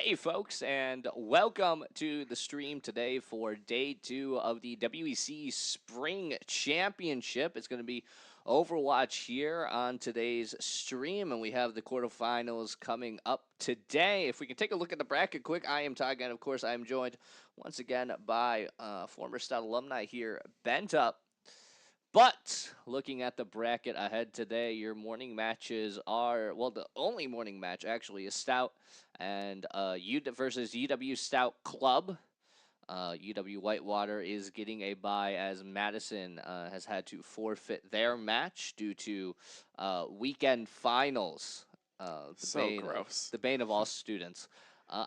Hey, folks, and welcome to the stream today for day two of the WEC Spring Championship. It's going to be Overwatch here on today's stream, and we have the quarterfinals coming up today. If we can take a look at the bracket quick, I am Todd, and of course, I am joined once again by former Stout alumni here, Bent Up. But looking at the bracket ahead today, your morning matches are the only morning match actually is Stout and versus UW Stout Club. UW Whitewater is getting a bye as Madison has had to forfeit their match due to weekend finals. So gross. The bane of all students.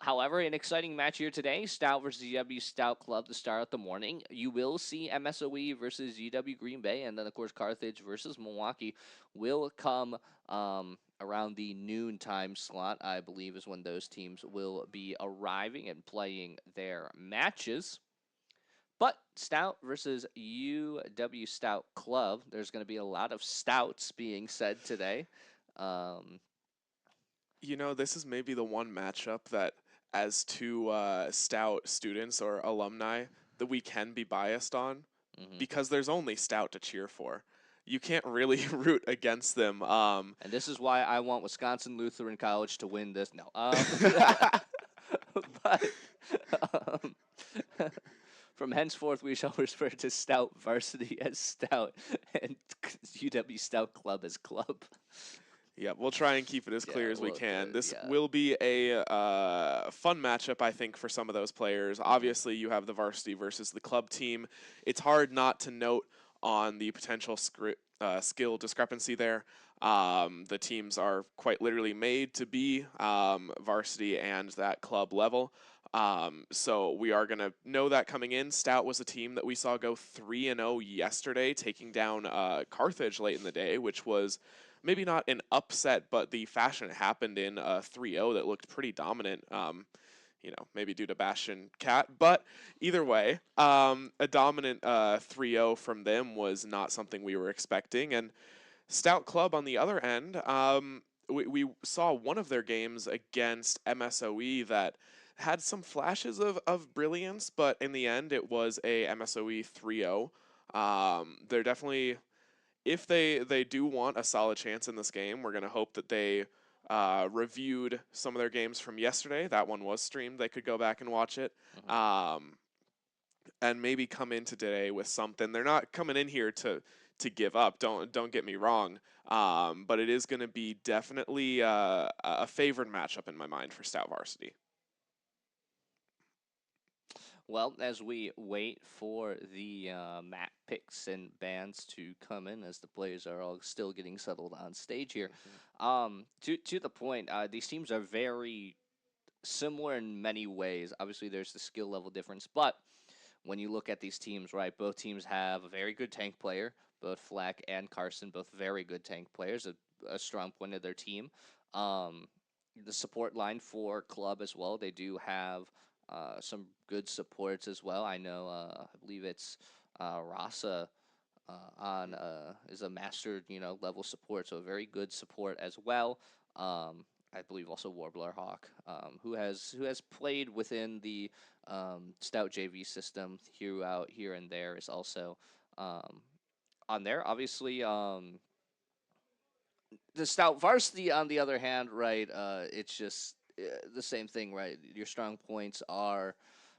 However, an exciting match here today: Stout versus UW Stout Club to start out the morning. You will see MSOE versus UW Green Bay, and then of course Carthage versus Milwaukee will come around the noon time slot. I believe is when those teams will be arriving and playing their matches. But Stout versus UW Stout Club, there's going to be a lot of stouts being said today. This is maybe the one matchup that, as two Stout students or alumni, that we can be biased on because there's only Stout to cheer for. You can't really root against them. And this is why I want Wisconsin Lutheran College to win this. No. But um, from henceforth, we shall refer to Stout Varsity as Stout and UW Stout Club as Club. Yeah, we'll try and keep it as clear as we can. This yeah. will be a fun matchup, I think, for some of those players. Obviously, you have the varsity versus the club team. It's hard not to note on the potential skill discrepancy there. The teams are quite literally made to be varsity and that club level. So we are going to know that coming in. Stout was a team that we saw go 3-0 yesterday, taking down Carthage late in the day, which was maybe not an upset, but the fashion it happened in 3-0 that looked pretty dominant. Maybe due to Bastion Cat. But either way, a dominant 3-0 from them was not something we were expecting. And Stout Club, on the other end, we saw one of their games against MSOE that had some flashes of brilliance, but in the end, it was a MSOE 3-0. They're definitely, if they do want a solid chance in this game, we're going to hope that they reviewed some of their games from yesterday. That one was streamed. They could go back and watch it. And maybe come into today with something. They're not coming in here to give up. Don't get me wrong. But it is going to be definitely a favored matchup in my mind for Stout Varsity. Well, as we wait for the map picks and bans to come in, as the players are all still getting settled on stage here, to the point, these teams are very similar in many ways. Obviously, there's the skill level difference, but when you look at these teams, right, both teams have a very good tank player. Both Flack and Carson, both very good tank players, a strong point of their team. The support line for Club as well, they do have some good supports as well. I know, I believe it's Rasa on is a master, level support, so a very good support as well. I believe also Warbler Hawk, who has played within the Stout JV system throughout here and there, is also on there. Obviously, the Stout Varsity, on the other hand, right? It's just the same thing, right? Your strong points are,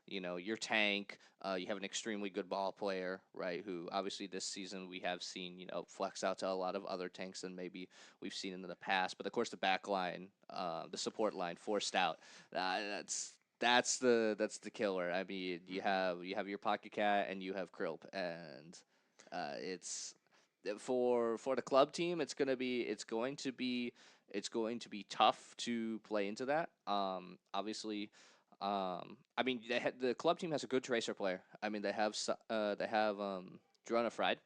your tank. You have an extremely good ball player, right? Who obviously this season we have seen, flex out to a lot of other tanks than maybe we've seen in the past. But of course, the back line, the support line for Stout, that's the killer. I mean, you have your Pocket Cat and you have Krilp, and it's for the club team. It's going to be tough to play into that. Obviously, I mean, the club team has a good tracer player. I mean, they have Drona Fried,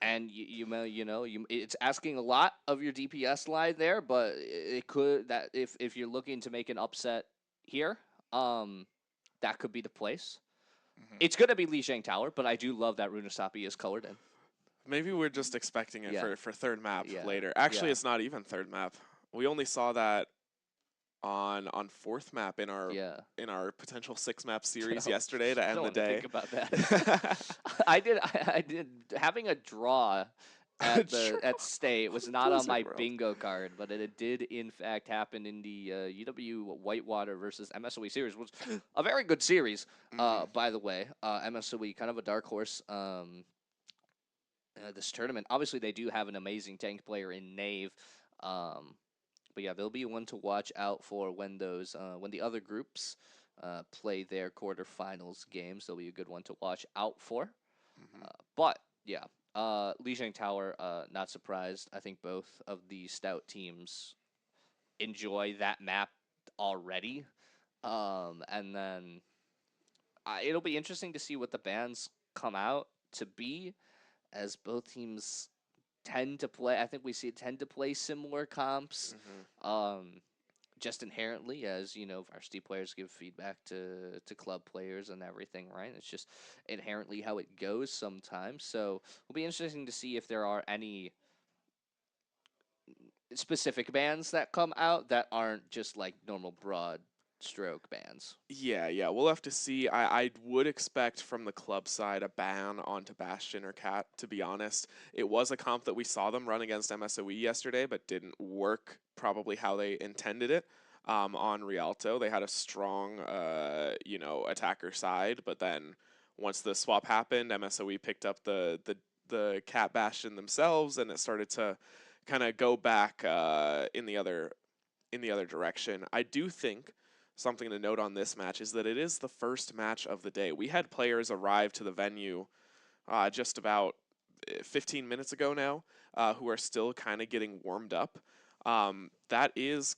and it's asking a lot of your DPS line there, but it could that if you're looking to make an upset here, that could be the place. It's gonna be Li Shang Tower, but I do love that Runasapi is colored in. Maybe we're just expecting it for third map Yeah. later. Actually, Yeah. it's not even third map. We only saw that on fourth map Yeah. in our potential 6-map series yesterday to I end don't the want to day. think about that. I did having a draw at True. state was not on Blizzard my World. bingo card, but it did in fact happen in the UW Whitewater versus MSOE series, which was a very good series. Mhm. By the way, MSOE kind of a dark horse. This tournament, obviously, they do have an amazing tank player in Nave. But yeah, there'll be one to watch out for when when the other groups play their quarterfinals games. There'll be a good one to watch out for. Mhm. But yeah, Lijiang Tower, not surprised. I think both of the stout teams enjoy that map already. And then it'll be interesting to see what the bans come out to be, as both teams tend to play. I think we tend to play similar comps. Mhm. Just inherently, as you know, varsity players give feedback to club players and everything, right? It's just inherently how it goes sometimes. So it'll be interesting to see if there are any specific bans that come out that aren't just like normal broad stroke bans. Yeah, we'll have to see. I would expect from the club side a ban onto Bastion or Cat, to be honest. It was a comp that we saw them run against MSOE yesterday, but didn't work probably how they intended it. On Rialto, they had a strong, attacker side, but then once the swap happened, MSOE picked up the Cat Bastion themselves, and it started to kind of go back in the other direction. I do think something to note on this match is that it is the first match of the day. We had players arrive to the venue just about 15 minutes ago now, who are still kind of getting warmed up. That is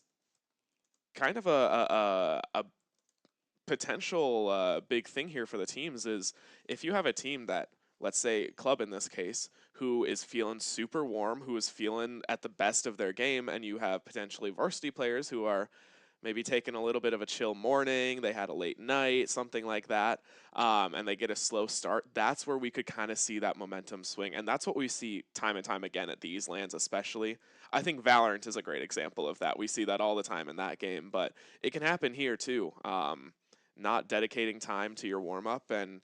kind of a potential big thing here for the teams is if you have a team that, let's say club in this case, who is feeling super warm, who is feeling at the best of their game, and you have potentially varsity players who are maybe taking a little bit of a chill morning, they had a late night, something like that, and they get a slow start, that's where we could kind of see that momentum swing. And that's what we see time and time again at these lands especially. I think Valorant is a great example of that. We see that all the time in that game, but it can happen here too. Not dedicating time to your warm-up and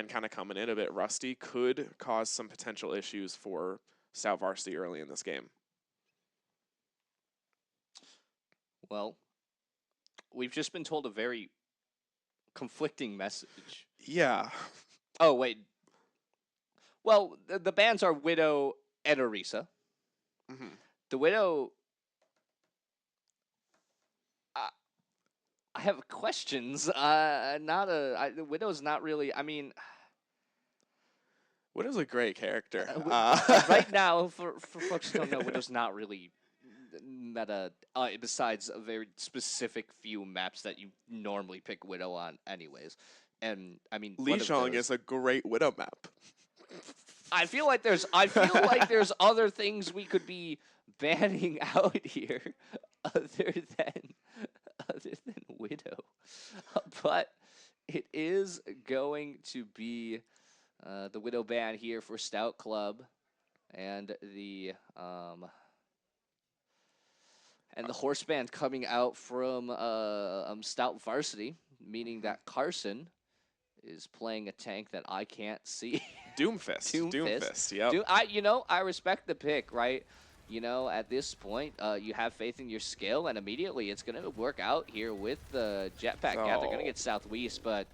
kind of coming in a bit rusty could cause some potential issues for Stout Varsity early in this game. Well, we've just been told a very conflicting message. Yeah. Oh wait. Well, the bans are Widow and Orisa. Mm-hmm. The Widow. I have questions. The Widow's not really. I mean, Widow's a great character. right now, for folks who don't know, Widow's not really meta. Besides a very specific few maps that you normally pick Widow on, anyways. And I mean, Lijiang is a great Widow map. I feel like there's other things we could be banning out here other than Widow. But it is going to be the Widow ban here for Stout Club and the horse band coming out from Stout Varsity, meaning that Carson is playing a tank that I can't see. Doomfist. Yep. I respect the pick, right? At this point, you have faith in your skill, and immediately it's going to work out here with the Jetpack Cat. They're going to get Southwest, but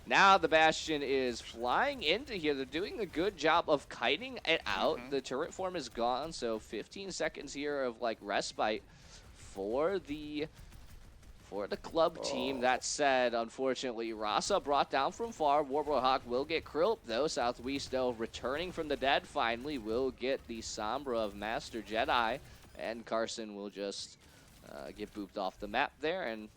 now the Bastion is flying into here. They're doing a good job of kiting it out. The turret form is gone, so 15 seconds here of like respite for the club team. That said, unfortunately, Rasa brought down from far. Warblehawk will get Krilp, though. Southwest, though, returning from the dead, finally will get the Sombra of Master Jedi. And Carson will just get booped off the map there. And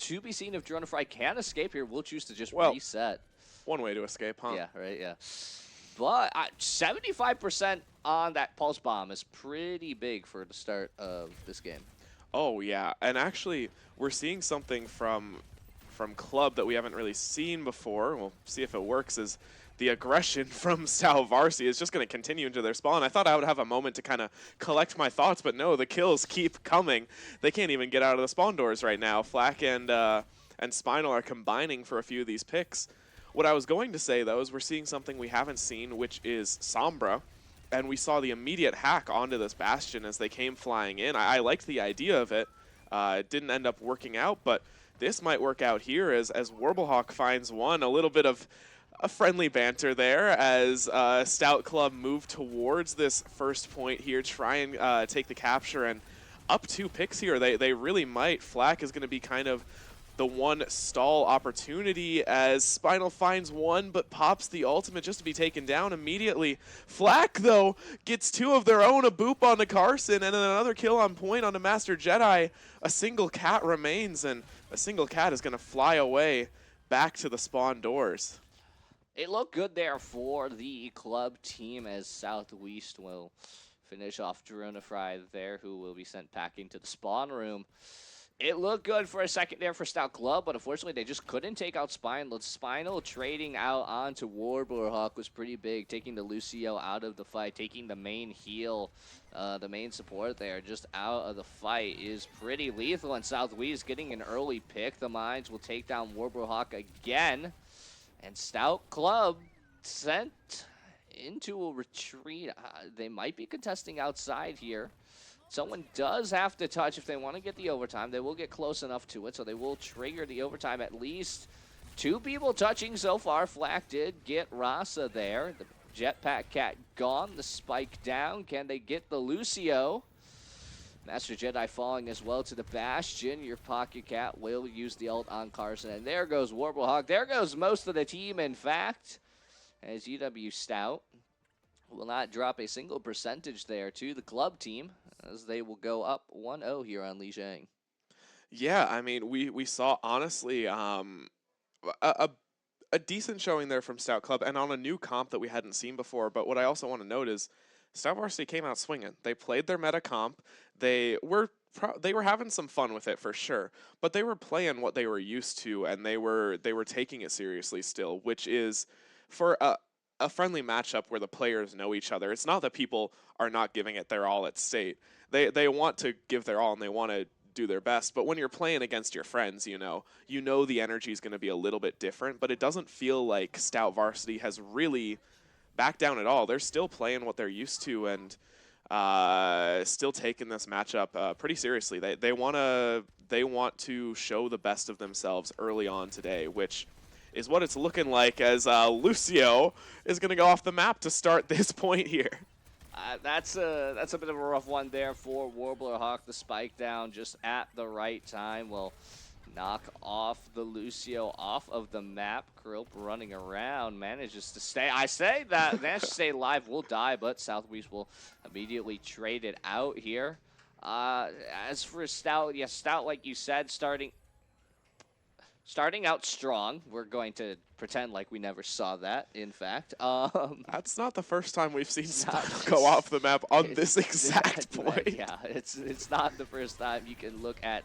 to be seen if Dronify can escape here. We'll choose to just reset. One way to escape, huh? Yeah, right, yeah. But 75% on that Pulse Bomb is pretty big for the start of this game. Oh yeah, and actually we're seeing something from Club that we haven't really seen before. We'll see if it works. Is the aggression from Stout Varsity is just going to continue into their spawn. I thought I would have a moment to kind of collect my thoughts, but no, the kills keep coming. They can't even get out of the spawn doors right now. Flak and Spinal are combining for a few of these picks. What I was going to say, though, is we're seeing something we haven't seen, which is Sombra. And we saw the immediate hack onto this Bastion as they came flying in. I liked the idea of it. It didn't end up working out, but this might work out here as Warblehawk finds one. A little bit of a friendly banter there as Stout Club move towards this first point here, try and take the capture, and up 2 picks here. They really might. Flak is going to be kind of the one stall opportunity as Spinal finds one but pops the ultimate just to be taken down immediately. Flak, though, gets 2 of their own, a boop onto Carson and another kill on point onto Master Jedi. A single cat remains, and a single cat is going to fly away back to the spawn doors. It looked good there for the club team as Southwest will finish off Dronafry there, who will be sent packing to the spawn room. It looked good for a second there for Stout Club, but unfortunately they just couldn't take out Spinal. Spinal trading out onto Warblehawk was pretty big, taking the Lucio out of the fight, taking the main heal, the main support there, just out of the fight is pretty lethal, and Southwest getting an early pick. The Mines will take down Warblehawk again, and Stout Club sent into a retreat. They might be contesting outside here. Someone does have to touch if they want to get the overtime. They will get close enough to it, so they will trigger the overtime. At least 2 people touching so far. Flak did get Rasa there. The Jetpack Cat gone. The spike down. Can they get the Lucio? Master Jedi falling as well to the Bastion. Your Pocket Cat will use the ult on Carson. And there goes Warblehawk. There goes most of the team, in fact, as UW Stout will not drop a single percentage there to the club team, as they will go up 1-0 here on Lijiang. Yeah, I mean, we saw, honestly, a decent showing there from Stout Club, and on a new comp that we hadn't seen before. But what I also want to note is Stout Varsity came out swinging. They played their meta comp. They were having some fun with it for sure, but they were playing what they were used to, and they were taking it seriously still, which is for a friendly matchup where the players know each other. It's not that people are not giving it their all at state. They want to give their all and they want to do their best, but when you're playing against your friends, you know the energy is going to be a little bit different, but it doesn't feel like Stout Varsity has really backed down at all. They're still playing what they're used to and still taking this matchup pretty seriously. They want to show the best of themselves early on today, which is what it's looking like as Lucio is going to go off the map to start this point here. That's a bit of a rough one there for Warblehawk. The spike down just at the right time will knock off the Lucio off of the map. Krilp running around, manages to stay. I say that managed to stay alive, will die, but Southwest will immediately trade it out here. As for Stout, yes, Stout, like you said, starting out strong. We're going to pretend like we never saw that, in fact. That's not the first time we've seen Spinal go off the map on this exact point. Yeah, it's not the first time. You can look at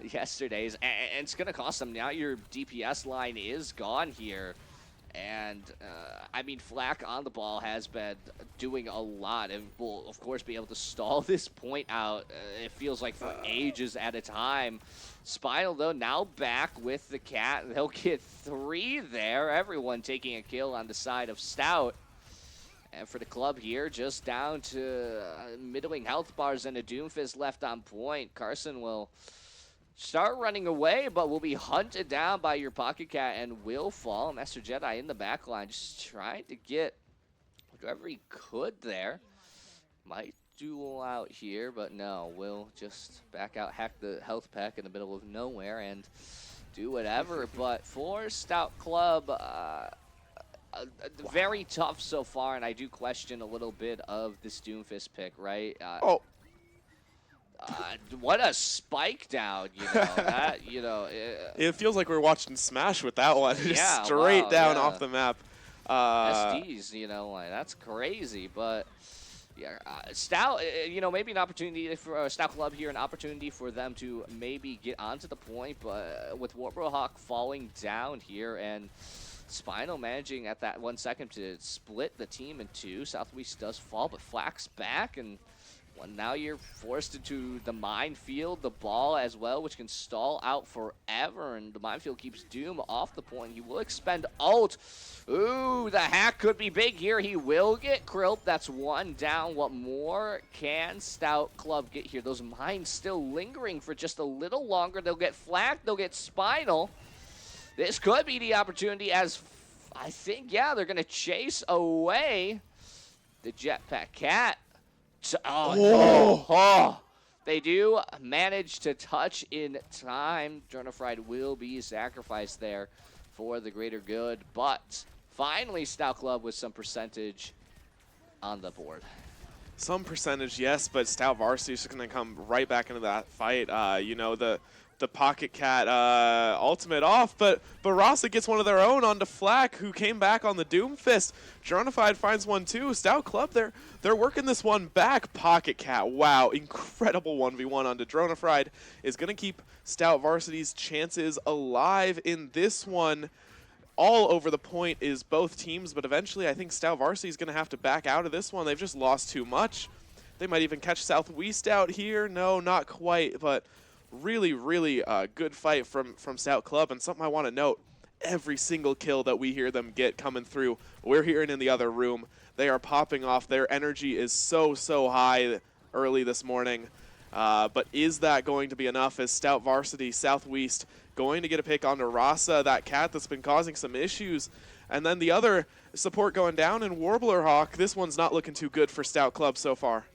yesterday's, and it's going to cost them. Now your DPS line is gone here. And, I mean, Flak on the ball has been doing a lot and will, of course, be able to stall this point out. It feels like for ages at a time. Spinal, though, now back with the cat. They'll get 3 there. Everyone taking a kill on the side of Stout. And for the club here, just down to middling health bars and a Doomfist left on point. Carson will start running away, but will be hunted down by your Pocket Cat and will fall. Master Jedi in the back line, just trying to get whatever he could there. Might duel out here, but no, will just back out, hack the health pack in the middle of nowhere and do whatever. But for Stout Club, very tough so far, and I do question a little bit of this Doomfist pick, right? What a spike down, It feels like we're watching Smash with that one. Just straight down off the map. SDs, like, that's crazy, but yeah, Stout, maybe an opportunity for Stout Club here, an opportunity for them to maybe get onto the point, but with Warblehawk falling down here and Spinal managing at that 1 second to split the team in two. Southwest does fall, but Flax back, and well, now you're forced into the minefield, the ball as well, which can stall out forever, and the minefield keeps Doom off the point. He will expend ult. Ooh, the hack could be big here. He will get Krill. That's one down. What more can Stout Club get here? Those mines still lingering for just a little longer. They'll get flagged. They'll get Spinal. This could be the opportunity as I think, yeah, they're going to chase away the Jetpack Cat. Oh. They do manage to touch in time. Jonafried will be sacrificed there for the greater good, but finally Stout Club with some percentage on the board. Some percentage, yes, but Stout Varsity is just going to come right back into that fight. You know, the Pocket Cat ultimate off, but Rasa gets one of their own onto Flack, who came back on the Doomfist. Dronified finds one too. Stout Club, they're working this one back. Pocket Cat, wow, incredible 1v1 onto Dronified is going to keep Stout Varsity's chances alive in this one. All over the point is both teams, but eventually I think Stout Varsity is going to have to back out of this one. They've just lost too much. They might even catch Southwest out here. No, not quite, but really, really good fight from Stout Club. And something I want to note, every single kill that we hear them get coming through, we're hearing in the other room. They are popping off. Their energy is so high early this morning. But is that going to be enough as Stout Varsity, Southwest, going to get a pick onto Rasa, that cat that's been causing some issues? And then the other support going down in Warbler Hawk. This one's not looking too good for Stout Club so far.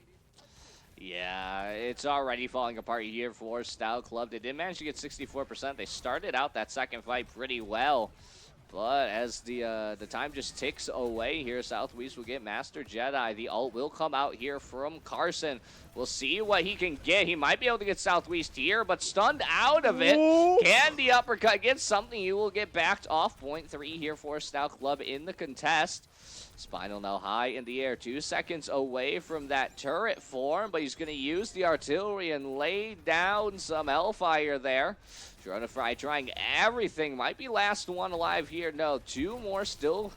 Yeah, it's already falling apart here for Stout Club. They did manage to get 64%. They started out that second fight pretty well. But as the time just ticks away here, Southwest will get Master Jedi. The ult will come out here from Carson. We'll see what he can get. He might be able to get Southwest here, but stunned out of it. Can the uppercut get something? He will get backed off. Point 3 here for Stout Club in the contest. Spinal now high in the air, 2 seconds away from that turret form, but he's going to use the artillery and lay down some hellfire there. Jonafry trying everything. Might be last one alive here. No, 2 more still.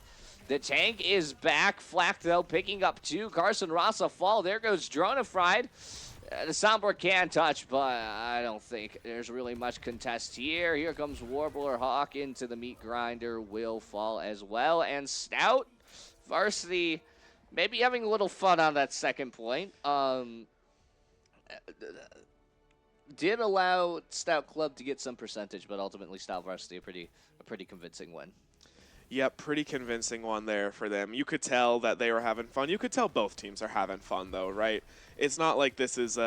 The tank is back. Flack, though, picking up 2. Carson Rasa fall. There goes Dronafried. The soundboard can touch, but I don't think there's really much contest here. Here comes Warbler Hawk into the meat grinder. Will fall as well. And Stout Varsity maybe having a little fun on that second point. Did allow Stout Club to get some percentage, but ultimately Stout Varsity a pretty convincing win. Yep, pretty convincing one there for them. You could tell that they were having fun. You could tell both teams are having fun, though, right? It's not like this is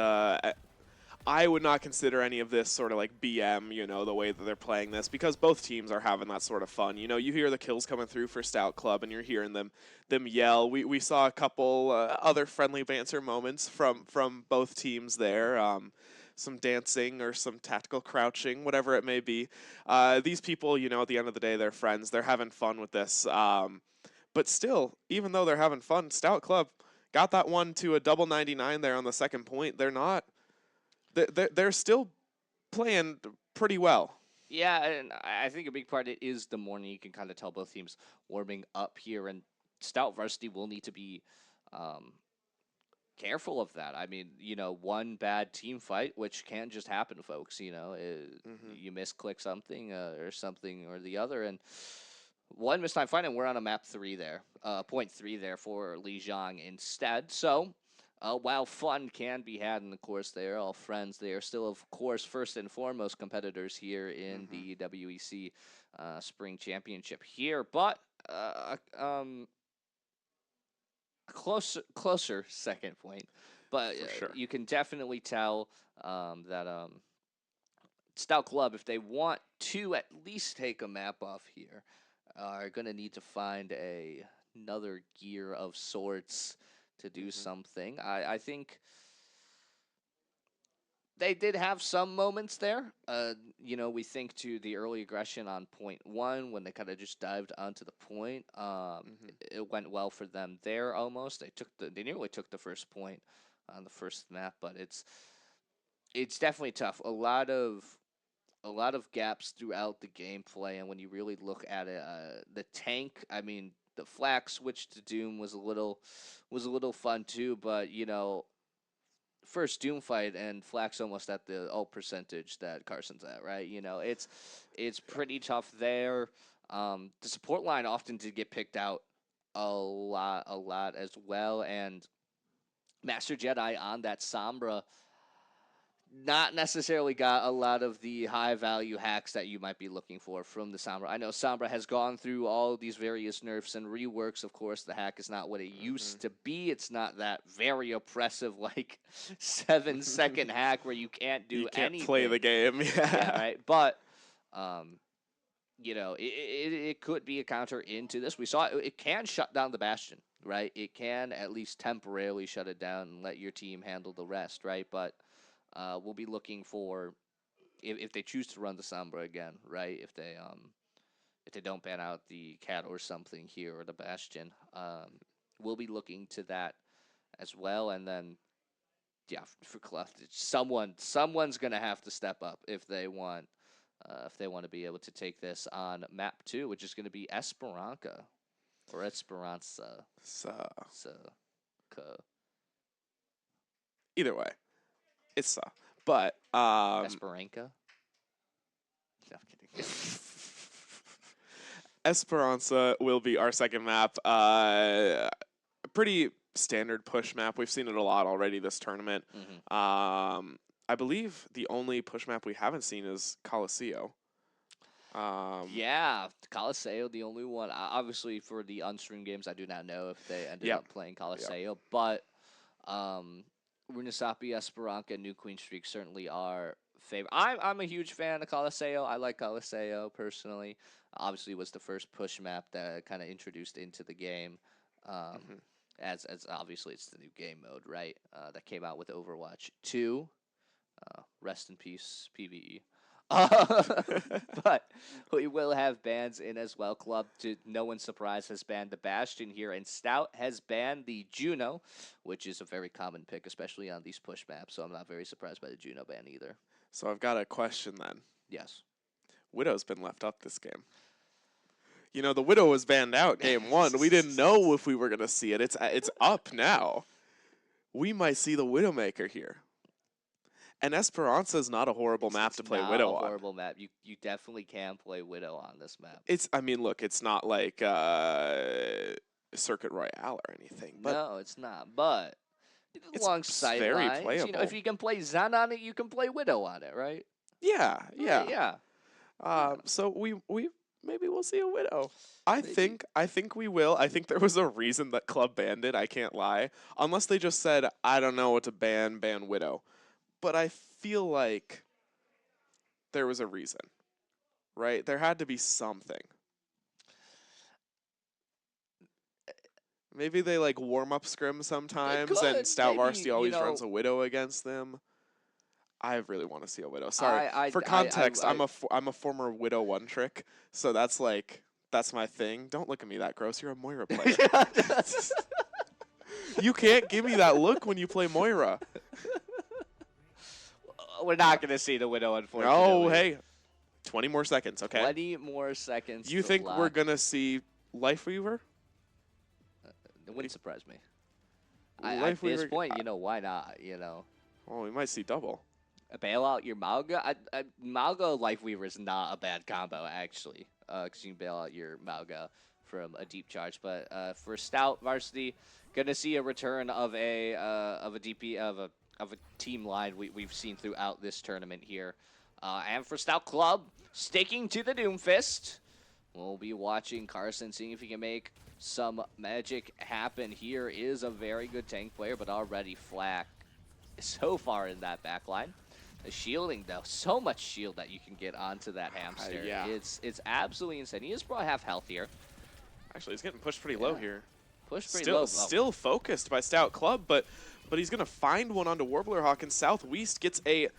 I would not consider any of this sort of like BM, you know, the way that they're playing this, because both teams are having that sort of fun. You know, you hear the kills coming through for Stout Club, and you're hearing them yell. We saw a couple other friendly banter moments from both teams there. Some dancing or some tactical crouching, whatever it may be. These people, you know, at the end of the day, they're friends. They're having fun with this. But still, even though they're having fun, Stout Club got that one to a double 99 there on the second point. They're not. They're still playing pretty well. Yeah, and I think a big part of it is the morning. You can kind of tell both teams warming up here, and Stout Varsity will need to be careful of that. I mean, you know, one bad team fight, which can just happen, folks. You know, you misclick something or something or the other, and one mistime fight, and we're on a map 3 there, point 3 there for Lijiang instead. So, while fun can be had, and of course they are all friends, they are still, of course, first and foremost competitors here in the WEC Spring Championship here. But closer second point, but sure. You can definitely tell that Stout Club, if they want to at least take a map off here, are going to need to find another gear of sorts to do something. I think they did have some moments there. You know, we think to the early aggression on point 1 when they kind of just dived onto the point. It went well for them there almost. They nearly took the first point on the first map, but it's definitely tough. A lot of a lot of gaps throughout the gameplay, and when you really look at it, the tank. I mean, the flak switch to Doom was a little fun too, but first Doom fight and Flak's almost at the ult percentage that Carson's at, right? It's pretty tough there. The support line often did get picked out a lot as well, and Master Jedi on that Sombra not necessarily got a lot of the high value hacks that you might be looking for from the Sombra. I know Sombra has gone through all of these various nerfs and reworks. Of course, the hack is not what it used to be. It's not that very oppressive, like 7-second hack where you can't do you can't anything. play the game. Yeah, right. But it could be a counter into this. We saw it can shut down the Bastion, right? It can at least temporarily shut it down and let your team handle the rest, right? But we'll be looking for if they choose to run the Sombra again, right? If they don't ban out the Cat or something here or the Bastion, we'll be looking to that as well. And then, yeah, for Cleft, someone's gonna have to step up if they want to be able to take this on map 2, which is going to be Esperanca or Esperanza. Either way, it's but Esperanca. No, I'm kidding. Esperanza will be our second map. Pretty standard push map. We've seen it a lot already this tournament. Mm-hmm. I believe the only push map we haven't seen is Coliseo. Yeah, Coliseo, the only one. Obviously, for the unstreamed games, I do not know if they ended up playing Coliseo, but Runasapi, Esperanca, and New Queen Streak certainly are favorite. I'm a huge fan of Coliseo. I like Coliseo personally. Obviously, it was the first push map that kind of introduced into the game. As obviously it's the new game mode, right? That came out with Overwatch 2. Rest in peace, PvE. But we will have bans in as well. Club, to no one's surprise, has banned the Bastion here, and Stout has banned the Juno, which is a very common pick, especially on these push maps, so I'm not very surprised by the Juno ban either. So I've got a question then. Yes. Widow's been left up this game. The Widow was banned out game 1. We didn't know if we were going to see it. It's up now. We might see the Widowmaker here. And Esperanza is not a horrible map to play Widow on. It's not a horrible map. You definitely can play Widow on this map. Look, it's not like Circuit Royale or anything. But no, it's not. But it's along sight very lines, playable. if you can play Zen on it, you can play Widow on it, right? Yeah. Yeah. So we maybe we'll see a Widow. I think we will. I think there was a reason that Club banned it. I can't lie. Unless they just said, I don't know what to ban Widow. But I feel like there was a reason, right? There had to be something. Maybe they warm up scrim sometimes, and Stout Varsity always runs a Widow against them. I really want to see a Widow. Sorry, for context, I'm a former Widow one trick, so that's my thing. Don't look at me that gross. You're a Moira player. You can't give me that look when you play Moira. We're not going to see the Widow, unfortunately. No, hey. 20 more seconds, okay? 20 more seconds. You think we're going to see Lifeweaver? It wouldn't surprise me. At this point, why not, Oh, we might see double. Bail out your Mauga? Mauga Lifeweaver is not a bad combo, actually, because you can bail out your Mauga from a deep charge. But for Stout Varsity, going to see a return of a DP, of a team line we've seen throughout this tournament here. And for Stout Club, sticking to the Doomfist. We'll be watching Carson, seeing if he can make some magic happen. Here is a very good tank player, but already Flak is so far in that back line. The shielding, though, so much shield that you can get onto that hamster. Yeah. It's absolutely insane. He is probably half health here. Actually, he's getting pushed pretty low here. Pushed pretty low. Still focused by Stout Club, but he's going to find one onto Warblerhawk, and Southwest gets a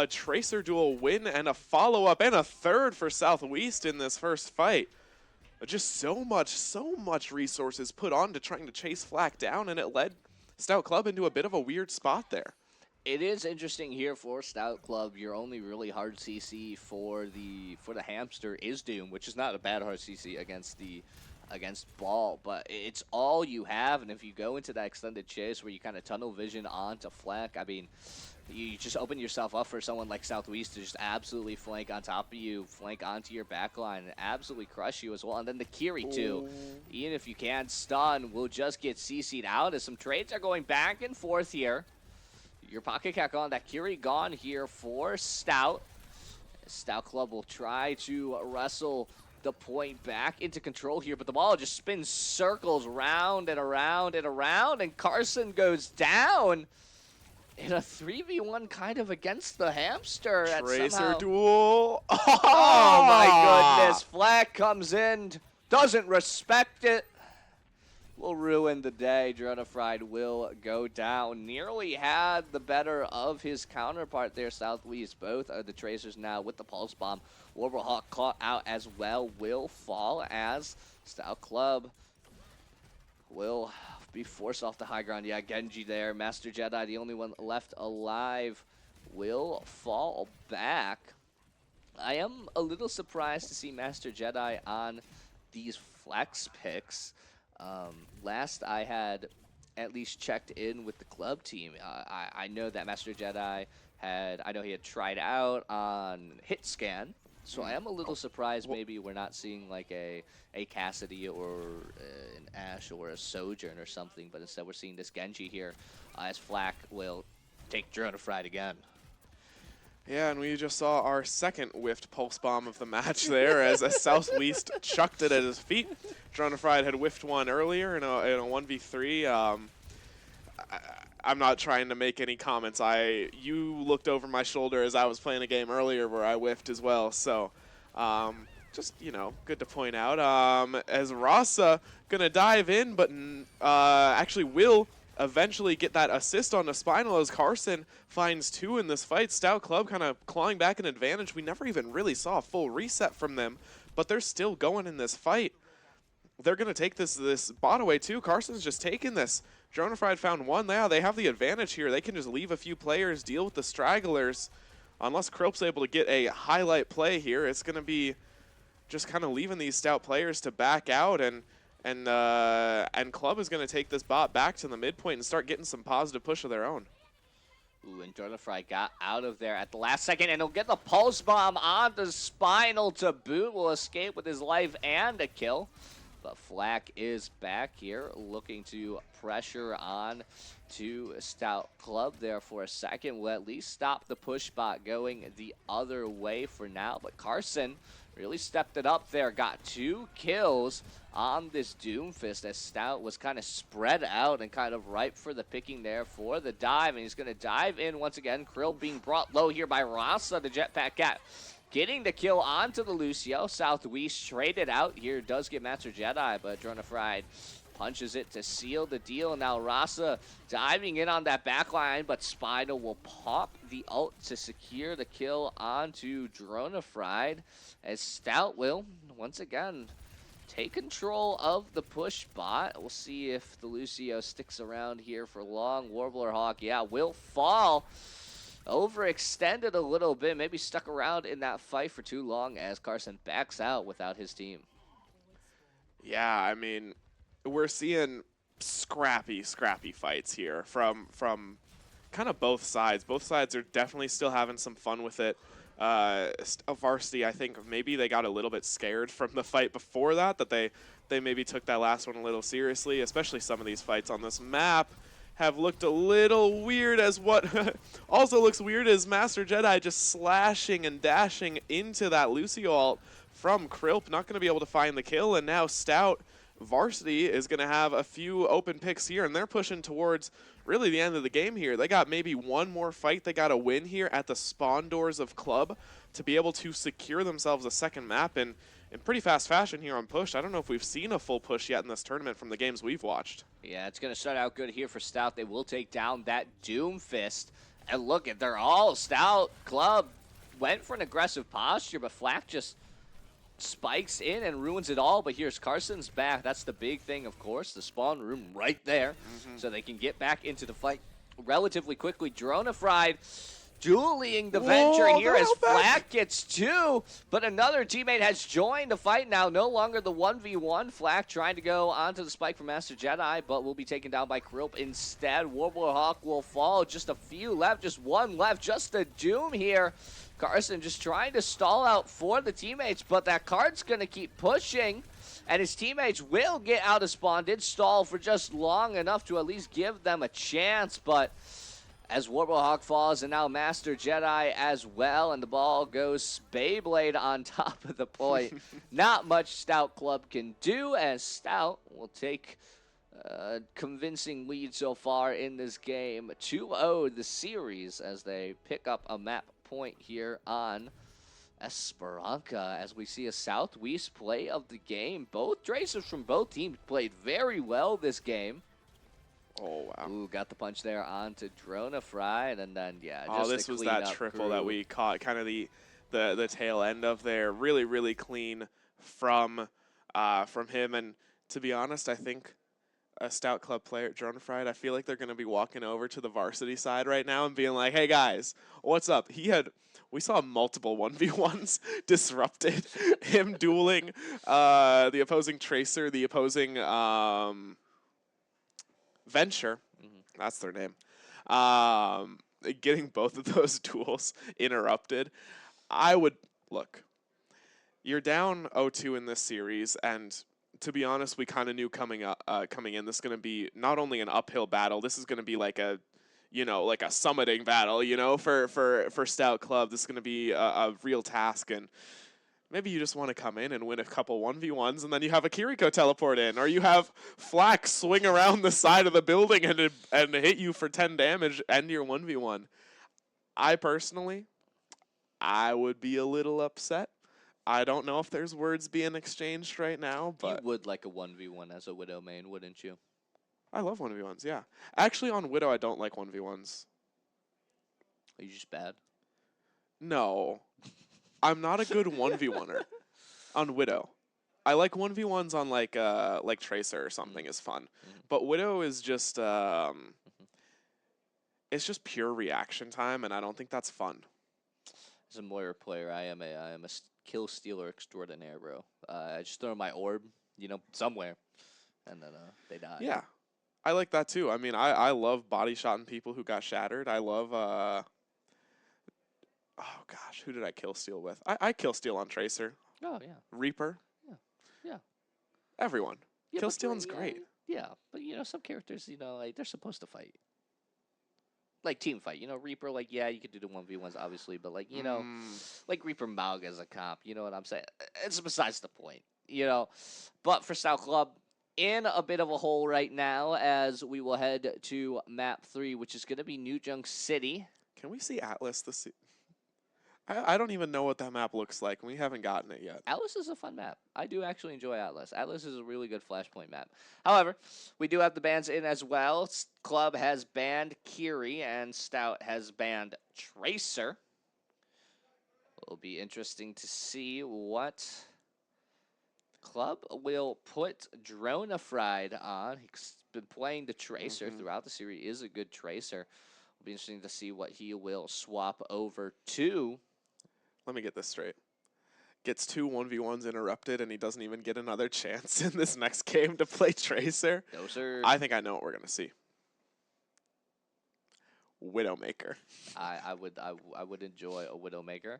Tracer duel win and a follow-up and a third for Southwest in this first fight. Just so much resources put on to trying to chase Flak down, and it led Stout Club into a bit of a weird spot there. It is interesting here for Stout Club. Your only really hard CC for the hamster is Doom, which is not a bad hard CC against Ball, but it's all you have. And if you go into that extended chase where you kind of tunnel vision onto Fleck, I mean, you just open yourself up for someone like Southwest to just absolutely flank on top of you, flank onto your backline, and absolutely crush you as well. And then the Kiri too, even if you can stun, will just get CC'd out as some trades are going back and forth here. Your Pocket Cat gone, that Kiri gone here for Stout. Stout Club will try to wrestle the point back into control here, but the ball just spins circles round and around and around, and Carson goes down in a 3v1 kind of against the hamster. Tracer duel. Oh my goodness. Flack comes in, doesn't respect it. Will ruin the day. Dronafried will go down. Nearly had the better of his counterpart there, Southwest. Both are the Tracers now with the Pulse Bomb. Warblehawk caught out as well. Will fall as Stout Club will be forced off the high ground. Yeah, Genji there. Master Jedi, the only one left alive, will fall back. I am a little surprised to see Master Jedi on these flex picks. Last I had at least checked in with the club team, I know that Master Jedi I know he had tried out on hit scan, so I am a little surprised maybe we're not seeing like a Cassidy or an Ashe or a Sojourn or something, but instead we're seeing this Genji here as Flack will take Dronafried again. Yeah, and we just saw our second whiffed pulse bomb of the match there as a Southwest chucked it at his feet. Dronafried had whiffed one earlier in a 1v3. I'm not trying to make any comments. You looked over my shoulder as I was playing a game earlier where I whiffed as well. So just, good to point out. As Rasa going to dive in, but actually will eventually get that assist on the Spinal as Carson finds 2 in this fight. Stout Club kind of clawing back an advantage. We never even really saw a full reset from them, but they're still going in this fight. They're going to take this bot away too. Carson's just taking this. Dronafried found 1. Yeah, they have the advantage here. They can just leave a few players, deal with the stragglers. Unless Krilp's able to get a highlight play here, it's going to be just kind of leaving these Stout players to back out, and Club is going to take this bot back to the midpoint and start getting some positive push of their own. Ooh, and Dronafried got out of there at the last second, and he'll get the Pulse Bomb on the Spinal to boot. Will escape with his life and a kill. But Flack is back here looking to pressure on to Stout Club there for a second. Will at least stop the push bot going the other way for now. But Carson really stepped it up there. Got 2 kills on this Doomfist as Stout was kind of spread out and kind of ripe for the picking there for the dive. And he's going to dive in once again. Krill being brought low here by Rasa, the Jetpack Cat. Getting the kill onto the Lucio. Southwest traded out here. Does get Master Jedi, but Dronafried punches it to seal the deal. Now Rasa diving in on that backline, but Spinal will pop the ult to secure the kill onto Dronafried as Stout will, once again, take control of the push bot. We'll see if the Lucio sticks around here for long. Warblehawk, yeah, will fall. Overextended a little bit, maybe stuck around in that fight for too long as Carson backs out without his team. Yeah, I mean, we're seeing scrappy fights here from kind of both sides. Both sides are definitely still having some fun with it. Varsity, I think maybe they got a little bit scared from the fight before that they maybe took that last one a little seriously, especially some of these fights on this map have looked a little weird, as what also looks weird is Master Jedi just slashing and dashing into that Lucio ult from Krilp, not going to be able to find the kill, and now Stout Varsity is going to have a few open picks here, and they're pushing towards really the end of the game here. They got maybe one more fight they got to win here at the spawn doors of Club to be able to secure themselves a second map in pretty fast fashion here on push. I don't know if we've seen a full push yet in this tournament from the games we've watched. Yeah, it's going to start out good here for Stout. They will take down that Doomfist. And look, they're all Stout Club went for an aggressive posture, but Flack just spikes in and ruins it all. But here's Carson's back. That's the big thing, of course. The spawn room right there, so they can get back into the fight relatively quickly. Dronafried dueling the Venture Whoa, here they're as out back. Flack gets 2, but another teammate has joined the fight now. No longer the 1v1. Flack trying to go onto the spike for Master Jedi, but will be taken down by Krilp instead. Warblehawk will fall. Just a few left, just one left, just a Doom here. Carson just trying to stall out for the teammates, but that card's going to keep pushing, and his teammates will get out of spawn. Did stall for just long enough to at least give them a chance, but as Warblehawk falls, and now Master Jedi as well, and the ball goes Beyblade on top of the point. Not much Stout Club can do, as Stout will take a convincing lead so far in this game. 2-0 the series as they pick up a map point here on Esperanza, as we see a Southwest play of the game. Both Tracers from both teams played very well this game. Oh, wow. Ooh, got the punch there onto Dronafried, and then, yeah, just Oh, this was that triple that we caught, kind of the tail end of there. Really, really clean from him. And to be honest, I think a Stout Club player at Dronafried, I feel like they're going to be walking over to the varsity side right now and being like, hey, guys, what's up? We saw multiple 1v1s disrupted, him dueling the opposing Tracer, the opposing Venture, that's their name, getting both of those duels interrupted. Look, you're down 0-2 in this series, and to be honest, we kind of knew coming in, this is going to be not only an uphill battle, this is going to be like a summiting battle, for Stout Club. This is going to be a real task, and maybe you just want to come in and win a couple 1v1s, and then you have a Kiriko teleport in, or you have Flack swing around the side of the building and hit you for 10 damage, end your 1v1. I personally, I would be a little upset. I don't know if there's words being exchanged right now, but you would like a 1v1 as a Widow main, wouldn't you? I love 1v1s, yeah. Actually, on Widow, I don't like 1v1s. Are you just bad? No. I'm not a good 1v1er on Widow. I like 1v1s on like Tracer or something is fun. But Widow is just it's just pure reaction time, and I don't think that's fun. As a Moira player, I am a kill stealer extraordinaire, bro. I just throw my orb, somewhere, and then they die. Yeah. I like that too. I mean, I love body shotting people who got shattered. I love oh gosh, who did I kill steal with? I kill steal on Tracer. Oh yeah. Reaper. Yeah. Everyone. Yeah, Kill stealing's great. Yeah, but some characters, like they're supposed to fight. Like team fight, Reaper, like yeah, you could do the 1v1s obviously, but like like Reaper Maug as a comp, you know what I'm saying? It's besides the point, But for Stout Club, in a bit of a hole right now, as we will head to map 3, which is going to be New Junk City. Can we see Atlas this? I don't even know what that map looks like, and we haven't gotten it yet. Atlas is a fun map. I do actually enjoy Atlas. Atlas is a really good Flashpoint map. However, we do have the bans in as well. Club has banned Kiri, and Stout has banned Tracer. It'll be interesting to see what Club will put Dronafried on. He's been playing the Tracer throughout the series. He is a good Tracer. It'll be interesting to see what he will swap over to. Let me get this straight. Gets 2 1v1s interrupted, and he doesn't even get another chance in this next game to play Tracer. No, sir. I think I know what we're going to see. Widowmaker. I would enjoy a Widowmaker.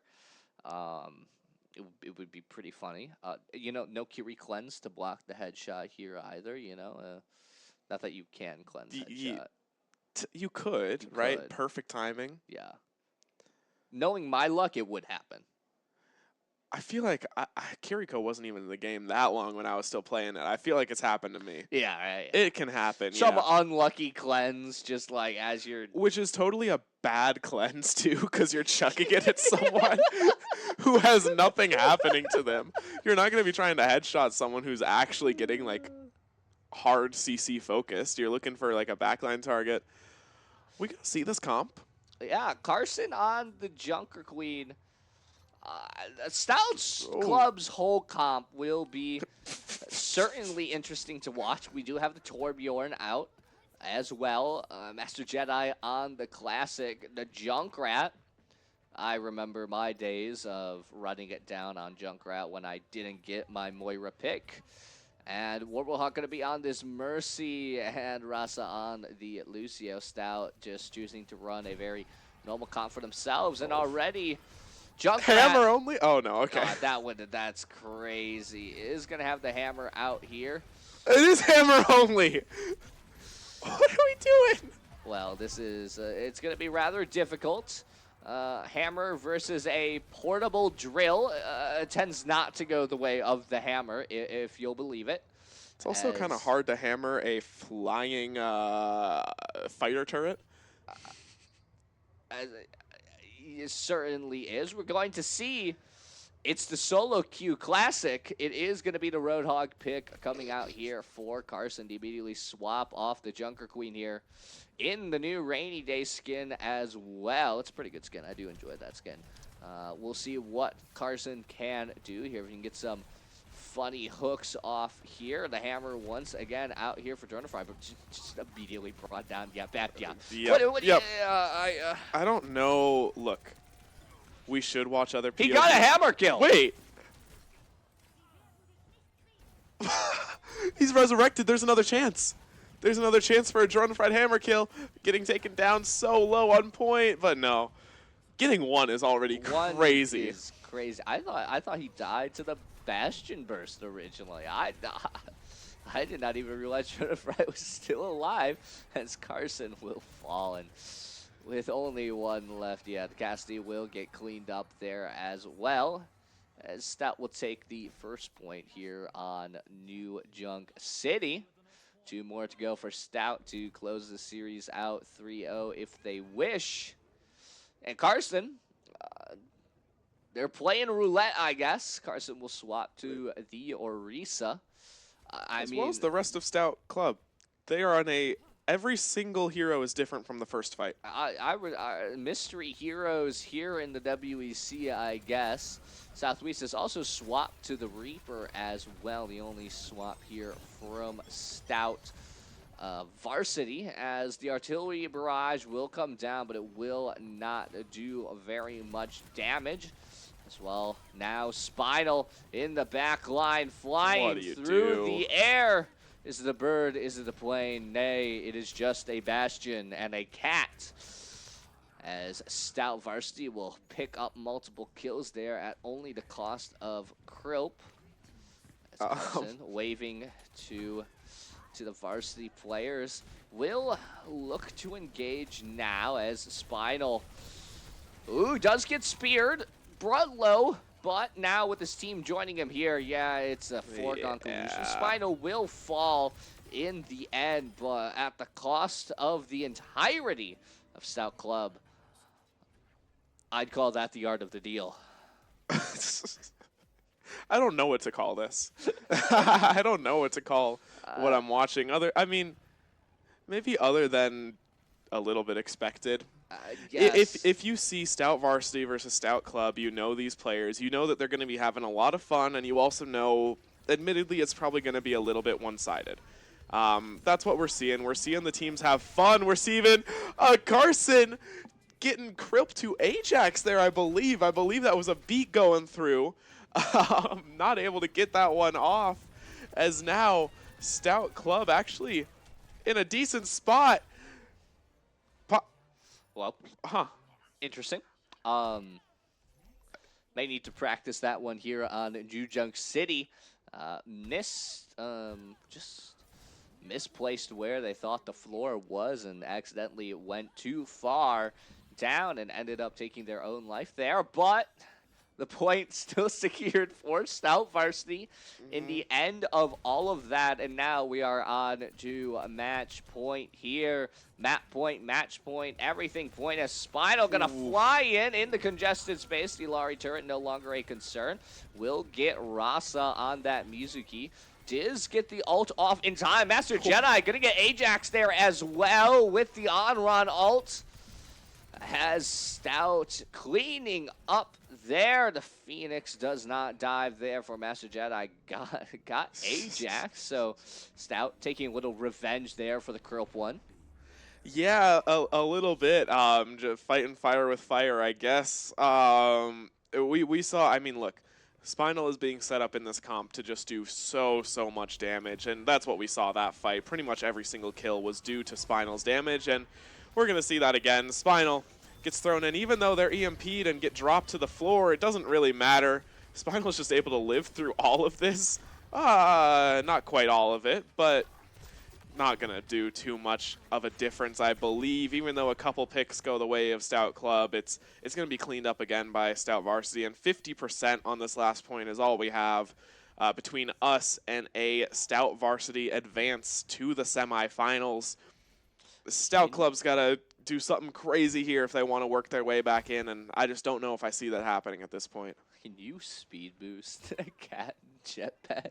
It would be pretty funny. No Kiri cleanse to block the headshot here either. Not that you can cleanse headshot. You could, right? Perfect timing. Yeah. Knowing my luck, it would happen. I feel like Kiriko wasn't even in the game that long when I was still playing it. I feel like it's happened to me. Yeah, right. It can happen. Some unlucky cleanse, just like as you're. Which is totally a bad cleanse too, because you're chucking it at someone who has nothing happening to them. You're not going to be trying to headshot someone who's actually getting like hard CC focused. You're looking for like a backline target. We gonna see this comp? Yeah, Carson on the Junker Queen. Stout's Club's whole comp will be certainly interesting to watch. We do have the Torbjorn out, as well. Master Jedi on the classic, the Junkrat. I remember my days of running it down on Junkrat when I didn't get my Moira pick. And Warblehawk going to be on this Mercy, and Rasa on the Lucio. Stout just choosing to run a very normal comp for themselves, and already Junkrat. Hammer only? Oh, no, okay. That's crazy. Is going to have the hammer out here. It is hammer only. What are we doing? Well, this is, it's going to be rather difficult. Hammer versus a portable drill tends not to go the way of the hammer, if you'll believe it. It's also kind of hard to hammer a flying fighter turret. It certainly is. We're going to see. It's the solo queue classic. It is going to be the Roadhog pick coming out here for Carson to immediately swap off the Junker Queen here in the new Rainy Day skin as well. It's a pretty good skin. I do enjoy that skin. We'll see what Carson can do here. If we can get some funny hooks off here. The hammer once again out here for Dronify, but just immediately brought down. Yeah, back. Yeah. Yep. I don't know. Look. We should watch other POVs. He got a hammer kill. Wait. He's resurrected. There's another chance. There's another chance for a Dronified hammer kill. Getting taken down so low on point, but no. Getting one is already crazy. One is crazy. I thought he died to the Bastion burst originally. I did not even realize Dronified was still alive as Carson will fall. And with only one left, yeah, the Cassidy will get cleaned up there as well. As Stout will take the first point here on New Junk City. 2 more to go for Stout to close the series out 3-0 if they wish. And Carson, they're playing roulette, I guess. Carson will swap to the Orisa. As well as the rest of Stout Club. They are on a... Every single hero is different from the first fight. Mystery heroes here in the WEC, I guess. Southwest has also swapped to the Reaper as well. The only swap here from Stout Varsity, as the artillery barrage will come down, but it will not do very much damage. As well, now Spinal in the back line, flying through the air. Is it a bird? Is it a plane? Nay, it is just a Bastion and a cat. As Stout Varsity will pick up multiple kills there at only the cost of Krilp. As Carson waving to the Varsity players will look to engage now as Spinal does get speared. Brought low. But now with his team joining him here, yeah, it's a foregone conclusion. Spinal will fall in the end, but at the cost of the entirety of Stout Club. I'd call that the art of the deal. I don't know what to call this. I don't know what to call what I'm watching. Maybe other than a little bit expected. Yes. If you see Stout Varsity versus Stout Club, you know these players. You know that they're going to be having a lot of fun, and you also know, admittedly, it's probably going to be a little bit one-sided. That's what we're seeing. We're seeing the teams have fun. We're seeing Carson getting Krilp to Ajax there, I believe. I believe that was a beat going through. Not able to get that one off, as now Stout Club actually in a decent spot. Well, interesting. May need to practice that one here on New Junk City. Just misplaced where they thought the floor was and accidentally went too far down and ended up taking their own life there. But the point still secured for Stout Varsity in the end of all of that. And now we are on to a match point here. Map point, match point, everything point as Spinal gonna fly in the congested space. The Lari turret no longer a concern. Will get Rasa on that Mizuki. Diz get the ult off in time. Master Jedi gonna get Ajax there as well with the Onron ult. Has Stout cleaning up there. The Phoenix does not dive there for Master Jedi. Got Ajax. So Stout taking a little revenge there for the Krilp one. Yeah, a little bit. Just fighting fire with fire, I guess. We saw. I mean, look, Spinal is being set up in this comp to just do so much damage, and that's what we saw that fight. Pretty much every single kill was due to Spinal's damage, and we're gonna see that again. Spinal gets thrown in, even though they're EMP'd and get dropped to the floor. It doesn't really matter. Spinal's just able to live through all of this. Not quite all of it, but not going to do too much of a difference, I believe. Even though a couple picks go the way of Stout Club, it's going to be cleaned up again by Stout Varsity, and 50% on this last point is all we have between us and a Stout Varsity advance to the semifinals. Stout Club's got to do something crazy here if they want to work their way back in, and I just don't know if I see that happening at this point. Can you speed boost Cat and Jetpack?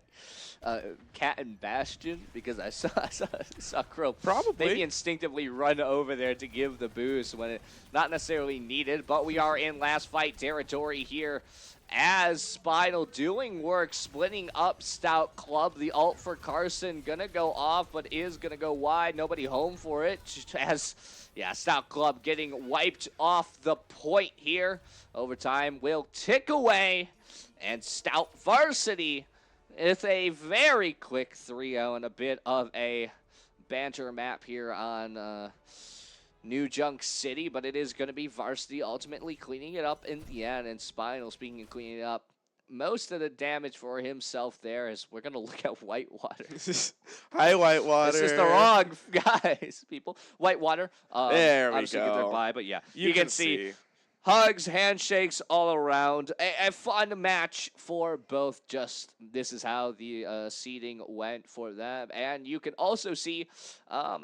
Cat and Bastion? Because I saw Crow Probably. maybe instinctively run over there to give the boost when it not necessarily needed, but we are in last fight territory here as Spinal doing work, splitting up Stout Club. The ult for Carson gonna go off, but is gonna go wide. Nobody home for it. Just as, yeah, Stout Club getting wiped off the point here. Overtime will tick away, and Stout Varsity with a very quick 3-0 and a bit of a banter map here on New Junk City, but it is going to be Varsity ultimately cleaning it up in the end, and Spinal, speaking of cleaning it up, most of the damage for himself there is we're going to look at Whitewater. Hi, Whitewater. This is the wrong guys, people. Whitewater. There we obviously go. Get their bye, but yeah, You can see hugs, handshakes all around. A fun match for both. Just this is how the seeding went for them. And you can also see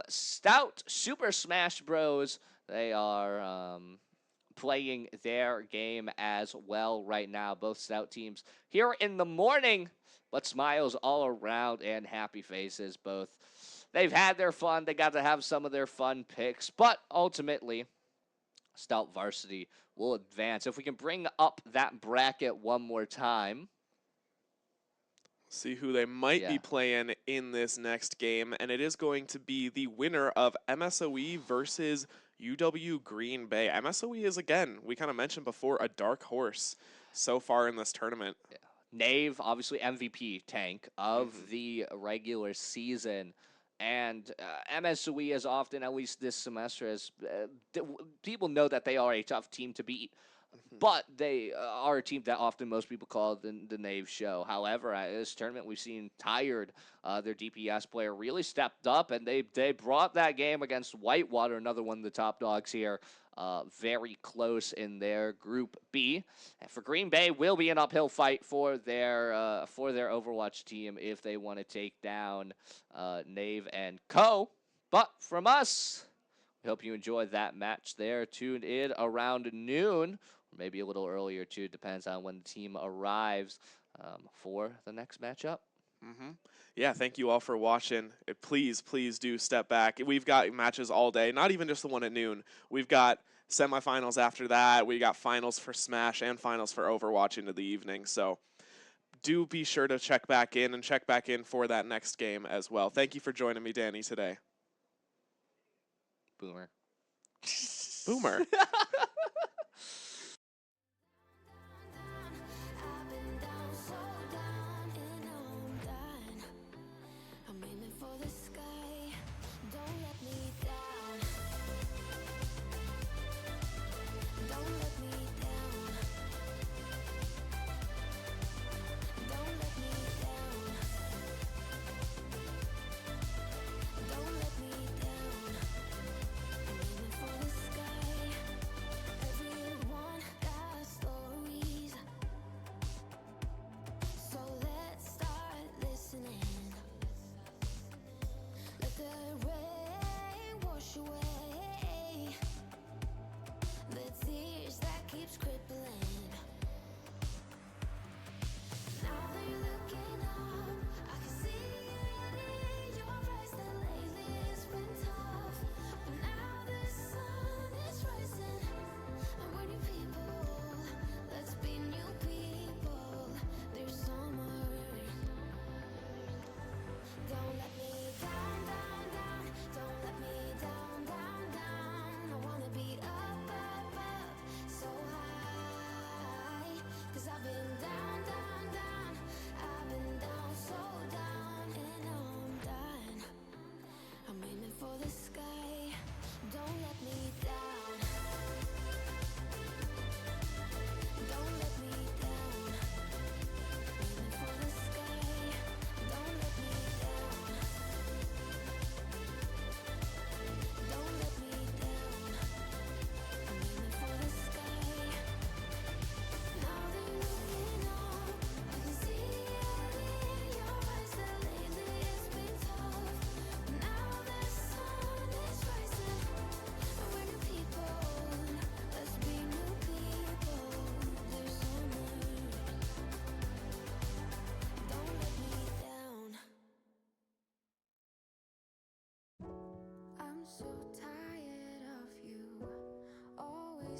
Stout Super Smash Bros. They are playing their game as well right now. Both Stout teams here in the morning, but smiles all around and happy faces. Both. They've had their fun. They got to have some of their fun picks, but ultimately, Stout Varsity will advance. If we can bring up that bracket one more time. See who they might be playing in this next game, and it is going to be the winner of MSOE versus UW Green Bay. MSOE is, again, we kind of mentioned before, a dark horse so far in this tournament. Yeah. Nave, obviously MVP tank of the regular season. And MSOE is often, at least this semester, as people know that they are a tough team to beat, but they are a team that often most people call the Knave Show. However, at this tournament, we've seen Tired, their DPS player, really stepped up, and they brought that game against Whitewater, another one of the top dogs here, very close in their Group B. And for Green Bay, will be an uphill fight for their Overwatch team if they want to take down Knave and Co. But from us, we hope you enjoyed that match there. Tuned in around noon, or maybe a little earlier too, depends on when the team arrives for the next matchup. Yeah, thank you all for watching. Please do step back. We've got matches all day, not even just the one at noon. We've got semifinals after that. We got finals for Smash and finals for Overwatch into the evening. So do be sure to check back in for that next game as well. Thank you for joining me, Danny, today. Boomer. Boomer.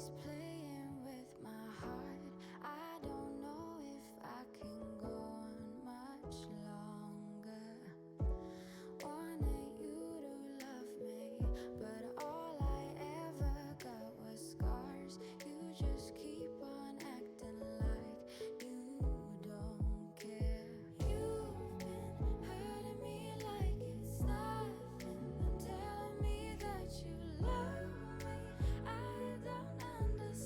is playing with my heart. I don't know if I can go on much longer. Wanted you to love me, but all I ever got was scars. You just keep on acting like you don't care. You've been hurting me like it's nothing, then telling me that you love me. I don't understand.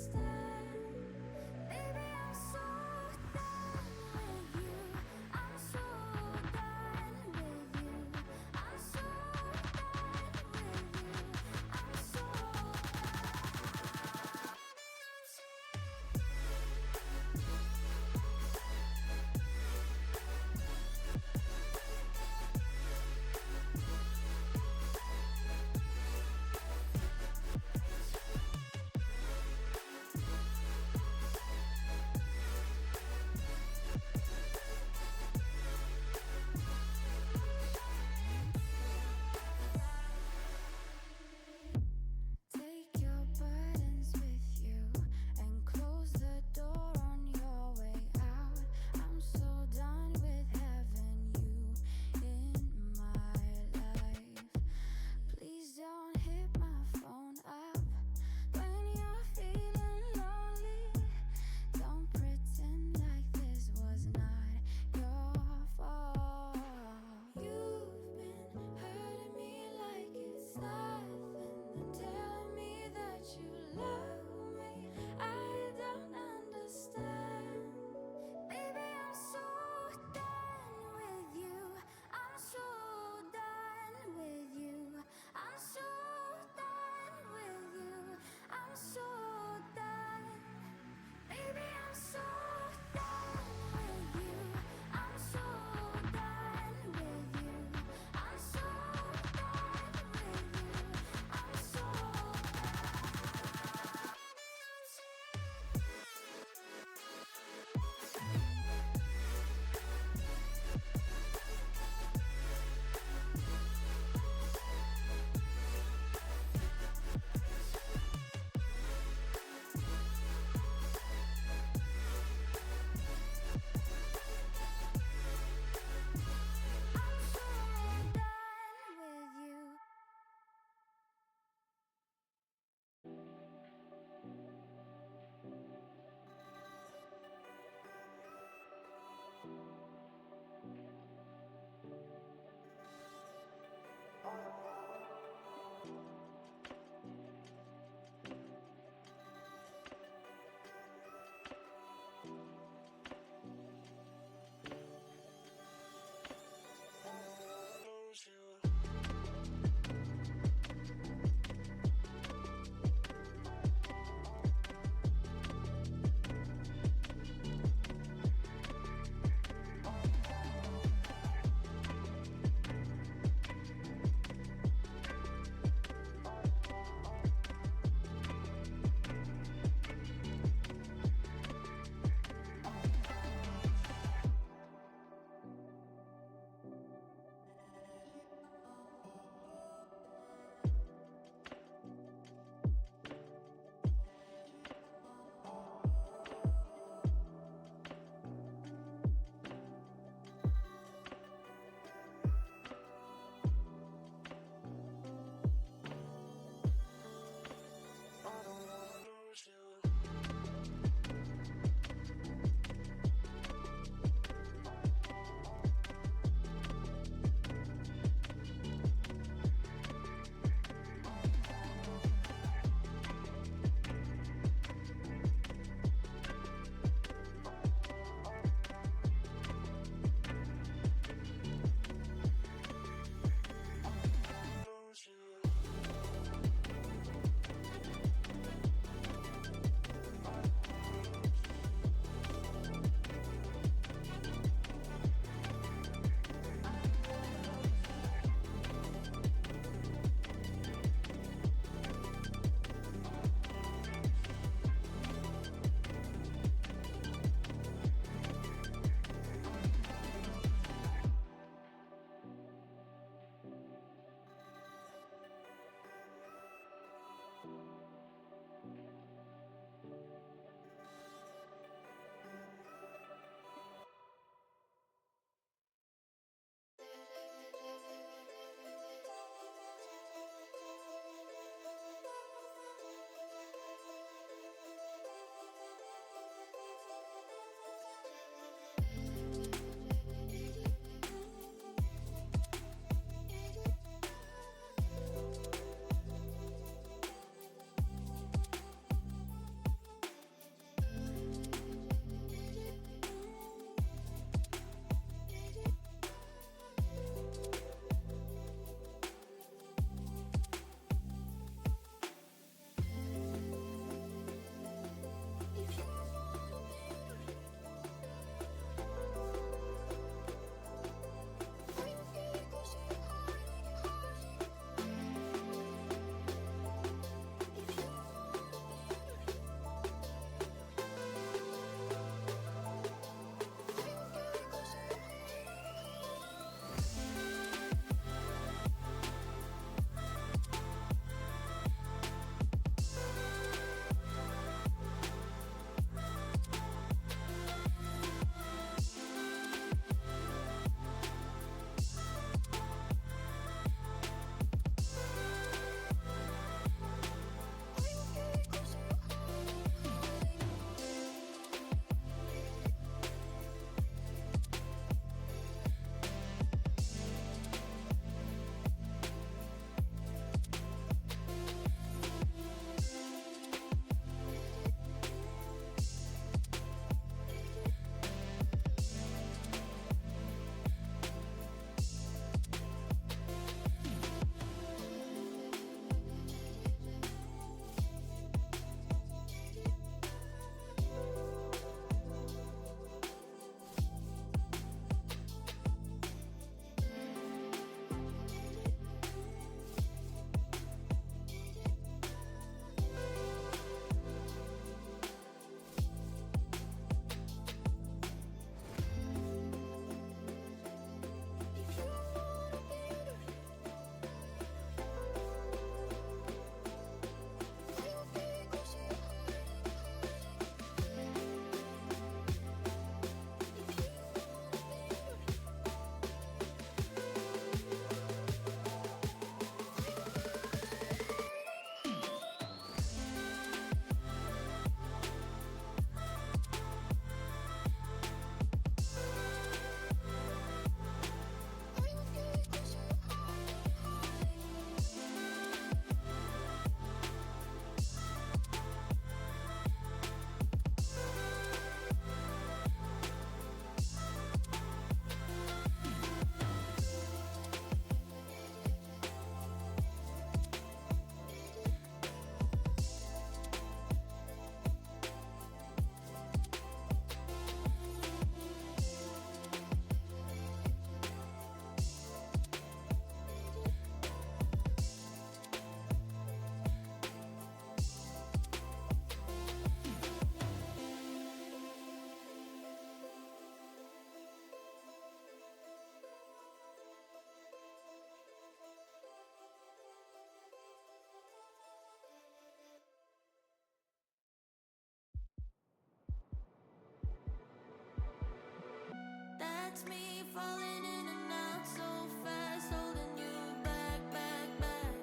That's me falling in and out so fast, holding you back, back, back.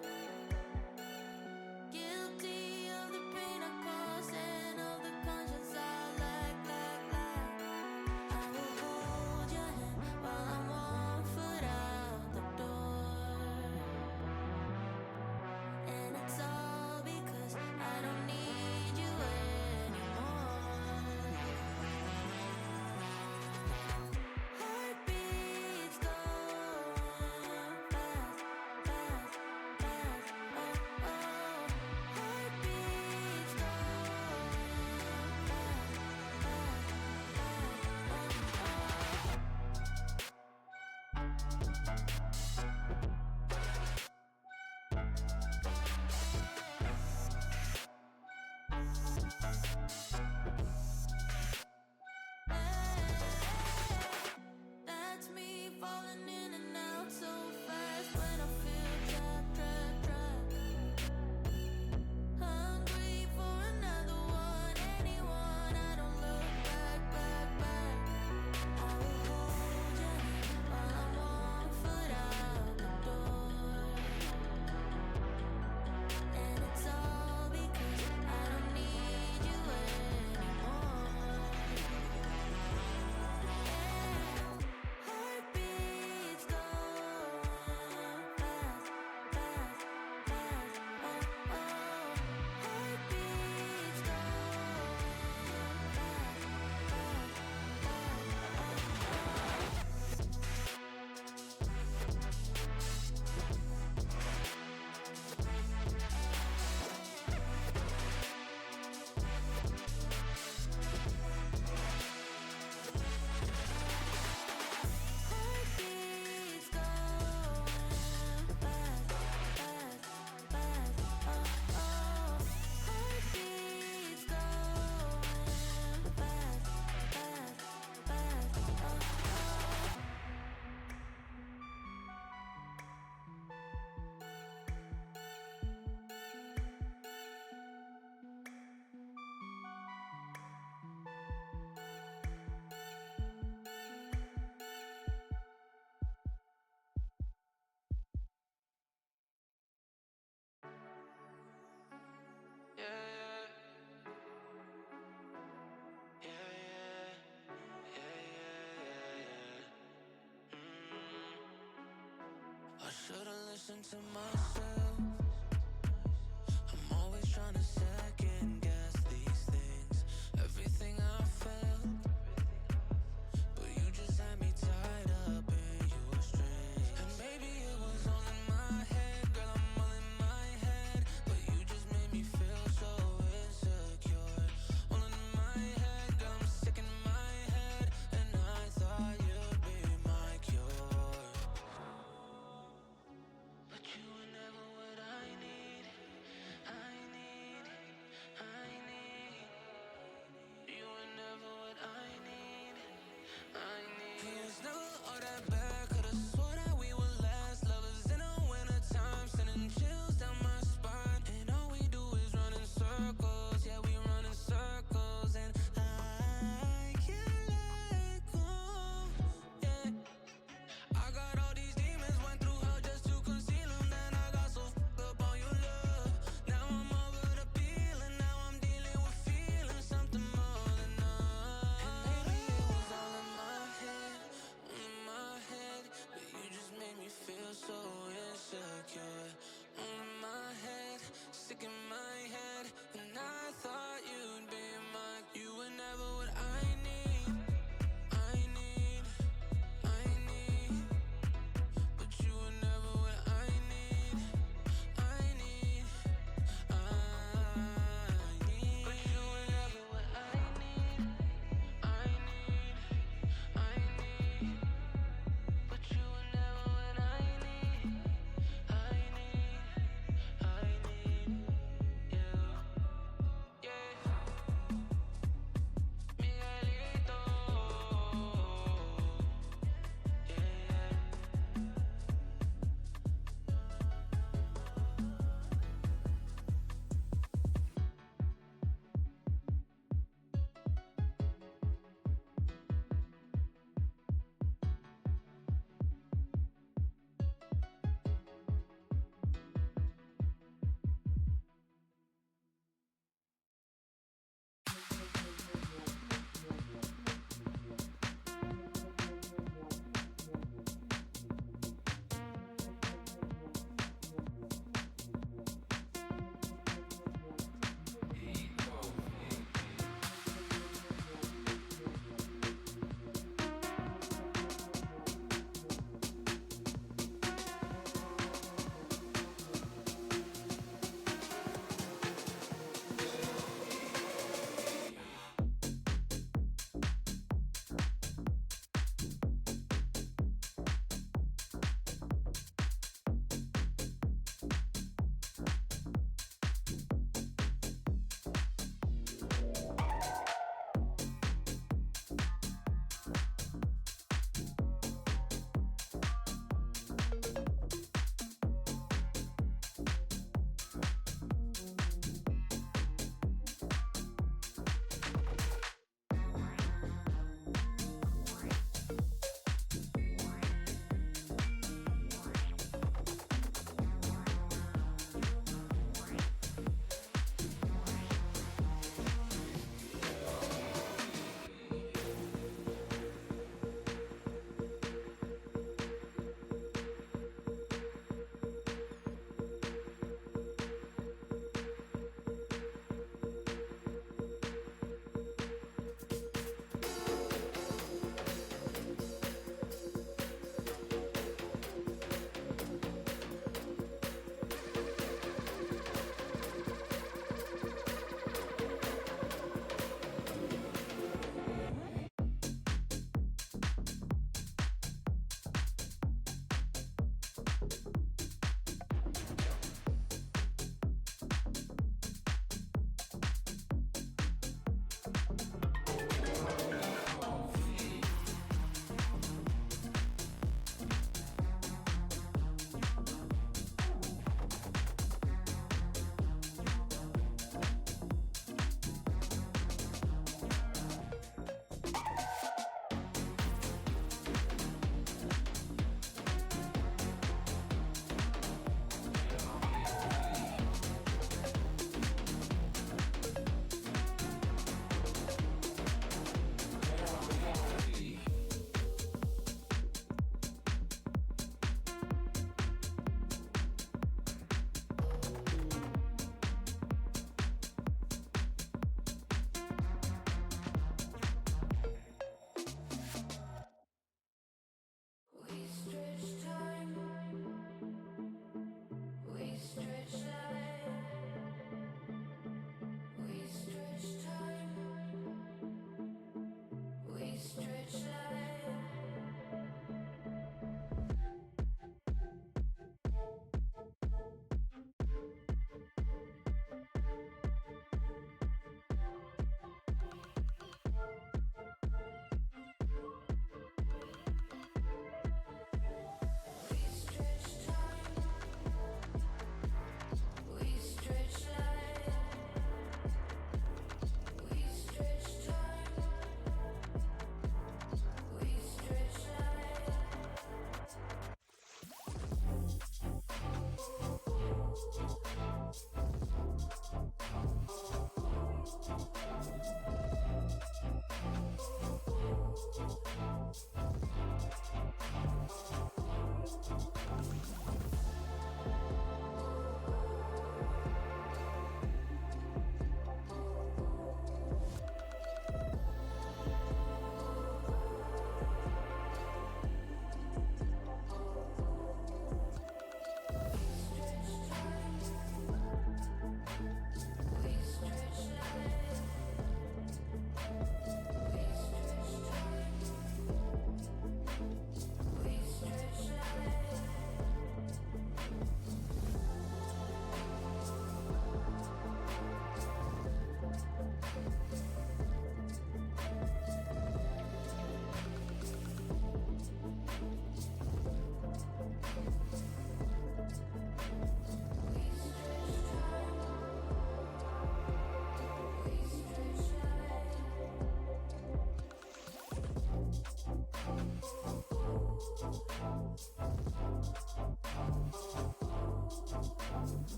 Guilty of the pain I caused and of the conscience I lack, lack, lack. I will hold your hand while I'm 1 foot out the door. And it's all because I don't need you anymore. Heartbeats going fast, fast, fast. Oh, oh. Heartbeats going fast, fast, fast. Oh, oh. That's me falling in and out so fast when I feel trapped, trapped, trapped. Hungry for another one, anyone. I don't look back, back, back. I will hold your hand while I'm 1 foot out the door. And it's all because I don't need you anymore. Heartbeats going fast, fast, fast. Oh, oh. Heartbeats going Heartbeats going fast, fast, fast. Oh, oh. Heartbeats going fast, fast, fast. Oh, oh. I should've listened to myself. I'm always trying to second guess these things. Everything I felt, but you just had me tied up in your strings. And maybe it was all in my head, girl, I'm all in my head. But you just made me feel so insecure. All in my head, girl, I'm sick in my head. And I thought you'd be my cure. But you were never what I need. I need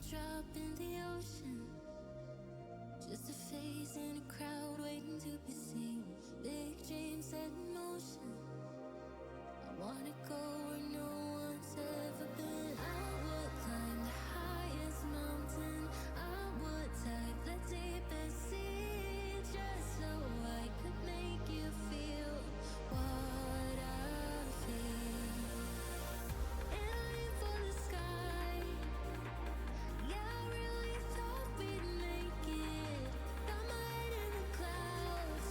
drop in the ocean. Just a face in a crowd waiting to be seen. Big dreams set in motion. I wanna go where no one's ever been. I would climb the highest mountain. I would dive the deepest sea, just so I could make you feel what I feel. Aiming for the sky. Yeah, I really thought we'd make it. Got my head in the clouds,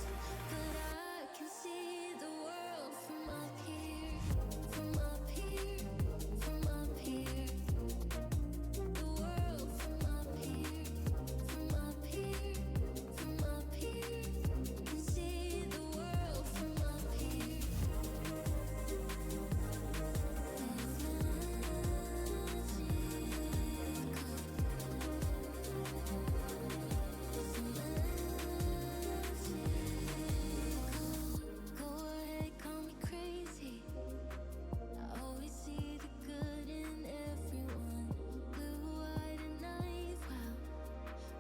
but I can see the world from up here. From up here, from up here. The world from up here. From up here, from up here. Can see the world from up here. Go ahead, call me crazy. I always see the good in everyone. Blue-eyed and naive, wow.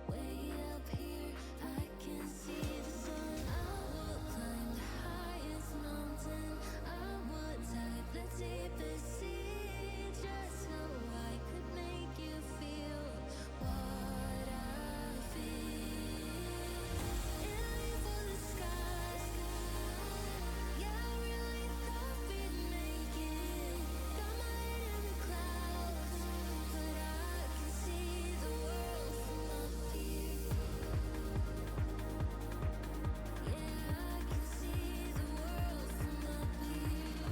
Way up here, I can see the sun. I would climb the highest mountain. I would dive the deepest sea, just so I could make you feel what I feel. Aiming for the sky. Yeah, I really thought we'd make it. Got my head in the clouds, but I can see the world from up here. Yeah, I can see the world from up here.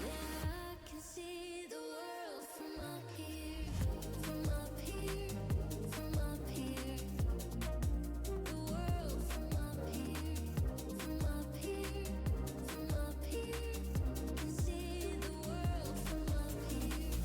Yeah, I can see the world from up here. From up here, from up here. The world from up here. From up here, from up here. Can see the world from up here.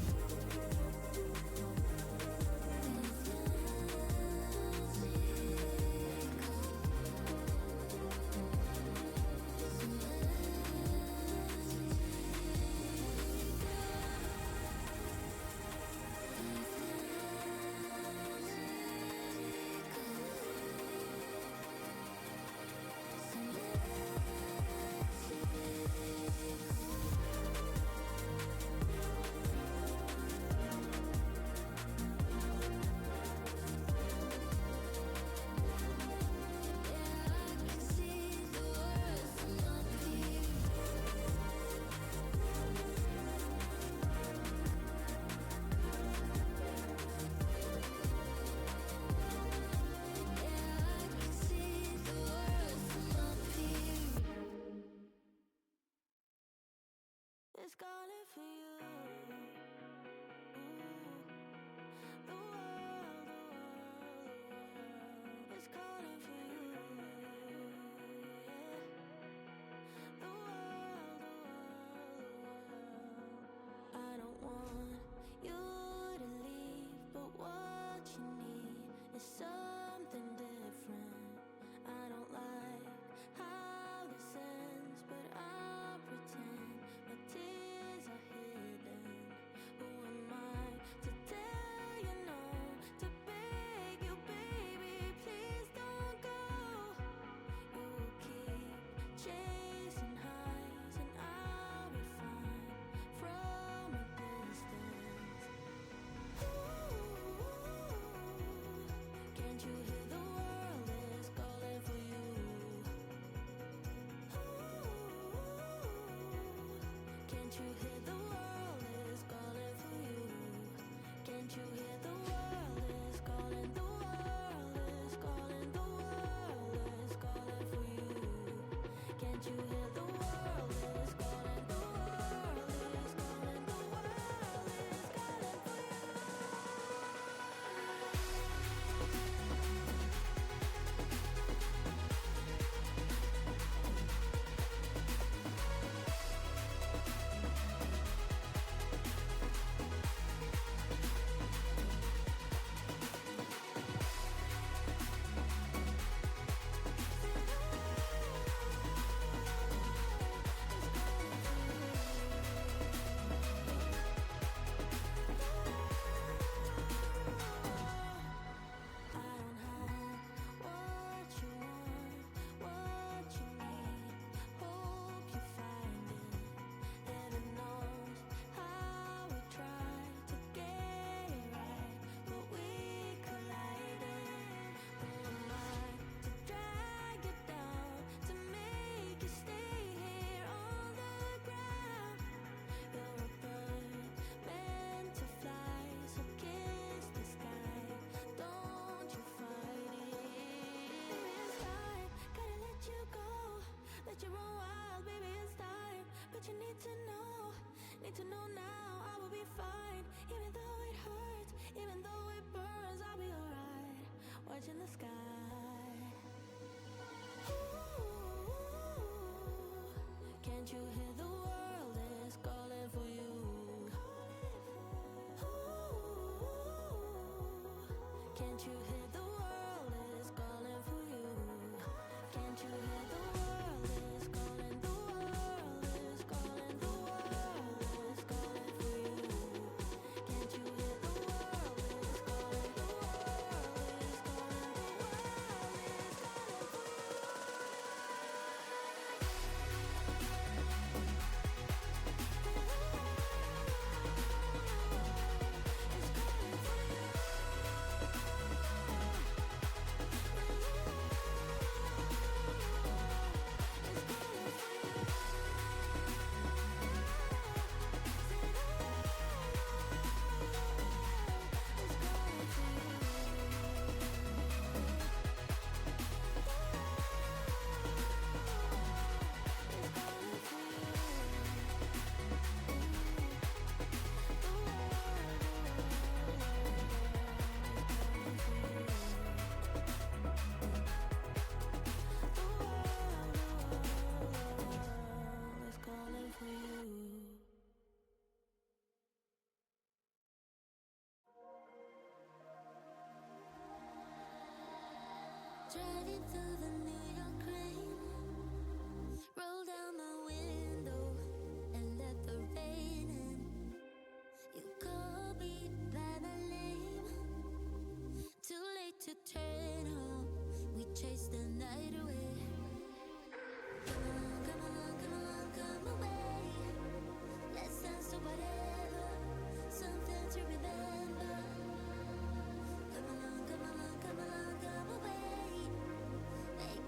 It's calling for you. The world, the world is calling for you. Yeah. The world, I don't want you to leave, but what you need is something different. I don't like how this ends, but I'll pretend my tears are hidden. Who am I to tell you no, to beg you, baby, please don't go. You will keep chasing highs, and I'll be fine from a distance. Ooh, can't you hear the world is calling for you? Can't you hear the world is calling for you? Can't you hear the world is calling? The world is calling. The world is calling for you. Can't you hear the world is calling? The world is calling. The world is calling for you. you run wild, baby, it's time. But you need to know now. I will be fine, even though it hurts, even though it burns. I'll be alright, watching the sky. Ooh, can't you hear the world is calling for you? Ooh, can't you hear the world is calling for you? Can't you hear the world is calling? The world is calling. The world is calling for you. Can't you hear the world is calling? The world is calling. The world is calling for driving through the New York rain, roll down my window and let the rain in. You call me by my name, too late to turn home. We chase the night away. Come along, come along, come along, come away. Let's dance to whatever, something to remember. Come along, come along, come along, come away. Make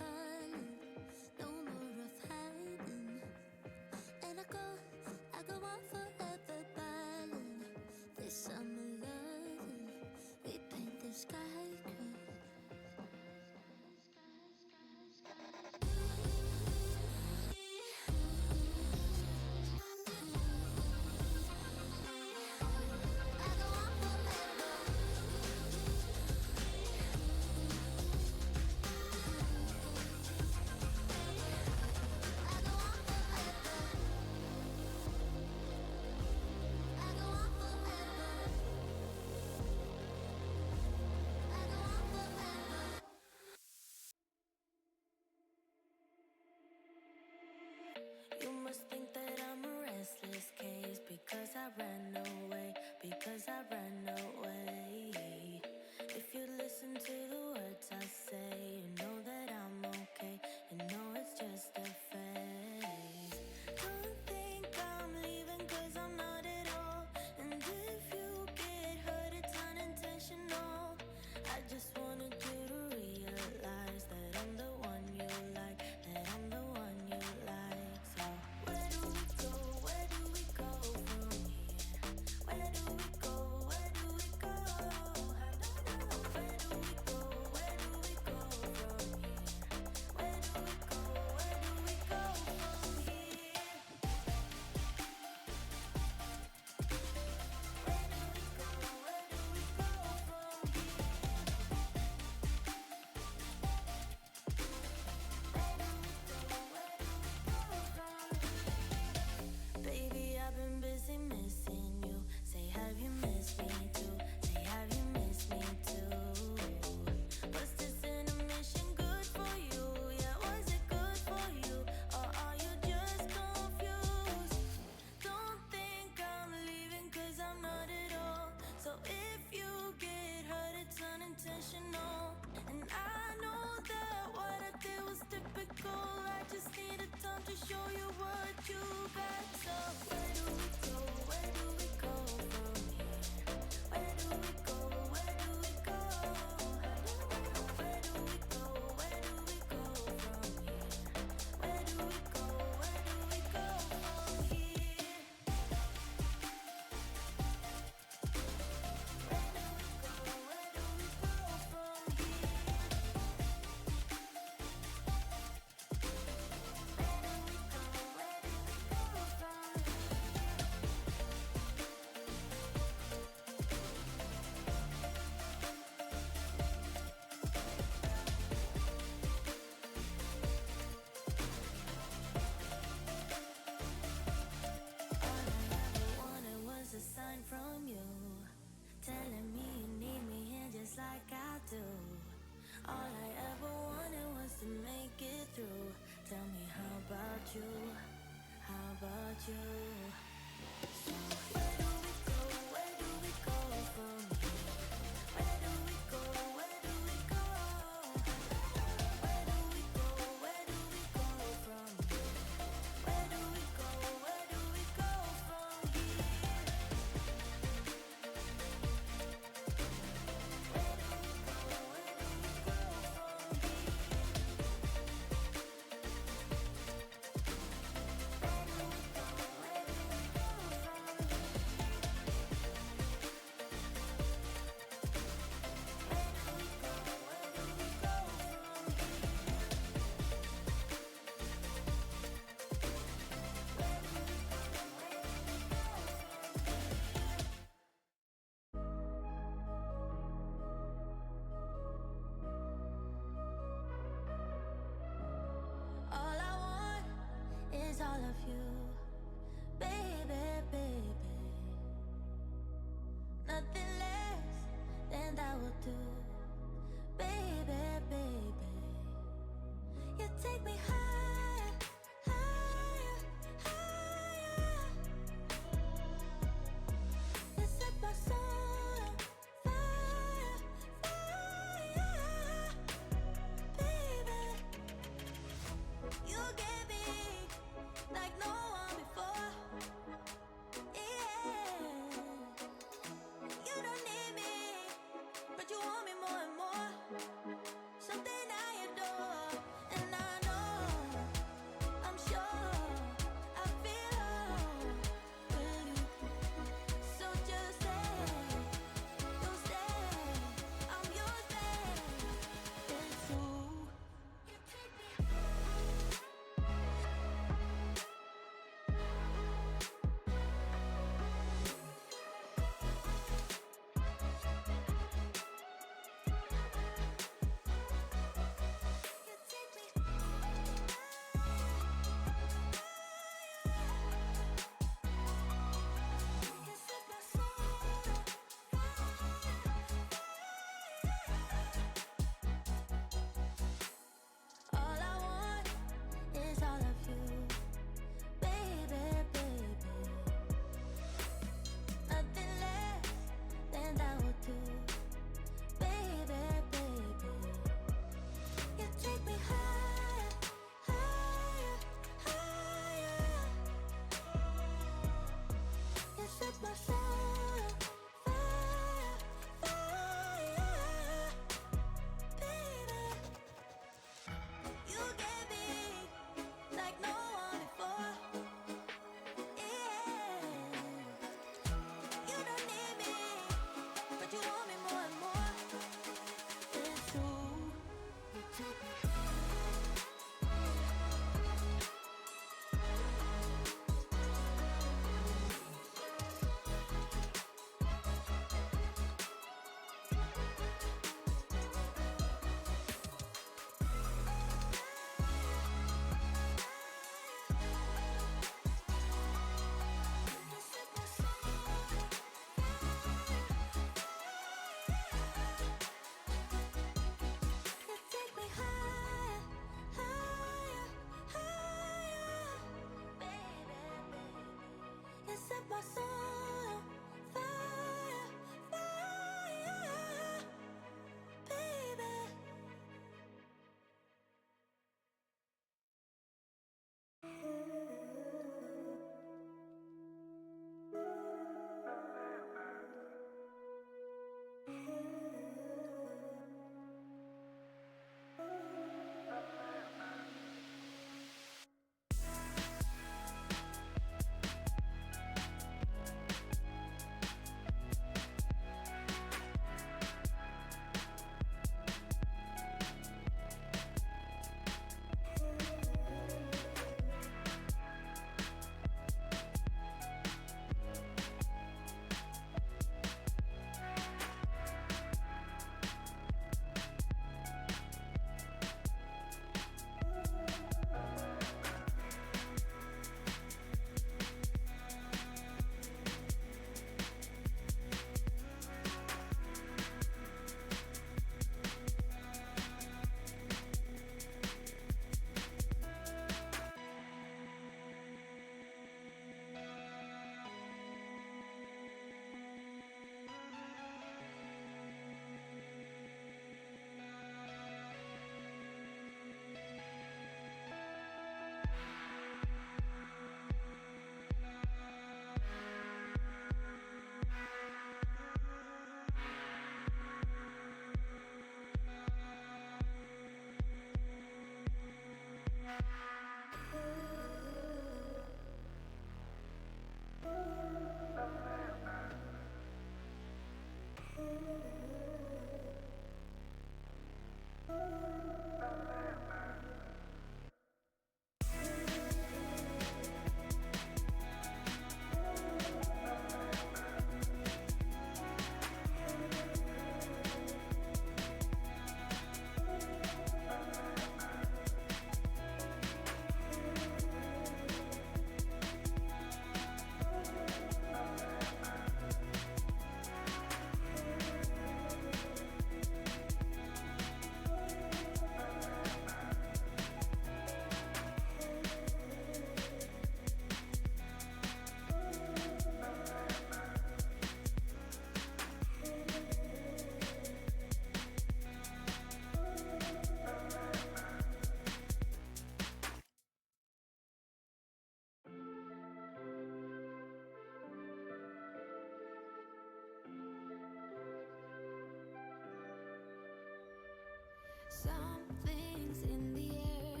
Something's in the air.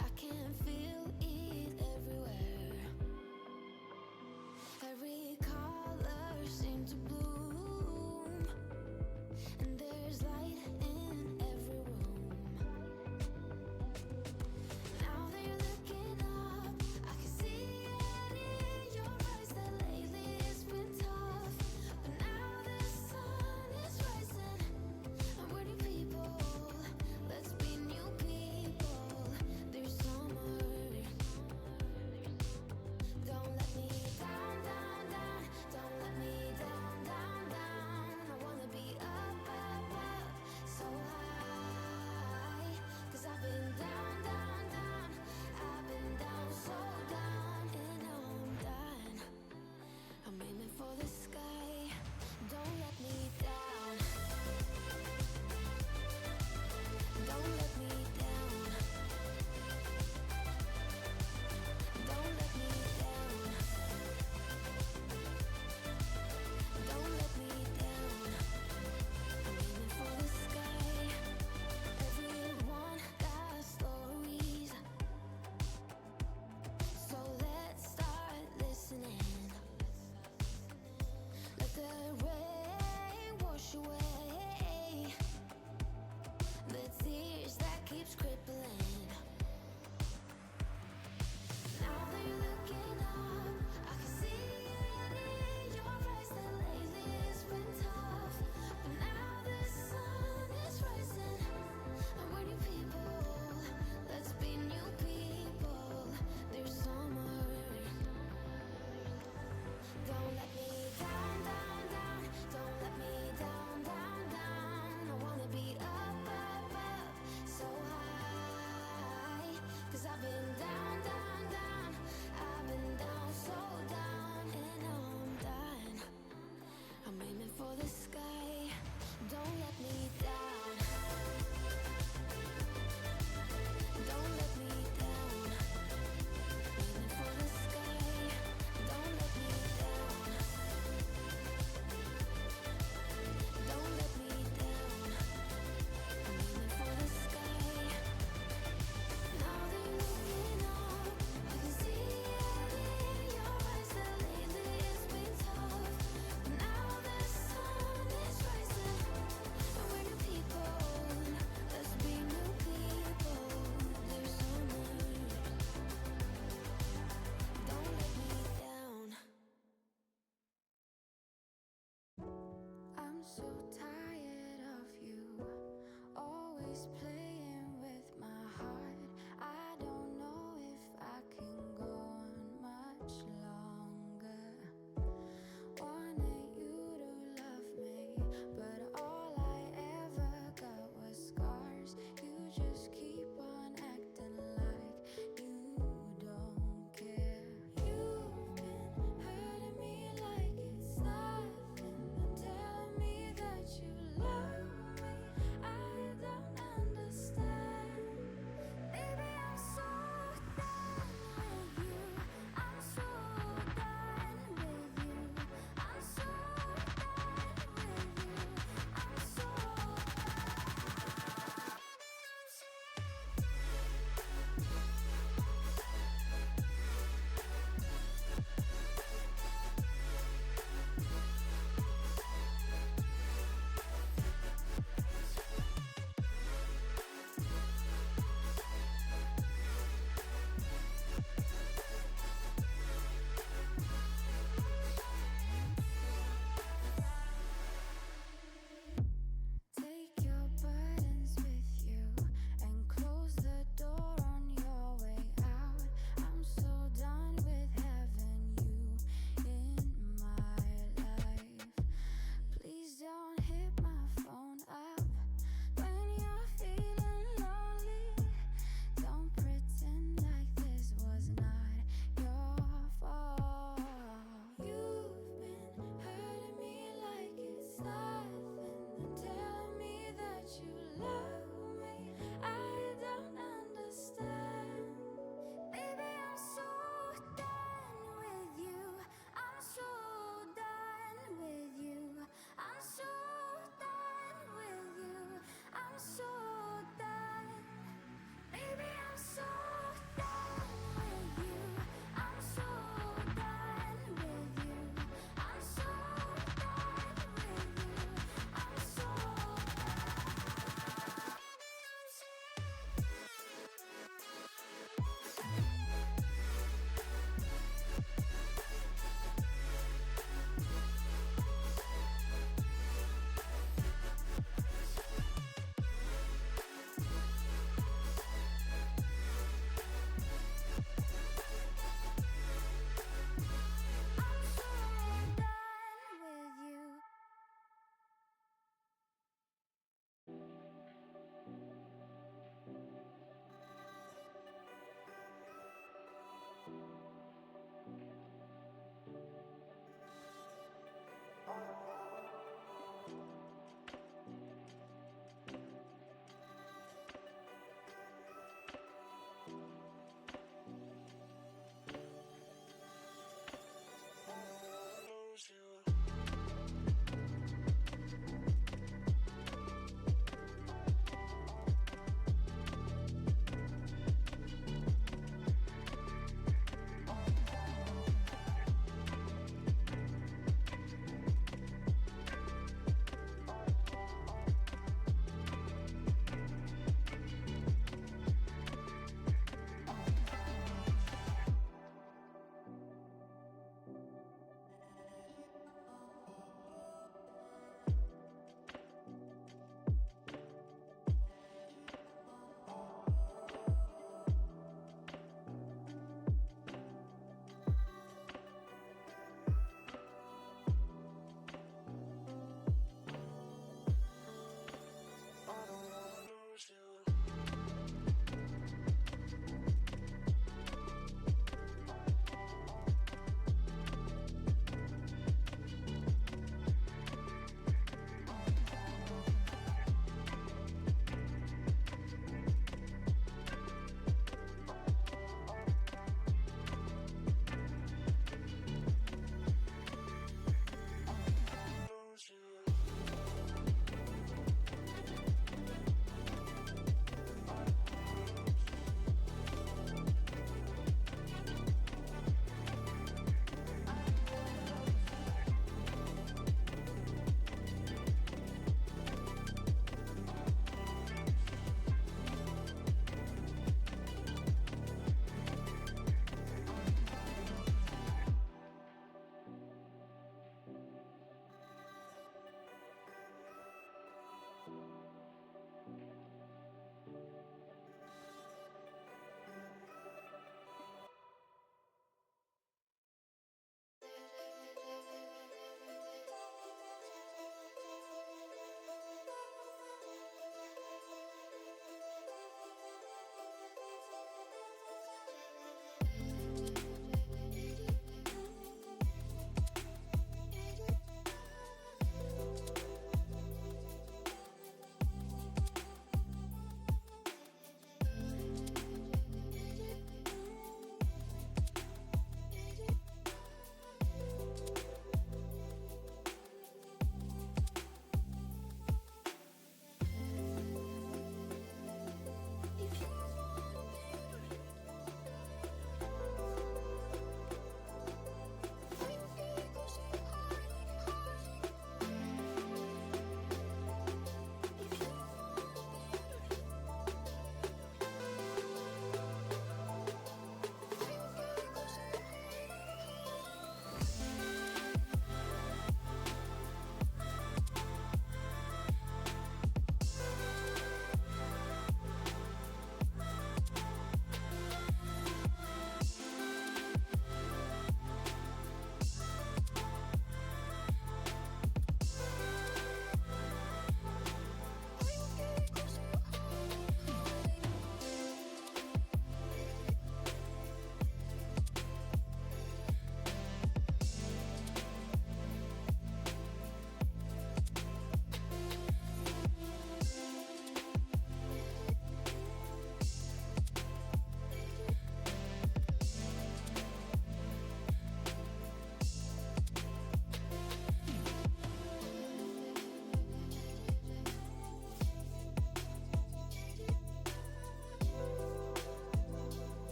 I can feel it everywhere. Every color seems to bloom, and there's light in every room. Now that you're looking up, I can see it in your eyes that lately it's been tough. But now the sun is rising, and where do people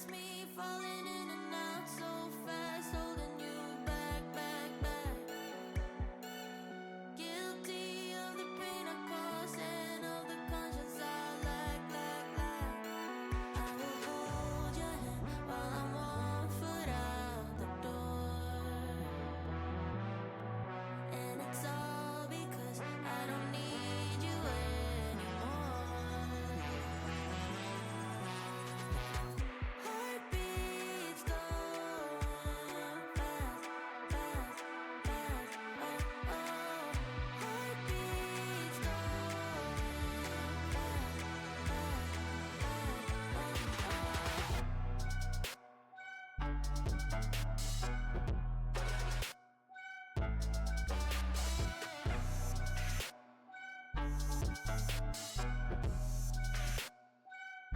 That's me falling in and out so fast, holding you back, back, back. Guilty of the pain I caused and of the conscience I lack, lack, lack. I will hold your hand while I'm 1 foot out the door. And it's all because I don't need you anymore. Heartbeats going fast, fast, fast. Oh, oh. Heartbeats going fast, fast, fast. Oh,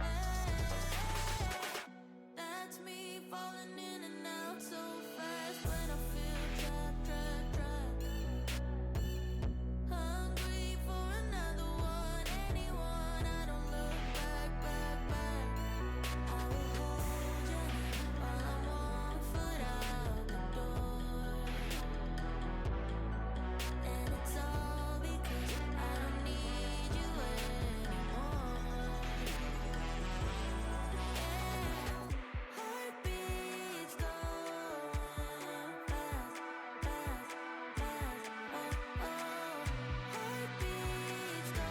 oh. That's me falling in and out so fast when I feel trapped, trapped, trapped. Hungry for another one, anyone. I don't look back, back, back. I will hold your hand while I'm 1 foot out the door. And it's all because I don't need you anymore. Heartbeats going fast, fast, fast. Oh, oh. Heartbeats going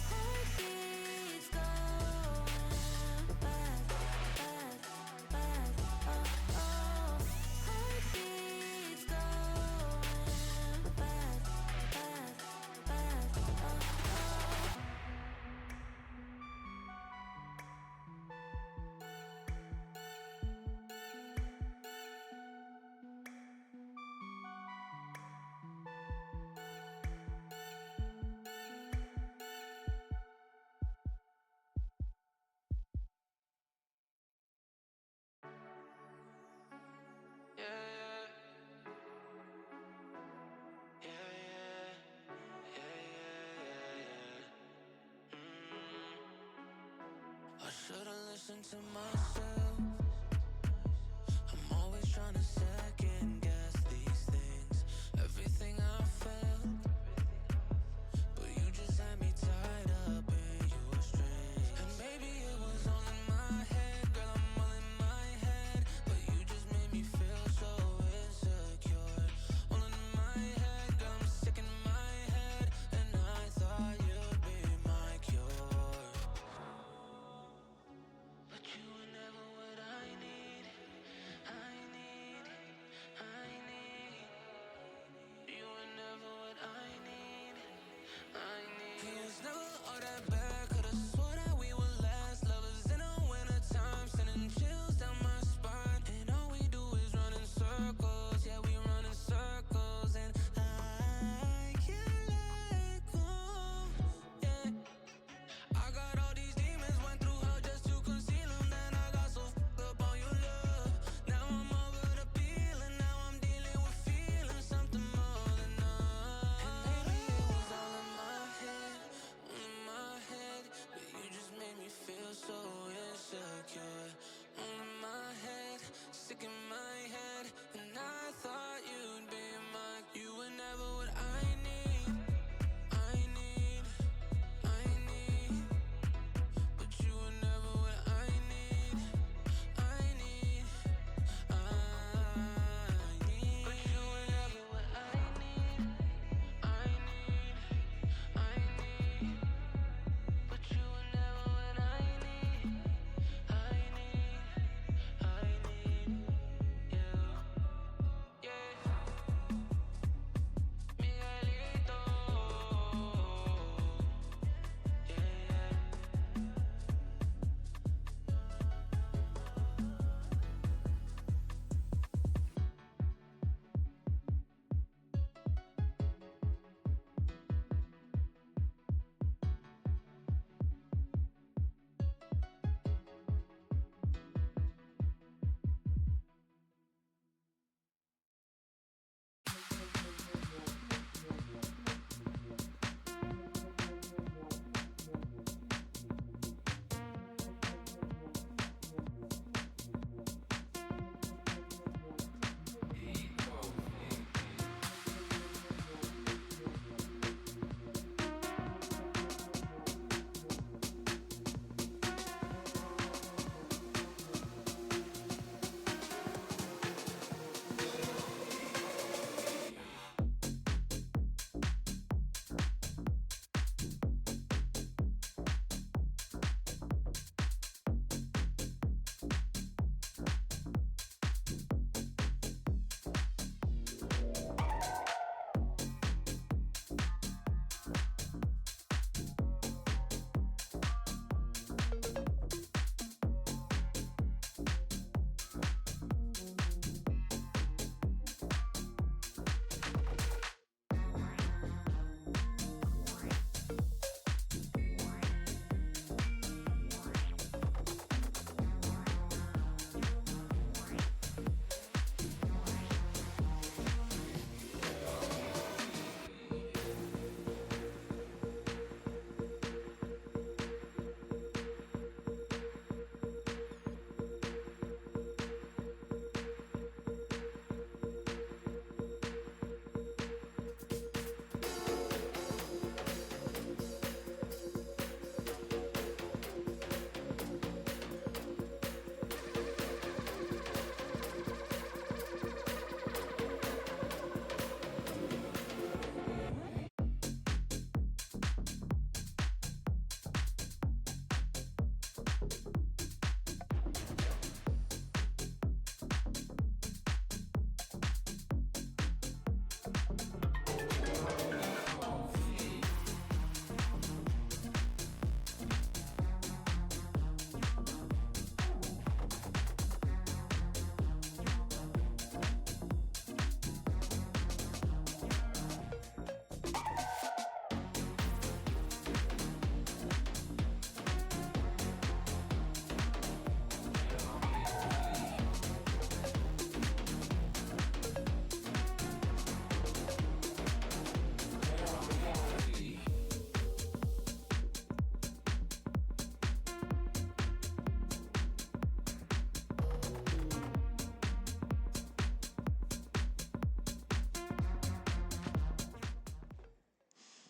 Heartbeats going fast, fast, fast. Oh, oh. Heartbeats going fast, fast, fast. Oh, oh. I should've listened to myself. I'm always trying to second guess these things. Everything I felt, but you just had me tied up in your strings. And maybe it was all in my head, girl, I'm all in my head. But you just made me feel so insecure. All in my head, girl, I'm sick in my head. And I thought you'd be my cure. But you were never what I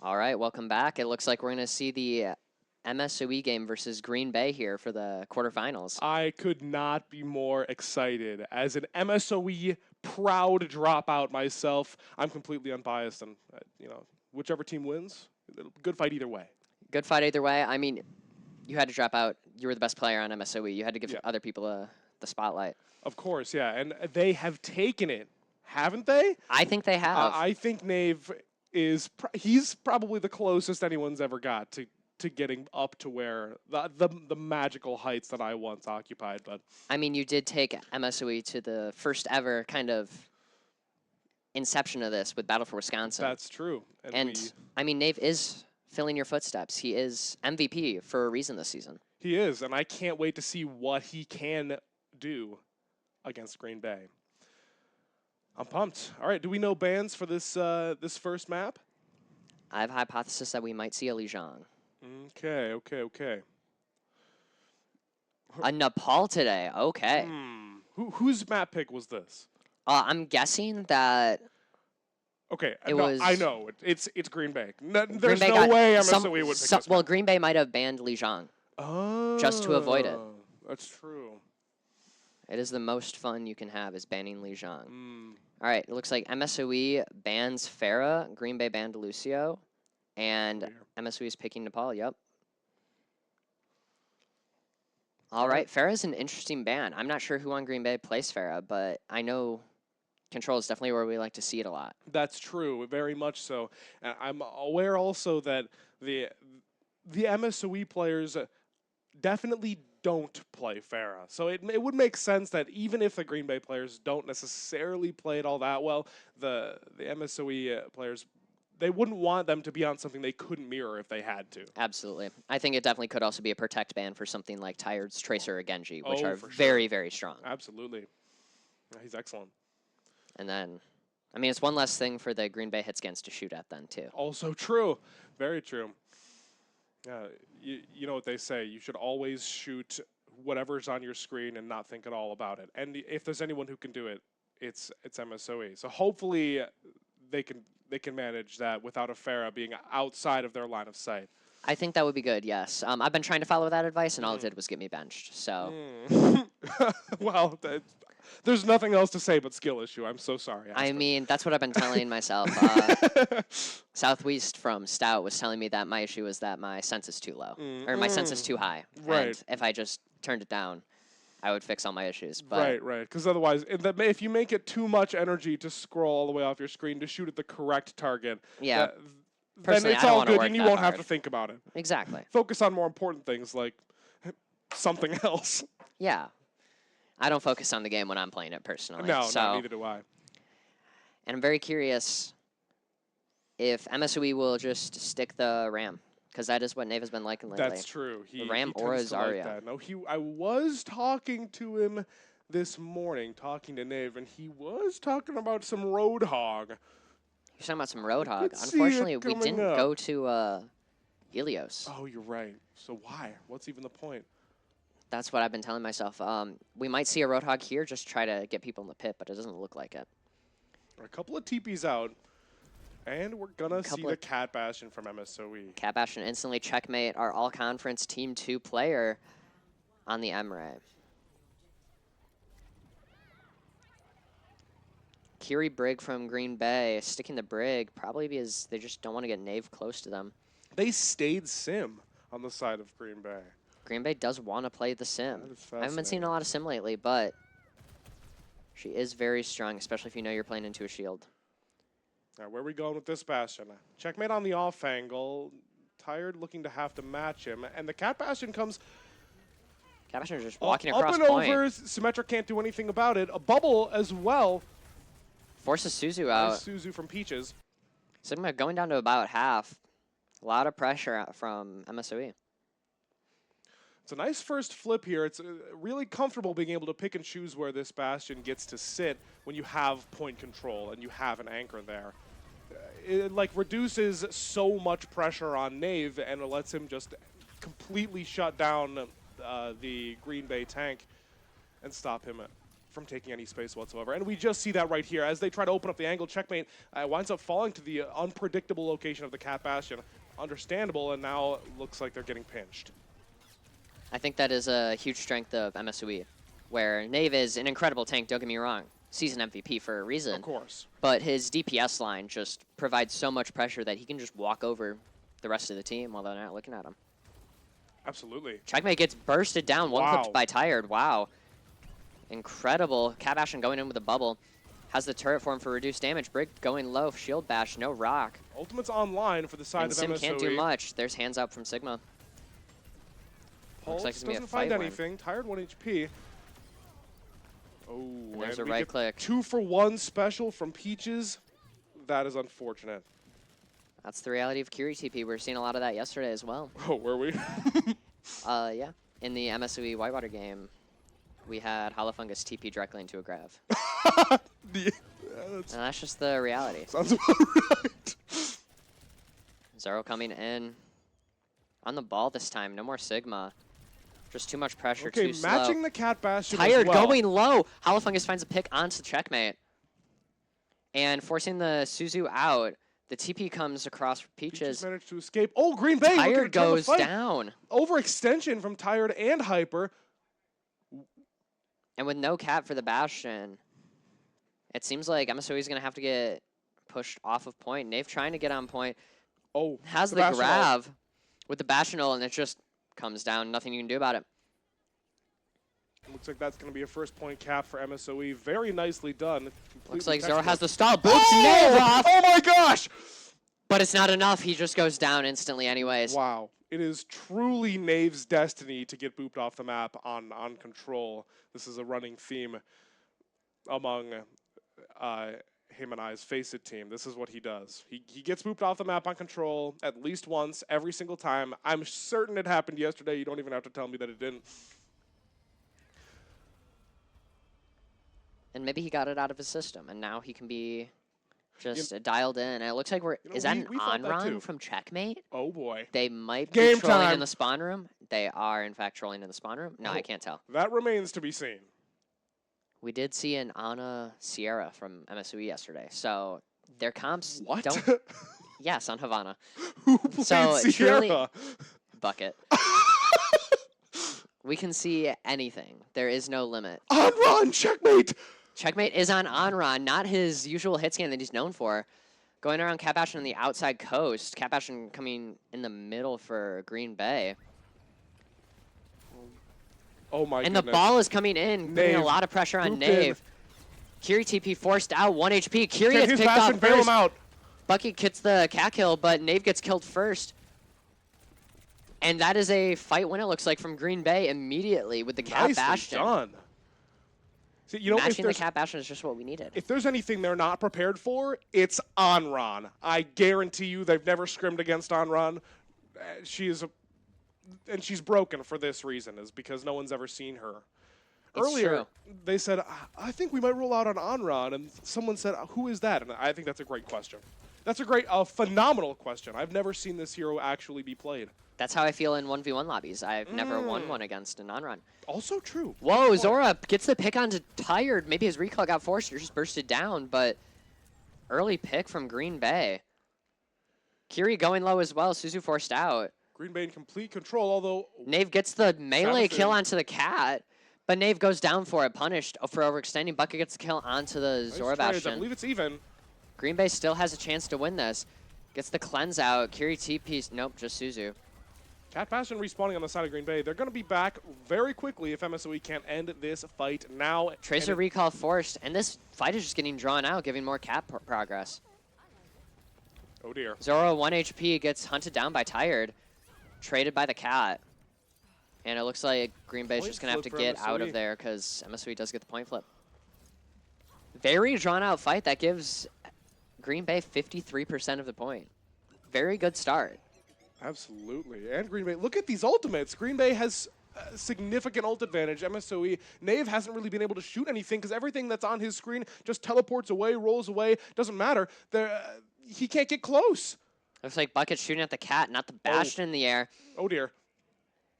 All right, welcome back. It looks like we're going to see the MSOE game versus Green Bay here for the quarterfinals. I could not be more excited. As an MSOE proud dropout myself, I'm completely unbiased, and whichever team wins, good fight either way. Good fight either way. I mean, you had to drop out. You were the best player on MSOE. You had to give Yeah. other people the spotlight. Of course, yeah, and they have taken it, haven't they? I think they have. I think Nave is he's probably the closest anyone's ever got to getting up to where the magical heights that I once occupied. But I mean, you did take MSOE to the first ever kind of inception of this with Battle for Wisconsin. that's true. And I mean, Nave is filling your footsteps. He is MVP for a reason this season. He is, and I can't wait to see what he can do against Green Bay. I'm pumped. All right, do we know bans for this this first map? I have a hypothesis that we might see a Lijiang. Okay. A Nepal today. Okay. Whose map pick was this? I'm guessing that Okay, It no, was- I know it's Green Bay. There's Green Bay no got way some- MSOE would pick some- this well, map. Green Bay might have banned Lijiang. just to avoid it. That's true. It is the most fun you can have is banning Lijiang. Mm. All right, it looks like MSOE bans Farah, Green Bay banned Lucio, and Weird. MSOE is picking Nepal. Yep. All right, Farah's an interesting ban. I'm not sure who on Green Bay plays Farah, but I know Control is definitely where we like to see it a lot. That's true, very much so. And I'm aware also that the MSOE players definitely don't play Farah. So it would make sense that even if the Green Bay players don't necessarily play it all that well, the MSOE players, they wouldn't want them to be on something they couldn't mirror if they had to. Absolutely. I think it definitely could also be a protect ban for something like Tired's Tracer or Genji, which Oh, are for sure. very, very strong. Absolutely. He's excellent. And then, I mean, it's one less thing for the Green Bay Hitskins to shoot at then, too. Also true. Very true. You know what they say. You should always shoot whatever's on your screen and not think at all about it. And if there's anyone who can do it, it's MSOE. So hopefully they can manage that without a Farah being outside of their line of sight. I think that would be good, yes. I've been trying to follow that advice, and all it did was get me benched. So, Well, there's nothing else to say but skill issue. I'm so sorry. I Aspen. mean, that's what I've been telling myself. Southwest from Stout was telling me that my issue was that my sense is too low, or my sense is too high. Right. And if I just turned it down, I would fix all my issues. But Right. Because otherwise, if you make it too much energy to scroll all the way off your screen to shoot at the correct target, Yeah. then Personally, it's I don't all wanna good work and you that won't have to hard. think about it. exactly. Focus on more important things like something else. Yeah. I don't focus on the game when I'm playing it personally. No, so, neither do I. And I'm very curious if MSOE will just stick the RAM, because that is what Nave has been liking lately. That's true. He Ram he or tends to like Zarya. that. No, I was talking to him this morning, talking to Nave, and he was talking about some Roadhog. You're talking about some Roadhog. could see it Unfortunately, we coming didn't up. go to Helios. Oh, you're right. So why? What's even the point? That's what I've been telling myself. We might see a Roadhog here, just try to get people in the pit, but it doesn't look like it. A couple of TPs out, and we're gonna see Couple the of- Cat Bastion from MSOE. Cat Bastion instantly checkmate our all-conference Team 2 player on the Emray. Kiri Brig from Green Bay sticking the Brig, probably because they just don't want to get Nave close to them. They stayed Sim on the side of Green Bay. Green Bay does want to play the Sim. That is I haven't been seeing a lot of Sim lately, but she is very strong, especially if you know you're playing into a shield. Now, where are we going with this Bastion? Checkmate on the off angle. Tired looking to have to match him. And the Cat Bastion comes Cat Bastion is just walking up across and point. over. Symmetra can't do anything about it. A bubble as well. Forces Suzu Nice out. Suzu from Peaches. Sigma going down to about half. A lot of pressure from MSOE. It's a nice first flip here. It's really comfortable being able to pick and choose where this Bastion gets to sit when you have point control and you have an anchor there. It like reduces so much pressure on Nave and it lets him just completely shut down the Green Bay tank and stop him from taking any space whatsoever. And we just see that right here. As they try to open up the angle, Checkmate winds up falling to the unpredictable location of the Cat Bastion. Understandable, and now looks like they're getting pinched. I think that is a huge strength of MSOE, where Nave is an incredible tank, don't get me wrong. Season MVP for a reason. Of course. But his DPS line just provides so much pressure that he can just walk over the rest of the team while they're not looking at him. Absolutely. Checkmate gets bursted down, one Wow. clipped by Tired. Wow. Incredible. Cat Bastion going in with a bubble. Has the turret form for reduced damage. Brig going low, shield bash, no rock. Ultimate's online for the side And of Sim MSOE. can't do much. There's hands up from Sigma. Pulse like it's gonna be a doesn't find fight win. anything. Tired 1 HP. Oh, And there's a we right get click. 2-for-1 special from Peaches. That is unfortunate. That's the reality of Curie TP. We were seeing a lot of that yesterday as well. Oh, were we? Yeah. In the MSOE Whitewater game, we had Holofungus TP directly into a grav. Yeah, And that's just the reality. sounds about right. Zoro coming in on the ball this time. No more Sigma. Just too much pressure, Okay, too slow. matching the Cat Bastion as Tired well. going low. Holofungus finds a pick onto Checkmate. And forcing the Suzu out. The TP comes across for Peaches Peaches. managed to escape. Oh, Green Bay looking to Tired turn the goes fight. down. Overextension from Tired and Hyper. And with no cap for the Bastion, it seems like MSOE is going to have to get pushed off of point. Nave trying to get on point. Oh, Has the Bastion ult. grab with the Bastion ult, and it just comes down. Nothing you can do about it. Looks like that's going to be a first point cap for MSOE. Very nicely done. Looks Completely like Zoro textbook. has the stall. Boots Nave off. Oh my gosh! But it's not enough. He just goes down instantly anyways. Wow. It is truly Knave's destiny to get booped off the map on Control. This is a running theme among him and I's Face It team. This is what he does. He gets booped off the map on Control at least once every single time. I'm certain it happened yesterday. You don't even have to tell me that it didn't. And maybe he got it out of his system, and now he can be just dialed in. And it looks like we're... You know, is that we an thought that on-run too. from Checkmate? Oh boy. They might Game be trolling time. in the spawn room. They are, in fact, trolling in the spawn room. No, I Oh. can't tell. That remains to be seen. We did see an Ana Sierra from MSOE yesterday, so their comps What? don't... Yes, on Havana. Who played So, truly- Sierra? Bucket. We can see anything. There is no limit. On run, checkmate! Checkmate is on Onron, not his usual hit scan that he's known for. Going around Cat Bastion on the outside coast. Cat Bastion coming in the middle for Green Bay. Oh my And goodness. the ball is coming in, putting a Nave. lot of pressure on Looped in. Nave. Curie TP forced out, 1 HP. Curie Can gets his picked Bastion off bail him first. out? Bucky gets the cat kill, but Nave gets killed first. And that is a fight win, it looks like, from Green Bay immediately with the Cat Nicely Bastion. done. See, you know, if Matching the there's, Cat Bastion is just what we needed. if there's anything they're not prepared for, it's Onron. I guarantee you they've never scrimmed against Onron. She is and she's broken for this reason, is because no one's ever seen her. It's Earlier, true. they said, I think we might roll out on Onron, and someone said, who is that? And I think that's a great question. That's a phenomenal question. I've never seen this hero actually be played. That's how I feel in 1v1 lobbies. I've never won one against a non-run. Also true. Whoa, Zora gets the pick onto Tired. Maybe his recall got forced or just bursted down, but early pick from Green Bay. Curie going low as well. Suzu forced out. Green Bay in complete control, although Nave gets the melee kill Savathun. onto the cat, but Nave goes down for it, punished for overextending. Bucket gets the kill onto the nice Zora trades. I Bastion. believe it's even. Green Bay still has a chance to win this. Gets the cleanse out. Curie TP. Nope, just Suzu. Cat Bastion respawning on the side of Green Bay. They're going to be back very quickly if MSOE can't end this fight now. Tracer And recall forced, and this fight is just getting drawn out, giving more cat progress. oh dear. Zoro, 1 HP, gets hunted down by Tired. Traded by the cat. And it looks like Green Bay's Point just going to have to flip for get out MSOE. of there because MSOE does get the point flip. Very drawn out fight. That gives Green Bay 53% of the point. Very good start. Absolutely. And Green Bay. Look at these ultimates. Green Bay has a significant ult advantage. MSOE. Nave hasn't really been able to shoot anything because everything that's on his screen just teleports away, rolls away. Doesn't matter. He can't get close. Looks like Bucket's shooting at the cat, not the Bastion in the air. Oh dear.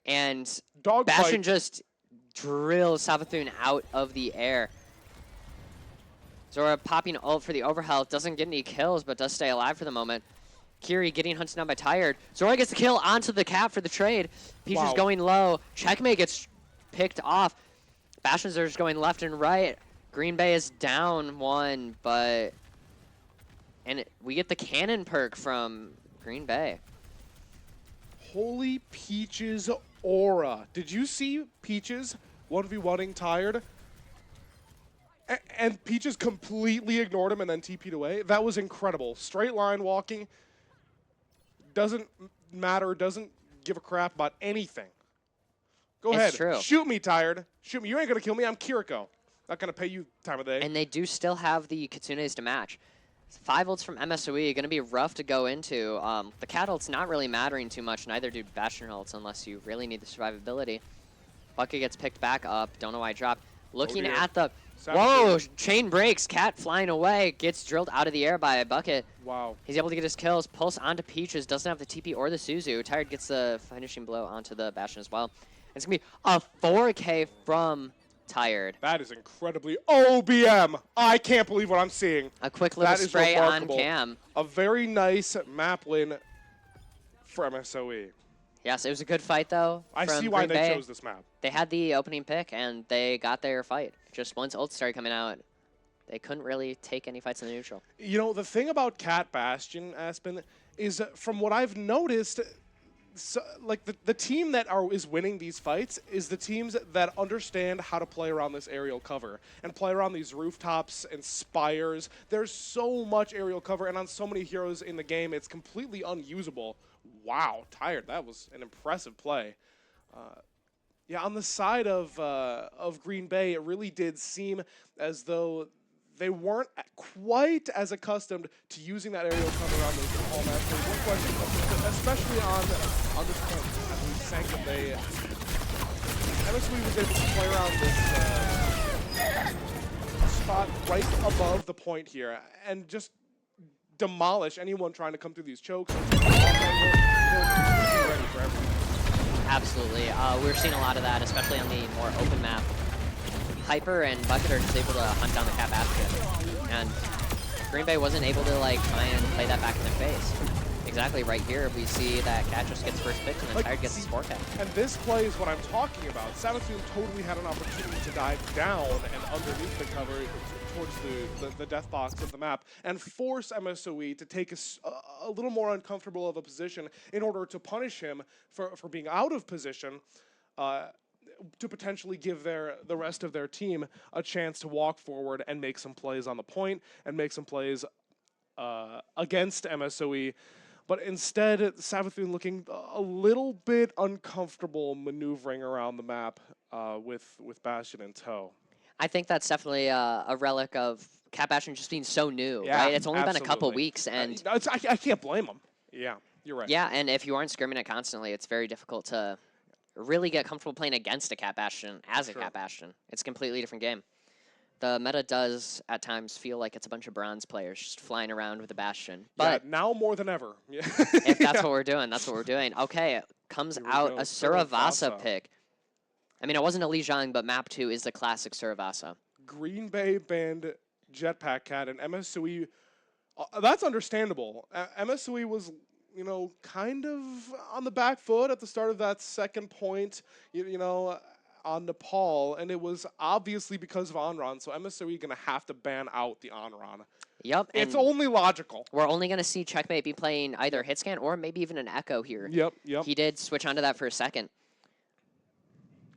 And Dog Bastion fight. just drills Savathun out of the air. Zora popping ult for the overhealth. Doesn't get any kills, but does stay alive for the moment. Kiri getting hunted down by Tired. Zora gets the kill onto the cap for the trade. Peaches Wow. going low. Checkmate gets picked off. Bastions are just going left and right. Green Bay is down 1, but... And we get the cannon perk from Green Bay. Holy Peaches aura. Did you see Peaches 1v1ing Tired? And Peaches completely ignored him and then TP'd away. That was incredible. Straight line walking. Doesn't matter. Doesn't give a crap about anything. Go It's ahead. true. Shoot me, Tired. Shoot me. You ain't going to kill me. I'm Kiriko. Not going to pay you time of day. And they do still have the Kitsunes to match. 5 ults from MSOE, going to be rough to go into. The Cat ult's not really mattering too much, neither do Bastion ults unless you really need the survivability. Bucket gets picked back up, don't know why I dropped. Looking dear. at the... Savage Whoa! Dude. Chain breaks, Cat flying away, gets drilled out of the air by a Bucket. Wow. He's able to get his kills, pulse onto Peaches, doesn't have the TP or the Suzu. Tired gets the finishing blow onto the Bastion as well. It's going to be a 4K from Tired. That is incredibly OBM. I can't believe what I'm seeing. A quick little That is spray on remarkable. Cam. A very nice map win for MSOE. Yes, it was a good fight, though. I from see why Green they Bay. chose this map. They had the opening pick, and they got their fight. Just once ult started coming out, they couldn't really take any fights in the neutral. You know, the thing about Cat Bastion, Aspen, is from what I've noticed, so, like the team that is winning these fights is the teams that understand how to play around this aerial cover and play around these rooftops and spires. There's so much aerial cover, and on so many heroes in the game, it's completely unusable. Wow, Tired. That was an impressive play. Yeah, on the side of Green Bay, it really did seem as though they weren't quite as accustomed to using that aerial cover on those Paul match. They weren't quite as accustomed, especially on this point. As we sank them, MSV was able to play around this spot right above the point here and just demolish anyone trying to come through these chokes. They're completely ready for everything. Absolutely. We're seeing a lot of that, especially on the more open map. Hyper and Bucket are just able to hunt down the Cat Bastion. And Green Bay wasn't able to try and play that back in their face. Exactly right here, we see that Cat just gets first pick and then Tired gets his 4K. And this play is what I'm talking about. Savathun totally had an opportunity to dive down and underneath the cover towards the death box of the map and force MSOE to take a little more uncomfortable of a position in order to punish him for being out of position, to potentially give the rest of their team a chance to walk forward and make some plays on the point and make some plays against MSOE. But instead, Savathun looking a little bit uncomfortable maneuvering around the map with Bastion in tow. I think that's definitely a relic of Cat Bastion just being so new, Yeah, right? It's only been a couple absolutely. weeks, and I can't blame him. Yeah, you're right. yeah, and if you aren't scrimming it constantly, it's very difficult to really get comfortable playing against a Cat Bastion as a Sure. Cat Bastion. It's a completely different game. The meta does at times feel like it's a bunch of bronze players just flying around with a Bastion. But Yeah, now more than ever. Yeah. if that's what we're doing, that's what we're doing. Okay, comes Here we out go, a Suravasa Suravasa. pick. I mean, it wasn't a Li Zhang, but map 2 is the classic Suravasa. Green Bay banned Jetpack Cat and MSOE. That's understandable. MSOE was, kind of on the back foot at the start of that second point, on Nepal, and it was obviously because of Onron, so MSOE going to have to ban out the Onron. Yep, It's and only logical. we're only going to see Checkmate be playing either Hitscan or maybe even an Echo here. Yep. He did switch onto that for a second.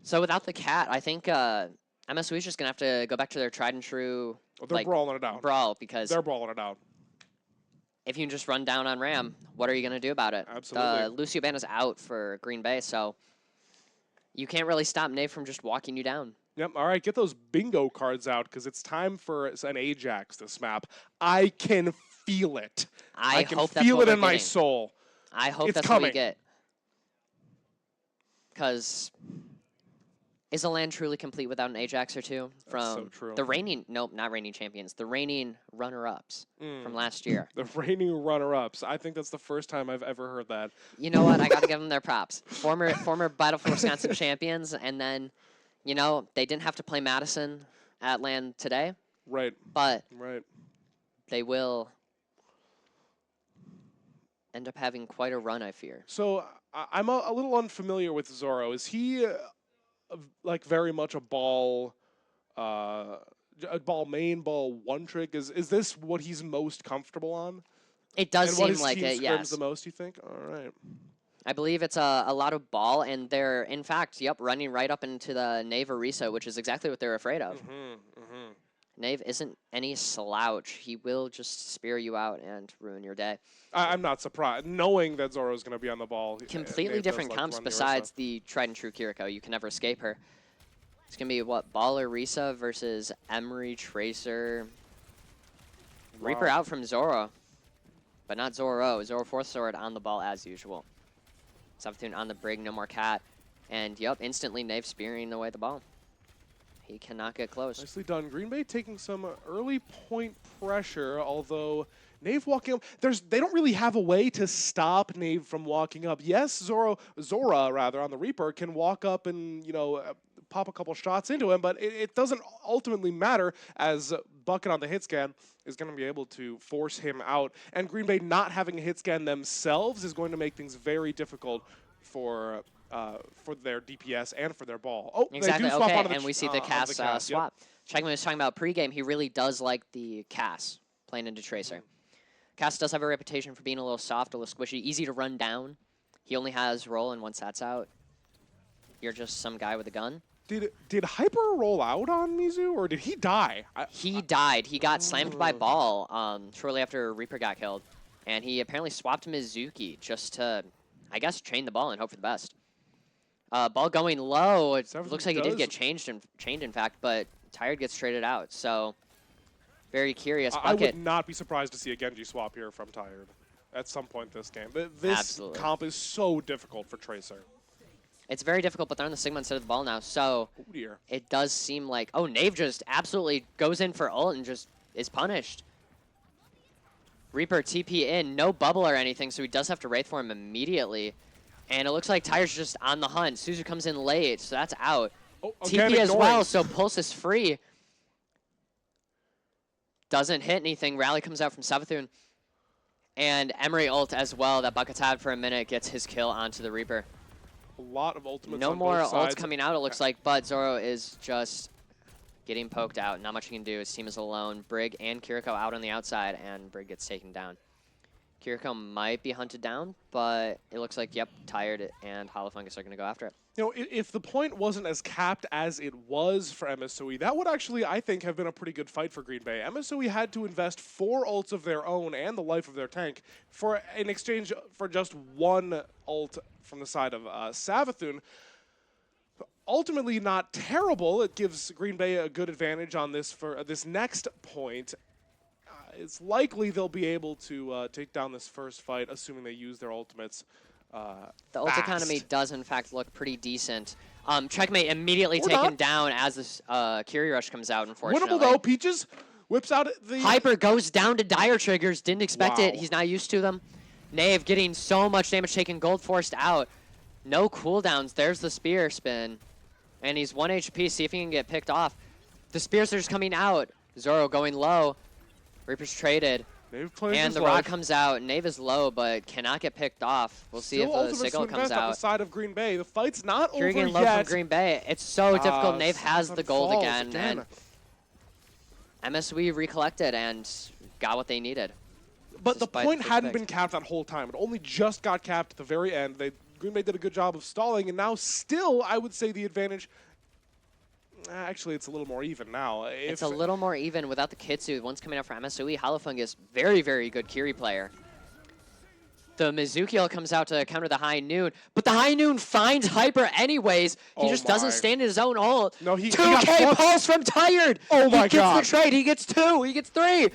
So without the Cat, I think MSOE is just going to have to go back to their tried and true They're brawling it out. brawl, because They're brawling it out. if you can just run down on Ram, what are you going to do about it? Absolutely. Lucio ban is out for Green Bay, so you can't really stop Nave from just walking you down. Yep. All right, get those bingo cards out because it's time for an Ajax this map. I can feel it. I can hope that's feel what it we're in my getting. soul. I hope It's that's what we coming. get. Because is the land truly complete without an Ajax or two from so true. the reigning, nope, not reigning champions, the reigning runner-ups from last year? The reigning runner-ups. I think that's the first time I've ever heard that. You know what? I got to give them their props. Former Battle for Wisconsin champions, and then, they didn't have to play Madison at LAN today. Right. but Right. they will end up having quite a run, I fear. So I'm a little unfamiliar with Zoro. Is he like very much a ball main, ball one trick? Is this what he's most comfortable on? It does And what seem his like team it, scrims yes. the most, you think? All right. I believe it's a lot of ball, and they're, in fact, running right up into the Knave Orisa, which is exactly what they're afraid of. Knave isn't any slouch. He will just spear you out and ruin your day. I'm not surprised, knowing that Zoro's going to be on the ball. Completely Nate does different like to comps run the besides the tried and true Kiriko. You can never escape her. It's going to be, what, Ball Orisa versus Emery Tracer. Reaper Wow. out from Zoro, but not Zoro. Zoro fourth sword on the ball as usual. Savathun on the Brig, no more cat. And, instantly Knave spearing away the ball. He cannot get close. Nicely done. Green Bay taking some early point pressure, although Knave walking up. They don't really have a way to stop Knave from walking up. Yes, Zora on the Reaper can walk up and, pop a couple shots into him, but it doesn't ultimately matter, as Bucket on the hit scan is going to be able to force him out. And Green Bay not having a hit scan themselves is going to make things very difficult for their DPS and for their ball. Oh, Exactly. They do swap Okay, onto and we see the Cass Yep. swap. Checkman was talking about pregame. He really does like the Cass playing into Tracer. Cass does have a reputation for being a little soft, a little squishy, easy to run down. He only has roll, and once that's out, you're just some guy with a gun. Did Hyper roll out on Mizu, or did he die? He died. He got slammed by Ball shortly after Reaper got killed, and he apparently swapped Mizuki just to, I guess, chain the ball and hope for the best. Ball going low. It Seventh looks like he did does- get chained, in fact, but Tired gets traded out. So, very curious. I Bucket. would not be surprised to see a Genji swap here from Tired at some point this game. This Absolutely. comp is so difficult for Tracer. It's very difficult, but they're on the Sigma instead of the ball now, so Oh dear. it does seem like... Oh, Knave just absolutely goes in for ult and just is punished. Reaper TP in, no bubble or anything, so he does have to Wraith for him immediately. And it looks like Tired's just on the hunt. Suzu comes in late, so that's out. Oh, again, TP as ignoring. well, so Pulse is free. Doesn't hit anything. Rally comes out from Savathun. And Emery ult as well, that Bucket's had for a minute, gets his kill onto the Reaper. A lot of ultimates No on more both ults sides. coming out, it looks like, but Zoro is just getting poked out. Not much he can do. His team is alone. Brig and Kiriko out on the outside, and Brig gets taken down. Kiriko might be hunted down, but it looks like, Tired and Hollow Fungus are going to go after it. If the point wasn't as capped as it was for MSOE, that would actually, I think, have been a pretty good fight for Green Bay. MSOE had to invest 4 ults of their own and the life of their tank in exchange for just 1 ult from the side of Savathun. Ultimately, not terrible. It gives Green Bay a good advantage on this for this next point. It's likely they'll be able to take down this first fight, assuming they use their ultimates. The ult economy does, in fact, look pretty decent. Checkmate immediately Or taken not. down as this Curie Rush comes out, unfortunately. Winnable though. Peaches whips out the Hyper goes down to dire triggers. Didn't expect it. Wow. He's not used to them. Knave getting so much damage taken. Gold forced out. No cooldowns. There's the spear spin. And he's 1 HP. See if he can get picked off. The spears are just coming out. Zoro going low. Reaper's traded. Knave plays And his the rod life. comes out. Knave is low, but cannot get picked off. We'll see Still if the ultimates signal to comes invest on the out. side of Green Bay. The fight's not Curie over getting low yet. from Green Bay. It's so difficult. Knave has the gold falls again. And MSW recollected and got what they needed. But the despite point the hadn't picks. been capped that whole time. It only just got capped at the very end. Green Bay did a good job of stalling, and now still, I would say the advantage. Actually, it's a little more even now. It's a little more even without the Kitsu. One's coming out for MSOE. Holofungus, very, very good Kiri player. The Mizuki ult comes out to counter the High Noon, but the High Noon finds Hyper anyways. He Oh just doesn't my. stand in his own ult. No, he got 2K fucked. pulse from Tired. Oh my He God. gets the trade. He gets 2. He gets 3.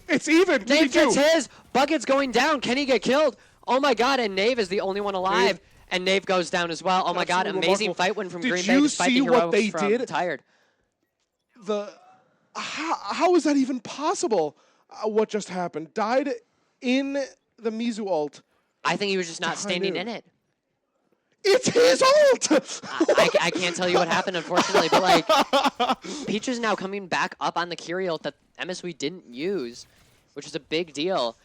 It's even. Nave 2v2. gets his. Bucket's going down. Can he get killed? Oh my God! And Nave is the only one alive. Nave. And Nave goes down as well. Oh my God! Absolutely Amazing remarkable. fight win from Did Green Bay you despite see the what heroics they from did? Tired. How is that even possible? What just happened? Died in the Mizu ult. I think he was just not High standing Noon. in it. It's his ult! I can't tell you what happened, unfortunately, but like Peach is now coming back up on the Kyrie ult that MSW didn't use, which is a big deal.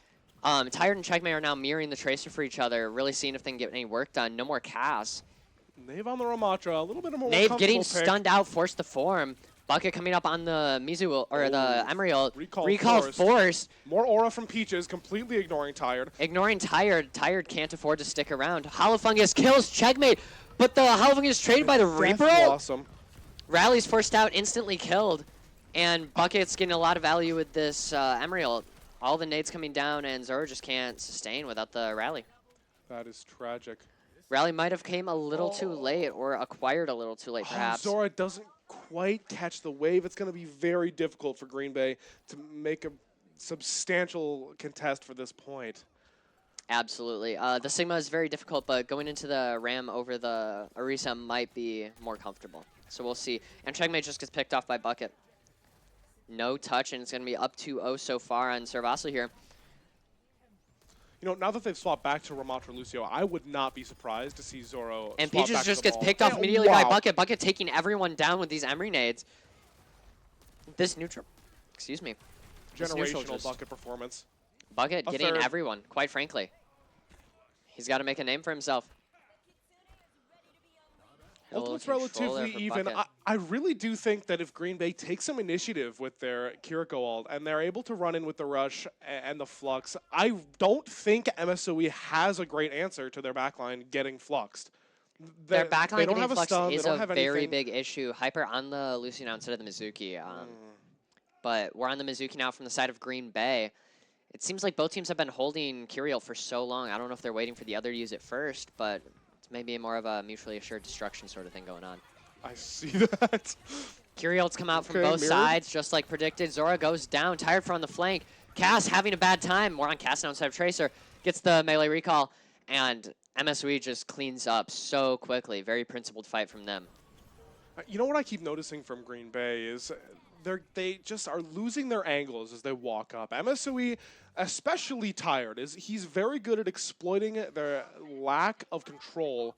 Tired and Checkmate are now mirroring the Tracer for each other, really seeing if they can get any work done. No more Cass. Nave on the Ramatra, a little bit more Nave getting comfortable pick. stunned out, forced to form. Bucket coming up on the Mizu or the Emery ult. Recall forced. More aura from Peaches, completely ignoring Tired. Ignoring Tired. Tired can't afford to stick around. Holofungus kills Checkmate, but the Holofungus is traded by the Reaper ult. Awesome. Rally's forced out, instantly killed. And Bucket's getting a lot of value with this Emery ult. All the nades coming down, and Zoro just can't sustain without the Rally. That is tragic. Rally might have came a little too late, or acquired a little too late, perhaps. Zora doesn't quite catch the wave. It's going to be very difficult for Green Bay to make a substantial contest for this point. Absolutely. The Sigma is very difficult, but going into the Ram over the Orisa might be more comfortable. So we'll see. And Checkmate just gets picked off by Bucket. No touch, and it's going to be up 2-0 so far on Servaso here. You know, now that they've swapped back to Ramatra Lucio, I would not be surprised to see Zoro And swap Peaches back to just the gets ball. picked off Yeah, immediately by wow. Bucket. Bucket taking everyone down with these Emery nades. This neutral, excuse me. This neutral Generational just- Bucket performance. Bucket A getting third. everyone, quite frankly. He's got to make a name for himself. Ultimate's Hello, controller relatively for even. Bucket. I really do think that if Green Bay takes some initiative with their Kiriko ult and they're able to run in with the rush and the flux, I don't think MSOE has a great answer to their backline getting fluxed. Their They backline don't getting have a flux stun, they is don't a have very anything. big issue. Hyper on the Lucy now instead of the Mizuki. But we're on the Mizuki now from the side of Green Bay. It seems like both teams have been holding Curiel for so long. I don't know if they're waiting for the other to use it first, but it's maybe more of a mutually assured destruction sort of thing going on. I see that. Curiel's come out from Okay, both mirrored. sides, just like predicted. Zora goes down, Tired from the flank. Cass having a bad time. More on Cass now instead of Tracer. Gets the melee recall, and MSOE just cleans up so quickly. Very principled fight from them. You know what I keep noticing from Green Bay is they just are losing their angles as they walk up. MSOE, especially Tired, he's very good at exploiting their lack of control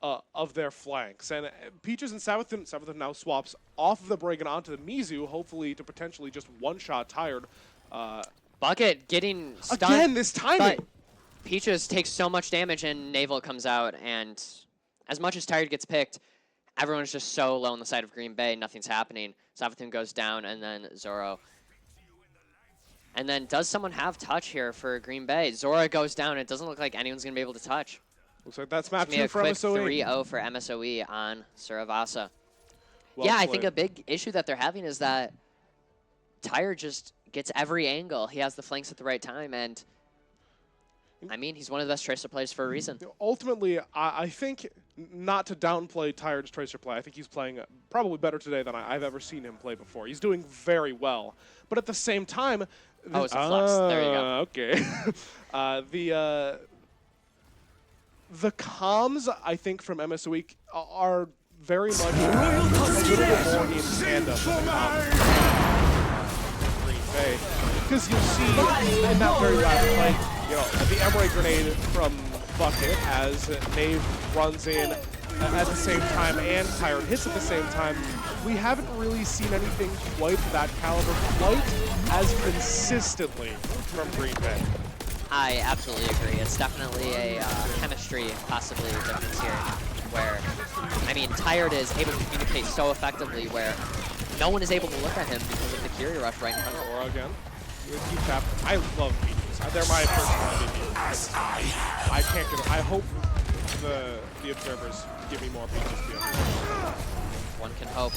of their flanks. And Peaches and Savathun now swaps off of the break and onto the Mizu, hopefully to potentially just one-shot Tired. Bucket getting stunned. Again, this timing. But Peaches takes so much damage, and Naval comes out, and as much as Tired gets picked, everyone's just so low on the side of Green Bay, nothing's happening. Savathun goes down, and then Zoro. And then does someone have touch here for Green Bay? Zora goes down, it doesn't look like anyone's going to be able to touch. Looks like that's map It's gonna be 2 a for quick MSOE. 3-0 for MSOE on Suravasa. Well Yeah, I played. think a big issue that they're having is that Tired just gets every angle. He has the flanks at the right time, and I mean, he's one of the best Tracer players for a reason. Ultimately, I think, not to downplay Tired's Tracer play, I think he's playing probably better today than I've ever seen him play before. He's doing very well. But at the same time... Oh, it's a flux. There you go. Okay. The comms, I think, from MSOE are very much a little bit more in tandem than the comms from Green Bay. Because you'll see in that very last play, you know, the Emery grenade from Bucket as Nave runs in at the same time and Tired hits at the same time. We haven't really seen anything quite that caliber, quite as consistently from Green Bay. I absolutely agree. It's definitely a chemistry possibly difference here where, I mean, Tired is able to communicate so effectively where no one is able to look at him because of the Curie Rush right in front of him. Aura again. Keep tap. I love Peaches. They're my personal MVP. I can't get it. I hope the observers give me more Peaches beyond. One can hope.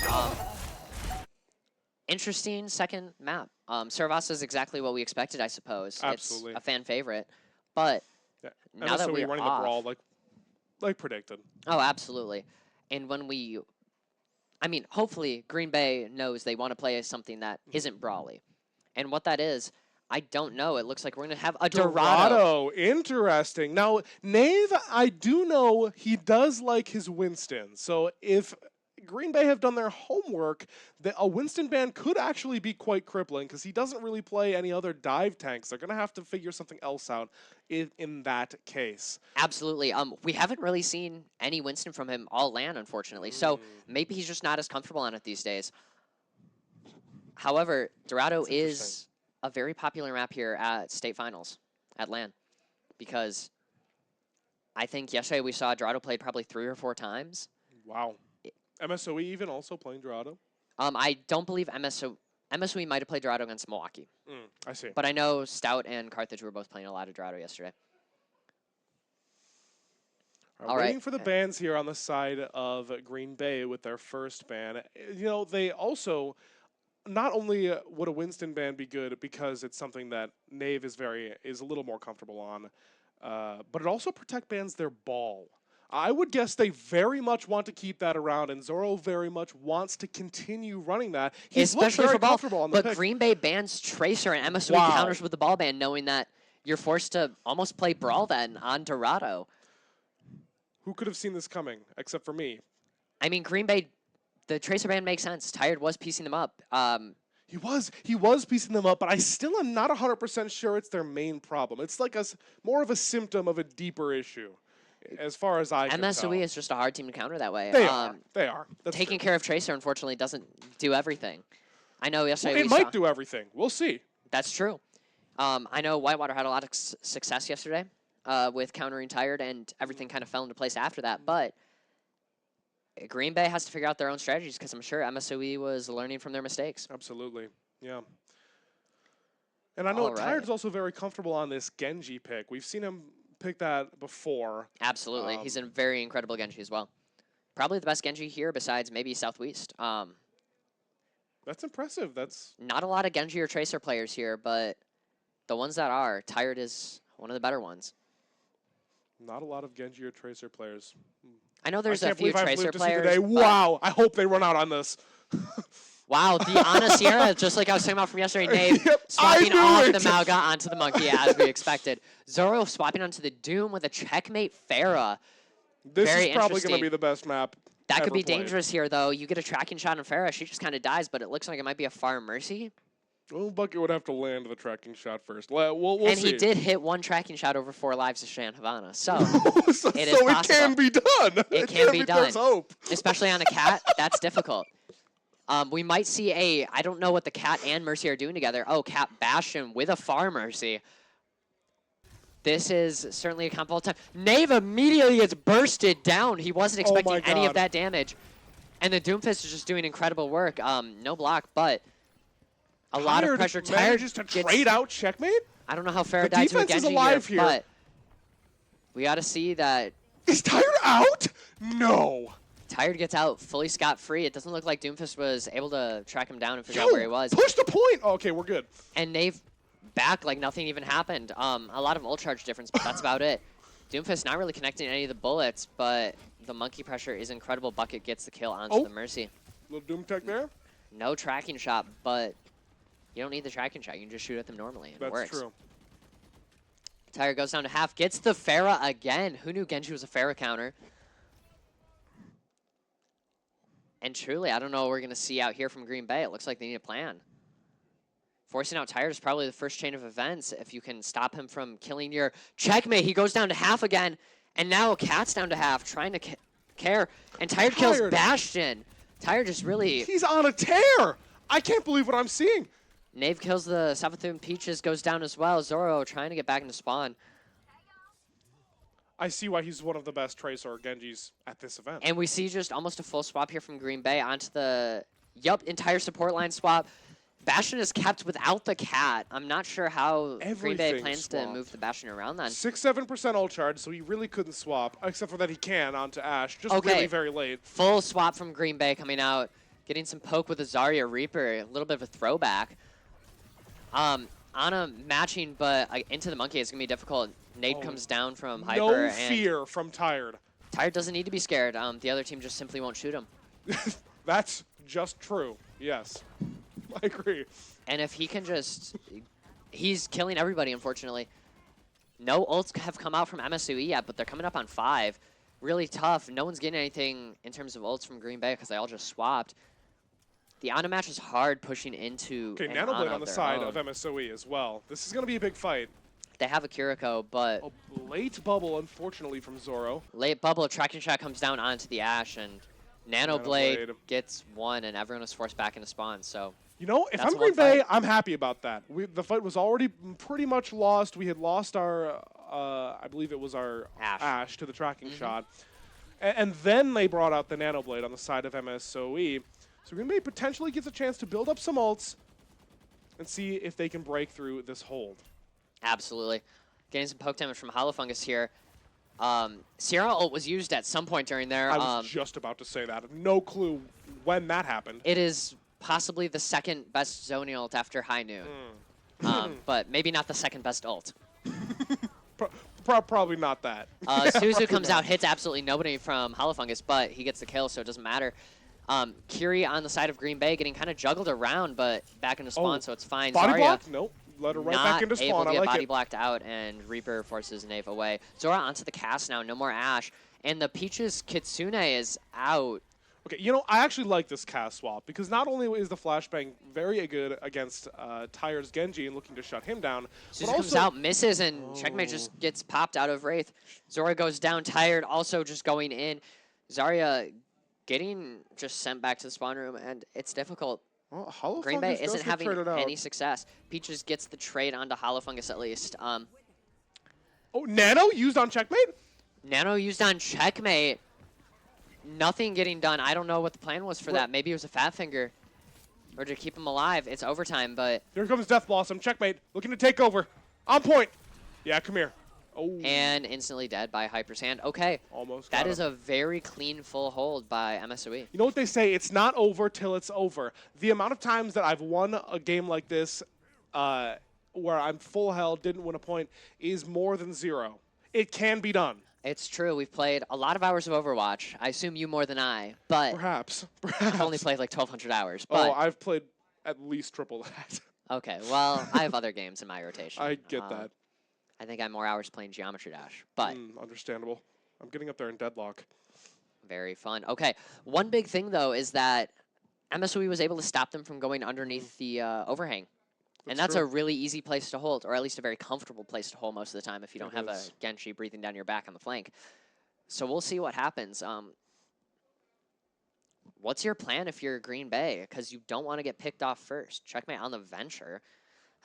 Interesting second map. Servasa is exactly what we expected, I suppose. Absolutely. It's a fan favorite. But Yeah. now that MSOE we're running off, the brawl like predicted. oh, absolutely. And when we, I mean, hopefully Green Bay knows they want to play something that isn't brawly. And what that is, I don't know. It looks like we're going to have a Dorado. Interesting. Now, Nave, I do know he does like his Winston. So if Green Bay have done their homework, that a Winston ban could actually be quite crippling because he doesn't really play any other dive tanks. They're going to have to figure something else out in that case. Absolutely. We haven't really seen any Winston from him all LAN, unfortunately. So maybe he's just not as comfortable on it these days. However, Dorado That's is interesting. a very popular map here at state finals at LAN because I think yesterday we saw Dorado played probably 3 or 4 times. Wow. MSOE even also playing Dorado? I don't believe MSOE might have played Dorado against Milwaukee, I see. but I know Stout and Carthage were both playing a lot of Dorado yesterday. All Waiting right. for the bans here on the side of Green Bay with their first ban. You know, they also, not only would a Winston ban be good because it's something that Nave is a little more comfortable on, but it also protect bans their ball. I would guess they very much want to keep that around, and Zoro very much wants to continue running that. He's looked Especially very for ball, comfortable on the but pick. Green Bay bans Tracer and MSOE Wow. counters with the ball ban, knowing that you're forced to almost play Brawl then on Dorado. Who could have seen this coming, except for me? I mean, Green Bay, the Tracer ban makes sense. Tired was piecing them up. He was piecing them up, but I still am not 100% sure it's their main problem. It's like more of a symptom of a deeper issue, as far as I can tell. MSOE is just a hard team to counter that way. They are. They are. That's Taking true. care of Tracer, unfortunately, doesn't do everything. I know yesterday Well, it we might saw. do everything. We'll see. That's true. I know Whitewater had a lot of success yesterday with countering Tired, and everything kind of fell into place after that. But Green Bay has to figure out their own strategies because I'm sure MSOE was learning from their mistakes. Absolutely. Yeah. And I know All right. Tired's also very comfortable on this Genji pick. We've seen him pick that before. Absolutely. He's a very incredible Genji as well. Probably the best Genji here besides maybe Southwest. That's impressive. That's Not a lot of Genji or Tracer players here, but the ones that are, Tired is one of the better ones. not a lot of Genji or Tracer players. I know there's I a can't few believe I've Tracer lived to see players. the day. but- Wow. I hope they run out on this. Wow, the Ana Sierra, just like I was talking about from yesterday, Nave, Yep, swapping I off knew the it. Malga onto the Monkey as we expected. Zoro swapping onto the Doom with a checkmate Pharah. This Very is probably going to interesting. be the best map. That could ever be played. dangerous here, though. You get a tracking shot on Pharah, she just kind of dies, but it looks like it might be a Far Mercy. Well, Bucket would have to land the tracking shot first. We'll And see. he did hit one tracking shot over 4 lives to Shan Havana. So, so It is so it possible. can be done. It can be There's done. hope. especially on a cat, that's difficult. We might see I don't know what the cat and Mercy are doing together. Oh, Cat Bastion with a Far Mercy. This is certainly a combo time. Nave immediately gets bursted down. He wasn't Oh my expecting any of God. that damage. And the Doomfist is just doing incredible work. No block, but a lot of pressure. Tired manages to gets- trade out checkmate. I don't know how Farah The died to a defense is Genji alive here. but we got to see that Is Tired out? No. Tired gets out fully scot-free. It doesn't look like Doomfist was able to track him down and figure Yo, out where he was. push the point. Oh, okay, we're good. And Nave back like nothing even happened. A lot of ult charge difference, but that's about it. Doomfist not really connecting any of the bullets, but the monkey pressure is incredible. Bucket gets the kill onto Oh. the Mercy. Little Doom Tech there. No tracking shot, but you don't need the tracking shot. You can just shoot at them normally, and it That's works. true. Tired goes down to half, gets the Pharah again. Who knew Genji was a Pharah counter? And truly, I don't know what we're going to see out here from Green Bay. It looks like they need a plan. Forcing out Tired is probably the first chain of events. If you can stop him from killing your checkmate, he goes down to half again. And now Cat's down to half, trying to care. And Tired kills Tired. Bastion. Tired just really... He's on a tear. I can't believe what I'm seeing. Nave kills the Savathun. Peaches goes down as well. Zoro trying to get back into spawn. I see why he's one of the best Tracer or Genjis at this event. And we see just almost a full swap here from Green Bay onto the entire support line swap. Bastion is kept without the cat. I'm not sure how Green Bay Everything plans to swapped. move the Bastion around then. 6-7% ult charge, so he really couldn't swap, except for that he can onto Ash, just Okay. really very late. Full swap from Green Bay coming out, getting some poke with a Zarya Reaper, a little bit of a throwback. Ana matching, but into the monkey is going to be difficult. Nade Oh. comes down from Hyper. No and fear from Tired. Tired doesn't need to be scared. The other team just simply won't shoot him. That's just true. Yes. I agree. And if he can just... He's killing everybody, unfortunately. No ults have come out from MSOE yet, but they're coming up on 5. really tough. No one's getting anything in terms of ults from Green Bay because they all just swapped. The Ana match is hard pushing into Okay, an Nanoblade Ana on the their side own. of MSOE as well. This is going to be a big fight. They have a Kiriko, but A late bubble, unfortunately, from Zoro. late bubble tracking shot comes down onto the Ashe, and Nanoblade Nanoblade. gets one, and everyone is forced back into spawn. So You know, if That's I'm one Green Bay, fight. I'm happy about that. The fight was already pretty much lost. We had lost our, I believe it was our Ashe. to the tracking shot. And then they brought out the Nanoblade on the side of MSOE. So Green Bay potentially gets a chance to build up some ults and see if they can break through this hold. absolutely. Getting some poke damage from Holofungus here. Sierra ult was used at some point during there. I was just about to say that. No clue when that happened. It is possibly the second best Zony ult after High Noon. But maybe not the second best ult. Probably not that. Suzu Probably comes not. out, hits absolutely nobody from Holofungus, but he gets the kill, so it doesn't matter. Kiri on the side of Green Bay getting kind of juggled around, but back into spawn, Oh, so it's fine. Body Zarya block? Nope. Let her right not back into able spawn. to I get like body it. blocked out, and Reaper forces Nave away. Zora onto the cast now, no more Ashe. And the Peaches Kitsune is out. Okay, you know, I actually like this cast swap because not only is the flashbang very good against Tyre's Genji and looking to shut him down, Suzu but comes also out, misses, and Checkmate just gets popped out of Wraith. Zora goes down, tired, also just going in. Zarya getting just sent back to the spawn room, and it's difficult. well, Holofungus Green Bay does isn't get having traded out. any success. Peaches gets the trade onto Holofungus at least. Oh, Nano used on checkmate? Nano used on Checkmate. Nothing getting done. I don't know what the plan was for that. Maybe it was a fat finger. Or to keep him alive. It's overtime, but... Here comes Death Blossom. Checkmate. Looking to take over. On point. Yeah, come here. Oh, And instantly dead by Hyper's hand. Okay. almost. That got is him. a very clean full hold by MSOE. You know what they say? It's not over till it's over. The amount of times that I've won a game like this where I'm full held, didn't win a point, is more than 0. It can be done. It's true. We've played a lot of hours of Overwatch. I assume you more than I, but Perhaps. I've only played like 1,200 hours. But Oh, I've played at least triple that. okay, well, I have other games in my rotation. I get that. I think I have more hours playing Geometry Dash, but Understandable. I'm getting up there in deadlock. very fun. Okay, one big thing though is that MSOE was able to stop them from going underneath the overhang. And that's true. a really easy place to hold, or at least a very comfortable place to hold most of the time if you don't It have a is. Genji breathing down your back on the flank. So we'll see what happens. What's your plan if you're Green Bay? Because you don't want to get picked off first. Checkmate on the Venture.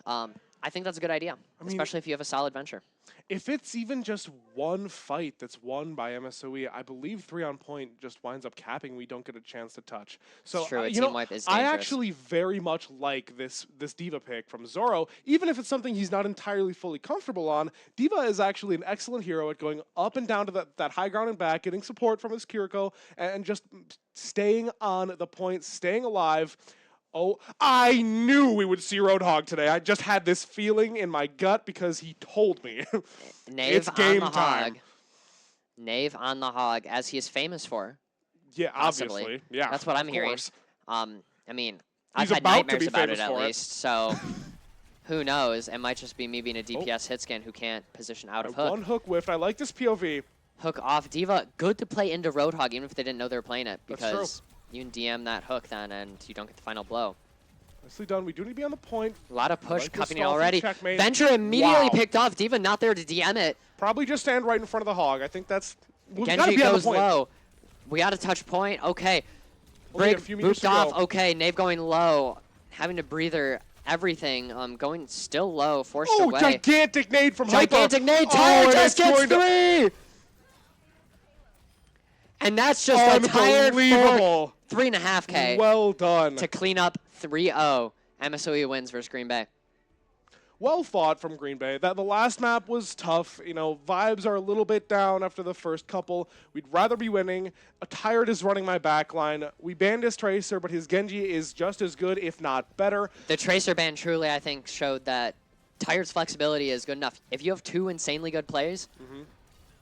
I think that's a good idea, mean- especially if you have a solid Venture. If it's even just one fight that's won by MSOE, I believe 3 on point just winds up capping. We don't get a chance to touch. So true, a you team know, wipe is I dangerous. actually very much like this Diva pick from Zoro, even if it's something he's not entirely fully comfortable on. Diva is actually an excellent hero at going up and down to that high ground and back, getting support from his Kiriko, and just staying on the point, staying alive. Oh, I knew we would see Roadhog today. I just had this feeling in my gut because he told me. Knave It's on game the time. hog. Knave on the hog, as he is famous for. Yeah, Possibly. obviously. Yeah, That's what I'm of hearing. course. I mean, I've He's had about to nightmares be about it famous at for it. least, so who knows? It might just be me being a DPS hit scan who can't position out of hook. One hook whiffed. I like this POV. Hook off. Diva, good to play into Roadhog, even if they didn't know they were playing it, That's true. because you can DM that hook then, and you don't get the final blow. Nicely done. We do need to be on the point. A lot of push like this coming in stall from already. Checkmate. Venture immediately Wow. picked off. Diva not there to DM it. Probably just stand right in front of the hog. I think that's. We've got to Genji be on the goes point. low. We got to touch point. Okay. Only a Brig few meters booped to off. go. Okay, Nave going low. Having to breather everything. Going still low. Forced Oh, away. gigantic nade from Hyper. Gigantic nade. Oh, Tyre and just it's gets going 3! And that's just a tired fork. Unbelievable. 3.5K Well done. to clean up 3-0. MSOE wins versus Green Bay. Well fought from Green Bay. That the last map was tough. You know, vibes are a little bit down after the first couple. We'd rather be winning. Tired is running my back line. We banned his Tracer, but his Genji is just as good, if not better. The Tracer ban truly, I think, showed that Tired's flexibility is good enough. If you have 2 insanely good plays,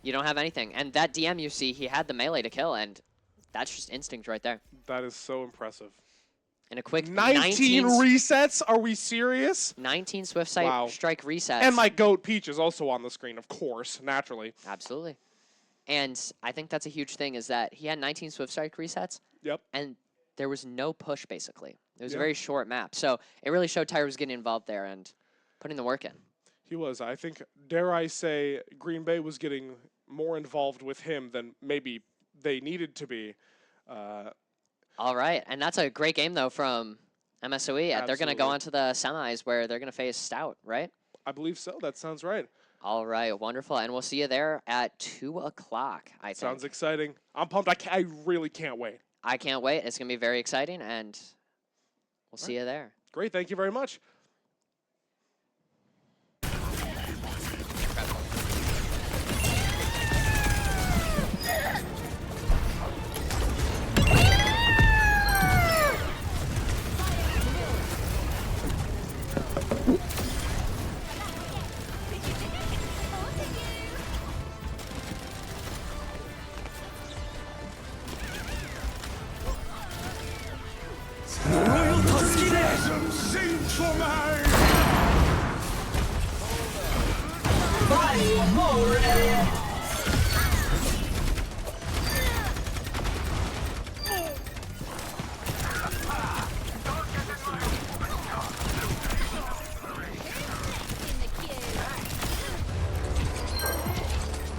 you don't have anything. And that DM you see, he had the melee to kill, and that's just instinct right there. That is so impressive. And a quick 19 resets? Are we serious? 19 Swift Sight Wow. strike resets. And my goat Peach is also on the screen, of course, naturally. Absolutely. And I think that's a huge thing is that he had 19 Swift Strike resets, Yep. and there was no push, basically. It was Yeah. a very short map. So it really showed Tyra was getting involved there and putting the work in. He was. I think, dare I say, Green Bay was getting more involved with him than maybe they needed to be. All right. And that's a great game, though, from MSOE. They're going to go Absolutely. on to the semis where they're going to face Stout, right? I believe so. That sounds right. All right. Wonderful. And we'll see you there at 2 o'clock, I think. Sounds exciting. I'm pumped. I really can't wait. I can't wait. It's going to be very exciting, and we'll see you there. Great. Thank you very much. Sing for me! Vai, amore!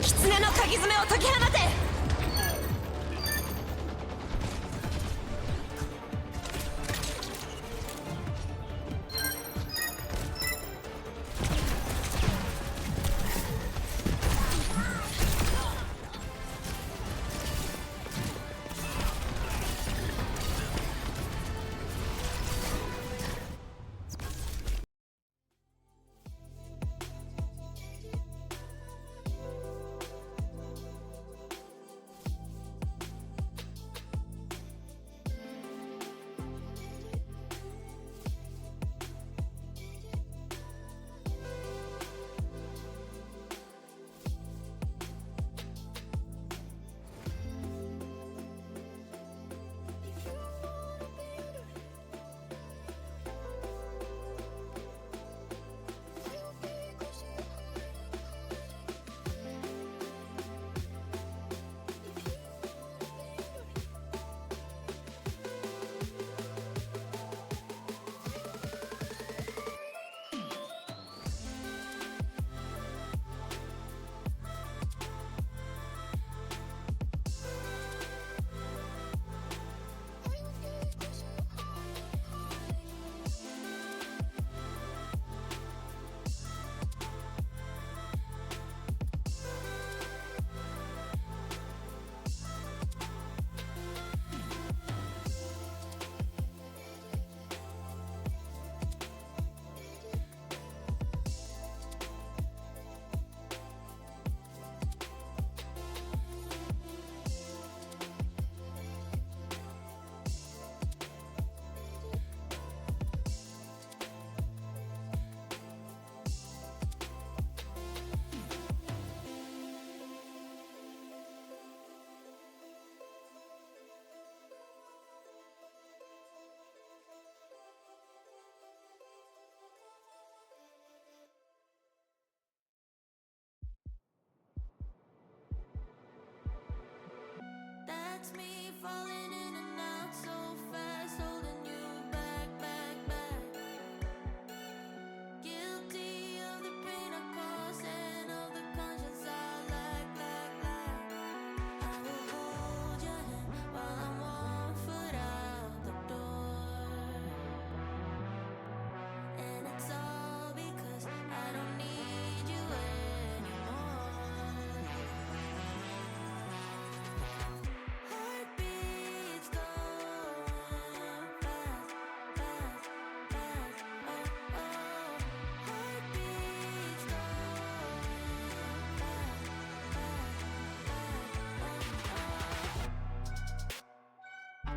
狐の鍵爪を解き放て That's me falling in and out so fast, holding you back, back, back. Guilty of the pain I caused and of the conscience I lack. I will hold your hand while I'm 1 foot out the door. And it's all because I don't need you anymore. Heartbeats going fast, fast, fast. Oh, oh. Heartbeats going fast, fast, fast. Oh,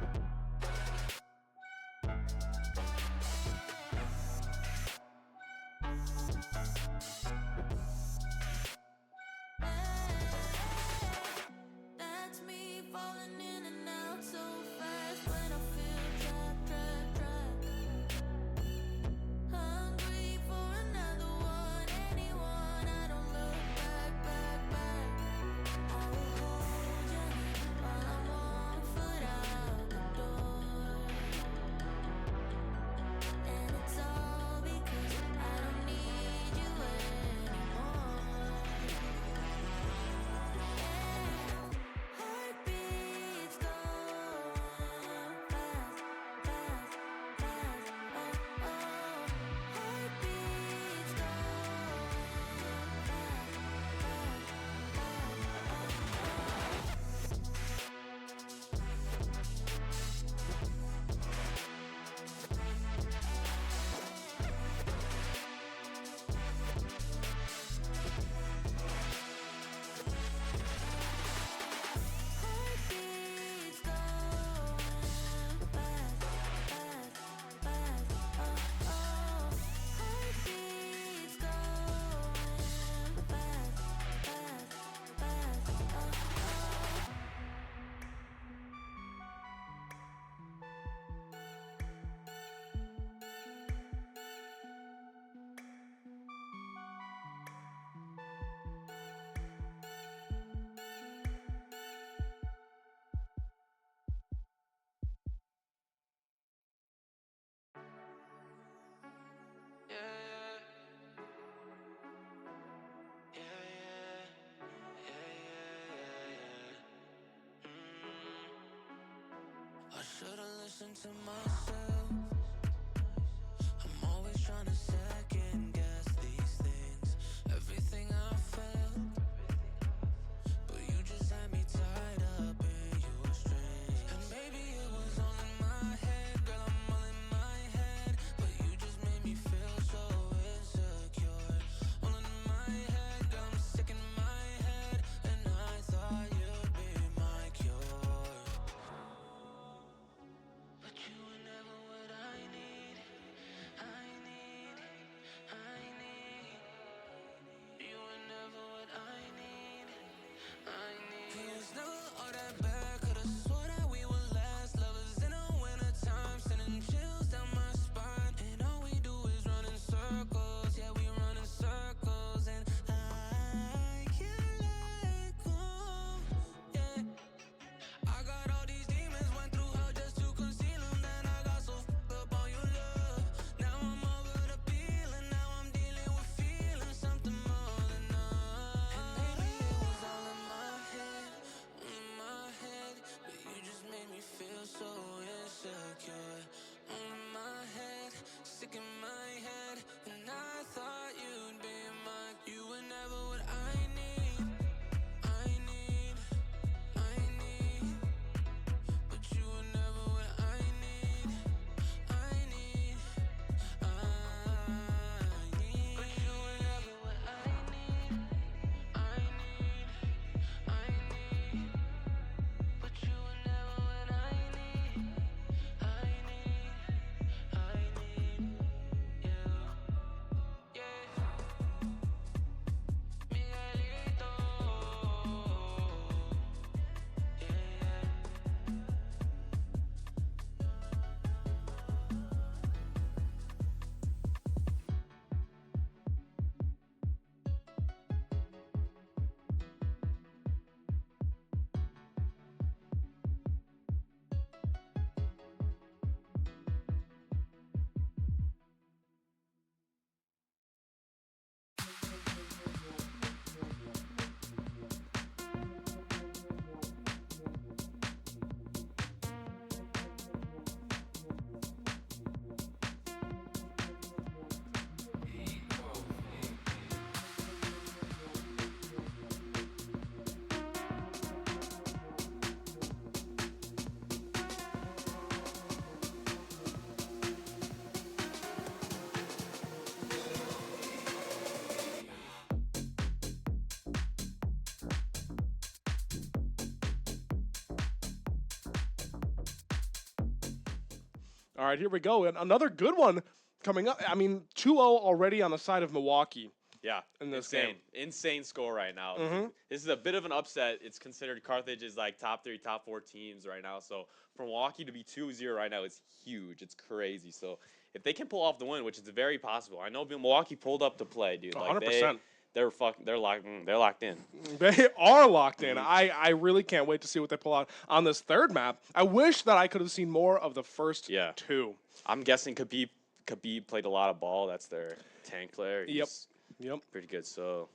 oh. That's me falling in and out so fast when I feel trapped, trapped, trapped. Hungry for another one, anyone. I don't look back, back, back. Should've listened to myself. I'm always trying to second guess these things. Everything I felt, but you just had me tied up in your strings. And maybe it was all in my head, girl, I'm all in my head. But you just made me feel so insecure. All in my head, girl, I'm sick in my head. And I thought you'd be my cure. But you were never what I need. I need. You were never what I need. He was never all that bad. Could've swore that we would last. Lovers in the wintertime, sending chills down my spine. And all we do is run in circles. Yeah, we run in circles. And I can't let go. Yeah. I got all these demons, went through hell just to conceal them. Then I got so fucked up on your love. Now I'm over the feeling, now I'm dealing with feeling something more than enough. And maybe it was all in my head, but you just made me feel so insecure. All in my head, sick in my head, and I thought you'd be mine. You were never what I need. I need. But you were never what I need. I need. But you were never what I need. I need. But you were never what I need. I need you. Yeah. Miguelito. All right, here we go. And another good one coming up. I mean, 2-0 already on the side of Milwaukee. Yeah, In this insane, game. insane score right now. Mhm. This is a bit of an upset. It's considered Carthage is like top 3, top 4 teams right now. So for Milwaukee to be 2-0 right now is huge. It's crazy. So if they can pull off the win, which is very possible, I know Milwaukee pulled up to play, dude. Like 100%. they're locked in. They are locked in. I really can't wait to see what they pull out on this third map. I wish that I could have seen more of the first Yeah. two. I'm guessing Khabib played a lot of ball. That's their tank player. Yep. He's Yep. pretty good. So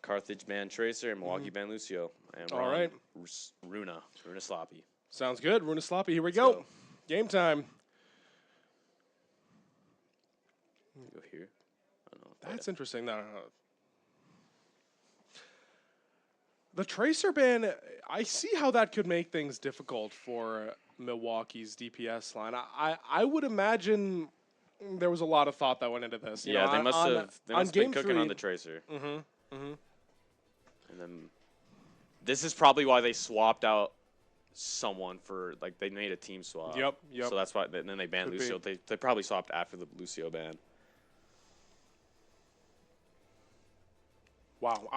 Carthage banned Tracer and Milwaukee banned Lucio. And All we're on right. Runa Sloppy. Sounds good. Runa Sloppy, here we go. go. Game time. Go here. I don't know. That's interesting. The Tracer ban, I see how that could make things difficult for Milwaukee's DPS line. I would imagine there was a lot of thought that went into this. You Yeah, know, they must have been cooking on three- the Tracer. Mm-hmm. And then this is probably why they swapped out someone for, like, they made a team swap. Yep. So that's why then they banned Could be. Lucio. They probably swapped after the Lucio ban. Wow.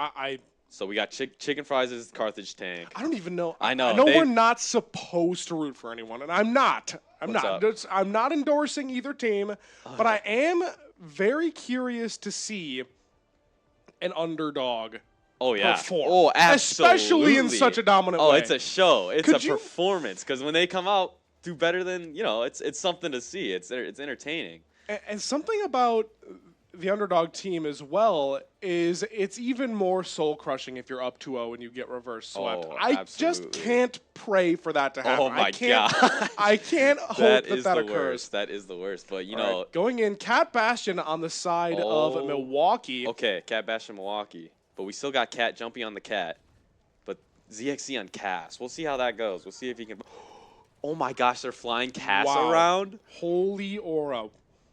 So we got Chicken Fries as Carthage tank. I don't even know. I know, I know they- we're not supposed to root for anyone, and I'm not. I'm What's not. up? I'm not endorsing either team, but I am very curious to see an underdog Oh yeah. perform. Oh, absolutely. Especially in such a dominant way. Oh, it's a show. It's Could a you- performance. Because when they come out, do better than it's something to see. It's entertaining. And something about the underdog team as well is it's even more soul crushing if you're up 2-0 and you get reverse swept. Oh, I just absolutely. can't pray for that to happen. Oh my I can't, god. I can't hope That that is that the occurs. worst. That is the worst. But you All right, know, going in, Cat Bastion on the side of Oh. Milwaukee. okay, Cat Bash in Milwaukee, but we still got Cat jumping on the Cat, but ZXC on Cass. We'll see how that goes. We'll see if he can. Oh my gosh, they're flying Cass Wow. around. Holy aura.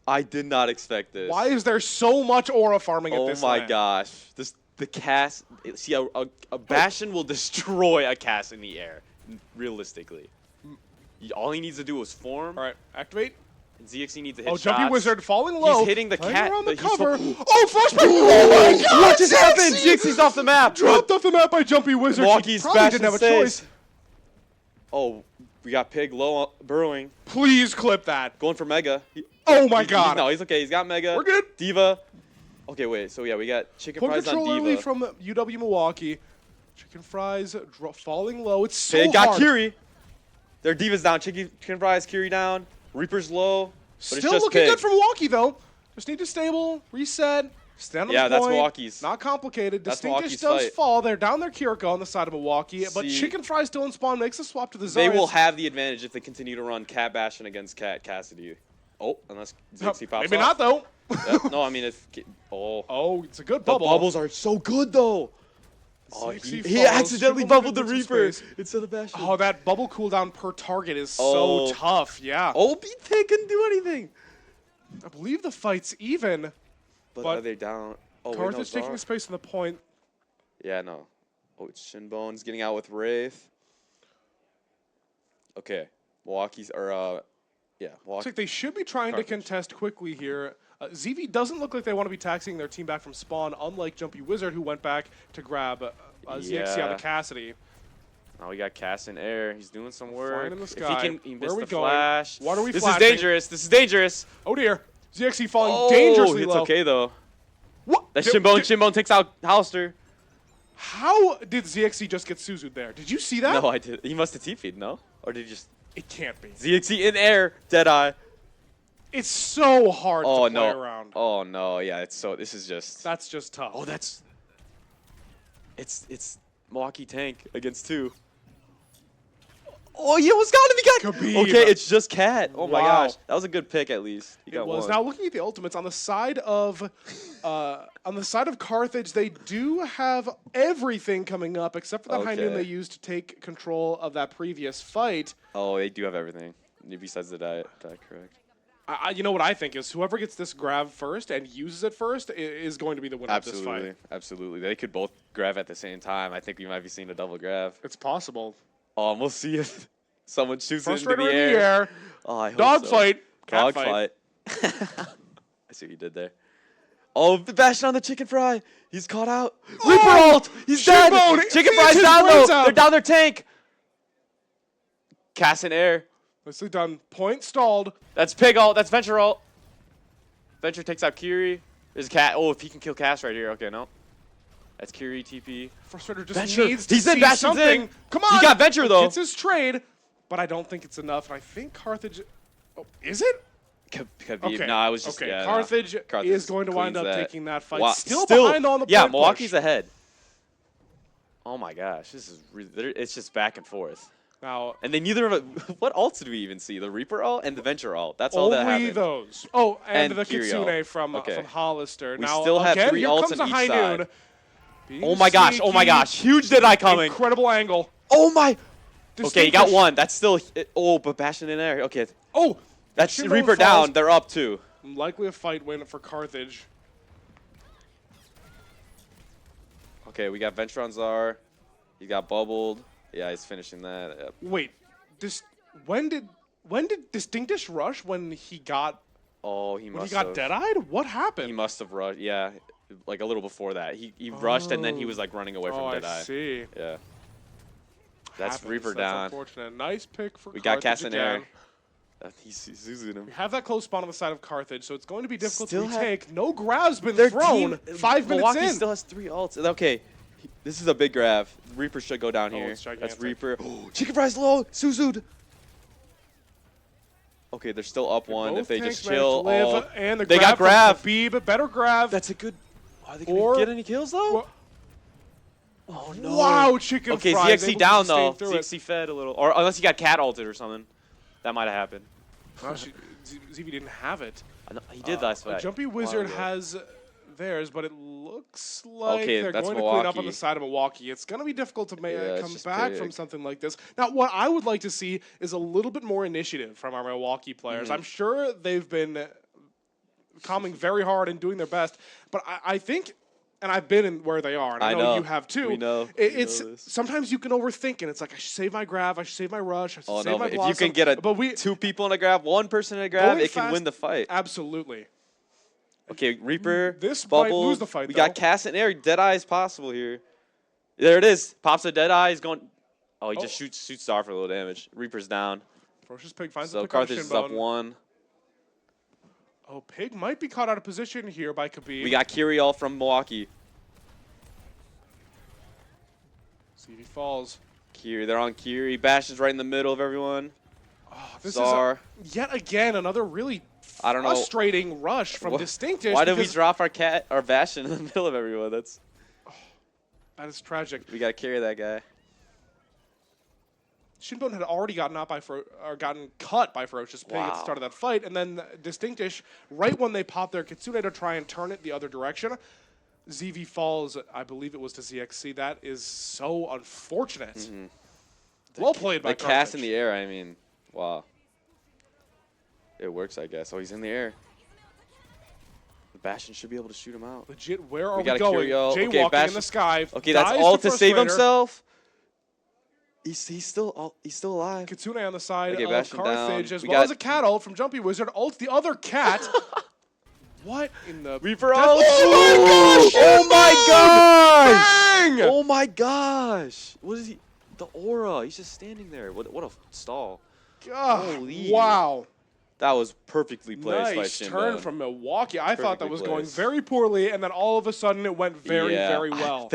I did not expect this. Why is there so much aura farming at Oh this my land? gosh, the Cass. See, a Bastion will destroy a Cass in the air. Realistically, all he needs to do is form. All right, activate. And ZXC needs to hit Oh, Jumpy shots. Wizard falling low. He's hitting the playing cat, around the but he's cover. so- Oh, flashback! Oh my god! What just happened? ZXC ZXC's off the map. dropped off the map by Jumpy Wizard. He Milwaukee's probably Bastion didn't have a stays. choice. Oh, we got Pig low burrowing. Please clip that. Going for Mega. Oh my god. No, he's okay. He's got Mega. We're good. Diva. Okay, wait. So yeah, we got Chicken Point Fries on control early Diva. from UW Milwaukee. Chicken Fries falling low. It's so Pig got hard. Curie. Their Diva's down. Chicken Fries, Curie down. Reaper's low. But Still it's just looking Pig. good for Milwaukee though. Just need to stable, reset, stand on Yeah, the that's point. Milwaukee's. Not complicated. That's Distinguish Milwaukee's does fight. fall. They're down their Kiriko on the side of Milwaukee, but See- Chicken Fry still in spawn makes a swap to the They Zarya. will have the advantage if they continue to run Cat Bastion against Cat Cassidy. Oh, unless ZXC pops Maybe off. not though. Yep. No, I mean if. Oh. Oh, it's a good The bubble. bubbles are so good though. Oh, ZXC he falls, accidentally Super bubbled the gets in Reaper space. instead of Bastion. Oh, that bubble cooldown per target is Oh. so tough. Yeah. Oh, Pig couldn't do anything. I believe the fight's even. But, But are they down? Oh, wait, Karth no, is taking Zara. space on the point. Yeah, no. Oh, it's Shinbone's getting out with Wraith. Okay, Milwaukee's yeah, Looks Milwaukee. like they should be trying to Carthage. contest quickly here. ZV doesn't look like they want to be taxing their team back from spawn, unlike Jumpy Wizard, who went back to grab ZXC out Yeah. of Cassidy. Now we got Cass in air. He's doing some work. Flying in the If sky. he can, he Where missed are we the going? flash. What are we This flashing? is dangerous. This is dangerous. Oh dear. ZXC falling Oh, dangerously it's low. okay though. What? That Shinbone takes out Hollister. How did ZXC just get Suzu'd there? Did you see that? No, I did. He must have TP'd, no? Or did he just It can't be. ZXC in air, Deadeye? It's so hard Oh to play no. around. Oh no, yeah, it's so this is just That's just tough. Oh, that's it's Milwaukee tank against 2. Oh, yeah, what's got to be got. Khabib. Okay, it's just Cat. Oh my Wow. gosh, that was a good pick at least. He It got was. one. Now looking at the ultimates on the side of Carthage, they do have everything coming up except for that high noon Okay. they used to take control of that previous fight. Oh, they do have everything besides the diet. Correct. You know what I think is whoever gets this grab first and uses it first is going to be the winner of this Absolutely, fight. absolutely. They could both grab at the same time. I think we might be seeing a double grab. It's possible. We'll see if someone shoots it into Frustrator the in the air. Oh, I hope Dogfight. so. Catfight. Dogfight. I see what you did there. Oh, the Bastion on the Chicken Fry. He's caught out. Reaper ult. He's dead. Shinbone Chicken feeds Fry's his down brains though. out. They're down their tank. Cass in air. Nicely done. Point stalled. That's Pig ult. That's Venture ult. Venture takes out Kiri. There's Cat. Oh, if he can kill Cass right here. Okay, no. That's Kiri TP. Frustrator just Venture. needs to He's in. see Bastion's something. in. Come He on. got Venture, though. Gets his trade, but I don't think it's enough. And I think Carthage. Oh, is it? Khabib. Okay. No, I was just okay. yeah, no. Carthage Carthage is going to wind cleans up that. taking that fight. Wa- Still behind on the yeah, point Milwaukee's push. ahead. Oh my gosh, this is it's just back and forth. Now, And they neither of it. What ults did we even see? The Reaper ult and the Venture ult. That's all that only happened. those. Oh, and And the Kirill. Kitsune from Okay. Hollister. We Now, still have again, 3 here ults comes on the each high side. noon. Being Oh my gosh! Oh my sneaky. gosh! Huge Deadeye coming. Incredible angle. Oh my. Okay, he got Distinguish. one. That's still. Oh, but Bastion in there. Okay, Oh, that's Shinbone Reaper falls. down. They're up 2. Likely a fight win for Carthage. Okay, we got Venture on Czar. He got bubbled. Yeah, he's finishing that. Yep. Wait, when did Distinctish rush when he got Oh, he when must he got have. dead-eyed? What happened? He must have rushed. Yeah, like a little before that. He rushed and then he Oh. was like running away oh, from I Deadeye. see. Yeah. That's Happens. Reaper That's down. Unfortunate. Nice pick for We got Carthage Castaner. again. He's Zuzu'd him. We have that close spawn on the side of Carthage, so it's going to be difficult Still to have- retake. No grab's been Their thrown. team, 5 minutes Milwaukee in. still has 3 ults. Okay, this is a big grab. Reaper should go down Oh, here. it's That's gigantic. Reaper. Chicken Fry's low. Suzu'd. Okay, they're still up one. Both If they tanks just managed chill, to live, oh, and the they got grab. grab. from Khabib, better grab. That's a good. Are they gonna Or- get any kills though? Wha- Oh no! Wow, chicken Okay, fries. ZXC able to down sustain though. through it. ZXC fed a little, or unless he got cat ulted or something, that might have happened. Well, ZV didn't have it. I know, he did last fight. Jumpy a while Wizard ago. has theirs, but it looks like Okay, they're that's going to clean up on Milwaukee. the side of Milwaukee. It's going to be difficult to Yeah, it's come just back big. from something like this. Now, what I would like to see is a little bit more initiative from our Milwaukee players. Mm-hmm. I'm sure they've been coming very hard and doing their best, but I think, and I've been in where they are, and I know you have too. We know. It's we know this. sometimes you can overthink, and it's like I should save my grab, I should save my rush, I should Oh save no! my But if blossom. you can get but we two people in a grab, one person in a grab, Going it can fast- win the fight. absolutely. Okay, Reaper. This might Bubble. lose the fight, We got though. Cass in air. Deadeye is possible here. There it is. Pops a Deadeye. He's going. Oh, he just shoots Star for a little damage. Reaper's down. Ferocious Pig finds So the pick on Carthage is up Shinbone. one. Oh, Pig might be caught out of position here by Khabib. We got Kyriel from Milwaukee. CV falls. Kiri, they're on Kiri. Bash is right in the middle of everyone. Oh, this Czar. is yet again another really I don't know. frustrating rush from Wha- Distinctish. Why did we because drop our Bastion in the middle of everyone? That That is tragic. we gotta carry that guy. Shinbone had already gotten out by or gotten cut by Ferocious Pig at the Wow. start of that fight, and then Distinctish, right when they pop their Kitsune to try and turn it the other direction, ZV falls. I believe it was to ZXC. That is so unfortunate. Well played by The cast in Carthage. the air. I mean, wow. It works, I guess. Oh, he's in the air. The Bastion should be able to shoot him out. Legit, where are we, got a going? Kyriel. Jaywalking Okay, in Bastion- the sky. Okay, that's dies all to save Frustrator. himself. He's still alive. Kitsune on the side Okay, of Bastion Carthage, down. as We well got- as a cat ult from Jumpy Wizard. Ults the other cat. What in the... Reaper Death- ult. Oh my gosh! Bang! Oh my gosh! What is he? The aura. He's just standing there. What a stall. God, Holy. wow. That was perfectly placed by Nice Shinbone. turn from Milwaukee. I thought that Perfectly was going placed. very poorly, and then all of a sudden it went very, Yeah. very well.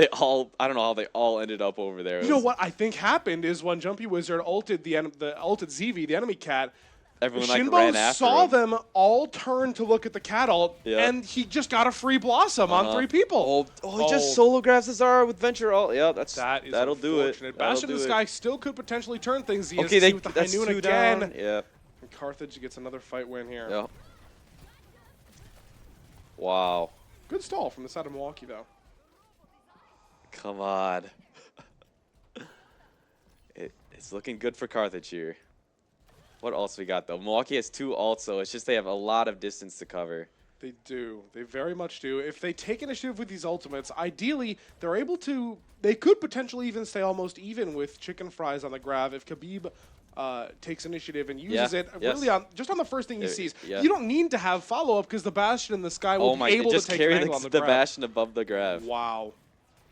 I don't know how they all ended up over there. It You know was- what I think happened is when Jumpy Wizard ulted the ulted ZV, the enemy cat, Everyone like Shinbone ran after saw him. them all turn to look at the cat ult, Yeah. and he just got a free blossom on 3 people. He just solo grabs the Zara with Venture ult. Yeah, That is that'll do it. unfortunate. That'll Bastion in do the it. Sky still could potentially turn things. Okay, they with the that's High Noon two again. down. Yeah. And Carthage gets another fight win here. Yeah. Wow. Good stall from the side of Milwaukee, though. Come on. It's looking good for Carthage here. What ults we got though? Milwaukee has 2 ults, so it's just they have a lot of distance to cover. They do. They very much do. If they take initiative with these ultimates, ideally, they're able to... They could potentially even stay almost even with Chicken Fries on the grab if Khabib takes initiative and uses it really just on the first thing he sees. yeah. You don't need to have follow-up because the Bastion in the sky will Oh my! be able Just to take carry an angle on the the grab. Bastion above the grab. Wow.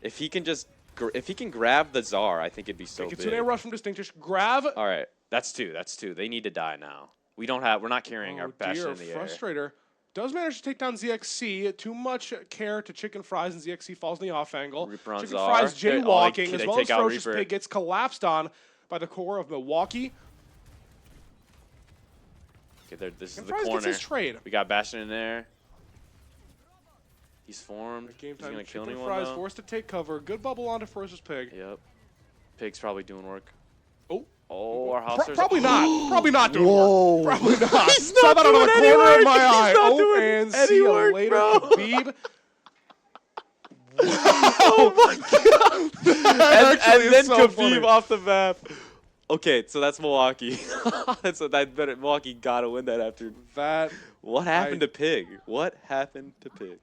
If he can just if he can grab the Czar, I think it'd be so big. Kitsune rush from Distinctish. Grab. All right, that's 2. That's 2. They need to die now. We're not carrying our Oh Bastion dear, in the air. Frustrator. Does manage to take down ZXC. Too much care to Chicken Fries, and ZXC falls in the off angle. Reaper on Chicken Czar. Fries They- oh, jaywalking, they as well take as out Ferocious Reaper. Pig gets collapsed on by the core of Milwaukee. Okay, this is Chicken the Fries gets corner. his trade. We got Bastion in there. He's formed. Game He's time. gonna kill Chicken anyone Fries though. forced to take cover. Good bubble onto Ferocious Pig. Yep. Pig's probably doing work. Oh. Oh, our house. Probably not. Probably not doing Whoa. work. Probably not. He's Saw not that out of the doing any corner of work. my He's eye. not Oh, doing and any see you work, later, bro. Khabib. Oh my god! actually and then is so Khabib funny. off the map. Okay, so that's Milwaukee. Milwaukee gotta win that after. That What happened to Pig? What happened to Pig?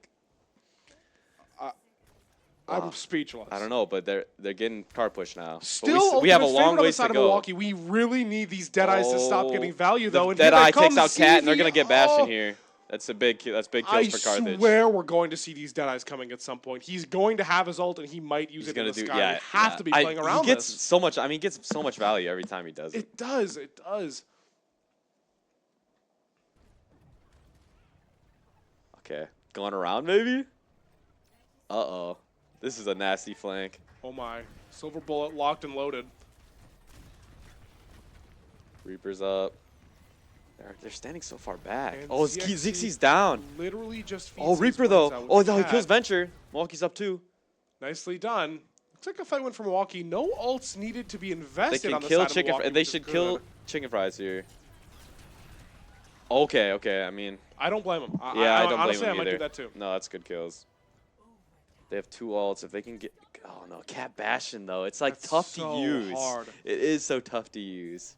I'm speechless. I don't know, but they're getting car push now. But Still, we have a ultimate long favorite on the ways side to of go. Milwaukee. We really need these Deadeyes to stop getting value, though. And Deadeye here they takes come, out Cat, and they're CV. gonna get Bastion Oh, here. That's big kills for I Carthage. swear we're going to see these Deadeyes coming at some point. He's going to have his ult, and he might use He's it gonna in the do. sky. Yeah, we have yeah. to be playing around He gets this. so much. I mean, he gets so much value every time he does it. It does. It does. Okay, going around maybe. Uh-oh, this is a nasty flank. Oh my! Silver Bullet locked and loaded. Reaper's up. They're standing so far back. And Oh, ZXC Zixie's down. Literally just feeds Oh, these Reaper points though. out with Oh, the no, he cat. kills Venture. Milwaukee's up 2. Nicely done. Looks like a fight win for Milwaukee. No ults needed to be They invested can on the kill side of chicken. Milwaukee, They which is should good. kill chicken fries here. Okay, okay. I mean, I don't blame him. yeah, I don't blame honestly, them I might either. do that too. No, that's good kills. They have 2 ults. If they can get, oh no, Cat Bastion though. It's like That's tough so to use. hard. It is so tough to use.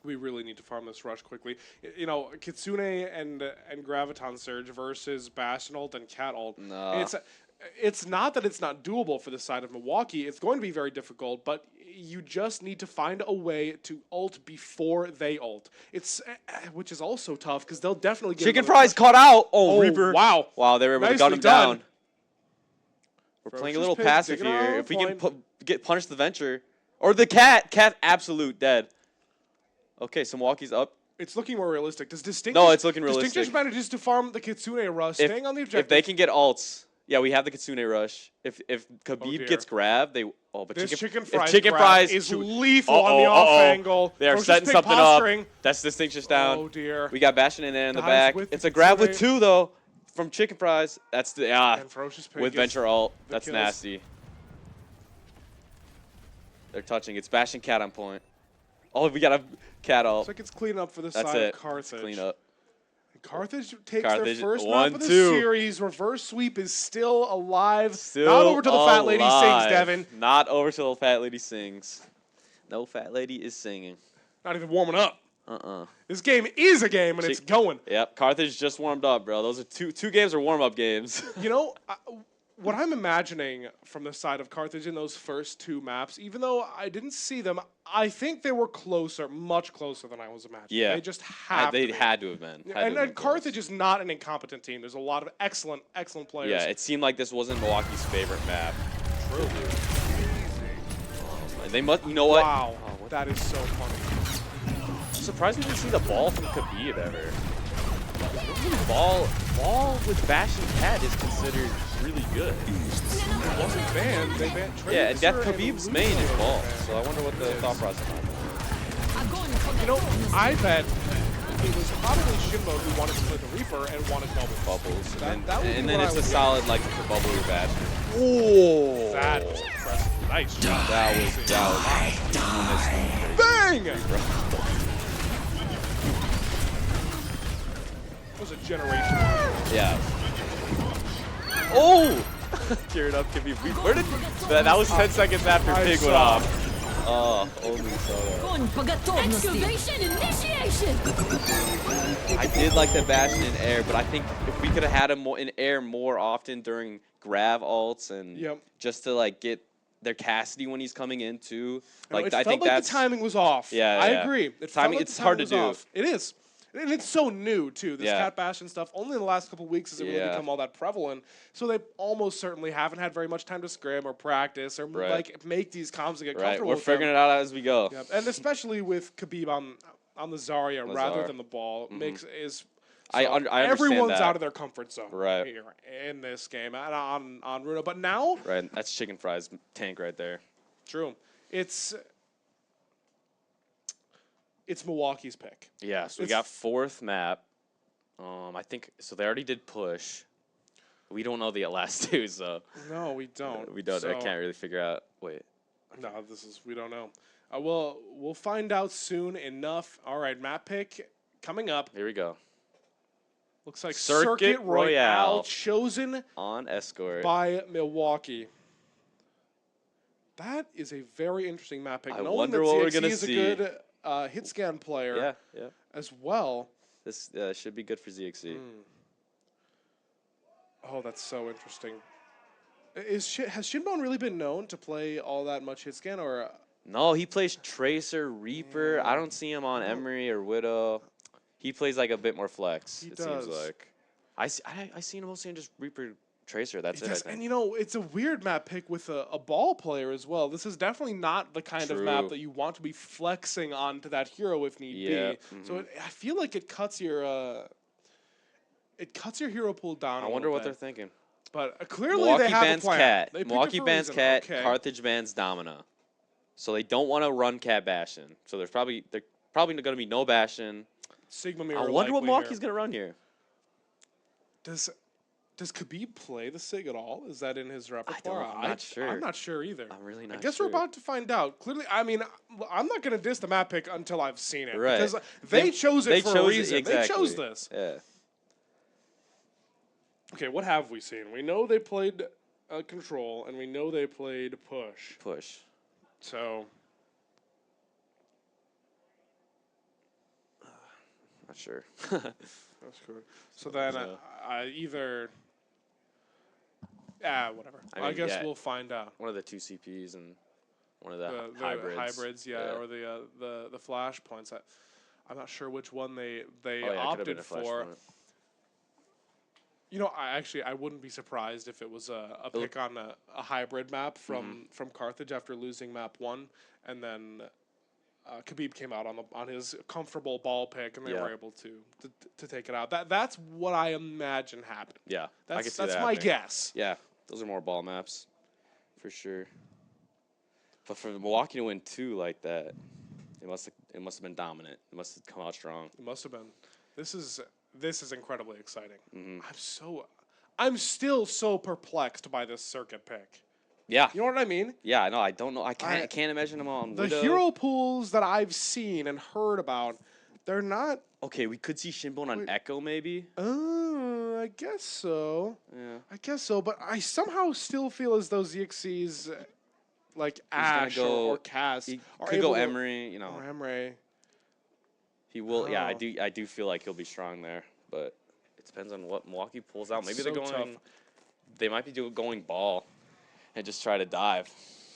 We really need to farm this rush quickly. You know, Kitsune and Graviton Surge versus Bastion ult and Cat ult. No. It's not that it's not doable for the side of Milwaukee. It's going to be very difficult, but you just need to find a way to ult before they ult. It's which is also tough because they'll definitely get Chicken another fries touch. caught out. Oh, Oh, Reaper. wow. Wow, they were able to Nicely gun him done. down. We're playing a Ferocious little Pig passive digging around here. the If we can point. get punish the Venture. Or the Cat. Cat absolute dead. Okay, so Milwaukee's up. It's looking more realistic. Does Distinct? No, it's looking Distinct realistic. manages to farm the Kitsune rush, If, staying on the objective. if they can get ults. Yeah, we have the Kitsune rush. If Khabib dear. gets grabbed, they but This chicken if fries, chicken grab fries is shoot- lethal on the Uh-oh, off uh-oh. angle. They are Ferocious setting Pig something posturing. up. That's Distinct just down. Oh dear. We got Bastion in there in the Guys back. with It's the a grab with Kitsune. 2 though from chicken fries. That's the And Ferocious Pig with gets Venture ult. the That's kills. nasty. They're touching. It's Bastion Cat on point. Oh, we got a Cat ult. Looks like it's clean up for the That's side it. of Carthage. Clean up. Carthage takes Carthage, their first 1-2. map of the series. Reverse sweep is still alive. Still Not over till the fat lady sings, alive. Devin. Not over till the fat lady sings. No fat lady is singing. Not even warming up. Uh-uh. This game is a game, and it's going. Yep, Carthage just warmed up, bro. Those are two games are warm-up games. You know, what I'm imagining from the side of Carthage in those first 2 maps, even though I didn't see them, I think they were closer, much closer than I was imagining. Yeah. They just have They to be. had to have been. Had to have And been Carthage close. is not an incompetent team. There's a lot of excellent players. Yeah, it seemed like this wasn't Milwaukee's favorite map. True. And they must, you know what? Wow, Oh, what that is so funny. I'm surprised we didn't see the ball from Khabib ever. Normally ball with Bastion Cat is considered really good. It wasn't banned. They banned Yeah, and that Tracer Khabib's and main is Lucio ball. banned. So I wonder what the thought process was. You know, I bet it was probably Shimbo who wanted to play the Reaper and wanted bubble. Bubbles. And That would be then, and then what it's I a would do. solid like for bubble or Bastion. Oh! That was impressive. Nice job. That was Bang! That was a generation. yeah. Oh! Geared up can be where did that was 10 seconds after I Pig went saw. off. Oh, only saw that. Excavation initiation! I did like the Bastion in air, but I think if we could have had him more in air more often during grav ults and Yep. just to like get their Cassidy when he's coming in too. Like It I felt think like that's the timing was off. Yeah, I yeah. agree. It felt Timing- like it's the hard to timing was do. off. It is. And it's so new, too. This Yeah. Cat Bastion stuff, only in the last couple of weeks has it really Yeah. become all that prevalent. So they almost certainly haven't had very much time to scrim or practice or Right. like make these comms and get right. comfortable We're with figuring them. it out as we go. Yep. And especially with Khabib on the Zarya rather Lazar. than the ball makes is I so understand everyone's that. out of their comfort zone Right. here in this game and on Runa. But now, Right. That's chicken fries tank right there. true, it's Milwaukee's pick. Yeah, so we It's- got 4th map. I think so. They already did push. We don't know the last 2, so No, we don't. we don't. I So- can't really figure out. Wait. No, we don't know. We'll find out soon enough. All right, map pick coming up. Here we go. Looks like Circuit Circuit Royale Royale. chosen On escort. by Milwaukee. That is a very interesting map pick. I Knowing wonder that what we're ZXC gonna is see. a good hit scan player Yeah, yeah. as well. This should be good for ZXC. Oh, that's so interesting. Has Shinbone really been known to play all that much hit scan, or No, he plays Tracer, Reaper. I don't see him on Emery or Widow. He plays like a bit more flex. He It does. seems like. I see him mostly in just Reaper, Tracer. That's he it. I does? think. And you know, it's a weird map pick with a ball player as well. This is definitely not the kind of map True. that you want to be flexing onto that hero if need Yeah, be. So I feel like it cuts your hero pool down. I a wonder little what they're bit. thinking. But clearly Milwaukee they have bans a plan. Cat. They picked it Milwaukee for a bans reason. Cat. Okay. Carthage bans Domina. So they don't want to run Cat Bastion. So they're probably going to be no Bastion. Sigma Mirror. I wonder what likely Milwaukee's here. going to run here. Does Khabib play the Sig at all? Is that in his repertoire? I'm not sure. I'm not sure either. I'm really I not guess sure. we're about to find out. Clearly, I mean, I'm not going to diss the map pick until I've seen it. Right. Because they chose it for a chose it, reason. They chose exactly. this. Yeah. Okay, what have we seen? We know they played Control, and we know they played Push. Push. So, Not sure. that's good. So then, So- either... whatever. I I mean, guess yeah. we'll find out. One of the 2 CPs and one of the, The hybrids. yeah, or the flash points. I'm not sure which one they Oh, yeah, it could have been opted a flash for. point. You know, I wouldn't be surprised if it was a pick on a hybrid map from Carthage after losing map 1, and then Khabib came out on his comfortable ball pick, and they Yeah. were able to take it out. That's what I imagine happened. Yeah, I That's could see that my happening. guess. Yeah, those are more ball maps, for sure. But for Milwaukee to win 2 like that, it must have been dominant. It must have come out strong. It must have been. This is incredibly exciting. Mm-hmm. I'm still so perplexed by this circuit pick. Yeah, You know what I mean? yeah. I know. I don't know. I I- can't imagine them on The Widow. hero pools that I've seen and heard about, they're not. Okay, we could see Shinbone on Wait. Echo maybe. I guess so. Yeah. I guess so. But I somehow still feel as though ZXC's like gonna Ash go- or Cass He are could go able to- Emery. You know, or Emre. he will. Yeah, Oh. I do feel like he'll be strong there, but it depends on what Milwaukee pulls out. It's Maybe they're so going. tough. They might be going ball, and just try to dive.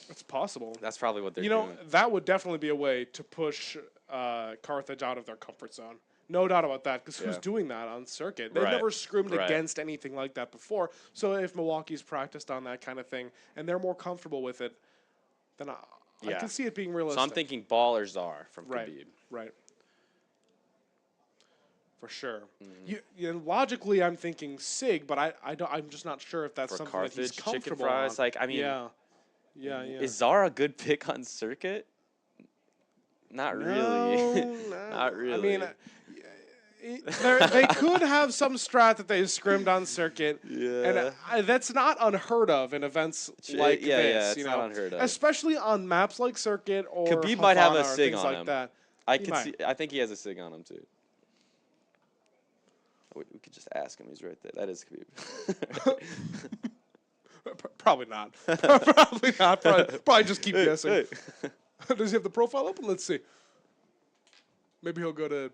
It's possible. That's probably what they're You know, doing. that would definitely be a way to push Carthage out of their comfort zone. No doubt about that, because who's Yeah. doing that on circuit? They've Right, never scrimmed right. against anything like that before. So if Milwaukee's practiced on that kind of thing and they're more comfortable with it, then I Yeah. can see it being realistic. So I'm thinking ball or Czar from Right. Khabib. Right. For sure. Mm-hmm. Logically, I'm thinking Sig, but I'm just not sure if that's For something that he's Carthage, chicken comfortable fries. on. Like, I mean, yeah. is Czar a good pick on circuit? Not really. No, Not I really. mean, they could have some strat that they scrimmed on circuit, Yeah. and that's not unheard of in events like yeah, this. it's you not know, unheard of. espally on maps like circuit or Khabib might have a Havana or sig things on like him. that. I He could might. see. I think he has a sig on him too. We could just ask him. He's right there. That is Khabib. Probably not. Probably not. Probably just keep guessing. Does he have the profile open? Let's see. Maybe he'll go to.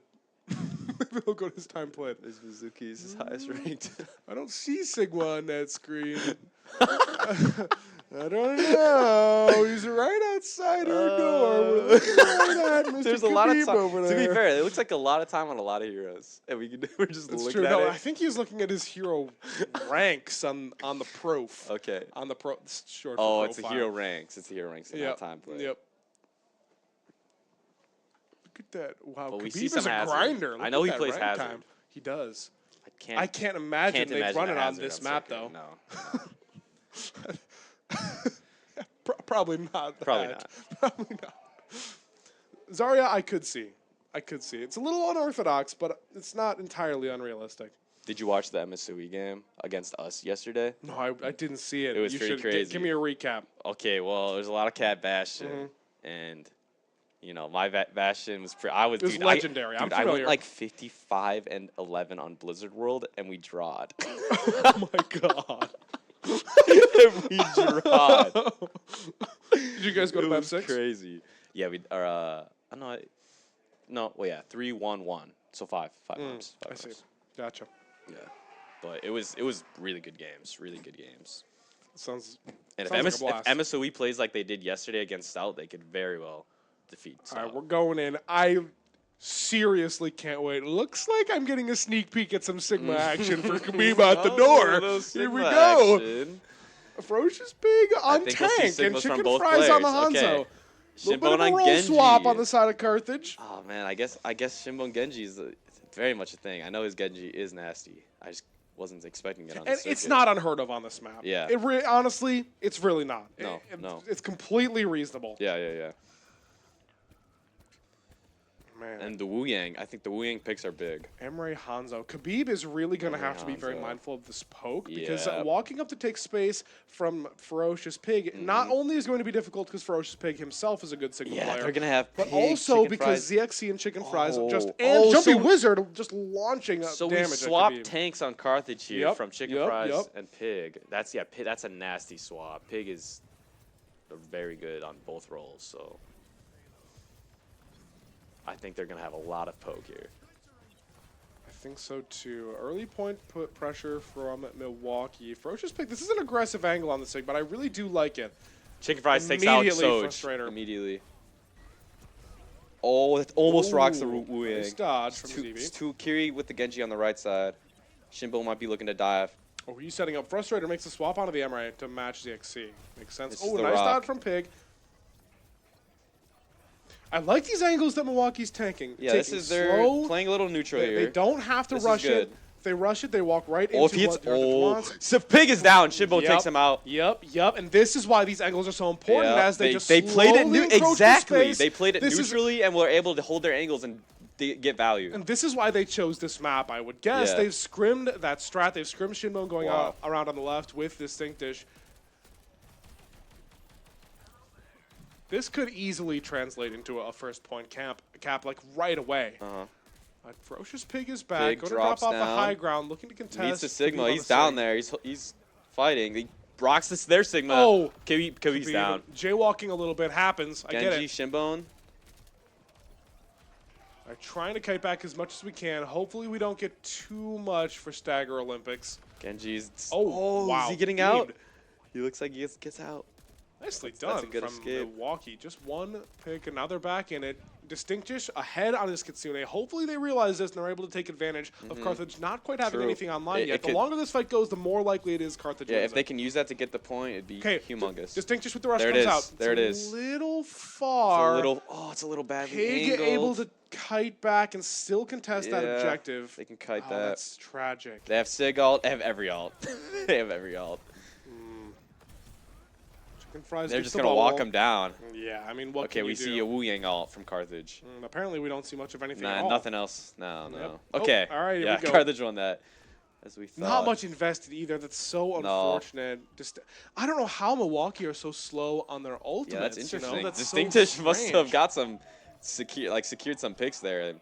Maybe he'll go to his time played. This Mizuki is his highest ranked. I don't see Sigma on that screen. I don't know. He's right outside our door. We're looking right at Mr. There's a lot of Khabib time. over To be there. fair, it looks like a lot of time on a lot of heroes, and we're just It's looking true. at No, it. I think he's looking at his hero ranks on the prof. Okay. On the pro. It's short Oh, for it's a profile. hero ranks. It's a hero ranks in Yep. that time play. Yep. Look at that. Wow, But we Khabib see is some a Hazard. grinder. I Look know at he that plays rank Hazard. time. He does. I I can't imagine can't they'd imagine run a it on Hazard this map, circuit. though. No. Probably not. Probably that. not. Probably not. Zarya, I could see. It's a little unorthodox, but it's not entirely unrealistic. Did you watch the MSOE game against us yesterday? No, I didn't see it. It was you pretty should crazy. Give me a recap. Okay, well, there's a lot of Cat Bastion, Mm-hmm. and you know my Bastion was. I was. It was dude, legendary. I I'm went familiar. like 55 and 11 on Blizzard World, and we drawed. Oh my god. we drawed. Did you guys go to It map was 6? crazy. Yeah, we are. No. Well, yeah, 3-1-1. So five maps. I see. Gotcha. Yeah, but it was really good games. Really good games. Sounds. And Sounds like a if blast. MSOE plays like they did yesterday against Stout, they could very well defeat All Stout. right, we're going in. I seriously can't wait. Looks like I'm getting a sneak peek at some Sigma action for Khabib out the Oh, door. little Here we Sigma go. action. Ferocious Pig on think we'll see tank and Sigmas from chicken both fries on the players. Hanzo. Okay. Little bit of Shinbone a on roll Genji. swap on the side of Carthage. Oh man, I guess Shinbone Genji is very much a thing. I know his Genji is nasty. wasn't expecting it on And the it's circuit. not unheard of on this map. Yeah. Honestly, it's really not. No, no. It's completely reasonable. Yeah. Man. And the Wu Yang, I think the Wu Yang picks are big. Emre Hanzo. Khabib is really going to Emre have to be very Hanzo. mindful of this poke because Yeah. walking up to take space from Ferocious Pig not only is going to be difficult because Ferocious Pig himself is a good Sigma Yeah, player, they're gonna have but pig, also chicken because fries. ZXC and Chicken Fries Oh. and Oh, Jumpy so- Wizard just launching So we damage swapped at Khabib. tanks on Carthage here Yep, from Chicken yep, Fries yep. and Pig. That's that's a nasty swap. Pig is very good on both roles, so I think they're gonna have a lot of poke here. I think so too. Early point put pressure from Milwaukee. Ferocious Pig. This is an aggressive angle on the Sig, but I really do like it. Chicken Fries takes out Immediately Soj Frustrator. immediately. Oh, it almost rocks the Ooh, Wu Yang. nice dodge from It's ZB. two Kiri with the Genji on the right side. Shinbo might be looking to dive. Oh, he's setting up. Frustrator makes a swap onto the Emre to match ZXC. Makes sense. This is Oh, the nice rock. dodge from Pig. I like these angles that Milwaukee's tanking. Yeah, this Taking is they're slow. playing a little neutral They here. don't have to This is rush it. good. If they rush it, they walk right Oh, if into he hits, what Carthage wants. so if Pig is down, Shinbo Yep, takes him out. Yep. And this is why these angles are so important Yeah, as they just they played it slowly encroach the exactly. space. They played it This is- neutrally and were able to hold their angles and get value. And this is why they chose this map, I would guess. Yeah. They've scrimmed that strat. They've scrimmed Shinbone going Wow. around on the left with this Think Dish. This could easily translate into a first point cap like right away. Uh-huh. But Ferocious Pig is back. Pig Going to drop drops off the down. high ground, looking to contest. Meets the Khabib Sigma. on He's the down Sig. there. He's fighting. He rocks their Sigma. Oh. Khabib's Khabib down. Jaywalking a little bit happens. I get Genji, it. Shinbone. We're trying to kite back as much as we can. Hopefully we don't get too much for Stagger Olympics. Genji's. Oh, wow. Is he getting Dude. out? He looks like he gets out. Nicely That's done a good from escape. Milwaukee. Just one pick, and now they're back in it. Distinctish ahead on this Kitsune. Hopefully they realize this and they're able to take advantage of Carthage not quite having True. anything online It yet. The could- longer this fight goes, the more likely it is Carthage Yeah, wins if they it. can use that to get the point, it'd be Okay, humongous. Distinctish with the rush There it comes is. out. There it It's is. a little It's far. a little badly Pig angled. able to kite back and still contest that Yeah, objective. They can kite Oh, that. that's tragic. They have Sig ult. They have every ult. They have every ult. Chicken Fries They're gets just the gonna walk bubble. him down. Yeah, I mean, what Okay, can we you see do? a Wu Yang ult from Carthage. Apparently we don't see much of anything at Nah, all. nothing else. No. Yep. Oh, Okay. all right, here yeah, we go. Carthage won that. As we thought. Not much invested either. That's so unfortunate. Just, I don't know how Milwaukee are so slow on their ultimates. Yeah, that's You interesting. know? That's Distinctish so must have strange. got some secured some picks there,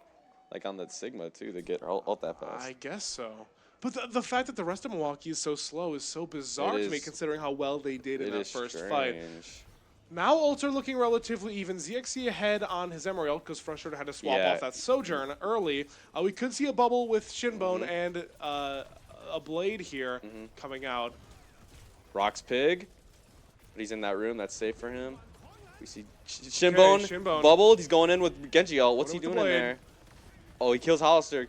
like on the Sigma too, to get ult that fast. I guess so. But the fact that the rest of Milwaukee is so slow is so bizarre It to me, is. considering how well they did in It that is first fight. strange. Now ults are looking relatively even. ZXC ahead on his Emerald because Frustrator had to swap Yeah. off that Sojourn early. We could see a bubble with Shinbone Mm-hmm. and a Blade here coming out. Rocks Pig, but he's in that room. That's safe for him. We see Shinbone, Shinbone. bubbled. He's going in with Genji ult. What's he Going with doing the in blade. there? Oh, he kills Hollister.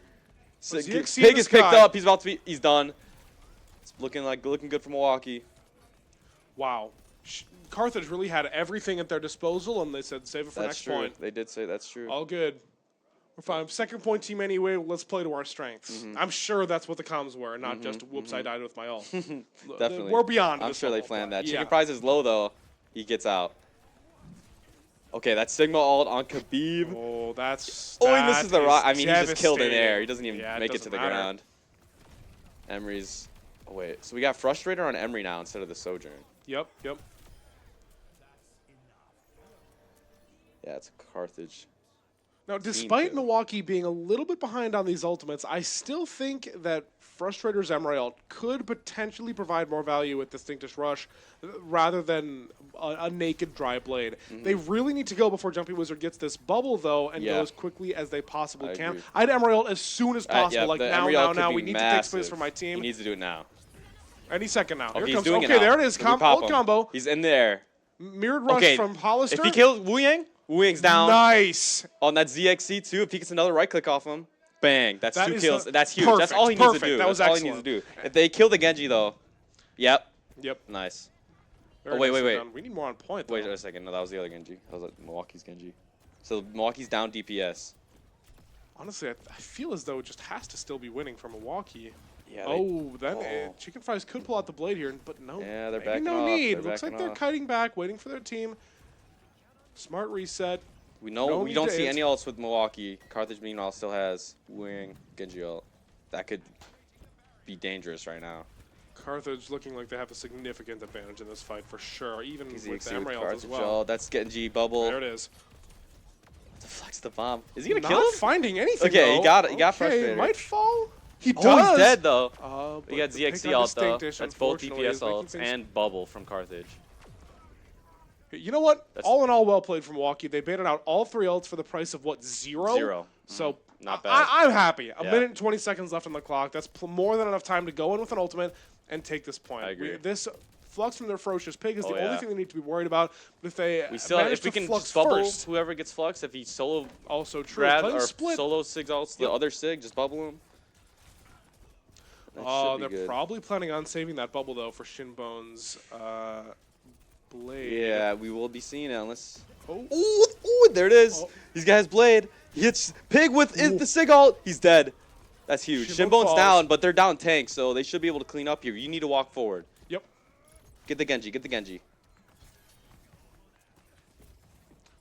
But ZXC in Pig the is picked sky. up. He's about to be. He's done. It's looking good for Milwaukee. Wow. Carthage really had everything at their disposal, and they said save it for That's next true. point. They did say that's true. All good. We're fine. Second point team anyway. Let's play to our strengths. I'm sure that's what the comms were, not just whoops, I died with my ult. Definitely. We're beyond I'm this sure they level, planned but that. yeah. Chicken Prize is low though. He gets out. Okay, that's Sigma ult on Khabib. Oh, that's. Oh, he that misses the is rock. I mean, he just killed in air. devastating. He doesn't even Yeah, make it to doesn't the matter. ground. Emery's. Oh wait, so we got Frustrator on Emery now instead of the Sojourn. Yep. Yeah, it's Carthage. Now, despite kill. Milwaukee being a little bit behind on these ultimates, I still think that Frustrator's Emerald could potentially provide more value with Distinctish Rush rather than a naked Dry Blade. They really need to go before Jumpy Wizard gets this bubble, though, and Yeah. go as quickly as they possibly I can. agree. I'd Emerald as soon as possible. Yeah, like the now, Emery now, ult could now. be We need to take space massive. for my He team. needs to do it now. Any second now. Oh, Here he's comes. doing it Okay, now. there it is. Can we pop Ult him? combo. He's in there. Mirrored Rush Okay, from Hollister. If he kills Wu Yang, Wu Yang's down. Nice. On that ZXC too, if he gets another right click off him, bang. That's That 2 is kills. a- That's huge. That's perfect, all he needs to perfect. do. That was That's all he needs to excellent. do. If they kill the Genji though, yep, Yep. nice. Very wait, nicely wait. done. We need more on point, though. Wait a second. No, that was the other Genji. That was like Milwaukee's Genji. So Milwaukee's down DPS. Honestly, I feel as though it just has to still be winning for Milwaukee. Yeah. Oh, then Chicken Fries could pull out the blade here, but no. Yeah, they're maybe backing no off. need. They're Looks like backing they're off. kiting back, waiting for their team. Smart reset. We know No we need don't to see answer. any ults with Milwaukee. Carthage meanwhile still has Wing, Genji ult. That could be dangerous right now. Carthage looking like they have a significant advantage in this fight for sure, even with the ZXC Emery ult as Carthage well. ult. That's Genji bubble. There it is. Deflects the bomb. Is he gonna Not kill him? finding anything. Okay, he though. got it. He got Okay, frustrated. might fall. He does. Oh, he's dead though. But We got the pick ZXC on ult though. Distinctish, That's both unfortunately, DPS is making ults things- and bubble from Carthage. You know what? That's- All in all, well played from Milwaukee. They baited out all 3 ults for the price of what, 0? 0. So Not bad. I'm happy. A Yeah. minute and 20 seconds left on the clock. That's more than enough time to go in with an ultimate and take this point. I agree. This flux from their ferocious pig is Oh, the only yeah. thing they need to be worried about. But if they We still, manage if we to can flux just bubble first, whoever gets flux, if he solo also true. grab Playing or split. solo sig ults The the other Sig, just bubble him. That Oh, should be they're good. probably planning on saving that bubble though for Shinbone's blade. Yeah, we will be seeing it unless. Oh. Ooh, there it is. Oh. He's got his blade. He hits Pig with the Sig ult. He's dead. That's huge. Shinbone Shinbone's falls. down, but they're down tank, so they should be able to clean up here. You need to walk forward. Yep. Get the Genji. Get the Genji.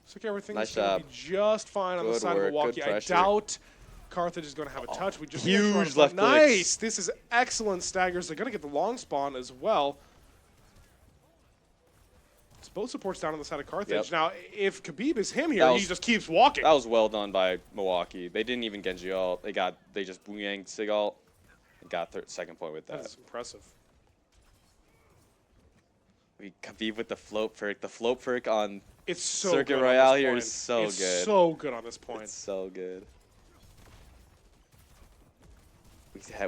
Looks like everything's Nice going to job. be just fine on the Good side work, of good Milwaukee. I pressure. doubt Carthage is going to have a touch. We just need huge to run a left front. clicks. Nice. This is excellent staggers. They're going to get the long spawn as well. It's both supports down on the side of Carthage. Yep. Now, if Khabib is him here, That he was- just keeps walking. That was well done by Milwaukee. They didn't even Genji ult. They just Booyang Sig ult and got second point with That that. is impressive. We Khabib with the float frick. The float frick on It's so Circuit good Royale on this here point. is so It's good. so good on this point. It's so good.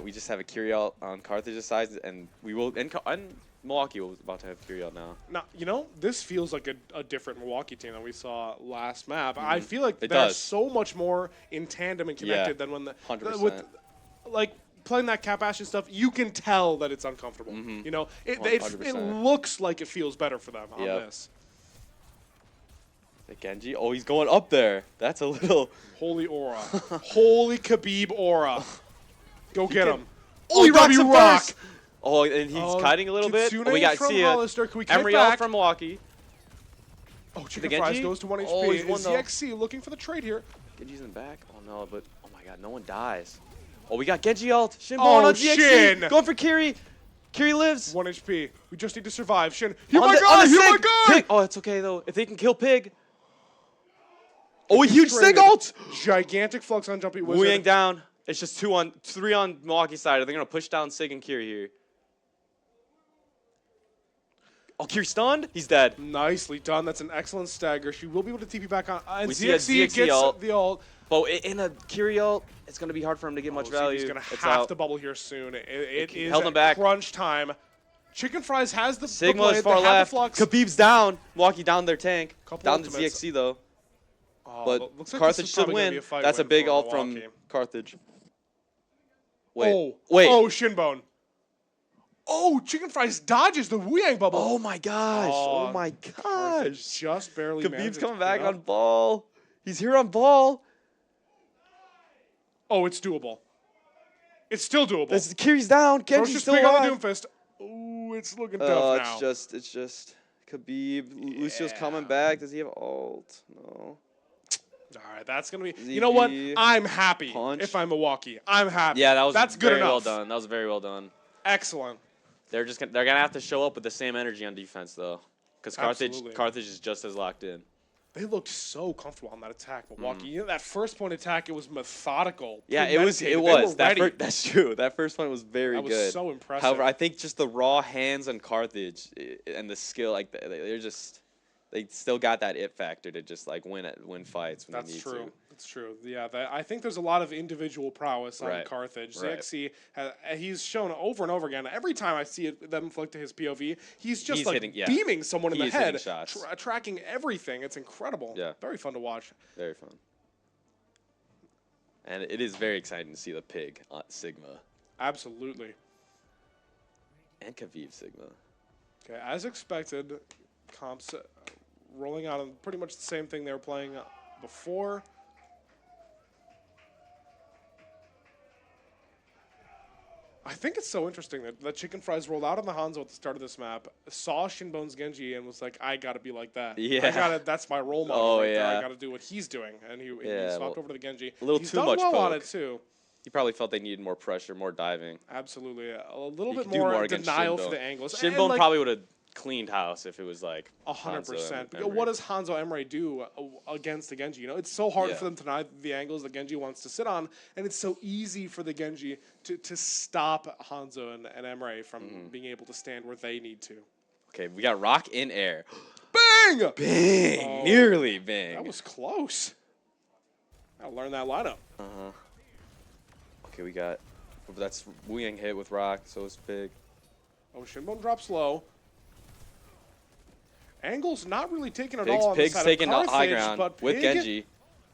We just have a Curie ult on Carthage's side, and we will. And Milwaukee was about to have Curie ult now. Now, you know, this feels like a different Milwaukee team than we saw last map. I feel like It they're does. so much more in tandem and connected than when 100%. with like playing that Cap Ashen stuff. You can tell that it's uncomfortable. You know, it 100%. looks like it feels better for them on Yep. this. The Genji. Oh, he's going up there. That's a little. Holy aura, holy Khabib aura. Go get him. Oh, he rocks W him rock. first. Oh, and he's kiting a little bit. Kitsune Oh, we got from see Hollister. Can we get Emery back? ult from Milwaukee. Oh, Chicken Genji? Fries goes to 1 HP. Oh, he's one Is though. ZXC looking for the trade here? Genji's in the back. Oh no, but oh my God, no one dies. Oh, we got Genji ult. Shinbone Oh, on ZXC. Shin. Going for Kiri. Kiri lives. 1 HP. We just need to survive. Shin. Here On my the- God! on the Here my Sig. God! Pig. Oh, it's okay though. If they can kill Pig. Oh, a He's huge Sig traded. ult. Gigantic flux on Jumpy Wu Yang Wizard. down. It's just 3 on Milwaukee's side. Are they gonna push down Sig and Kiri here? Oh, Kiri stunned. He's dead. Nicely done. That's an excellent stagger. She will be able to TP back on. And We see a ZXC ZXC gets ult. the ult. But in a Kiri ult, it's gonna be hard for him to get much value. He's going to It's have out. to bubble here soon. It is held him back. crunch time. Chicken Fries has the Sigma blade. is far They have left. the flux. Khabib's down. Milwaukee down their tank. Couple Down to ultimates. ZXC though. Oh, But looks like this Carthage is should probably gonna win. be a fight That's a win big for ult from Milwaukee. Carthage. Wait. Oh, Wait. Oh, Shinbone. Oh, Chicken Fries dodges the Wu Yang bubble. Oh my gosh. Oh, my Carthage gosh. just barely Khabib's manages coming to back clean up. on ball. He's here on ball. Oh, it's doable. It's still doable. This Kiri's down. Genji's Ferocious still Pig on the alive. Doomfist. Ooh, it's looking tough Oh, now. it's just Khabib. Lucio's coming back. Does he have ult? No. All right, that's going to be... You know what? ZG, I'm happy punch. if I'm Milwaukee. I'm happy. Yeah, that was That's good very well enough. done. That was very well done. Excellent. They're gonna have to show up with the same energy on defense though, because Absolutely. Carthage is just as locked in. They looked so comfortable on that attack, Milwaukee. You know, that first point attack, it was methodical. Yeah, it was. It premeditated. They was. were ready. That's true. That first one was very That was good. so impressive. However, I think just the raw hands on Carthage and the skill, like they're just, they still got that it factor to just like win fights when That's they need true. to. That's true. Yeah, I think there's a lot of individual prowess on Right. Carthage. Right. ZXC, he's shown over and over again. Every time I see them flick to his POV, he's just like hitting- yeah. beaming someone in He the is hitting head, shots. tracking everything. It's incredible. Yeah. Very fun to watch. Very fun. And it is very exciting to see the pig on Sigma Absolutely. and Khabib Sigma. Okay, as expected, comps rolling out on pretty much the same thing they were playing before. I think it's so interesting that Chicken Fries rolled out on the Hanzo at the start of this map, saw Shinbone's Genji, and was like, I gotta be like that. Yeah. That's my role model Oh, right there. I yeah. gotta do what he's doing. And he Yeah, swapped well, over to the Genji. a little He's too done much well on poke. it, too. He probably felt they needed more pressure, more diving. Absolutely. A little You bit could do more, more against denial Shinbone. for the angles. Shinbone probably would have cleaned house if it was like 100%. Hanzo and But what Emery. does Hanzo Emery do against the Genji? You know, it's so hard Yeah. for them to deny the angles the Genji wants to sit on, and it's so easy for the Genji to stop Hanzo and Emery from Mm-hmm. being able to stand where they need to. Okay, we got Rock in air. Bang! Bang! Oh, Nearly bang. That was close. I'll learn that lineup. Okay, we got. That's Wu Yang hit with Rock, so it's big. Oh, Shinbone drops low. Angle's not really taking it Pig's, all on Pig's the side taking of out high Carthage, ground but with Pig Genji.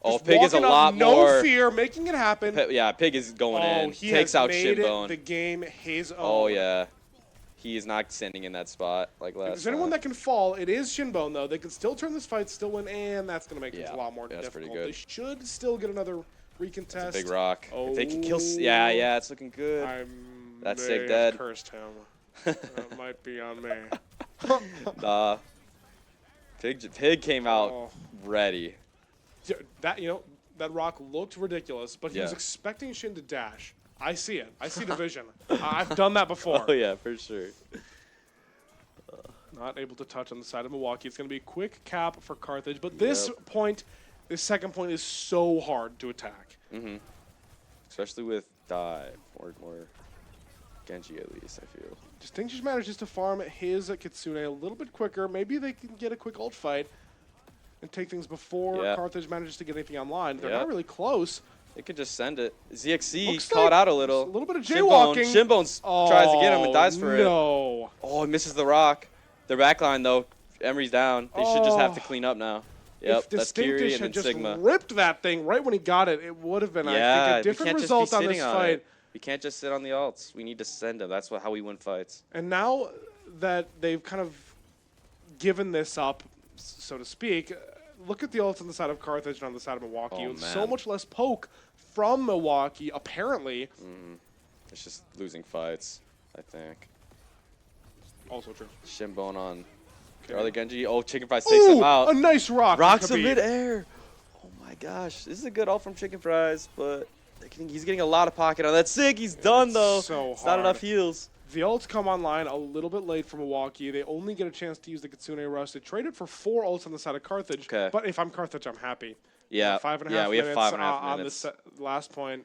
Oh, just Pig is a walking up, lot no more. fear, making it happen. Yeah, Pig is going Oh, in. he Takes has out made Shinbone. the game his own. Oh yeah, he is not standing in that spot like If last. there's anyone time. that can fall, it is Shinbone, though. They can still turn this fight, still win, and that's going to make things Yeah, a lot more yeah, that's pretty difficult. good. They should still get another recontest. That's a big Rock. If they can kill. Oh. Yeah, it's looking good. I That's may Sig have dead. cursed him. That might be on me. Nah. Pig came out Oh. ready. Yeah, that Rock looked ridiculous, but he was Yeah. expecting Shin to dash. I see it. I see the vision. I've done that before. Oh yeah, for sure. Not able to touch on the side of Milwaukee. It's going to be a quick cap for Carthage, but this second point is so hard to attack. Mm-hmm. Especially with dive or Genji at least, I feel. Distinction manages to farm his Kitsune a little bit quicker. Maybe they can get a quick ult fight and take things before Yeah. Carthage manages to get anything online. They're Yeah. not really close. They could just send it. ZXC Looks caught like out a little. a little bit of Shinbone, jaywalking. Shinbone tries to get him and dies for it. No. Oh, he misses the Rock. Their backline though, Emery's down. They should just have to Oh. clean up now. Yep, If that's Kiri Distinctish and then had just Sigma. ripped that thing right when he got it, it would have been, I Yeah, think, a we different can't result just be on sitting this on fight. it. We can't just sit on the alts. We need to send them. That's how we win fights. And now that they've kind of given this up, so to speak, look at the ults on the side of Carthage and on the side of Milwaukee. Oh, With so man. much less poke from Milwaukee, apparently. It's just losing fights, I think. Also true. Shinbone on their Okay. other Genji. Oh, Chicken Fries takes him Ooh, out. a nice rock. from Rocks in Khabib. midair. Oh my gosh, this is a good ult from Chicken Fries, but he's getting a lot of pocket on that. Sig, he's done though. so It's not enough hard. heals. The ults come online a little bit late for Milwaukee. They only get a chance to use the Kitsune Rush. They traded for 4 ults on the side of Carthage. Okay. But if I'm Carthage, I'm happy. Yeah, 5.5 yeah, we have minutes 5.5 on minutes. the last point.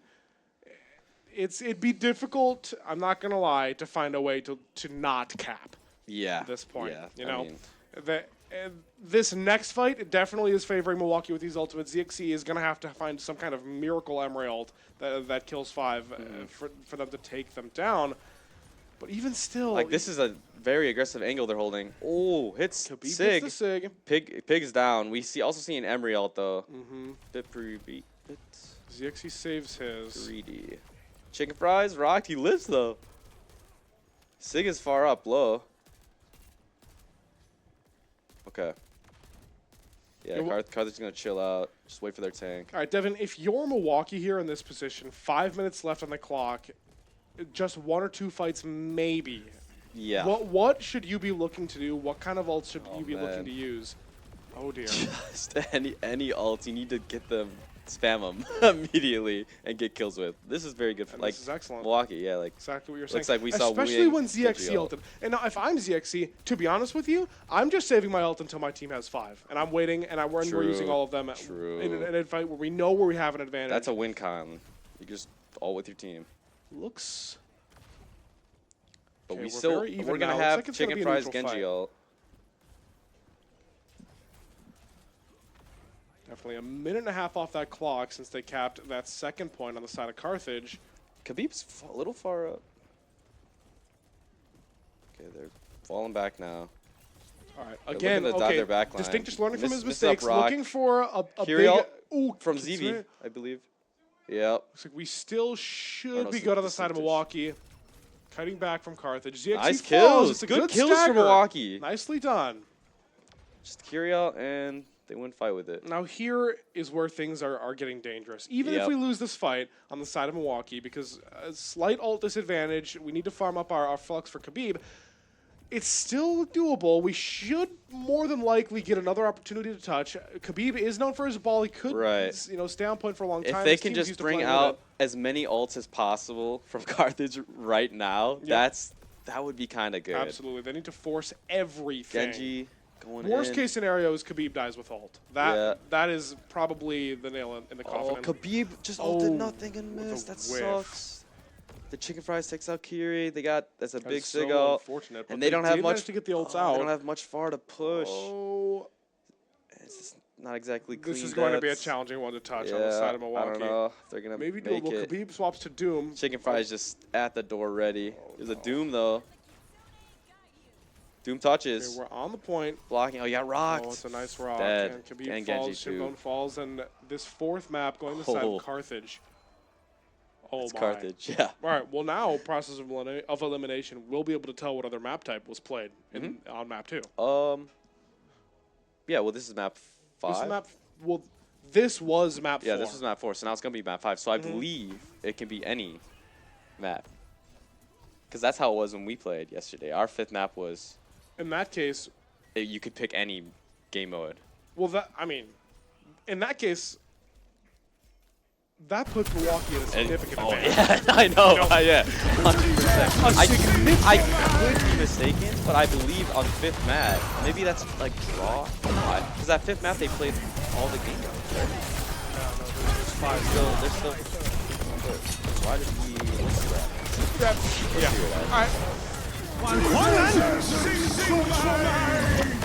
It'd be difficult, I'm not going to lie, to find a way to not cap Yeah. at this point. Yeah, You I know, mean, this next fight it definitely is favoring Milwaukee with these ultimates. ZXC is going to have to find some kind of miracle Emery ult that kills 5 for them to take them down. But even still, like this is a very aggressive angle they're holding. Oh, hits Khabib gets Sig. the Sig. Pig's down. We also see an Emery ult though. Mm-hmm. Bit bit ZXC saves his. greedy. Chicken Fries rocked. He lives though. Sig is far up low. Okay. Yeah, Yeah, Carthage is gonna chill out. Just wait for their tank. All right, Devin, if you're Milwaukee here in this position, 5 minutes left on the clock, just 1 or 2 fights maybe. Yeah. What should you be looking to do? What kind of ults should Oh, you be looking man. to use? Oh dear. Just any ults, you need to get them, spam them immediately and get kills with. This is very good for And like this is excellent. Milwaukee. Yeah, like Exactly what you're saying. looks like we saw Wu Especially Yang when get ZXC you out. ulted. And now if I'm ZXC, to be honest with you, I'm just saving my ult until my team has 5. And I'm waiting, and we're using True, all of them true. in a fight where we know where we have an advantage. That's a win con. You just all with your team. Looks... But Okay, we we're still very even we're gonna now. Looks have like it's gonna Chicken be a Fries neutral Genji fight. ult. Definitely a minute and a half off that clock since they capped that second point on the side of Carthage. Khabib's a little far up. Okay, they're falling back now. All right, They're again, looking to dive okay, their back line. Distinct learning from his Miss up mistakes, Rock. looking for a Kiri big... ult Ooh, from Kitsune. ZV, I believe. Yep. Looks like we still should no, be it's good on the Distinct side of Dish. Milwaukee. Cutting back from Carthage. ZXC Nice falls. kills. It's a Good good kills from stagger. Milwaukee. Nicely done. Just Kiri ult and They wouldn't fight with it. Now here is where things are getting dangerous. Even if Yep. we lose this fight on the side of Milwaukee, because a slight ult disadvantage, we need to farm up our flux for Khabib. It's still doable. We should more than likely get another opportunity to touch. Khabib is known for his ball. He could, Right. stay on point for a long If time. they His can team's just used to bring playing with out as many ults as possible from Carthage right now, that would be kind of it. good. Absolutely, they need to force everything. Genji going Worst in. case scenario is Khabib dies with ult. That is probably the nail in the Oh, coffin. Khabib just ulted Oh, nothing and with a missed. That whiff. sucks. The Chicken Fries takes out Kiri. That's a That big is so sig ult. unfortunate, but And they don't have did much manage to get the ults They out. don't have much far to push. Oh, It's just not exactly clean. this is going to be a deaths. challenging one to touch Yeah, on the side of I Milwaukee. don't know if they're gonna Maybe make doable. it. Khabib swaps to Doom. Chicken Fries just at the door ready. There's a Doom though. Doom touches. Okay, we're on the point. Blocking. Oh, you got rocked. Oh, it's a nice rock. Dead. And Khabib And falls, Genji, too. Shinbone falls, and this fourth map going to the side Oh. of Carthage. Oh It's my. Carthage. Yeah. All right, well now, process of elimination, we'll be able to tell what other map type was played on map 2. Yeah. Well, this is map 5. This is this was map 4. Yeah, this was map 4. So now it's gonna be map 5. So I believe it can be any map. Because that's how it was when we played yesterday. Our 5th map was In that case, you could pick any game mode. well, in that case, that puts Milwaukee at a significant advantage. Yeah, I know. You know, Yeah, 100%. significant I could be mistaken, but I believe on 5th map, maybe that's like draw. Because that 5th map they played all the game modes. Right? They're still. Why did we? Let's see what happens. Yeah. See what happens. All right. Legend sings for mine.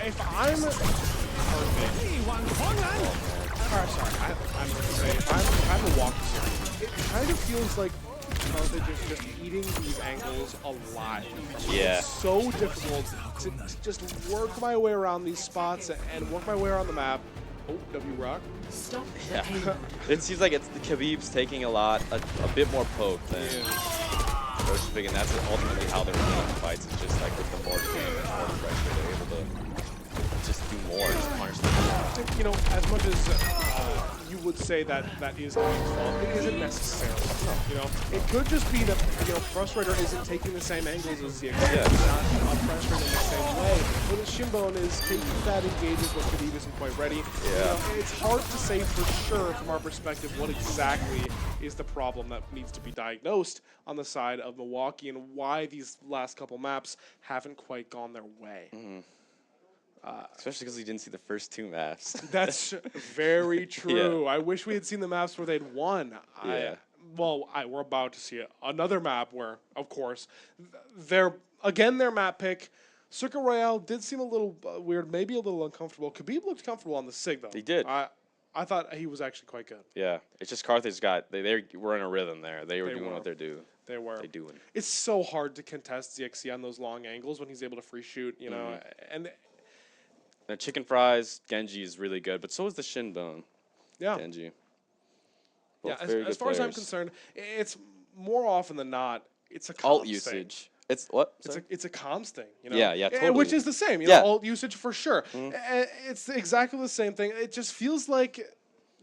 If I'm I'm gonna say if I'm Milwaukee, it kind of feels like Carthage is just eating these angles alive. Yeah. It's so difficult to just work my way around these spots and work my way around the map. Oh, W Rock. Yeah. It seems like it's the Khabib's taking a bit more poke than Roach Big, and that's ultimately how they're winning fights. It's just like with the more game and more pressure, they're able to just do more, just punish them. You know, as much as you would say that is Khabib's fault, it isn't necessarily. You know, it could just be that Frustrator isn't taking the same angles as the He's not pressuring in the same way. But Shinbone is taking that engages when Khabib isn't quite ready. Yeah. You know, it's hard to say for sure from our perspective what exactly is the problem that needs to be diagnosed on the side of Milwaukee and why these last couple maps haven't quite gone their way. Especially because we didn't see the first 2 maps. That's very true. I wish we had seen the maps where they'd won. Yeah. We're about to see another map where, of course, their map pick. Circuit Royale did seem a little weird, maybe a little uncomfortable. Khabib looked comfortable on the SIG, though. He did. I thought he was actually quite good. Yeah, it's just Carthage they were in a rhythm there. They were doing what they're doing. They were. They doing. It's so hard to contest ZXC on those long angles when he's able to free shoot, you know. And Now, Chicken Fries, Genji is really good, but so is the Shinbone. yeah. Genji. Yeah, Both very as good far as I'm players. concerned, it's more often than not, it's a Alt comms thing. usage. It's what? Sorry? It's a comms thing, you know. Yeah, yeah, Which totally. is the same, you Yeah. know, alt usage for sure. It's exactly the same thing. It just feels like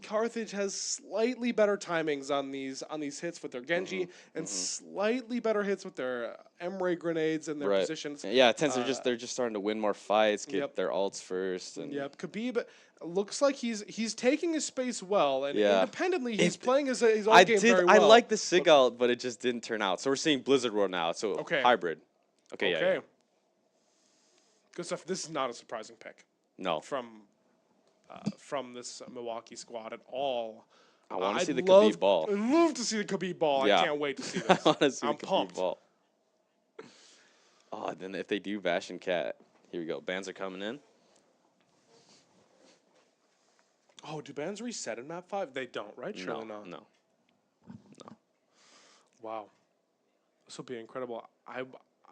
Carthage has slightly better timings on these hits with their Genji and slightly better hits with their Emray grenades and their Right. positions. Yeah, it tends they're just starting to win more fights, get Yep. their ults first, and Yep, Khabib looks like he's taking his space well, and Yeah. independently he's playing his own I game did. very well. I like the Sig ult, but it just didn't turn out. So we're seeing Blizzard World now. So Okay. hybrid. Okay. Yeah. Okay. Good stuff. This is not a surprising pick No. from this Milwaukee squad at all. I want to I'd see the love- Khabib ball. I'd love to see the Khabib ball. Yeah. I can't wait to see I this. want to see I'm the Khabib pumped. ball. Oh, then if they do Bash and Cat, here we go. Bands are coming in. Oh, do bands reset in map 5? They don't, right? Surely not. No. Wow. This will be incredible. I'm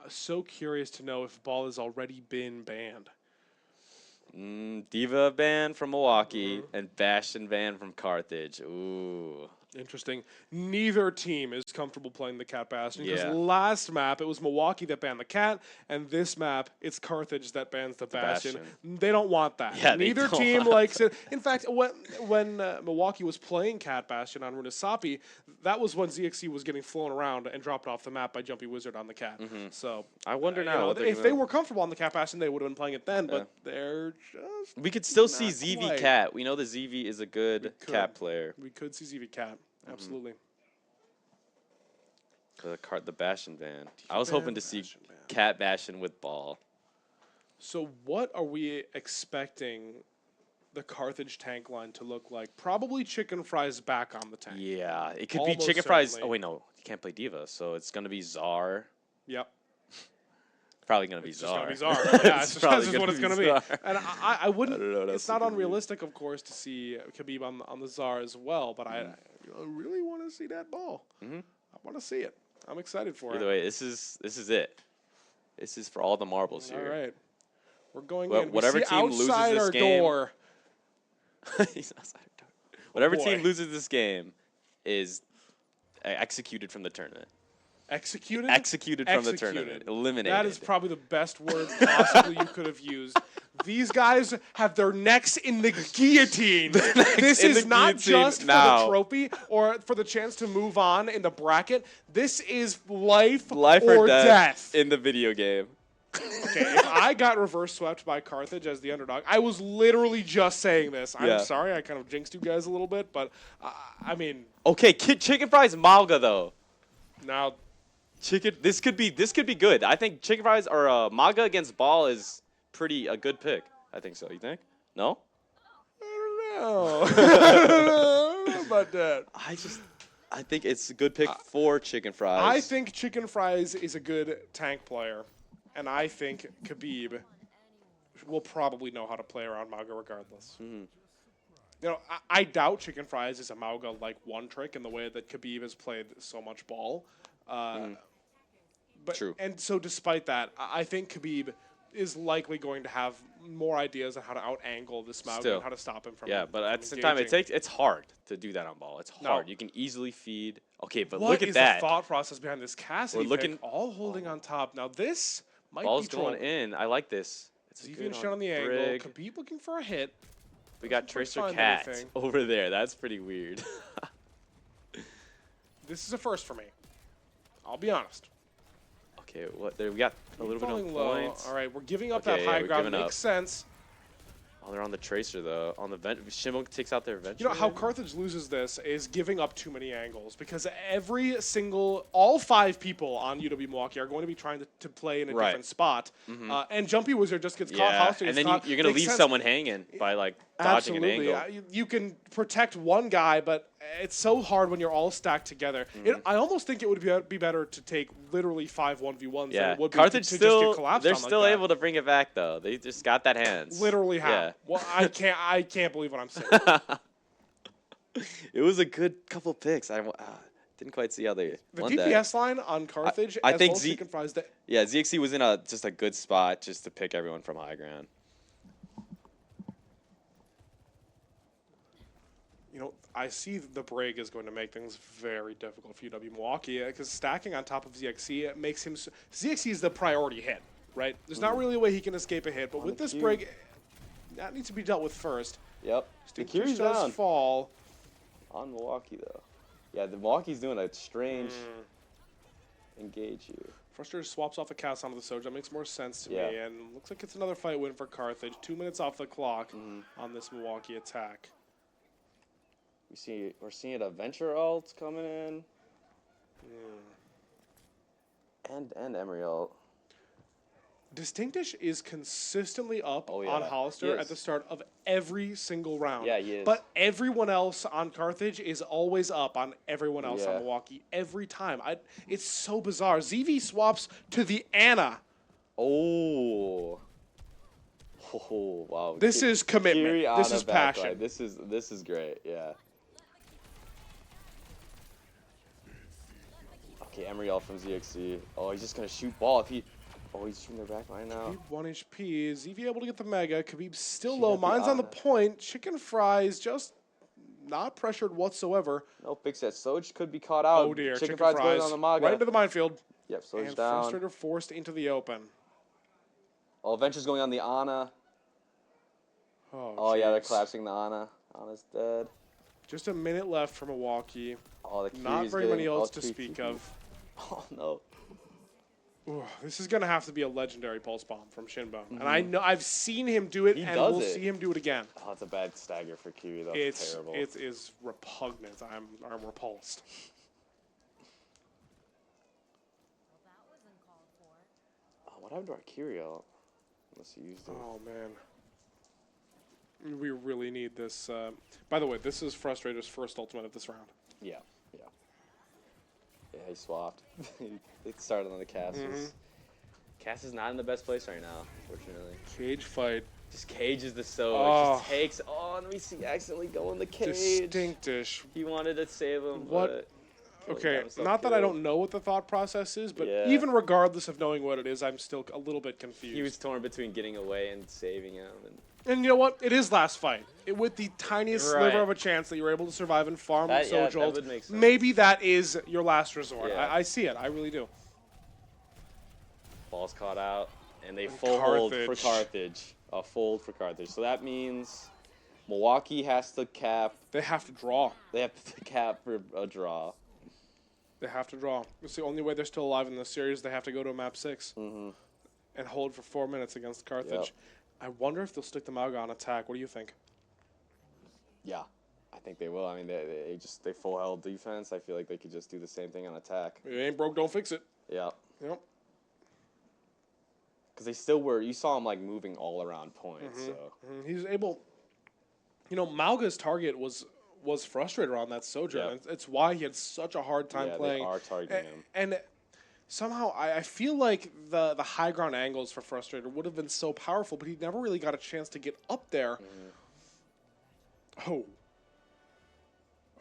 so curious to know if ball has already been banned. Diva ban from Milwaukee and Bastion ban from Carthage. Ooh. Interesting. Neither team is comfortable playing the Cat Bastion because Yeah. last map it was Milwaukee that banned the Cat, and this map it's Carthage that bans the Bastion. Bastion. They don't want that. Yeah, they Neither don't team want likes it. In fact, when Milwaukee was playing Cat Bastion on Runasapi, that was when ZXC was getting flown around and dropped off the map by Jumpy Wizard on the Cat. So I wonder you now know, what they're if they gonna- were comfortable on the Cat Bastion, they would have been playing it then. Yeah. But they're just We could still see Not ZV quite. Cat. We know that ZV is a good could. Cat player. we could see ZV Cat. Absolutely. The Bastion ban. I was hoping to see Bastion ban. Cat Bastion with ball. So what are we expecting the Carthage tank line to look like? Probably Chicken Fries back on the tank. Yeah, it could Almost be Chicken Fries. certainly. Oh wait, no, you can't play Diva, so it's gonna be Czar. Yep. Probably gonna be It's just Czar. gonna be Czar. Yeah, it's probably just what it's gonna be. Czar. And I wouldn't. I don't know, It's that's not gonna be weird. unrealistic, of course, to see Khabib on the Czar as well. But I really want to see that ball. I want to see it. I'm excited for Either it. way, this is it. This is for all the marbles All here. right. We're going Well, in. We whatever see team loses outside this our game- door. He's outside our door. Whatever boy. team loses this game is executed from the tournament. Executed. Executed from the Executed. tournament. Eliminated. That is probably the best word possibly you could have used. These guys have their necks in the guillotine. This in is the not guillotine just now. for the trophy or for the chance to move on in the bracket. This is life life or death in the video game. Okay, if I got reverse swept by Carthage as the underdog, I was literally just saying this. I'm Yeah. sorry, I kind of jinxed you guys a little bit, but I mean, Okay, Chicken Fries Malga though. now This could be good. I think Chicken Fries or Malga against Ball is a good pick. I think so. You think? No? I don't know about that. I think it's a good pick for Chicken Fries. I think Chicken Fries is a good tank player, and I think Khabib will probably know how to play around Mauga regardless. You know, I doubt Chicken Fries is a Mauga like one trick in the way that Khabib has played so much ball. But True. And so, despite that, I think Khabib is likely going to have more ideas on how to out-angle this Mauga Still. and how to stop him from. Yeah, but at from the same time, engaging. it's hard to do that on Ball. It's No. hard. You can easily feed. Okay, but What look at is that. the thought process behind this Cassidy We're looking- pick, all holding on top? Now this might Ball's be going trouble. in. I like this. It's He's good even shot on the Brig. angle. Khabib looking for a hit. We got Doesn't Tracer find Cat anything. over there. That's pretty weird. This is a first for me. I'll be honest. Okay, what? There we got a little bit Falling of low. points. All right, we're giving up Okay, that yeah, high we're ground. giving Makes up. sense. Oh, they're on the Tracer though. On the vent, Shimon takes out their vent. You know how Carthage loses this is giving up too many angles because all 5 people on UW Milwaukee are going to be trying to play in a Right. different spot, and Jumpy Wizard just gets caught. Yeah, Hostage and then caught. you're gonna Makes leave sense. someone hanging by like dodging Absolutely. an angle. You can protect one guy, but it's so hard when you're all stacked together. I almost think it would be better to take literally 5 1v1s than Yeah, it would be Carthage to still. just get collapsed They're on like still that. able to bring it back though. They just got that hands. Literally how? Yeah. Well, I can't believe what I'm saying. It was a good couple picks. I didn't quite see how they The won that. DPS line on Carthage, I as think well as Z- Chicken Fries, that Yeah, ZXC was in just a good spot just to pick everyone from high ground. you know, I see the Brig is going to make things very difficult for UW Milwaukee because stacking on top of ZXC it makes him. ZXC is the priority hit, right? There's not really a way he can escape a hit, but with the this queue. Brig, that needs to be dealt with first. Yep. The Stinkish Kiri's does down fall. on Milwaukee though. Yeah, the Milwaukee's doing a strange engage you. Frustrator swaps off a cast onto the Soja. Makes more sense to Yeah. me, and looks like it's another fight win for Carthage. 2 minutes off the clock on this Milwaukee attack. We're seeing Adventure ult coming in. And Emery ult. Distinctish is consistently up Oh, yeah. on He Hollister is. at the start of every single round. Yeah, he is. But everyone else on Carthage is always up on everyone else on Yeah. Milwaukee every time. It's so bizarre. ZV swaps to the Ana. Oh. Oh wow. This is commitment. Kiri This on is a backline. passion. This is great. Yeah. Okay, Emery ult from ZXC. Oh, he's just gonna shoot ball. If Oh, he's shooting their back line now. Khabib 1 HP. Is Eevee able to get the Mega? Khabib's still She low. got the Mine's on the Ana. point. Chicken Fries just not pressured whatsoever. No fix that. Soj could be caught out. Oh dear, Chicken Fries going on the Maga. right into the minefield. Yep, Soj And down. Frustrator forced into the open. Oh, Venture's going on the Ana. Oh, Yeah, they're jeez. collapsing the Ana. Ana's dead. Just a minute left for Milwaukee. Oh, the Not Kiri's very many getting ults to all speak TP. of. Oh no. Ooh, this is gonna have to be a legendary pulse bomb from Shinbone, and I know I've seen him do it, He and does we'll it. see him do it again. Oh, it's a bad stagger for Kiri though. It's terrible. it is repugnant. I'm repulsed. Oh, what happened to our Kiri ult? Unless he used it. Oh man, we really need this. By the way, this is Frustrator's first ultimate of this round. Yeah. Yeah, he swapped. They started on the Cassis. Cass is not in the best place right now, unfortunately. Cage fight. Just cages the Soj. Oh. Just takes. Oh, and we see accidentally go in the cage. Distinctish. He wanted to save him, What- but Okay, got himself not that I killed. don't know what the thought process is, but Yeah. even regardless of knowing what it is, I'm still a little bit confused. he was torn between getting away and saving him. And you know what? It is last fight. With the tiniest Right. sliver of a chance that you're able to survive and farm That- yeah, Soj that ult, would make sense. maybe that is your last resort. Yeah. I see it. I really do. Ball's caught out, and they full hold for Carthage. Carthage. A fold for Carthage. So that means Milwaukee has to cap. They have to draw. They have to cap for a draw. They have to draw. It's the only way they're still alive in this series. They have to go to map 6 and hold for 4 minutes against Carthage. Yep. I wonder if they'll stick the Mauga on attack. What do you think? Yeah, I think they will. I mean, they full held defense. I feel like they could just do the same thing on attack. If it ain't broke, don't fix it. Yeah, Yep. because they still were. You saw them like moving all around points. So He's able. You know, Mauga's target was Frustrator on that Sojourn. Yep. And it's why he had such a hard time yeah, playing. they are targeting him. And somehow I feel like the high ground angles for Frustrator would have been so powerful, but he never really got a chance to get up there. Oh.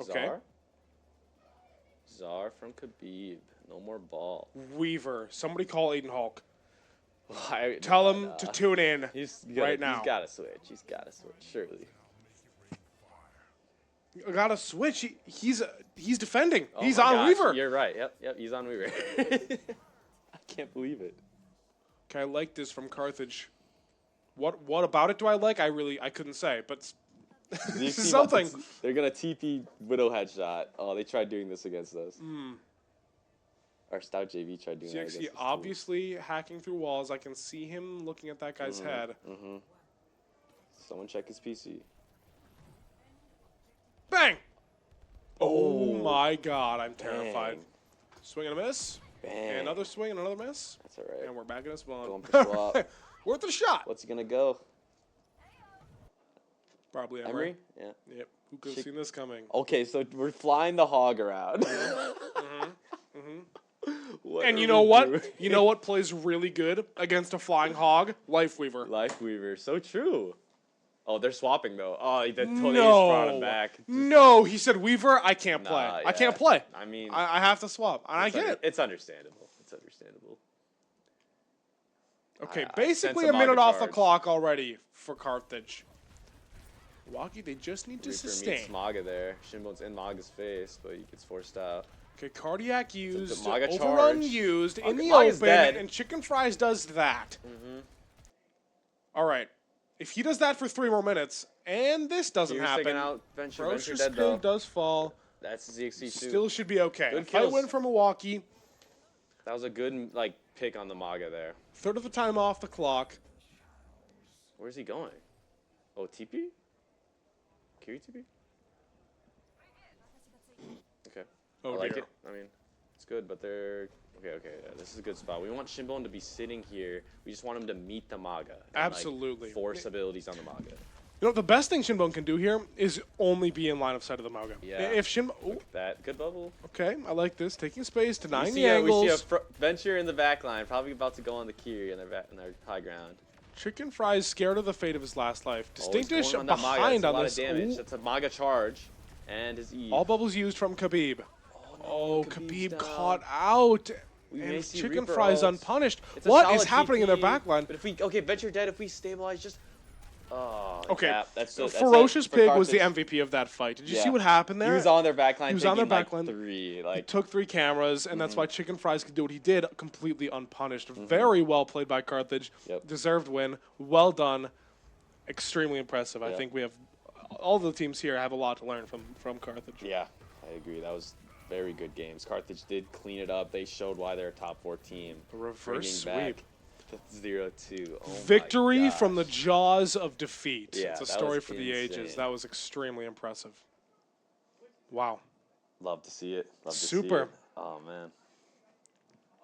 Okay. Czar from Khabib. No more ball. Weaver. Somebody call Aiden Hulk. I- Tell him nah. to tune in He's right now. He's got to switch. He's got to switch. Surely. Got to switch. He's defending. Oh He's my on gosh, Weaver. You're right. Yep. He's on Weaver. I can't believe it. Okay, I like this from Carthage. What about it do I like? I couldn't say, but You this see is something. They're gonna TP Widow headshot. Oh, they tried doing this against us. Our Stout JV tried doing that against CXC us. too. obviously hacking through walls. I can see him looking at that guy's head. Someone check his PC. Bang! Oh my god, I'm terrified. Bang. Swing and a miss. Bang. Another swing and another miss. That's all right. And we're back in a spawn. Going for swap. Worth a shot. What's he gonna go? Probably Emery. Emery? Yeah. Yep. Who could have Chick- seen this coming? Okay, so we're flying the hog around. What And are you know we what? doing? You know what plays really good against a flying hog? Lifeweaver. Lifeweaver, so true. Oh, they're swapping though. Oh, that totally just No. brought him back. No, he said Weaver. I can't play. Nah, I can't yeah. play. I mean, I have to swap, and I it's get under- it. It's understandable. It's understandable. Okay, I basically sense a a minute Maga off the charge. clock already for Carthage. Milwaukee, they just need to Reaper meets sustain. Maga there. Shinbone's in Maga's face, but he gets forced out. Okay, Cardiac used, Maga Overrun charge. used in the Maga's open, dead. and Chicken Fries does that. All right. If he does that for 3 more minutes, and this doesn't He was taking happen, out Venture. Ferocious Venture dead Crew though. does fall. That's ZXC too. Still should be okay. Good A fight kills. win for Milwaukee. That was a good like pick on the Maga there. Third of the time off the clock. Where's he going? Oh, TP? Kiri TP? Okay. Oh, I like dear. it. I mean, it's good, but they're okay. Yeah, this is a good spot. We want Shinbone to be sitting here. We just want him to meet the Maga. and, like, Absolutely. force abilities on the Maga. You know, the best thing Shinbone can do here is only be in line of sight of the Mauga. Yeah. If Shinbone... Oh, That good bubble. okay, I like this. Taking space, denying We the see angles. a Venture in the back line, probably about to go on the Kiri in their high ground. Chicken Fries scared of the fate of his last life. Oh, he's Distinctish going on that Maga. behind That's a on lot this. of damage. Ooh. That's a Maga charge, and his E. All bubbles used from Khabib. Oh, Khabib's Khabib down. caught out. we may And see Chicken Reaper Fries ults. unpunished. It's a What is solid happening in their TP, backline? But if we Venture Dead, if we stabilize, just Okay, yeah, that's it Ferocious for Pig was the Carthage. MVP of that fight. Did you Yeah. see what happened there? He was on their backline. He was on their taking, backline. Like 3. He Like took 3 cameras, and that's why Chicken Fries could do what he did, completely unpunished. Mm-hmm. Very well played by Carthage. Yep. Deserved win. Well done. Extremely impressive. I Yeah. think we have all the teams here have a lot to learn from Carthage. yeah, I agree. That was very good games. Carthage did clean it up. They showed why they're a top 4 team. A reverse Bringing sweep. back 0-2. Oh my Victory from the gosh. jaws of defeat. Yeah, it's a that story was for the ages. insane. That was extremely impressive. Wow. Love to see it. Love to Super. See it. Oh man.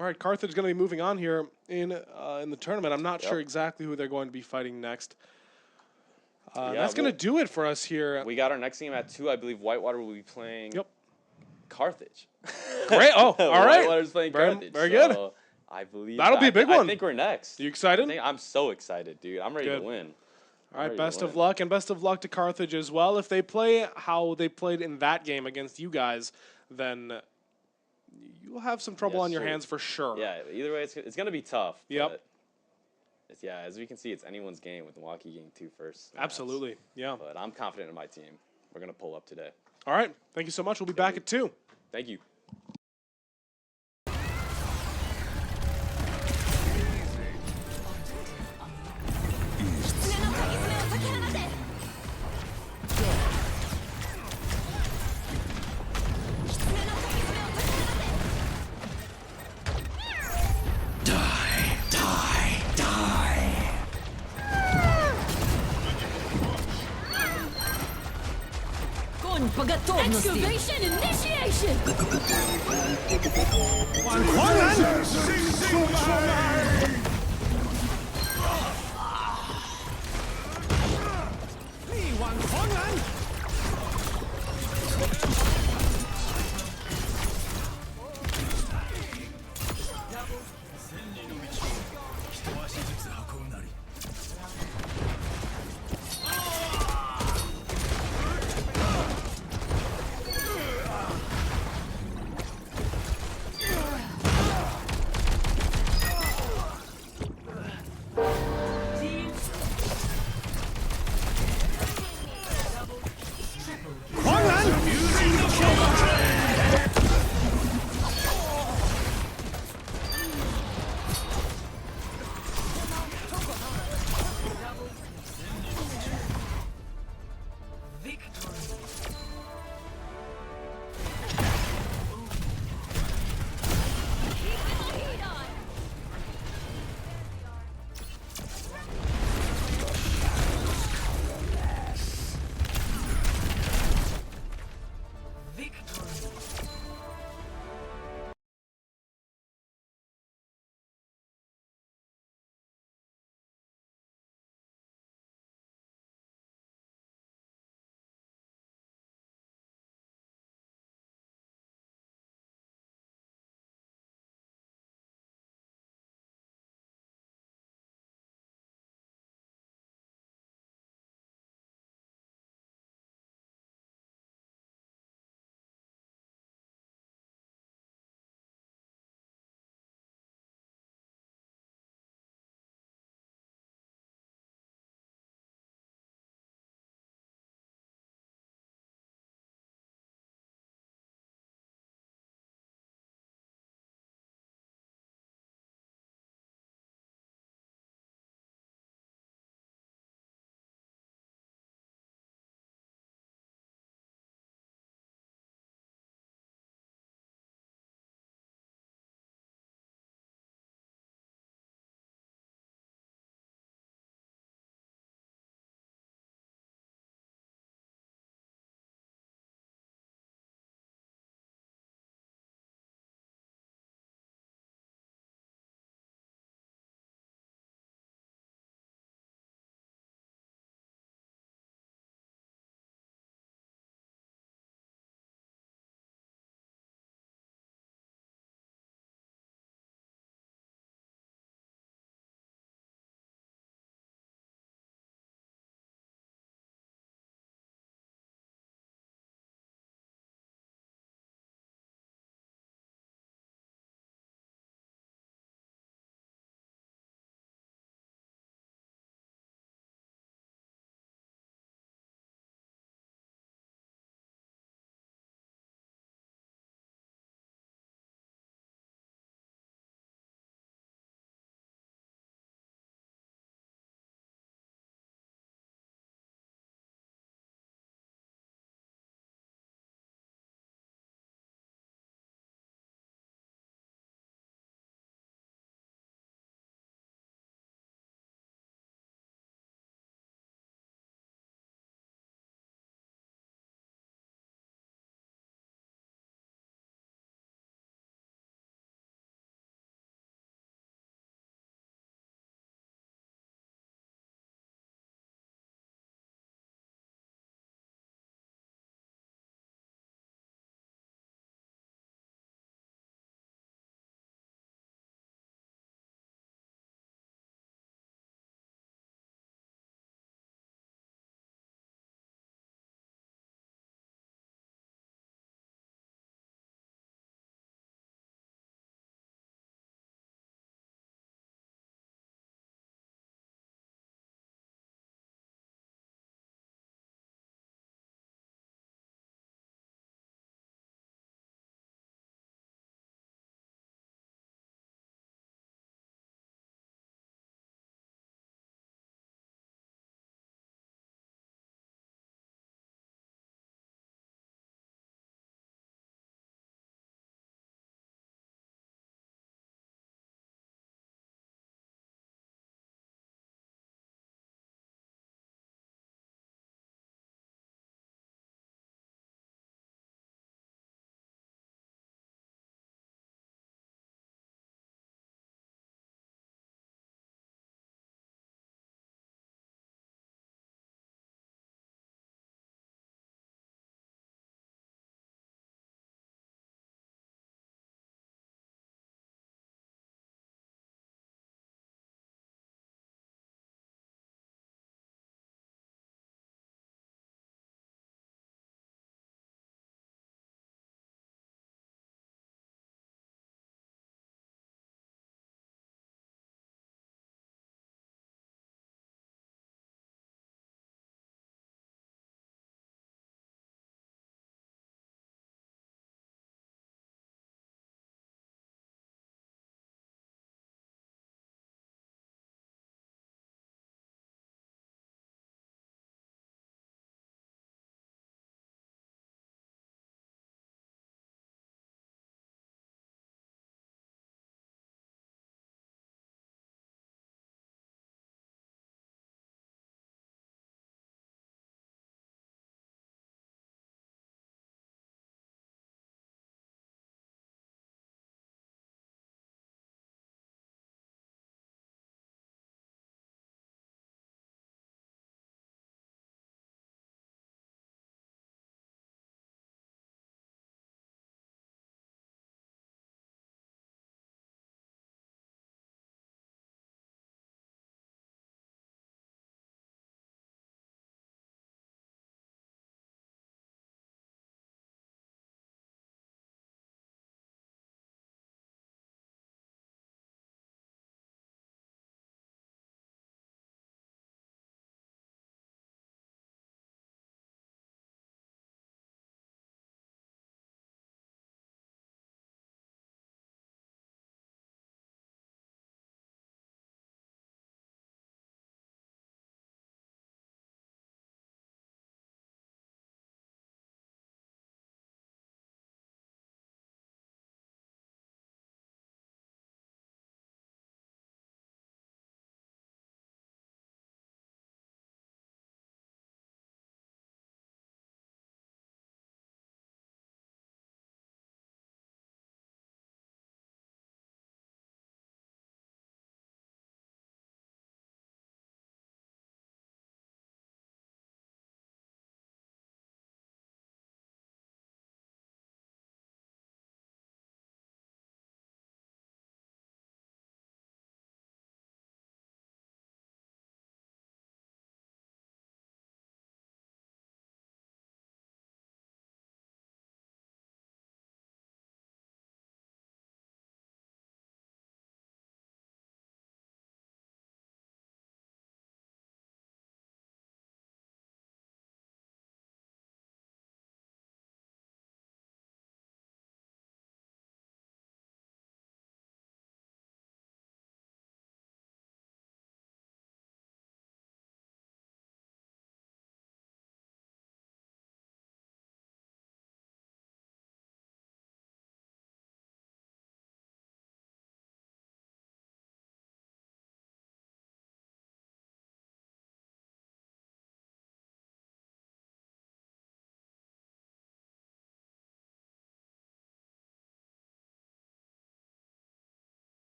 All right, Carthage is going to be moving on here in the tournament. I'm not Yep. sure exactly who they're going to be fighting next. Yeah, That's going to do it for us here. We got our next game at 2. I believe Whitewater will be playing Yep. Carthage. Great. Oh, all right. Whitewater's playing Very- Carthage. very good. So I believe That'll be a big I one. think we're next. You excited? I'm so excited, dude. I'm ready Good. to win. All right, ready to best of win. luck, and best of luck to Carthage as well. If they play how they played in that game against you guys, then you'll have some trouble Yes, on your sir. hands for sure. Yeah, either way, it's going to be tough. Yep. but yeah, as we can see, it's anyone's game with Milwaukee getting 2 first. Absolutely. Yeah. But I'm confident in my team. We're going to pull up today. All right. Thank you so much. We'll be back at 2. Thank you. Excavation initiation! 狂人新出来！力挽狂澜！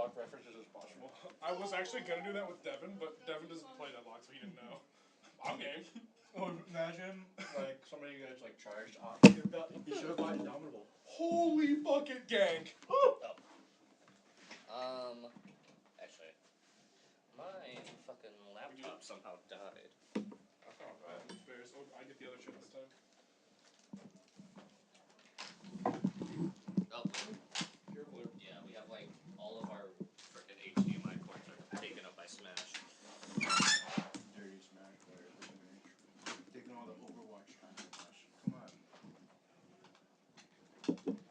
Deadlock references as possible. I was actually gonna do that with Devin, but Devin doesn't play Deadlock, so he didn't know. I'm game. Well, imagine like somebody gets like charged off. He should have bought Indomitable. Holy bucket gank! Actually, my fucking laptop somehow died. That's not bad. Bears. Oh, I get the other shit this time. Oh, Pure blue. yeah, we have like all of our frickin' HDMI cords are taken up by Smash. Dirty Smash player. Taking all the Overwatch time. Come on.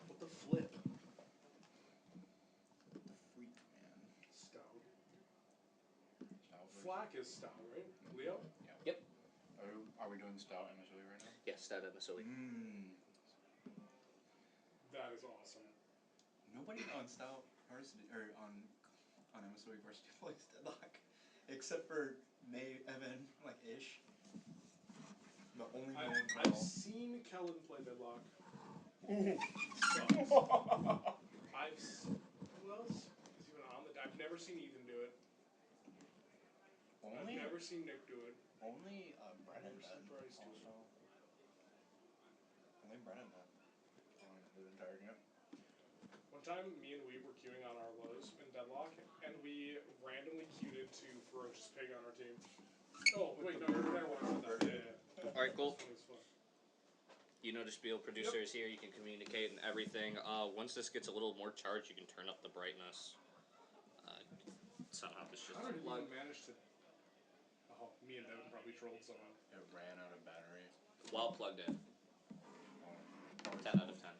What the flip? What the freak, man? Stout. Stout. Flack is stout, right? Leo? Yep. Are we doing Stout MSOE right now? Yes, that MSOE. That is awesome. Nobody on Stout varsity or on MSOE varsity plays Deadlock, except for May, Evan, like Ish. The only known I've girl. seen Kellen play Deadlock. Who else is even on the? I've never seen Ethan do it. I've never seen Nick do it. Only Brennan Never seen then. Bryce do it. Also. Only Brennan then. The entire game. One time, me and Weeb were queuing on our lows in Deadlock, and we randomly queued into Ferocious Pig on our team. Oh, wait, no, you're there when I said that. Yeah. Alright, cool. Funny as fuck. You know the spiel, producer is here, you can communicate and everything. Once this gets a little more charged, you can turn up the brightness. Somehow this just How did we unplugged. even manage to... Oh, me and Devin probably trolled someone. It ran out of battery. While plugged in. Oh, 10 out of 10.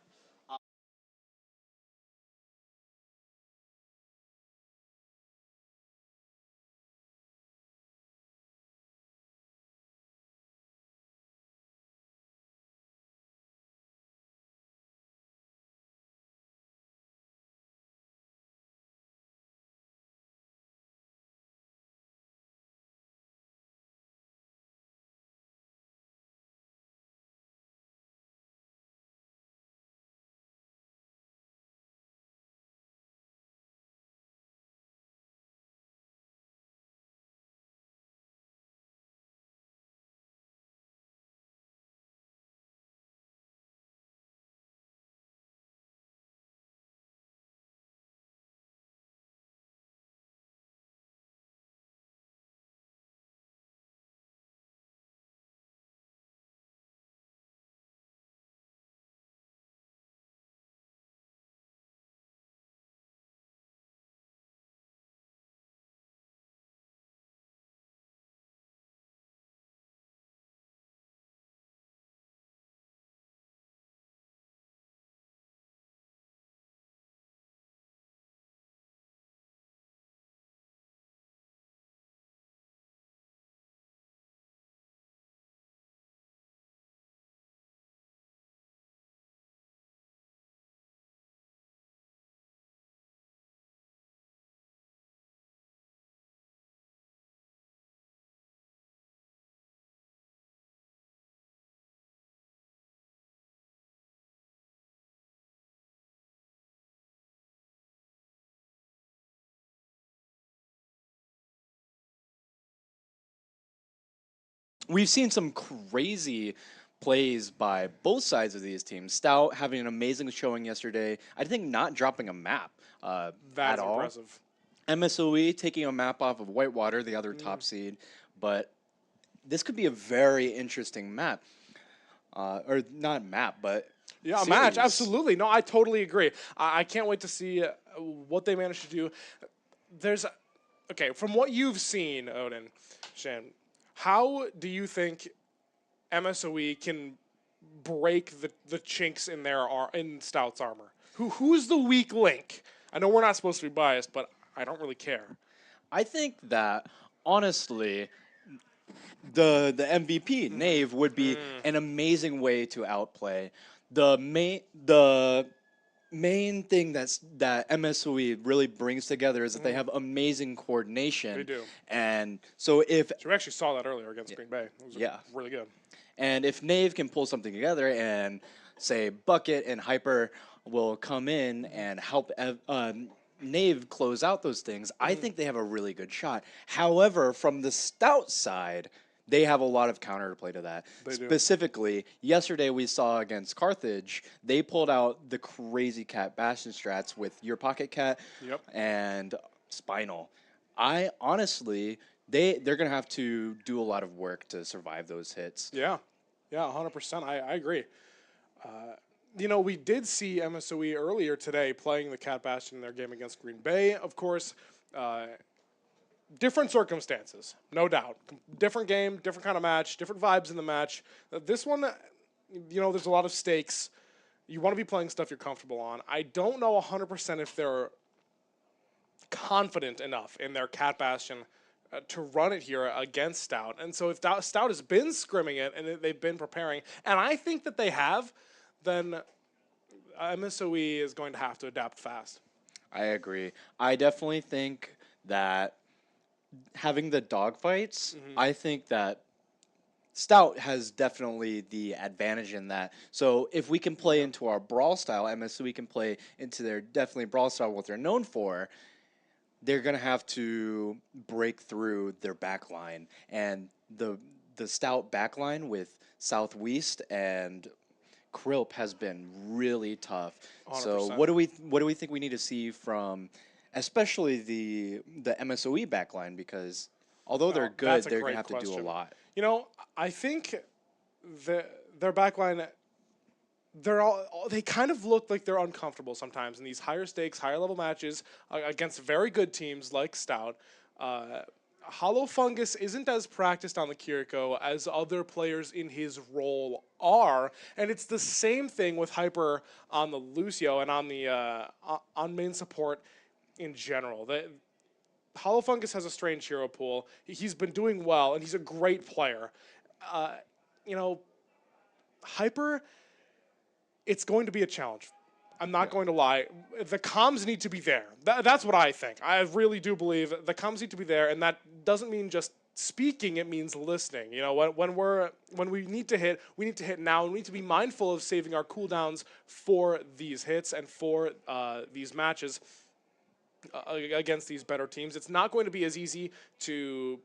We've seen some crazy plays by both sides of these teams. Stout having an amazing showing yesterday. I think not dropping a map at That's all. impressive. MSOE taking a map off of Whitewater, the other top seed. But this could be a very interesting map. Or not map, but Yeah, a match, series. absolutely. No, I totally agree. I can't wait to see what they manage to do. There's, okay, from what you've seen, Odin, Shan, how do you think MSOE can break the chinks in in Stout's armor? Who's the weak link? I know we're not supposed to be biased, but I don't really care. I think that, honestly, the MVP, Knave, would be an amazing way to outplay. The main thing that MSOE really brings together is that they have amazing coordination. They do. And so if So we actually saw that earlier against Green Bay. It was really good. and if Knave can pull something together and say Bucket and Hyper will come in and help Knave close out those things, I think they have a really good shot. However, from the Stout side, they have a lot of counterplay to that. They do. Specifically, yesterday we saw against Carthage, they pulled out the crazy cat Bastion strats with your pocket cat Yep. and Spinal. I honestly, they're gonna have to do a lot of work to survive those hits. Yeah, 100%. I agree. We did see MSOE earlier today playing the Cat Bastion in their game against Green Bay. Of course, different circumstances, no doubt. Different game, different kind of match, different vibes in the match. This one, there's a lot of stakes. You want to be playing stuff you're comfortable on. I don't know 100% if they're confident enough in their Cat Bastion to run it here against Stout. And so if Stout has been scrimming it and they've been preparing, and I think that they have, then MSOE is going to have to adapt fast. I agree. I definitely think that having the dogfights, I think that Stout has definitely the advantage in that. So if we can play into our brawl style, MSOE can play into their definitely brawl style, what they're known for, they're going to have to break through their back line. And the Stout back line with Southwest and Krilp has been really tough. 100%. So what do we think we need to see from especially the MSOE backline, because although they're good, that's a they're going great to have to do a question. lot. I think their backline, they kind of look like they're uncomfortable sometimes in these higher stakes, higher level matches against very good teams like Stout. Hollow Fungus isn't as practiced on the Kiriko as other players in his role are, and it's the same thing with Hyper on the Lucio and on the on main support in general. Hollow Fungus has a strange hero pool. He's been doing well, and he's a great player. Hyper, it's going to be a challenge. I'm not going to lie. The comms need to be there. That's what I think. I really do believe the comms need to be there, and that doesn't mean just speaking. It means listening. When we need to hit, we need to hit now, and we need to be mindful of saving our cooldowns for these hits and for these matches against these better teams. It's not going to be as easy to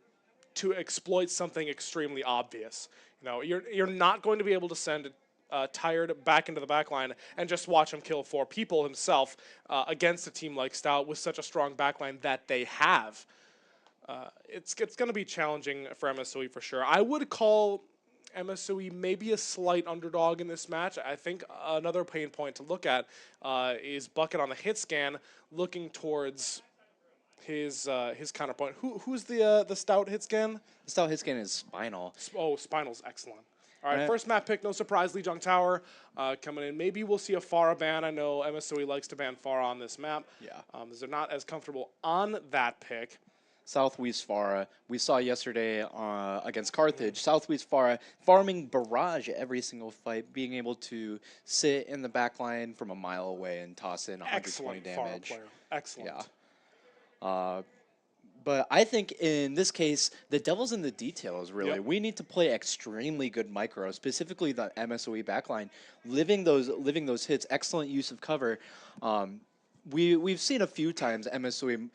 exploit something extremely obvious. You're not going to be able to send Tired back into the back line and just watch him kill 4 people himself against a team like Stout with such a strong backline that they have. It's going to be challenging for MSOE for sure. I would call MSOE maybe a slight underdog in this match. I think another pain point to look at is Bucket on the hit scan, looking towards his counterpoint. Who's the Stout hit scan? The Stout hit scan is Spinal. Spinal's excellent. All right, first map pick, no surprise, Lijiang Tower coming in. Maybe we'll see a Pharah ban. I know MSOE likes to ban Pharah on this map. Yeah. As they're not as comfortable on that pick. Southwest Pharah, we saw yesterday against Carthage, Southwest Pharah farming Barrage every single fight, being able to sit in the back line from a mile away and toss in 120 Excellent damage. Pharah player. Excellent. Yeah. But I think in this case, the devil's in the details, really. Yep. We need to play extremely good micro, specifically the MSOE backline, living those hits, excellent use of cover. We've seen a few times MSOE,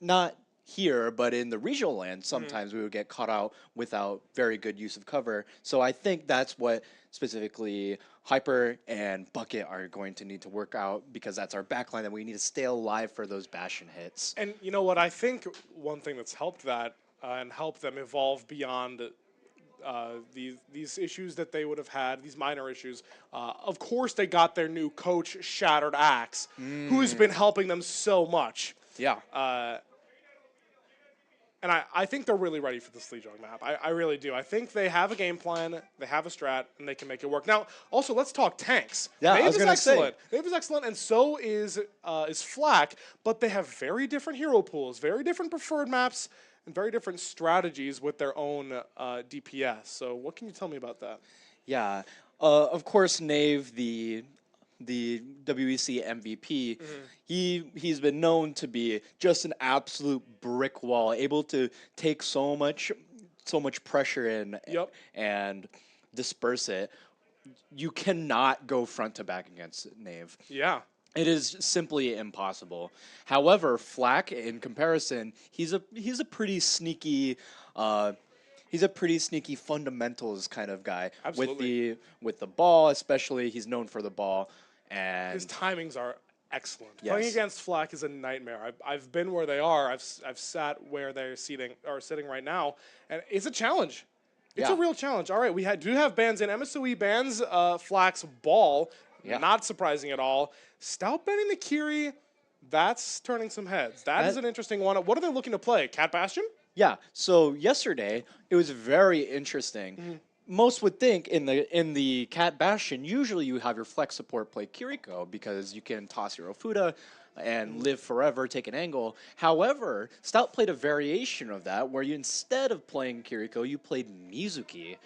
not here, but in the regional land, sometimes we would get caught out without very good use of cover. So I think that's what specifically Hyper and Bucket are going to need to work out, because that's our backline that we need to stay alive for those Bastion hits. And you know what? I think one thing that's helped that and helped them evolve beyond these issues that they would have had, these minor issues. Of course, they got their new coach, Shattered Axe, who's been helping them so much. Yeah. And I think they're really ready for this Lijiang map. I really do. I think they have a game plan, they have a strat, and they can make it work. Now, also, let's talk tanks. Yeah, I was is gonna say. excellent. Dave is excellent, and so is Flak, but they have very different hero pools, very different preferred maps, and very different strategies with their own DPS. So what can you tell me about that? Yeah. Of course, Knave, the WEC MVP, he's been known to be just an absolute brick wall, able to take so much pressure in and disperse it. You cannot go front to back against Knave. Yeah. It is simply impossible. However, Flack, in comparison, he's a pretty sneaky. He's a pretty sneaky fundamentals kind of guy Absolutely. with the ball, especially. He's known for the ball, and His timings are excellent. Yes. Playing against Flack is a nightmare. I've been where they are. I've sat where they're sitting right now, and it's a challenge. It's a Yeah. real challenge. All right, we do have bans in. MSOE bans Flack's ball. Yeah. Not surprising at all. Stout banning the Kiri. That's turning some heads. That is That- an interesting one. What are they looking to play? Cat Bastion? yeah. So yesterday it was very interesting. Mm-hmm. Most would think in the Cat Bastion, usually you have your flex support play Kiriko because you can toss your Ofuda and live forever, take an angle. However, Stout played a variation of that where you instead of playing Kiriko, you played Mizuki.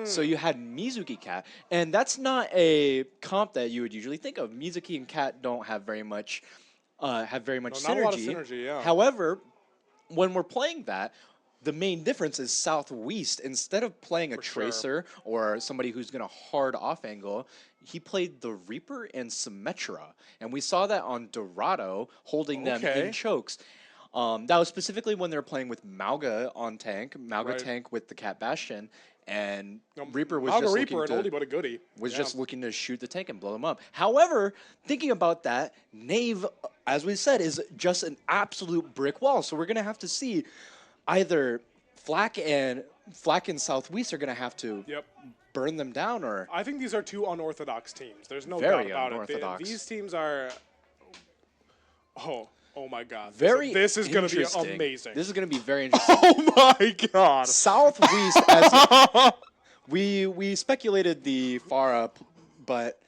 So you had Mizuki Cat, and that's not a comp that you would usually think of. Mizuki and Cat don't have very much synergy. not a lot of synergy, yeah. However, when we're playing that, the main difference is Southwest. Instead of playing a For sure. Tracer or somebody who's going to hard off angle, he played the Reaper and Symmetra. And we saw that on Dorado, holding them Okay. in chokes. That was specifically when they were playing with Mauga on tank, Mauga Right. tank with the Cat Bastion, and No, Reaper was Malga just Reaper, looking an to oldie but a goodie. was Yeah. just looking to shoot the tank and blow them up. However, thinking about that, Knave, as we said, is just an absolute brick wall. So we're gonna have to see either Flack and Southwest are gonna have to Yep. burn them down, or I think these are two unorthodox teams. There's no Very doubt about it. unorthodox. These teams are. Oh my God! very. This is going to be interesting. amazing. This is gonna be very interesting. Oh my God! Southwest, as we speculated the Farah, but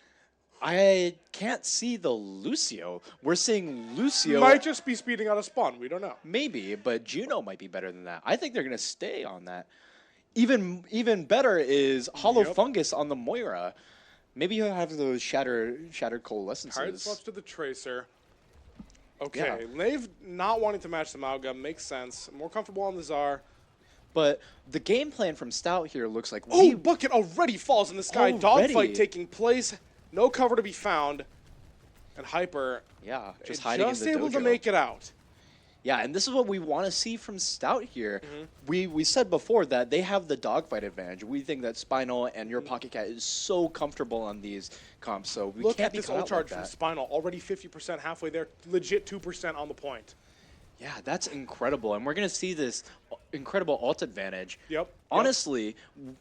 I can't see the Lucio. We're seeing Lucio. Might just be speeding out a spawn. We don't know. Maybe, but Juno might be better than that. I think they're gonna stay on that. Even better is Hollow Yep. Fungus on the Moira. Maybe you'll have those shattered Hard coalescences. swaps to the Tracer. Okay, Yeah. Nave not wanting to match the Malga makes sense. More comfortable on the Czar. But the game plan from Stout here looks like Oh, Bucket already falls in the sky. Already? Dogfight taking place. No cover to be found. And Hyper yeah, just hiding just in the able to dojo. make it out. Yeah, and this is what we want to see from Stout here. Mm-hmm. We said before that they have the dogfight advantage. We think that Spinal and Mm-hmm. your Pocket Cat is so comfortable on these comps, so we Look can't at be this caught ult out charge like from that. Spinal. Already 50% halfway there. Legit 2% on the point. Yeah, that's incredible, and we're gonna see this incredible ult advantage. Yep. Honestly,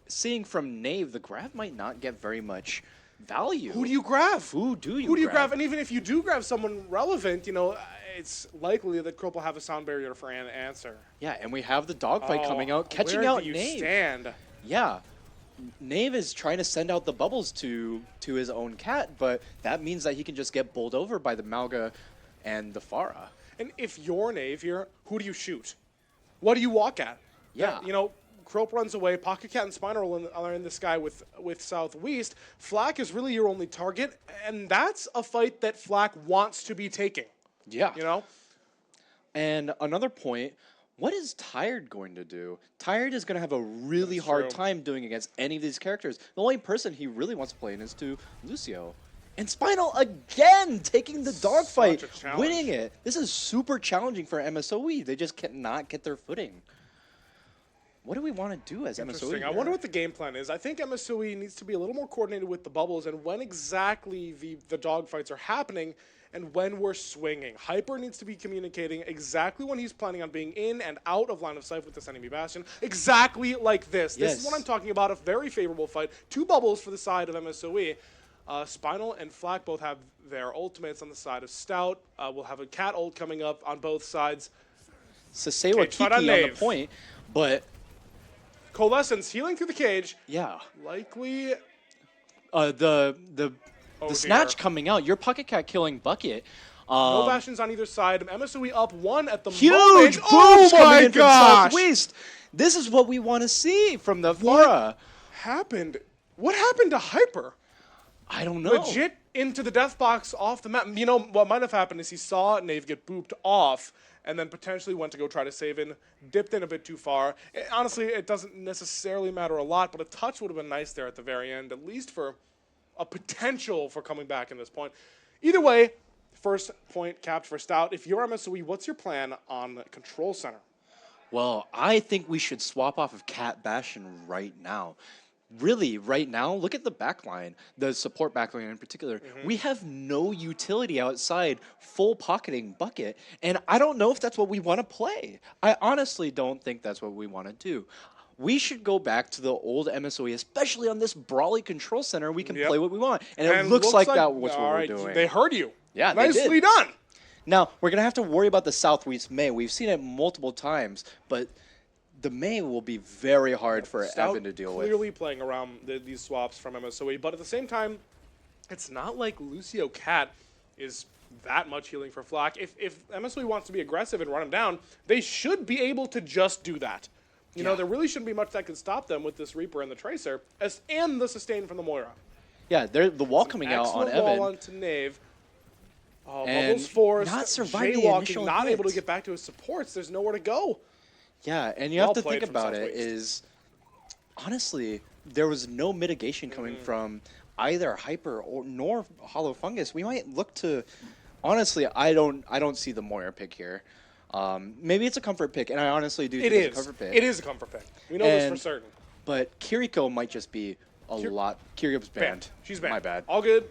seeing from Knave, the grab might not get very much value. Who do you grab? Who do you Who do you grab? grab? And even if you do grab someone relevant, it's likely that Kropp will have a sound barrier for an answer. Yeah, and we have the dogfight coming out, catching where out do you Knave. stand? Yeah. Knave is trying to send out the bubbles to his own cat, but that means that he can just get bowled over by the Malga and the Farah. And if you're Knave here, who do you shoot? What do you walk at? Yeah. Kropp runs away. Pocket Cat and Spinal are in the sky with Southwest. Flack is really your only target, and that's a fight that Flack wants to be taking. Yeah. And another point, what is Tired going to do? Tired is going to have a really That's hard true. time doing against any of these characters. The only person he really wants to play in is to Lucio. And Spinal again taking the dogfight, Such a challenge. winning it. This is super challenging for MSOE. They just cannot get their footing. What do we want to do as MSOE? Interesting. I here? wonder what the game plan is. I think MSOE needs to be a little more coordinated with the bubbles and when exactly the dogfights are happening and when we're swinging. Hyper needs to be communicating exactly when he's planning on being in and out of line of sight with this enemy Bastion. Exactly like this. This is Yes. what I'm talking about. A very favorable fight. 2 bubbles for the side of MSOE. Spinal and Flack both have their ultimates on the side of Stout. We'll have a Cat ult coming up on both sides. Sasewa Cage fight Kiki on on the Knave. point, but Coalescence healing through the cage. yeah. Likely. The Oh, snatch dear. coming out. Your Pocket Cat killing Bucket. No Bastions on either side. MSOE up 1 at the Huge moment. boost Oh coming my in from gosh! Southwest. This is what we want to see from the Flora. Happened? What happened to Hyper? I don't know. Legit into the death box off the map. You know, what might have happened is he saw Knave get booped off and then potentially went to go try to save in, dipped in a bit too far. Honestly, it doesn't necessarily matter a lot, but a touch would have been nice there at the very end, at least for a potential for coming back in this point. Either way, First point capped for Stout. If you're MSOE, what's your plan on Control Center? Well, I think we should swap off of Cat Bastion right now. Really, right now, look at the backline, the support backline in particular. We have no utility outside full pocketing Bucket, and I don't know if that's what we want to play. I honestly don't think that's what we want to do. We should go back to the old MSOE, especially on this Brawly Control Center. We can play what we want, and it looks like that was what we're doing. They heard you. Yeah, they did. Nicely done. Now, we're going to have to worry about the Southwest May. We've seen it multiple times, but the May will be very hard for Stout Evan to deal with. clearly playing around these swaps from MSOE, but at the same time, it's not like Lucio Cat is that much healing for Flack. If MSOE wants to be aggressive and run him down, they should be able to just do that. You know, there really shouldn't be much that can stop them with this Reaper and the Tracer, and the sustain from the Moira. Yeah, the wall coming out on Excellent wall Evan. onto Knave. And Bubbles forced, not surviving the jaywalking, initial not able to hit. get back to his supports. There's nowhere to go. Yeah, and you Well have to played think from about it Southwest. is, honestly, there was no mitigation coming from either Hyper nor Hollow Fungus. We might look to, honestly, I don't see the Moira pick here. Maybe it's a comfort pick, and I honestly do think it's a comfort pick. It is a comfort pick. We know this for And- certain. But Kiriko might just be a lot. Kiriko's banned. She's banned. My bad. All good.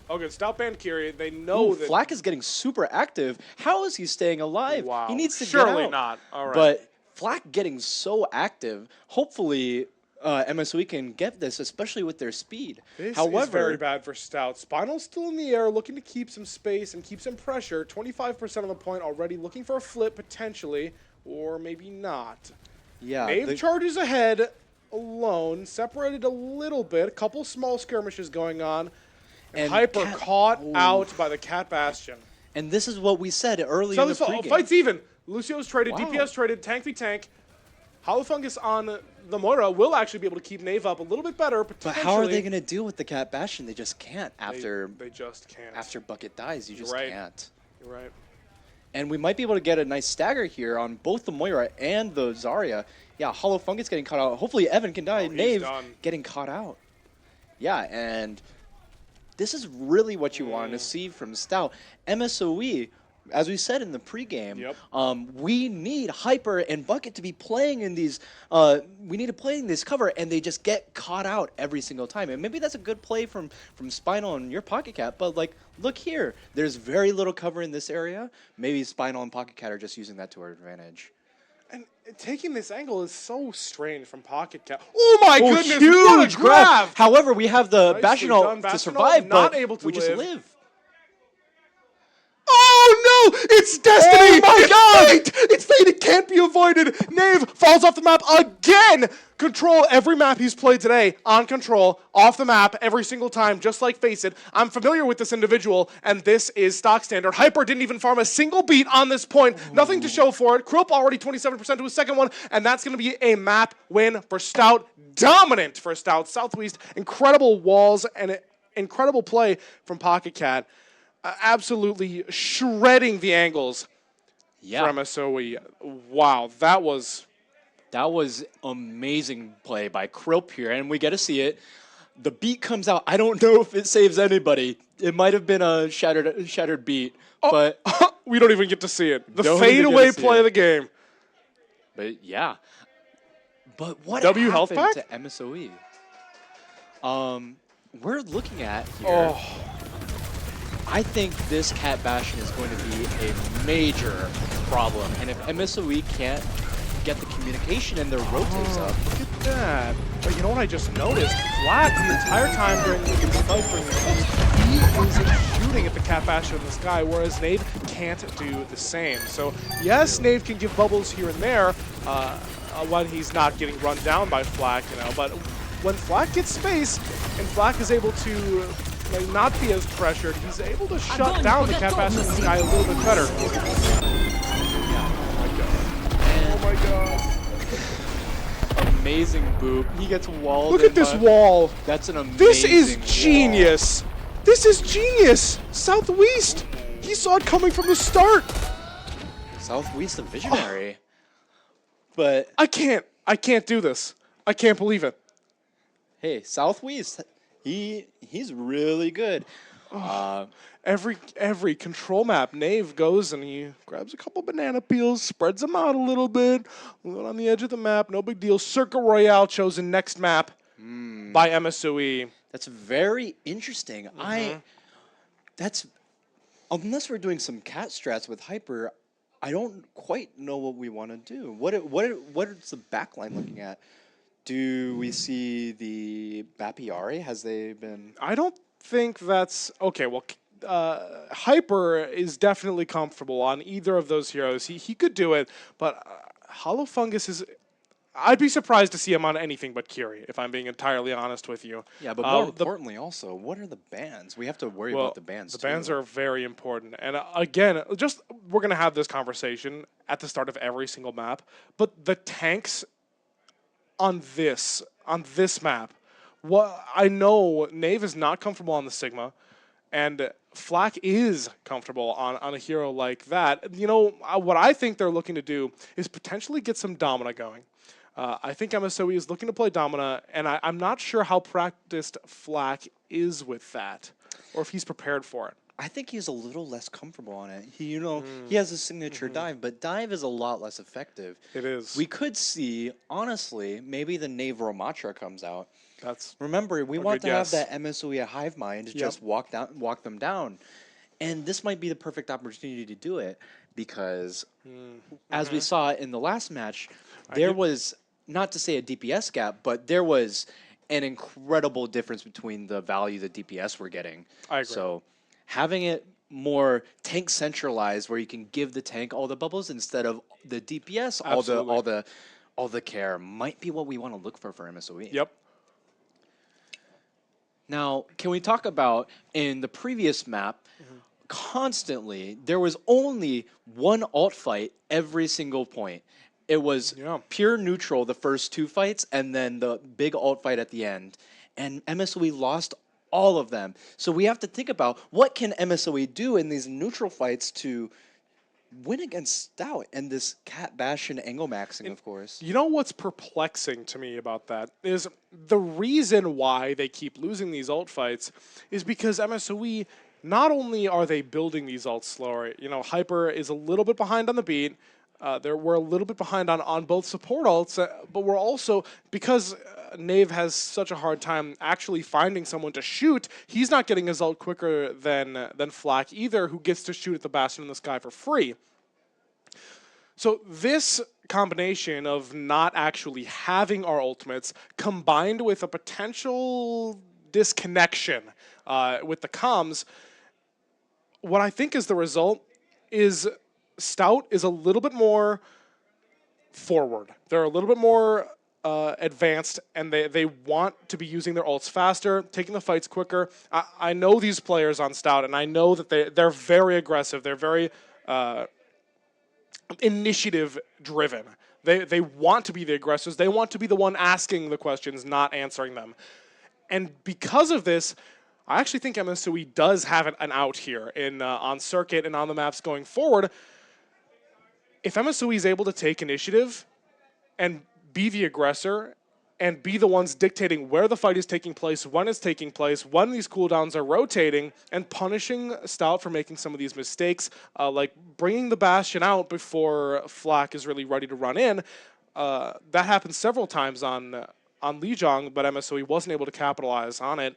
All good. Stout banned Kiri. They know Ooh, that. Flack is getting super active. How is he staying alive? Wow. He needs to Surely get out. not. All right. But Flack getting so active, hopefully MSOE can get this, especially with their speed. This However, is very bad for Stout. Spinal's still in the air, looking to keep some space and keep some pressure. 25% of the point already, looking for a flip potentially, or maybe not. yeah, Knave charges ahead alone, separated a little bit, a couple small skirmishes going on. And Hyper Cat- caught Ooh. out by the Cat Bastion. and this is what we said early So in the this pregame. fight's even. Lucio's traded, Wow. DPS traded, tank v tank. Hollow Fungus on the Moira will actually be able to keep Knave up a little bit better, But potentially. how are they going to deal with the Cat Bastion? They just can't after They just can't. after Bucket dies. You just right. can't. You're right. And we might be able to get a nice stagger here on both the Moira and the Zarya. Yeah, Hollow Fungus getting caught out. Hopefully Evan can die. Oh, he's Knave done. getting caught out. Yeah, and this is really what you wanted to see from Stout. MSOE, as we said in the pregame, we need Hyper and Bucket to be playing in these. We need to play in this cover, and they just get caught out every single time. And maybe that's a good play from Spinal and your Pocket Cat. But like, look here, there's very little cover in this area. Maybe Spinal and Pocket Cat are just using that to our advantage. And taking this angle is so strange from Pocket Cat. Oh my Oh, goodness! huge What a grab! However, we have the Nicely Bastional done. to Bastional survive, not but able to we just live. live. Oh no! It's destiny! Oh my it's God! Fate! It's fate! It can't be avoided! Knave falls off the map again! Control every map he's played today on Control, off the map every single time, just like Face It. I'm familiar with this individual, and this is stock standard. Hyper didn't even farm a single beat on this point. Nothing to show for it. Krupp already 27% to his second one, and that's going to be a map win for Stout. Dominant for Stout. Southwest, incredible walls and incredible play from Pocket Cat. Absolutely shredding the angles Yeah. for MSOE. Wow, that was amazing play by Krilp here, and we get to see it. The beat comes out. I don't know if it saves anybody. It might have been a shattered beat, but we don't even get to see it. The Don't even get fadeaway to see play it. of the game. But yeah. But what W health happened pack? to MSOE? We're looking at here. Oh, I think this Cat Bastion is going to be a major problem, and if MSOE can't get the communication and their rotates up, look at that. But you know what I just noticed? Flat the entire time during the fight, he is shooting at the Cat Bastion in the sky, whereas Knave can't do the same. So yes, Knave can give bubbles here and there when he's not getting run down by Flack, you know. But when Flack gets space and Flack is able to not be as pressured, he's able to shut down the Cat Bastion in the sky a little bit better. Oh my god. amazing boop. He gets walled. Look at this wall. That's an amazing This is wall. genius. This is genius. Southwest. He saw it coming from the start. Southwest the visionary. But I can't do this. I can't believe it. hey, Southwest, he's really good. Every control map, Nave goes and he grabs a couple banana peels, spreads them out a little bit, on the edge of the map, no big deal. Circuit Royale chosen next map by MSOE. That's very interesting. That's unless we're doing some cat strats with Hyper, I don't quite know what we want to do. What is the backline looking at? Do we see the Bapiari? Has they been? I don't think that's okay. Well, Hyper is definitely comfortable on either of those heroes. He could do it, but Hollow Fungus is. I'd be surprised to see him on anything but Kiri, if I'm being entirely honest with you. Yeah, but more importantly, also, what are the bans? We have to worry about the bans. The bans are very important, and again, we're gonna have this conversation at the start of every single map. But the tanks on this map, I know Nave is not comfortable on the Sigma, and Flak is comfortable on a hero like that. You know, what I think they're looking to do is potentially get some Domina going. I think MSOE is looking to play Domina, and I'm not sure how practiced Flak is with that, or if he's prepared for it. I think he's a little less comfortable on it. He has a signature dive, but dive is a lot less effective. It is. We could see, honestly, maybe the Nave Romatra comes out. Remember, we want to have that MSOE Hive Mind just walk them down. And this might be the perfect opportunity to do it because, as we saw in the last match, there was, not to say a DPS gap, but there was an incredible difference between the value the DPS were getting. I agree. So having it more tank centralized, where you can give the tank all the bubbles instead of the DPS all the care, might be what we want to look for MSOE. Yep. Now, can we talk about in the previous map? Constantly, there was only one alt fight every single point. It was pure neutral the first two fights, and then the big alt fight at the end. And MSOE lost all of them. So we have to think about what can MSOE do in these neutral fights to win against Stout and this Cat Bash and angle maxing, of course. You know what's perplexing to me about that is the reason why they keep losing these ult fights is because MSOE, not only are they building these ults slower, you know, Hyper is a little bit behind on the beat. We're a little bit behind on both support ults, but we're also, because Nave has such a hard time actually finding someone to shoot, he's not getting his ult quicker than Flak either, who gets to shoot at the Bastion in the sky for free. So this combination of not actually having our ultimates, combined with a potential disconnection with the comms, what I think is the result is Stout is a little bit more forward. They're a little bit more advanced, and they want to be using their ults faster, taking the fights quicker. I know these players on Stout, and I know that they're very aggressive. They're very initiative-driven. They want to be the aggressors. They want to be the one asking the questions, not answering them. And because of this, I actually think MSOE does have an out here on circuit and on the maps going forward. If MSOE is able to take initiative and be the aggressor and be the ones dictating where the fight is taking place, when it's taking place, when these cooldowns are rotating, and punishing Stout for making some of these mistakes, like bringing the Bastion out before Flak is really ready to run in, that happened several times on Lijiang, but MSOE wasn't able to capitalize on it,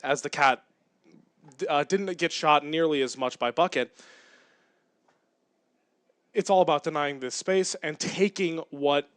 as the Cat didn't get shot nearly as much by Bucket. It's all about denying this space and taking what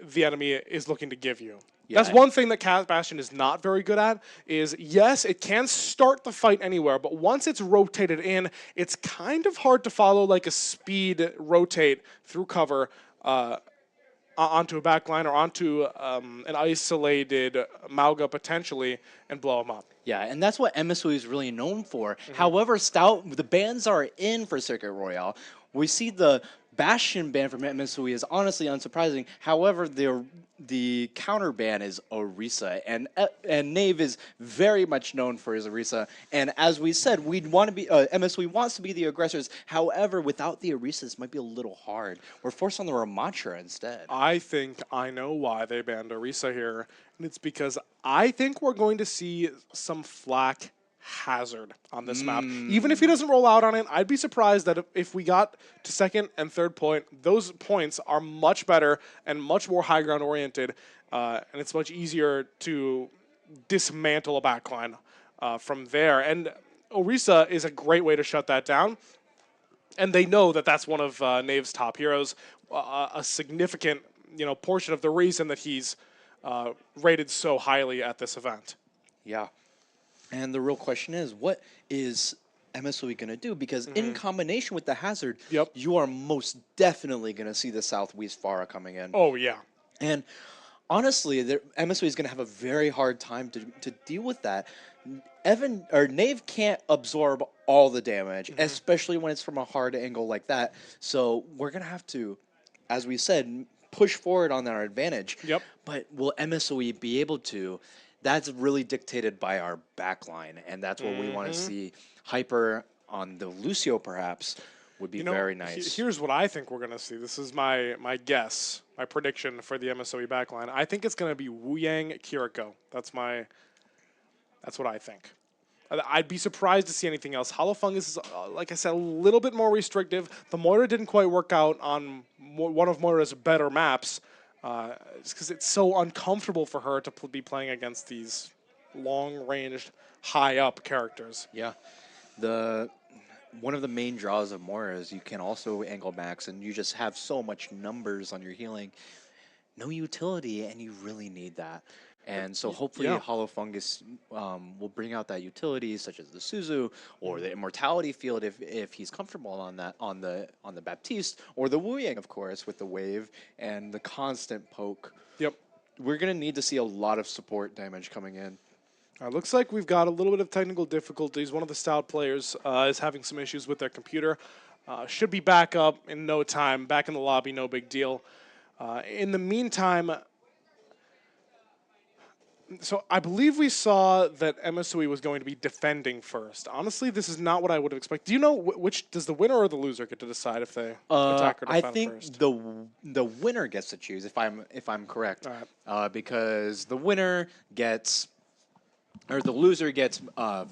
the enemy is looking to give you. Yeah. That's one thing that Cat Bastion is not very good at, is yes, it can start the fight anywhere, but once it's rotated in, it's kind of hard to follow like a speed rotate through cover onto a backline or onto an isolated Mauga potentially and blow him up. Yeah, and that's what MSOE is really known for. However, Stout, the bans are in for Circuit Royale. We see the Bastion ban from MSOE is honestly unsurprising. However, the counter ban is Orisa, and Nave is very much known for his Orisa. And as we said, we'd want to be MSOE wants to be the aggressors. However, without the Orisa, this might be a little hard. We're forced on the Ramatra instead. I think I know why they banned Orisa here, and it's because I think we're going to see some Flak Hazard on this map. Even if he doesn't roll out on it, I'd be surprised that if we got to second and third point, those points are much better and much more high ground oriented, and it's much easier to dismantle a backline from there. And Orisa is a great way to shut that down. And they know that that's one of Knave's top heroes, a significant portion of the reason that he's rated so highly at this event. Yeah. And the real question is, what is MSOE going to do? Because in combination with the Hazard, you are most definitely going to see the Southwest Pharah coming in. Oh, yeah. And honestly, MSOE is going to have a very hard time to deal with that. Nave can't absorb all the damage, especially when it's from a hard angle like that. So we're going to have to, as we said, push forward on our advantage. Yep. But will MSOE be able to? That's really dictated by our backline, and that's what we want to see. Hyper on the Lucio, perhaps, would be very nice. Here's what I think we're going to see. This is my guess, my prediction for the MSOE backline. I think it's going to be Wu Yang, Kiriko. That's what I think. I'd be surprised to see anything else. Hollow Fungus is, like I said, a little bit more restrictive. The Moira didn't quite work out on one of Moira's better maps. It's because it's so uncomfortable for her to be playing against these long-ranged, high-up characters. Yeah. One of the main draws of Moira is you can also angle max, and you just have so much numbers on your healing. No utility, and you really need that. And so hopefully Hollow Fungus will bring out that utility, such as the Suzu or the Immortality Field if he's comfortable on that on the Baptiste, or the Wu Yang, of course, with the wave and the constant poke. Yep. We're going to need to see a lot of support damage coming in. Looks like we've got a little bit of technical difficulties. One of the Stout players is having some issues with their computer. Should be back up in no time. Back in the lobby, no big deal. In the meantime, so I believe we saw that MSOE was going to be defending first. Honestly, this is not what I would have expected. Do you know which does the winner or the loser get to decide if they attack or defend I think first? the winner gets to choose if I'm correct. All right. Because the winner gets, or the loser gets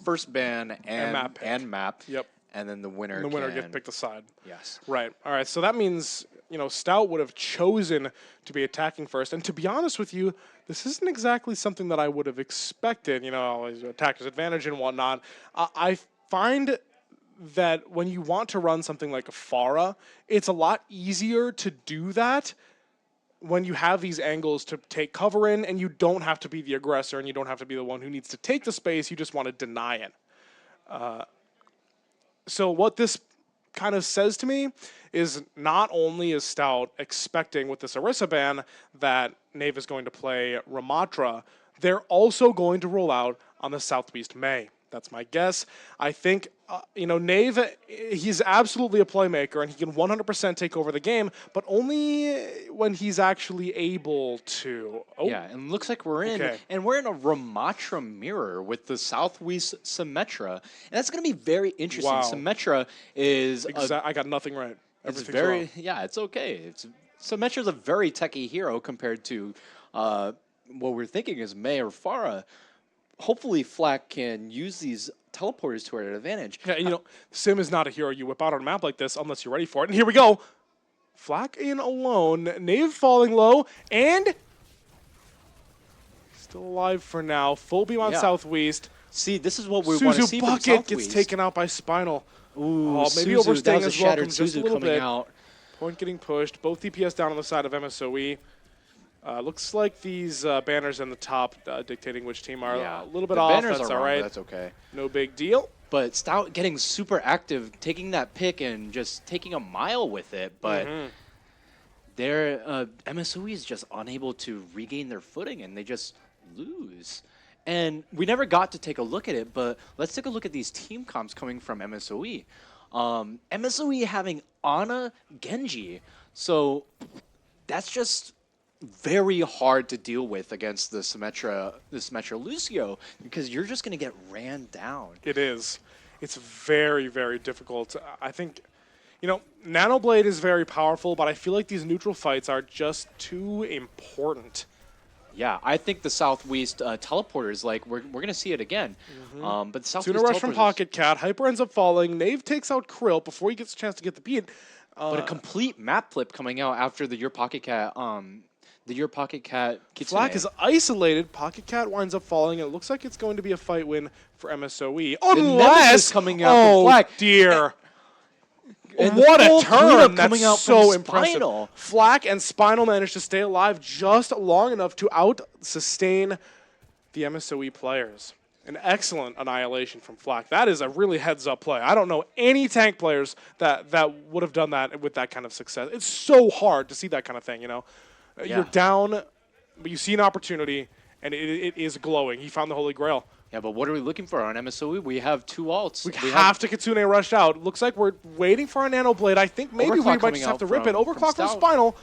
first ban and map. Yep. And then the winner. And the winner gets picked aside. Yes. Right. All right. So that means Stout would have chosen to be attacking first. And to be honest with you, this isn't exactly something that I would have expected. Attacker's advantage and whatnot. I find that when you want to run something like a Pharah, it's a lot easier to do that when you have these angles to take cover in, and you don't have to be the aggressor, and you don't have to be the one who needs to take the space. You just want to deny it. So what this kind of says to me is not only is Stout expecting with this Orisa ban that Nave is going to play Ramatra, they're also going to roll out on the Southwest Mei. That's my guess. I think, Nave, he's absolutely a playmaker, and he can 100% take over the game, but only when he's actually able to. Oh. Yeah, and looks like we're in, and we're in a Ramatra mirror with the Southwest Symmetra, and that's going to be very interesting. Wow. Symmetra is... I got nothing right. Everything's wrong. Yeah, it's okay. Symmetra's a very techie hero compared to what we're thinking is Mei or Pharah. Hopefully Flack can use these teleporters to our advantage. Yeah, Sim is not a hero you whip out on a map like this unless you're ready for it. And here we go. Flack in alone. Nave falling low. And still alive for now. Full beam on Southwest. See, this is what we want to see from Bucket Southwest. gets taken out by Spinal. Ooh, maybe Suzu, overstaying that was his a welcome shattered just a Suzu little coming bit. out. Point getting pushed. Both DPS down on the side of MSOE. Looks like these banners in the top dictating which team are a little bit off. Banners That's are all wrong, right. but that's okay. No big deal. But Stout getting super active, taking that pick and just taking a mile with it. But MSOE is just unable to regain their footing, and they just lose. And we never got to take a look at it, but let's take a look at these team comps coming from MSOE. MSOE having Ana Genji. So that's just very hard to deal with against the Symmetra Lucio, because you're just going to get ran down. It is. It's very, very difficult. I think, Nanoblade is very powerful, but I feel like these neutral fights are just too important Yeah, I think the Southwest teleporters, like, we're going to see it again. But the Southwest Sooner rush from teleporters- Pocket Cat. Hyper ends up falling. Knave takes out Krill before he gets a chance to get the beat. But a complete map flip coming out after the Your Pocket Cat, Kitsune. Flak is isolated. Pocket Cat winds up falling, and it looks like it's going to be a fight win for MSOE. Nemesis Unless coming out from oh Flak. dear. And What the a full turn! cleanup That's coming out so from impressive. Spinal. Flak and Spinal managed to stay alive just long enough to out-sustain the MSOE players. An excellent annihilation from Flak. That is a really heads-up play. I don't know any tank players that would have done that with that kind of success. It's so hard to see that kind of thing, you know? Yeah. You're down, but you see an opportunity, and it is glowing. He found the Holy Grail. Yeah, but what are we looking for on MSOE? We have 2 ults. We have to Kitsune rush out. Looks like we're waiting for our Nano Blade. I think maybe Overclock we might coming just have out to rip it. from Overclock from Stout. Spinal.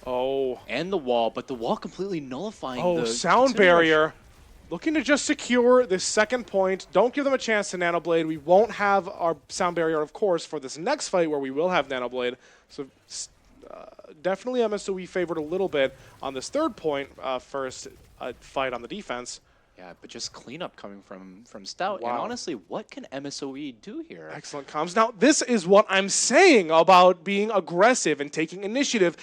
Oh. And the wall, but the wall completely nullifying Oh, the sound Kitsune rush. barrier. Looking to just secure this second point. Don't give them a chance to Nano Blade. We won't have our sound barrier, of course, for this next fight where we will have Nano Blade. So definitely MSOE favored a little bit on this third point first fight on the defense. Yeah, but just cleanup coming from Stout. And Wow. honestly, what can MSOE do here? Excellent comms. Now, this is what I'm saying about being aggressive and taking initiative.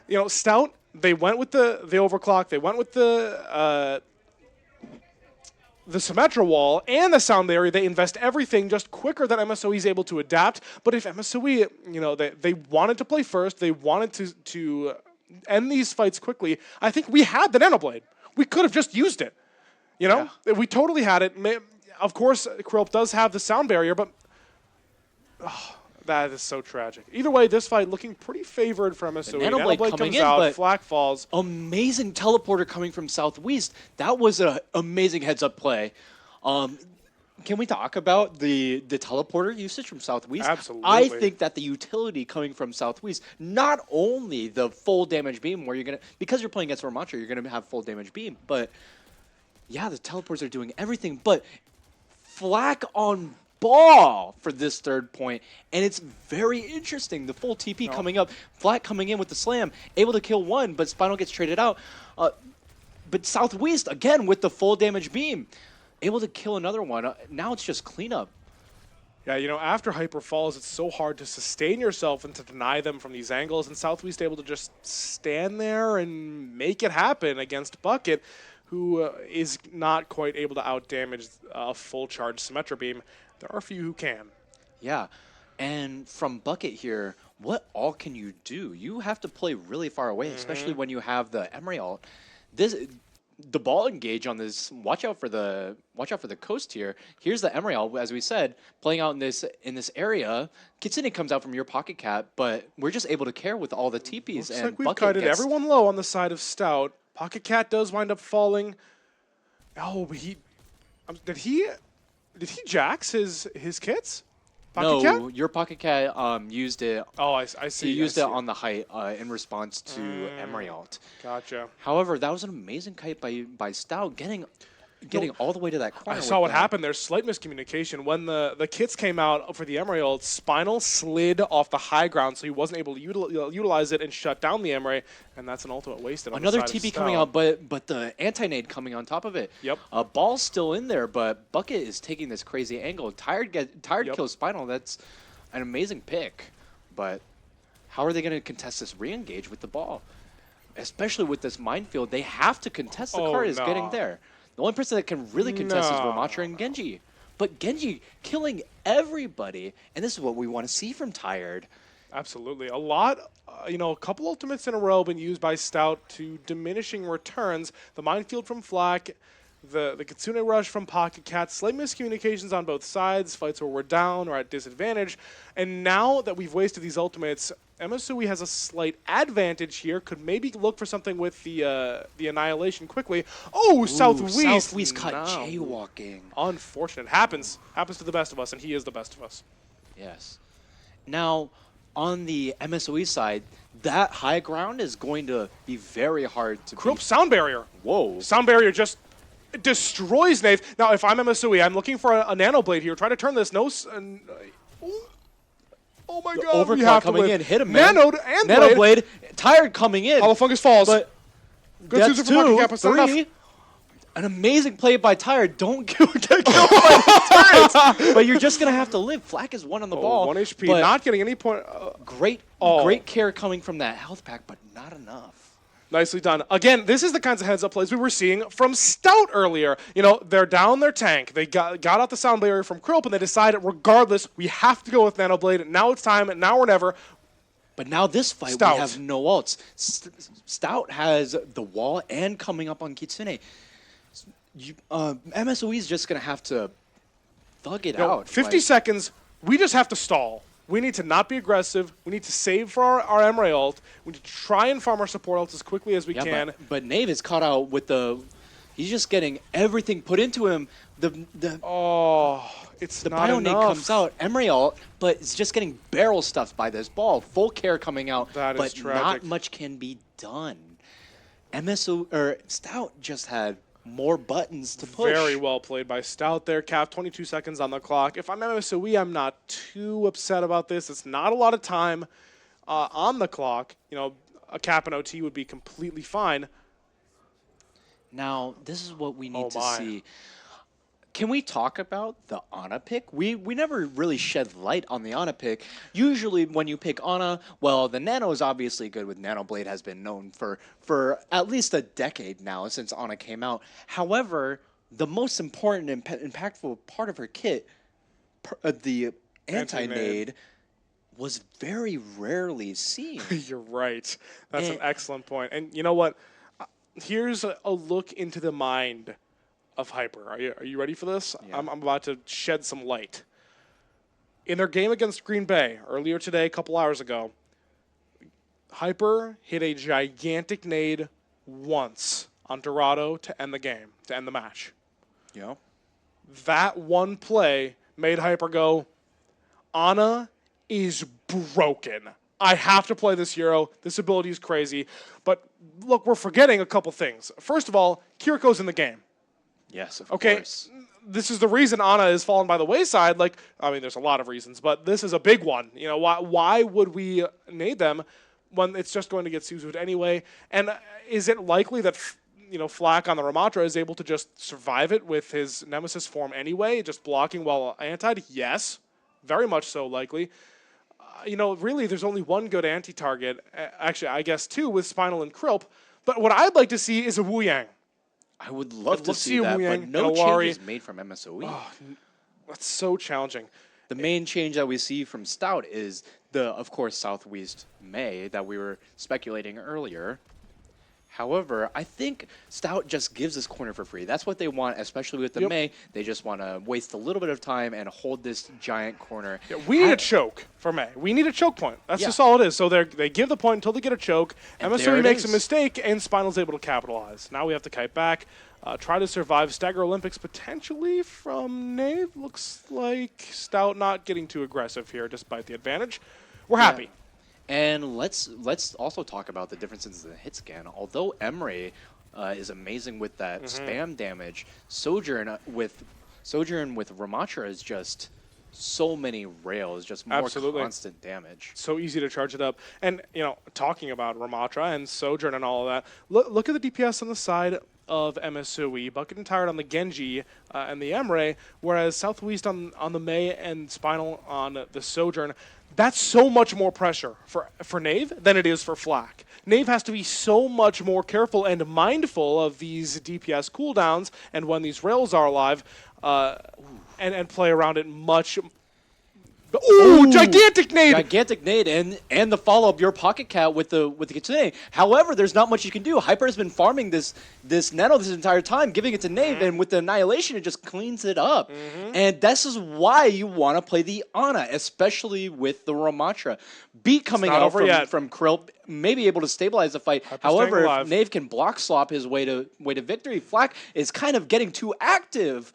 You know, Stout, they went with the overclock. They went with the Symmetra wall and the sound barrier. They invest everything just quicker than MSOE is able to adapt. But if MSOE, you know, they wanted to play first, they wanted to end these fights quickly, I think we had the Nano Blade. We could have just used it. You know, we totally had it. Of course, Krill does have the sound barrier, but that is so tragic. Either way, this fight looking pretty favored for MSOE. Nano Blade coming comes in, out, but Flak falls. Amazing teleporter coming from Southwest. That was an amazing heads-up play. Can we talk about the teleporter usage from Southwest? Absolutely. I think that the utility coming from Southwest, not only the full damage beam, where you're going to, because you're playing against Ramattra, you're going to have full damage beam, but yeah, the teleporters are doing everything, but Flak on ball for this third point, and it's very interesting. The full TP coming up, Flak coming in with the slam, able to kill one, but Spinal gets traded out. But Southwest, again, with the full damage beam, able to kill another one. Now it's just cleanup. Yeah, you know, after Hyper falls, it's so hard to sustain yourself and to deny them from these angles, and Southwest able to just stand there and make it happen against Bucket, who is not quite able to out-damage a full-charge Symmetra beam. There are a few who can. Yeah, and from Bucket here, what all can you do? You have to play really far away, especially when you have the Emery ult. The ball engage on this. Watch out for the coast here. Here's the Emery ult, as we said, playing out in this area. Kitsune comes out from Your Pocket Cat, but we're just able to care with all the TPs. Looks and like we've Bucket kited gets everyone low on the side of Stout. Pocket Cat does wind up falling. Oh, but did he jax his kits? Pocket Cat? No, Your Pocket Cat used it. Oh, I see. He used I it see. on the height in response to Emery ult. Gotcha. However, that was an amazing kite by Stout, getting all the way to that corner. I saw with what happened. There's slight miscommunication. When the kits came out for the Emery ult, Spinal slid off the high ground, so he wasn't able to utilize it and shut down the Emery, and that's an ultimate wasted on Another the side of TP coming Stout. out, but the anti-nade coming on top of it. Yep. Ball's still in there, but Bucket is taking this crazy angle. Tired Yep. kills Spinal. That's an amazing pick. But how are they going to contest this re-engage with the ball? Especially with this minefield, they have to contest. The card is getting no. there. The only person that can really contest is No. Ramattra and Genji. But Genji killing everybody, and this is what we want to see from Tired. Absolutely. A lot, a couple ultimates in a row been used by Stout to diminishing returns. The minefield from Flak, the Kitsune rush from Pocket Cat, slight miscommunications on both sides, fights where we're down or at disadvantage. And now that we've wasted these ultimates, MSOE has a slight advantage here. Could maybe look for something with the Annihilation quickly. Oh, Southwest! Southwest caught No. jaywalking. Unfortunate. Happens to the best of us, and he is the best of us. Yes. Now, on the MSOE side, that high ground is going to be very hard to Krill beat. sound barrier. Whoa. Sound barrier just destroys Knave. Now, if I'm MSOE, I'm looking for a Nano Blade here. Try to turn this. Oh my The god, we overclock have to coming live. in, hit him, man. Nano and Nano Blade. Blade, Tired coming in. Hollow Fungus falls. But Good That's Susan from Bucket 2, Gap, but not enough. 3. An amazing play by Tire. Don't get killed by the turrets. But you're just going to have to live. Flack is 1 on the ball. 1 HP, but not getting any point. great Oh. great care coming from that health pack, but not enough. Nicely done. Again, this is the kinds of heads-up plays we were seeing from Stout earlier. You know, they're down their tank. They got out the sound barrier from Krillp, and they decided, regardless, we have to go with Nanoblade. Now it's time, and now or never. But now this fight, Stout. we have no ults. Stout has the wall and coming up on Kitsune. MSOE is just going to have to thug it out. 50 like- seconds. We just have to stall. We need to not be aggressive. We need to save for our Emre ult. We need to try and farm our support ults as quickly as we Yeah, can. but Nave is caught out with the. He's just getting everything put into him. The It's the not Bionade enough. comes out, Emery ult, but it's just getting barrel stuffed by this ball. Full care coming out, That is but tragic. not much can be done. Stout just had more buttons to push. Very well played by Stout there. Cap, 22 seconds on the clock. If I'm MSOE, I'm not too upset about this. It's not a lot of time on the clock. You know, a Cap and OT would be completely fine. Now, this is what we need Oh to my. see. Can we talk about the Ana pick? We never really shed light on the Ana pick. Usually when you pick Ana, well, the Nano is obviously good with Nanoblade, has been known for at least a decade now since Ana came out. However, the most important and impactful part of her kit, the Anti-nade. anti-nade, was very rarely seen. You're right. That's an And- excellent point. And you know what? Here's a look into the mind of Hyper. Are you ready for this? Yeah. I'm about to shed some light. In their game against Green Bay earlier today, a couple hours ago, Hyper hit a gigantic nade once on Dorado to end the game, to end the match. Yeah. That one play made Hyper go, Ana is broken. I have to play this hero. This ability is crazy. But look, we're forgetting a couple things. First of all, Kiriko's in the game. Yes, of Okay, course. this is the reason Ana is fallen by the wayside. Like, I mean, there's a lot of reasons, but this is a big one. You know, why would we nade them when it's just going to get Suzu'd anyway? And is it likely that Flack on the Ramatra is able to just survive it with his Nemesis form anyway, just blocking while antied? Yes, very much so likely. Really, there's only one good anti-target. Actually, I guess two with Spinal and Krillp. But what I'd like to see is a Wu Yang. I would love I'd to love to see see a that, Wu but Yang no and a Wari. changes made from MSOE. That's so challenging. The main change that we see from Stout is of course, Southwest May that we were speculating earlier. However, I think Stout just gives this corner for free. That's what they want, especially with the Yep. May. They just want to waste a little bit of time and hold this giant corner. Yeah, we need a choke for May. We need a choke point. That's Yeah. just all it is. So they give the point until they get a choke. And there MSOE it makes a is. mistake, and Spinal's able to capitalize. Now we have to kite back, try to survive Stagger Olympics potentially from Nave. Looks like Stout not getting too aggressive here despite the advantage. We're happy. And let's also talk about the differences in the hit scan. Although Emre is amazing with that spam damage, Sojourn with Ramatra is just so many rails, just more Absolutely. constant damage. So easy to charge it up. And, talking about Ramatra and Sojourn and all of that, look at the DPS on the side of MSOE. Bucket and Tired on the Genji and the Emre, whereas Southwest on the May and Spinal on the Sojourn. That's so much more pressure for Nave than it is for Flack. Nave has to be so much more careful and mindful of these DPS cooldowns and when these rails are alive, and play around it much. Ooh, gigantic nade! Gigantic nade and the follow-up, your Pocket Cat with the Kitsune. However, there's not much you can do. Hyper has been farming this Nano this entire time, giving it to Nave, and with the Annihilation, it just cleans it up. And this is why you want to play the Ana, especially with the Ramatra. Beat coming not out over yet. from Krillp, may be able to stabilize the fight. Hyper's However, staying if alive. Nave can block slop his way to victory, Flack is kind of getting too active.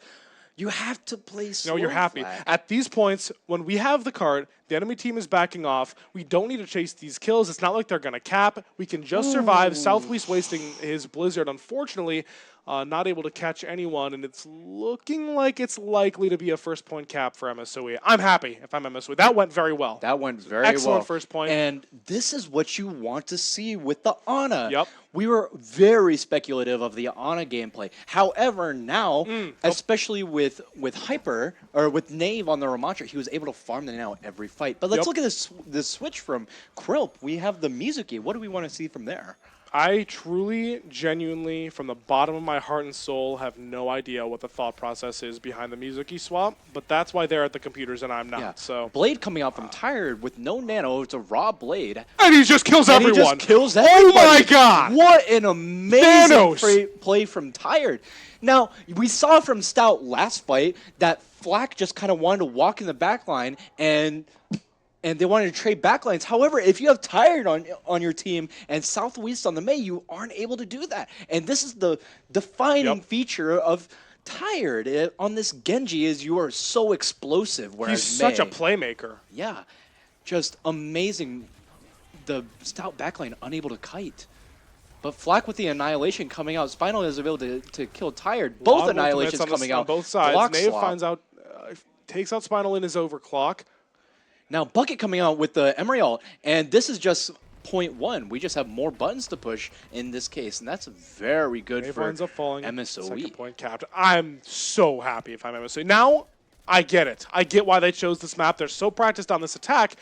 You have to play slow. No, you're happy. Flack. At these points, when we have the card, the enemy team is backing off. We don't need to chase these kills. It's not like they're going to cap. We can just survive. Southwest wasting his Blizzard, unfortunately. not able to catch anyone, and it's looking like it's likely to be a first point cap for MSOE. I'm happy if I'm MSOE. That went very well. That went very Excellent well. first point. And this is what you want to see with the Ana. Yep. We were very speculative of the Ana gameplay. However, now, especially with Hyper, or with Nave on the Ramattra, he was able to farm the Nano every fight. But let's Yep. look at this switch from Krilp. We have the Mizuki. What do we want to see from there? I truly, genuinely, from the bottom of my heart and soul, have no idea what the thought process is behind the Mizuki swap, but that's why they're at the computers and I'm not. Yeah. So Blade coming out from Tired with no Nano. It's a raw Blade. And he just kills And everyone. he just kills Oh everybody. my god! What an amazing Thanos. play from Tired. Now, we saw from Stout last fight that Flack just kind of wanted to walk in the back line and they wanted to trade backlines. However, if you have Tired on your team and Southwest on the Mei, you aren't able to do that. And this is the defining feature of Tired on this Genji is you are so explosive. Whereas He's such a Mei- playmaker. Yeah, just amazing. The Stout backline unable to kite. But Flack with the Annihilation coming out. Spinal is able to kill Tired. Both Lot of Annihilations ultimates on coming on out. both sides. Block Nave swap. finds out, takes out Spinal in his overclock. Now Bucket coming out with the Emery ult, and this is just point one. We just have more buttons to push in this case, and that's very good Nave for winds up falling. MSOE. Second point capped. I'm so happy if I'm MSOE. Now, I get it. I get why they chose this map. They're so practiced on this attack.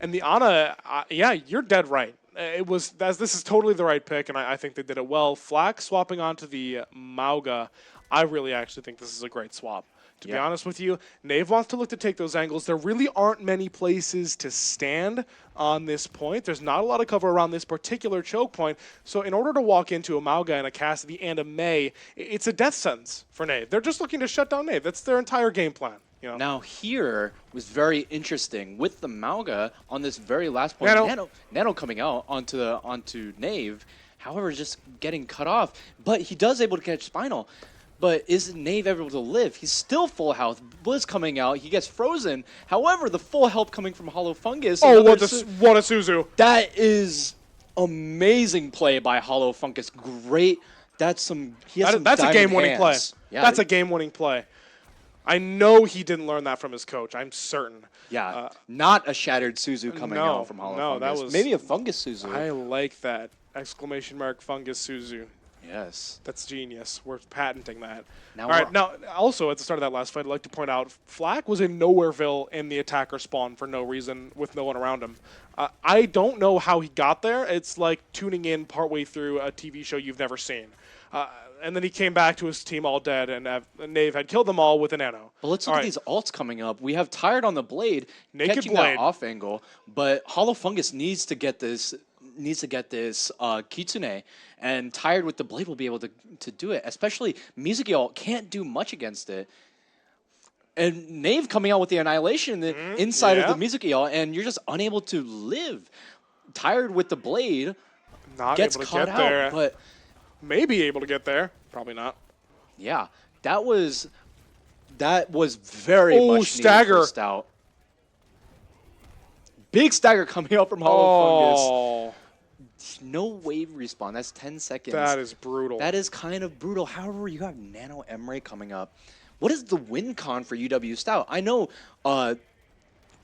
And the Ana, yeah, you're dead right. This is totally the right pick, and I think they did it well. Flack swapping onto the Mauga, I really actually think this is a great swap. To be honest with you, Nave wants to look to take those angles. There really aren't many places to stand on this point. There's not a lot of cover around this particular choke point. So in order to walk into a Mauga and a Cassidy and a Mei, it's a death sentence for Nave. They're just looking to shut down Nave. That's their entire game plan. You know? Now here was very interesting with the Mauga on this very last point. Nano coming out onto Nave, however, just getting cut off. But he does able to catch Spinal. But is Nave able to live? He's still full health. Blizz coming out. He gets frozen. However, the full health coming from Hollow Fungus. Oh, what a Suzu. That is amazing play by Hollow Fungus. Great. That's a game-winning play. Yeah, that's a game-winning play. I know he didn't learn that from his coach. I'm certain. Yeah, not a shattered Suzu coming out from Hollow Fungus. That was maybe a Fungus Suzu. I like that. Exclamation mark Fungus Suzu. Yes. That's genius. We're patenting that. Now all right. Now, also, at the start of that last fight, I'd like to point out, Flack was in Nowhereville in the attacker spawn for no reason with no one around him. I don't know how he got there. It's like tuning in partway through a TV show you've never seen. And then he came back to his team all dead, and Nave had killed them all with an Nano. But let's look at these ults coming up. We have Tired on the Blade, Naked catching Blade. that off angle, but Hollow Fungus needs to get this Kitsune, and Tired with the Blade will be able to do it. Especially Mizuki ult can't do much against it. And Nave coming out with the Annihilation inside of the Mizuki ult, and you're just unable to live. Tired with the Blade Not gets able to caught get out, there. but maybe able to get there. Probably not. yeah, that was very much needed stagger. for Stout. Big stagger coming out from Hollow Fungus. No wave respawn. That's 10 seconds. That is brutal. That is kind of brutal. However, you have Nano Emery coming up. What is the win con for UW Stout? I know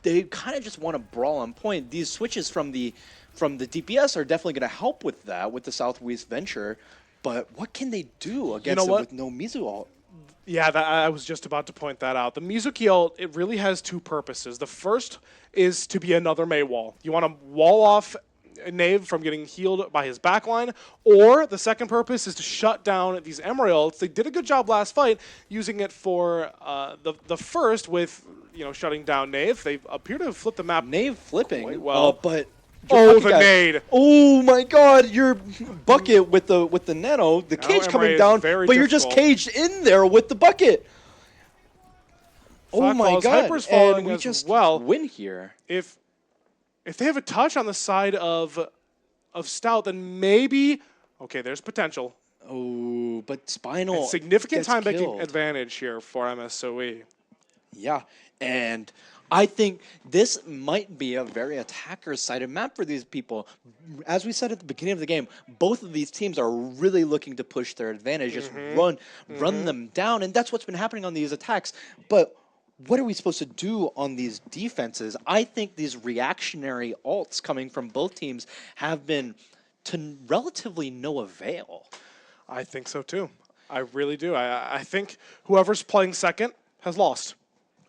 they kind of just want to brawl on point. These switches from the DPS are definitely going to help with that, with the Southwest Venture. But what can they do against it with no Mizu ult? Yeah, I was just about to point that out. The Mizuki ult, it really has two purposes. The first is to be another Mei wall. You want to wall off Nave from getting healed by his backline, or the second purpose is to shut down these Emery ults. They did a good job last fight using it for the first with shutting down Nave. They appear to have flipped the map. Nave flipping, quite well, but the nade! Oh my God! Your bucket with the Nano, the Now cage Emery coming is down, very but you're just difficult. caged in there with the bucket. Oh Flat my falls, God! Hyper's falling And we as just well. win here. If they have a touch on the side of Stout, then maybe there's potential. Oh, but Spinal And significant gets time making killed. advantage here for MSOE. Yeah, And I think this might be a very attacker-sided map for these people. As we said at the beginning of the game, both of these teams are really looking to push their advantage, just run them down, and that's what's been happening on these attacks. But what are we supposed to do on these defenses? I think these reactionary ults coming from both teams have been to relatively no avail. I think so too. I really do. I think whoever's playing second has lost.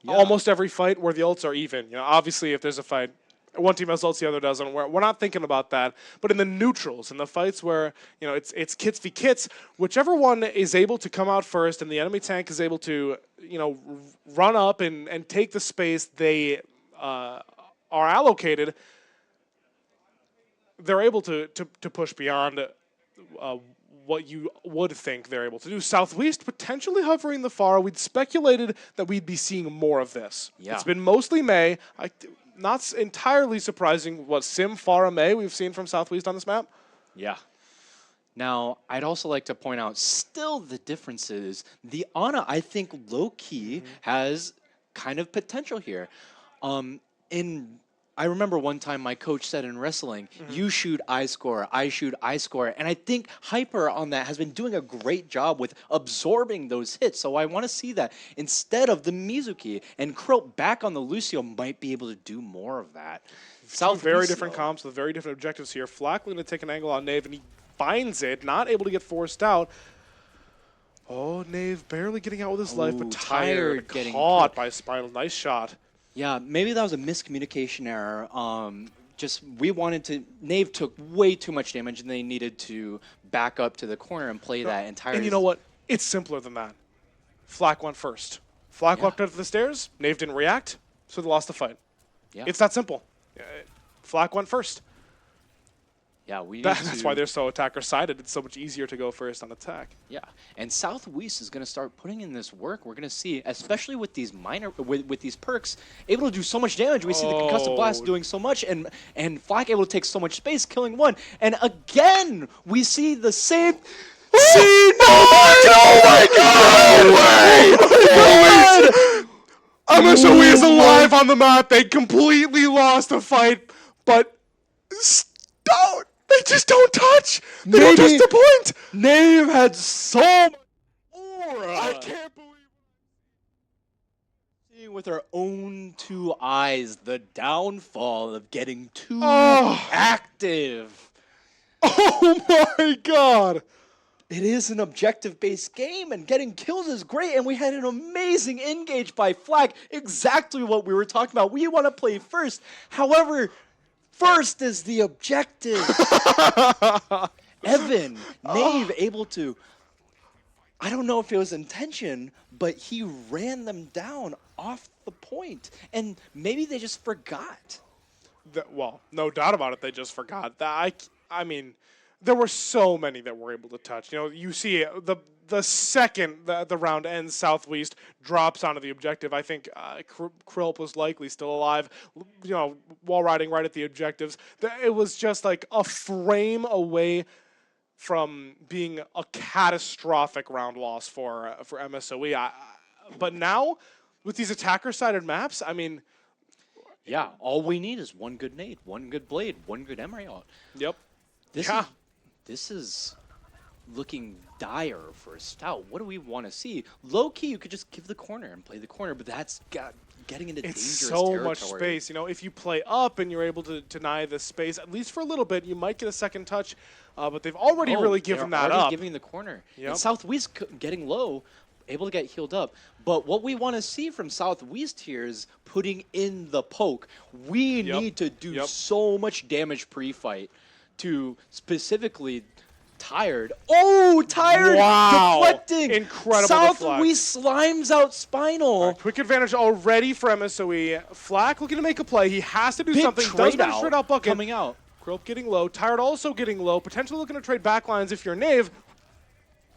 Almost every fight where the ults are even. Obviously, if there's a fight, one team has ults, the other doesn't. We're not thinking about that. But in the neutrals, in the fights where it's kits v kits, whichever one is able to come out first, and the enemy tank is able to run up and take the space they are allocated, they're able to push beyond what you would think they're able to do. Southwest potentially hovering the Pharah. We'd speculated that we'd be seeing more of this. Yeah. It's been mostly Mei. Not entirely surprising what Sim, Pharah, Mei we've seen from Southwest on this map. Yeah. Now, I'd also like to point out still the differences. The Ana, I think, low-key has kind of potential here. I remember one time my coach said in wrestling, you shoot, I score, I shoot, I score. And I think Hyper on that has been doing a great job with absorbing those hits. So I want to see that instead of the Mizuki. And Krillp back on the Lucio might be able to do more of that. Two very different comps with very different objectives here. Flack going to take an angle on Knave, and he finds it, not able to get forced out. Oh, Knave barely getting out with his life, but tired, getting caught by Spinal. Nice shot. Yeah, maybe that was a miscommunication error. Knave took way too much damage, and they needed to back up to the corner and play that entirely. And you know what? It's simpler than that. Flack went first. Flack walked up the stairs. Knave didn't react, so they lost the fight. Yeah. It's that simple. Flack went first. Yeah, That's why they're so attacker-sided. It's so much easier to go first on attack. Yeah, and Southwest is going to start putting in this work. We're going to see, especially with these with these perks, able to do so much damage. We see the Concussive Blast doing so much, and Flack able to take so much space, killing one. And again, we see the same. Oh my God! MSOE is alive on the map. They completely lost the fight, but Stout, they just don't touch. They don't touch the point. Knave had so much aura. I can't believe seeing with our own two eyes the downfall of getting too active. Oh my God. It is an objective-based game, and getting kills is great, and we had an amazing engage by Flag, exactly what we were talking about. We want to play first. However, first is the objective. Evan, Knave, able to, I don't know if it was intention, but he ran them down off the point, and maybe they just forgot. Well, no doubt about it, they just forgot. I mean, there were so many that were able to touch. You see the second the round ends, Southwest drops onto the objective. I think Krillp was likely still alive, while riding right at the objectives. It was just like a frame away from being a catastrophic round loss for MSOE. But now, with these attacker-sided maps, I mean... Yeah, all we need is one good nade, one good blade, one good Emerald. Yep. This is looking dire for Stout. What do we want to see? Low key, you could just give the corner and play the corner, but that's getting into dangerous territory. It's so much space. If you play up and you're able to deny the space, at least for a little bit, you might get a second touch. But they've already really given that up. Giving the corner. Yep. And Southwest getting low, able to get healed up. But what we want to see from Southwest here is putting in the poke. We need to do so much damage pre-fight to specifically Tired. Oh, Tired! Wow. Deflecting! Incredible Southwest slimes out Spinal. Right, quick advantage already for MSOE. Flack looking to make a play. He has to do Big something. trade Does get a straight out bucket. coming out. Krillp getting low. Tired also getting low. Potentially looking to trade backlines if you're Knave.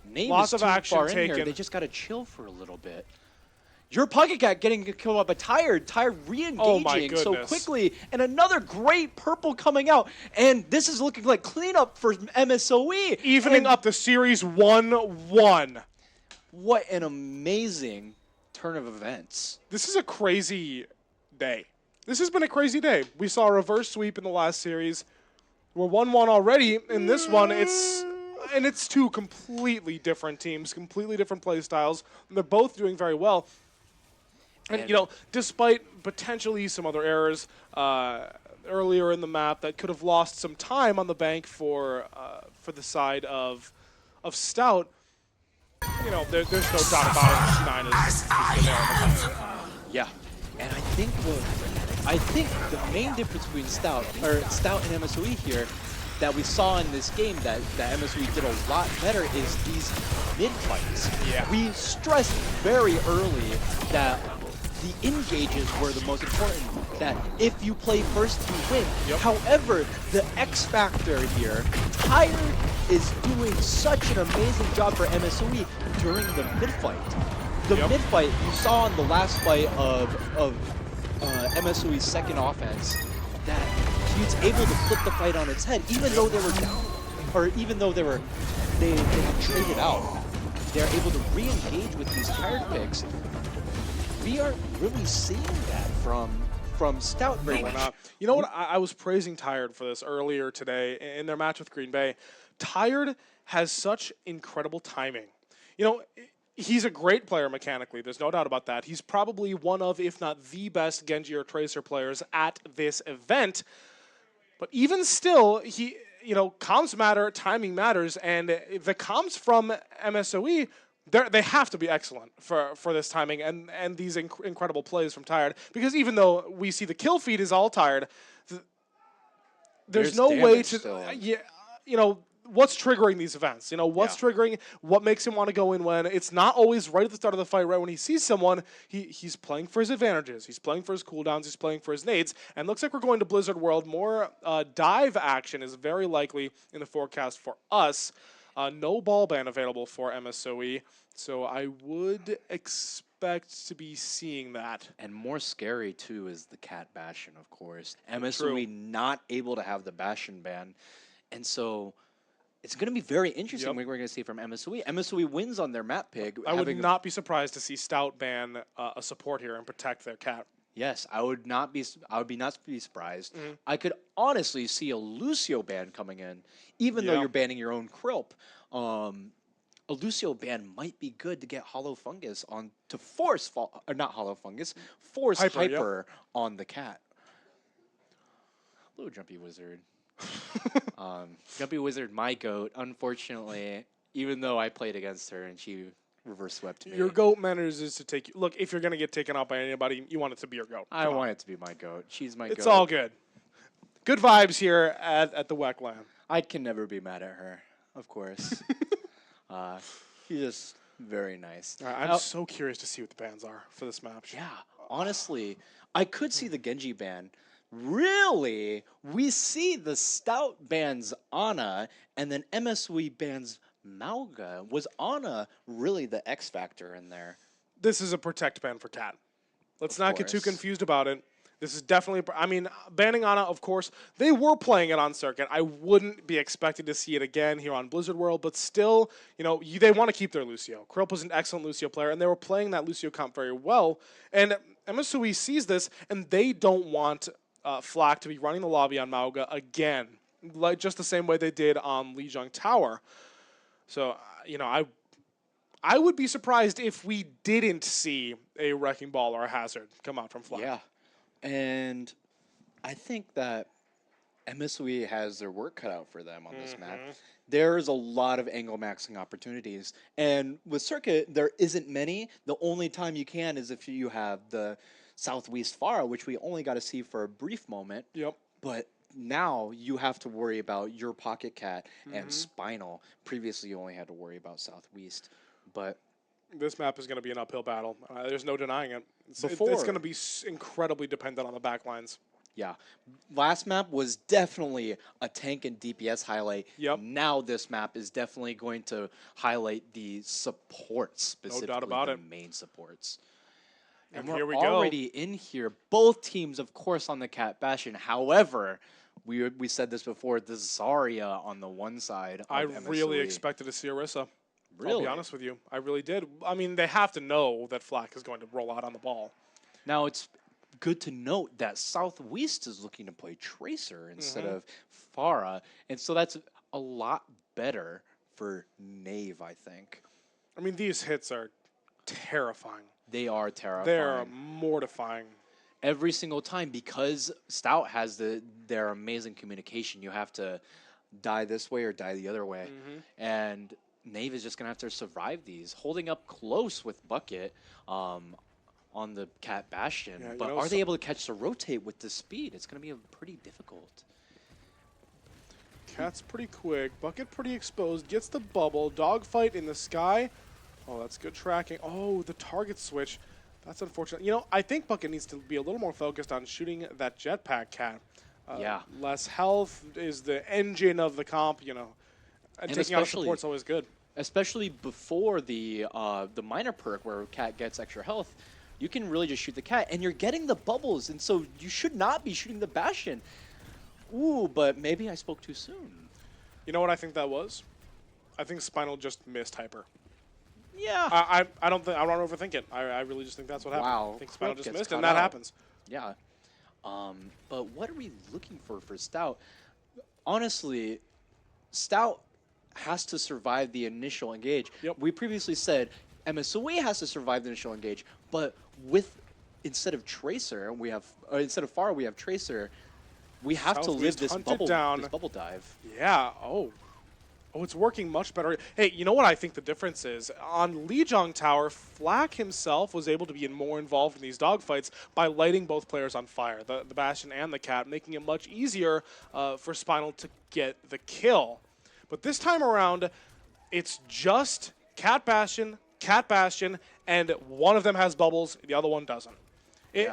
Knave Lots is of too action far in taken. here. They just got to chill for a little bit. Your Pocket Cat getting killed up, but Tired re-engaging so quickly, and another great purple coming out, and this is looking like cleanup for MSOE. Evening up the series 1-1. What an amazing turn of events. This is a crazy day. This has been a crazy day. We saw a reverse sweep in the last series. We're 1-1 already. In this one, it's two completely different teams, completely different play styles. And they're both doing very well. And, you know, despite potentially some other errors earlier in the map that could have lost some time on the bank for the side of Stout, you know, there's no doubt about it. C9 is the nail on the coffin. Yeah, and I think the main difference between Stout and MSOE here that we saw in this game that MSOE did a lot better is these mid fights. Yeah. We stressed very early that the engages were the most important, that if you play first, you win. Yep. However, the X factor here, Tired is doing such an amazing job for MSOE during the mid-fight. The mid-fight, you saw in the last fight of MSOE's second offense, that he was able to flip the fight on its head, even though they were down, or even though they had traded out. They're able to re-engage with these Tired picks. We aren't really seeing that from Stout very much. You know what? I was praising Tired for this earlier today in their match with Green Bay. Tired has such incredible timing. You know, he's a great player mechanically. There's no doubt about that. He's probably one of, if not the best Genji or Tracer players at this event. But even still, comms matter, timing matters, and the comms from MSOE, they have to be excellent for this timing and these incredible plays from Tired. Because even though we see the kill feed is all Tired, there's no way to, what's triggering these events? What's triggering, what makes him want to go in when it's not always right at the start of the fight, right when he sees someone, he's playing for his advantages, he's playing for his cooldowns, he's playing for his nades, and looks like we're going to Blizzard World. More dive action is very likely in the forecast for us. No ball ban available for MSOE, so I would expect to be seeing that. And more scary, too, is the Cat Bastion, of course. MSOE not able to have the Bastion ban, and so it's going to be very interesting what we're going to see from MSOE. MSOE wins on their map pick. I would not be surprised to see Stout ban a support here and protect their Cat. Yes, I would not be surprised. I could honestly see a Lucio ban coming in, even though you're banning your own Krilp. A Lucio ban might be good to get Hollow Fungus on to force not Hollow Fungus, force Hyper on the Cat. Hello, Jumpy Wizard. Jumpy Wizard, my goat. Unfortunately, even though I played against her and she reverse swept me. Your goat manners is to take you. Look, if you're going to get taken out by anybody, you want it to be your goat. I want it to be my goat. She's my goat. It's all good. Good vibes here at the WEC LAN. I can never be mad at her, of course. She's just very nice. I'm so curious to see what the bans are for this map. Yeah, honestly, I could see the Genji ban. Really? We see the Stout bans Ana, and then MSOE bans Mauga. Was Ana really the X factor in there? This is a protect ban for Cat. Let's not get too confused about it. This is definitely, banning Ana, of course, they were playing it on Circuit. I wouldn't be expected to see it again here on Blizzard World, but still, they want to keep their Lucio. Krilp was an excellent Lucio player, and they were playing that Lucio comp very well. And MSOE sees this, and they don't want Flak to be running the lobby on Mauga again, just the same way they did on Lijiang Tower. So, I would be surprised if we didn't see a Wrecking Ball or a Hazard come out from Flak. Yeah. And I think that MSOE has their work cut out for them on this map. There's a lot of angle maxing opportunities. And with Circuit, there isn't many. The only time you can is if you have the Southwest Pharah, which we only got to see for a brief moment. Yep. But now you have to worry about your Pocket Cat and Spinal. Previously, you only had to worry about Southwest. But this map is going to be an uphill battle. There's no denying it. It's going to be incredibly dependent on the backlines. Yeah. Last map was definitely a tank and DPS highlight. Yep. Now this map is definitely going to highlight the supports, specifically no doubt about the it. main supports. And we're here we already in here. Both teams, of course, on the Cat Bastion. However, we said this before, the Zarya on the one side of I really MSOE. expected to see Orisa. I'll Really? be honest with you. I really did. I mean, they have to know that Flack is going to roll out on the ball. Now, it's good to note that Southwest is looking to play Tracer instead of Farah, and so that's a lot better for Knave, I think. I mean, these hits are terrifying. They are terrifying. They're mortifying. Every single time, because Stout has their amazing communication. You have to die this way or die the other way, and Knave is just gonna have to survive these, holding up close with Bucket on the Cat Bastion. Yeah, you but know, are they able to catch the rotate with the speed? It's gonna be pretty difficult. Cat's pretty quick. Bucket pretty exposed. Gets the bubble. Dogfight in the sky. Oh, that's good tracking. Oh, the target switch. That's unfortunate. You know, I think Bucket needs to be a little more focused on shooting that jetpack Cat. Yeah. Less health is the engine of the comp, you know. And taking out especially- support's always good. Especially before the minor perk where Cat gets extra health, you can really just shoot the Cat, and you're getting the bubbles, and so you should not be shooting the Bastion. Ooh, but maybe I spoke too soon. You know what I think that was? I think Spinal just missed Hyper. Yeah. I don't overthink it. I really just think that's what happened. Wow. I think Spinal Quick just gets missed, caught and that out. happens. Yeah. But what are we looking for Stout? Honestly, Stout has to survive the initial engage. Yep. We previously said MSOE has to survive the initial engage, but instead of Tracer, instead of Farah, we have Tracer. We have to live Southwest this hunted down. bubble dive. Yeah. Oh, it's working much better. Hey, you know what I think the difference is? On Lijiang Tower, Flack himself was able to be more involved in these dogfights by lighting both players on fire, the Bastion and the Cat, making it much easier for Spinal to get the kill. But this time around, it's just Cat Bastion, and one of them has bubbles, the other one doesn't.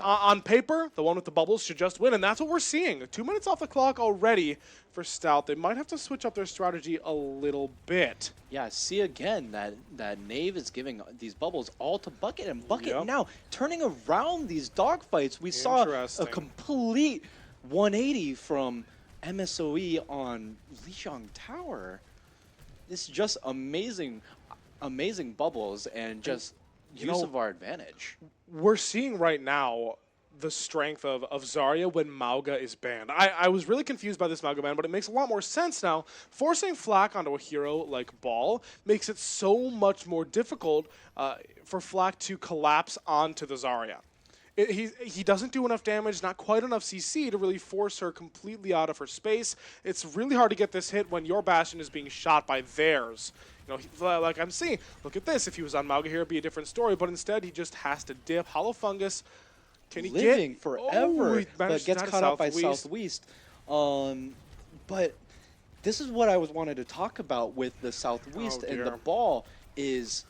On paper, the one with the bubbles should just win, and that's what we're seeing. 2 minutes off the clock already for Stout. They might have to switch up their strategy a little bit. Yeah, see again that Knave is giving these bubbles all to Bucket, and Bucket Yep. now turning around these dogfights. We saw a Interesting. complete 180 from MSOE on Lijiang Tower. This is just amazing bubbles and just You use know- of our advantage. We're seeing right now the strength of Zarya when Mauga is banned. I was really confused by this Mauga ban, but it makes a lot more sense now. Forcing Flack onto a hero like Ball makes it so much more difficult for Flack to collapse onto the Zarya. He doesn't do enough damage, not quite enough CC to really force her completely out of her space. It's really hard to get this hit when your Bastion is being shot by theirs. You know, like I'm seeing, look at this. If he was on Mauga here, it'd be a different story, but instead he just has to dip. Hollow Fungus, can he Living get... forever, Oh, he but managed to gets die to caught out by Southwest. Southwest. But this is what I wanted to talk about with the Southwest Oh, and the dear. ball is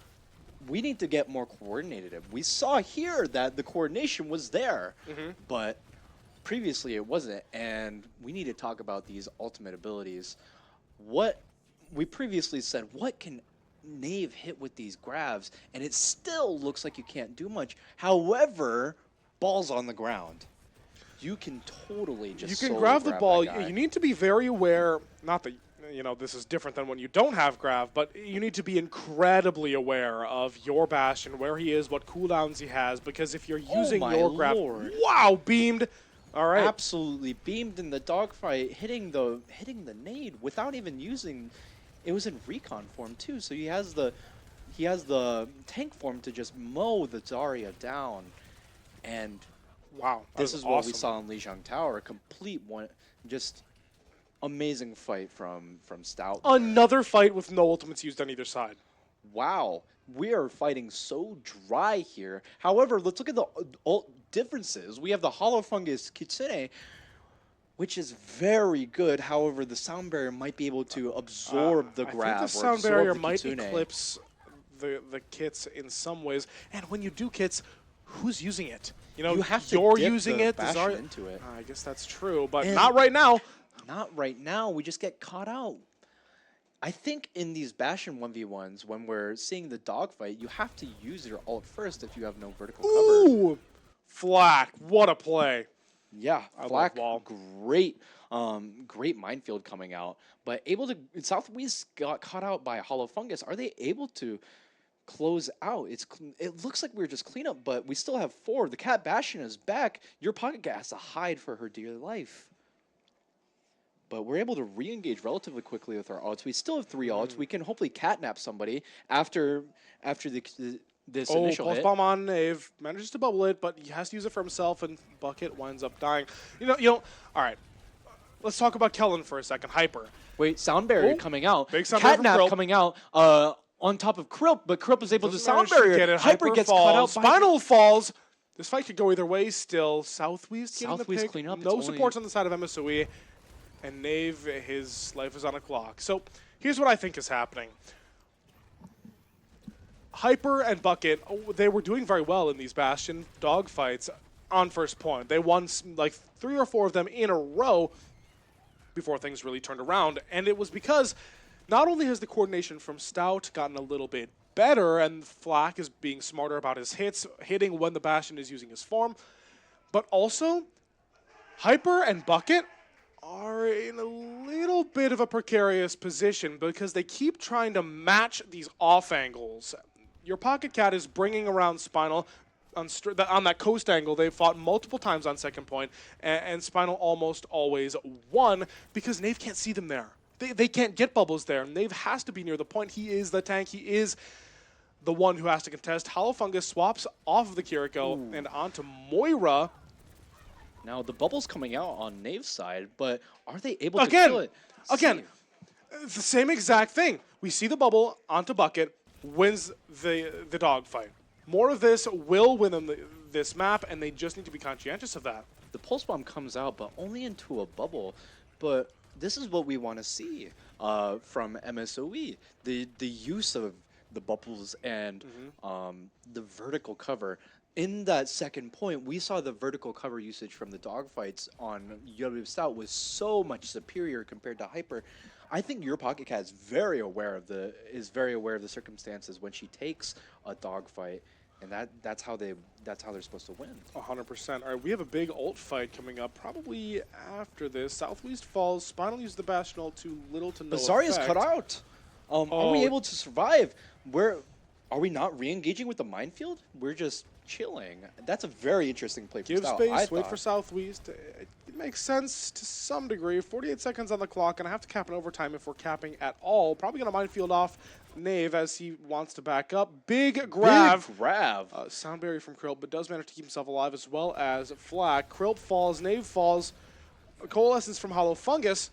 we need to get more coordinated. We saw here that the coordination was there, but previously it wasn't, and we need to talk about these ultimate abilities. What we previously said, what can Knave hit with these grabs, and it still looks like you can't do much. However, ball's on the ground. You can totally just You can solo grab the that ball. guy. You need to be very aware, not that, you know, this is different than when you don't have Grav, but you need to be incredibly aware of your Bastion, where he is, what cooldowns he has, because if you're using my your Grav... lord. Wow, beamed! All right. Absolutely beamed in the dogfight, hitting the nade without even using. It was in recon form too, so he has the tank form to just mow the Zarya down, and wow, this was is what we awesome. saw in Lijiang Tower. A complete one, just amazing fight from Stout. Another fight with no ultimates used on either side. Wow, we are fighting so dry here. However, let's look at the differences. We have the Hollow Fungus Kitsune, which is very good. However, the sound barrier might be able to absorb the grab. I think the or sound absorb barrier the might Kitsune. eclipse the kits in some ways. And when you do kits, who's using it? You know, You have to you're dip using the it. Bastion Zarya- into it. I guess that's true, but And- not right now. Not right now. We just get caught out. I think in these Bastion 1v1s, when we're seeing the dogfight, you have to use your ult first if you have no vertical cover. Ooh, Flack, what a play. Yeah, I love Flak, Wall. great minefield coming out, but able to Southwest got caught out by Hollow Fungus. Are they able to close out? It looks like we're just cleanup, but we still have 4. The Cat Bastion is back. Your Pocket Cat has to hide for her dear life. But we're able to re-engage relatively quickly with our ults. We still have 3 ults. We can hopefully catnap somebody after this initial Pulse hit. Bomb on Nave. Manages to bubble it, but he has to use it for himself, and Bucket winds up dying. You know. All right. Let's talk about Kellen for a second. Hyper. Wait, Sound Barrier Oh, coming out. big Sound Barrier from Catnap Krill. coming out on top of Krill, but Krill is able to Doesn't Sound manage to Barrier. get it. Hyper gets cut out. falls. Spinal falls. This fight could go either way still. Southwest getting Southwest the pick. clean up. No It's supports on the side of MSOE. And Nave, his life is on a clock. So here's what I think is happening. Hyper and Bucket, they were doing very well in these Bastion dogfights on first point. They won like 3 or 4 of them in a row before things really turned around. And it was because not only has the coordination from Stout gotten a little bit better, and Flak is being smarter about his hits, hitting when the Bastion is using his form, but also Hyper and Bucket are in a little bit of a precarious position because they keep trying to match these off angles. Your Pocket Cat is bringing around Spinal on that coast angle. They fought multiple times on second point, and Spinal almost always won because Nave can't see them there. They can't get bubbles there. Nave has to be near the point. He is the tank. He is the one who has to contest. Hollow Fungus swaps off of the Kiriko and onto Moira. Now the bubble's coming out on Nave's side, but are they able to Again, kill it? again, it's the same exact thing. We see the bubble onto Bucket, wins the dogfight. More of this will win them this map, and they just need to be conscientious of that. The Pulse Bomb comes out, but only into a bubble. But this is what we want to see from MSOE. The use of the bubbles and the vertical cover. In that second point, we saw the vertical cover usage from the dogfights on UW Stout was so much superior compared to Hyper. I think your Pocket Cat is very aware of the circumstances when she takes a dogfight, and that's how they're supposed to win. 100%. All right, we have a big ult fight coming up probably after this. Southwest falls. Spinal used the Bastion ult to little to no But Zarya's effect. cut out. Are we able to survive? Are we not re-engaging with the minefield? We're just chilling. That's a very interesting play for Give Stout, space, I wait thought. for Southwest. It makes sense to some degree. 48 seconds on the clock, and I have to cap an overtime if we're capping at all. Probably going to minefield off Nave as he wants to back up. Big grab. Big grab. Sound barrier from Krill, but does manage to keep himself alive as well as Flak. Krill falls, Nave falls. Coalescence from Hollow Fungus.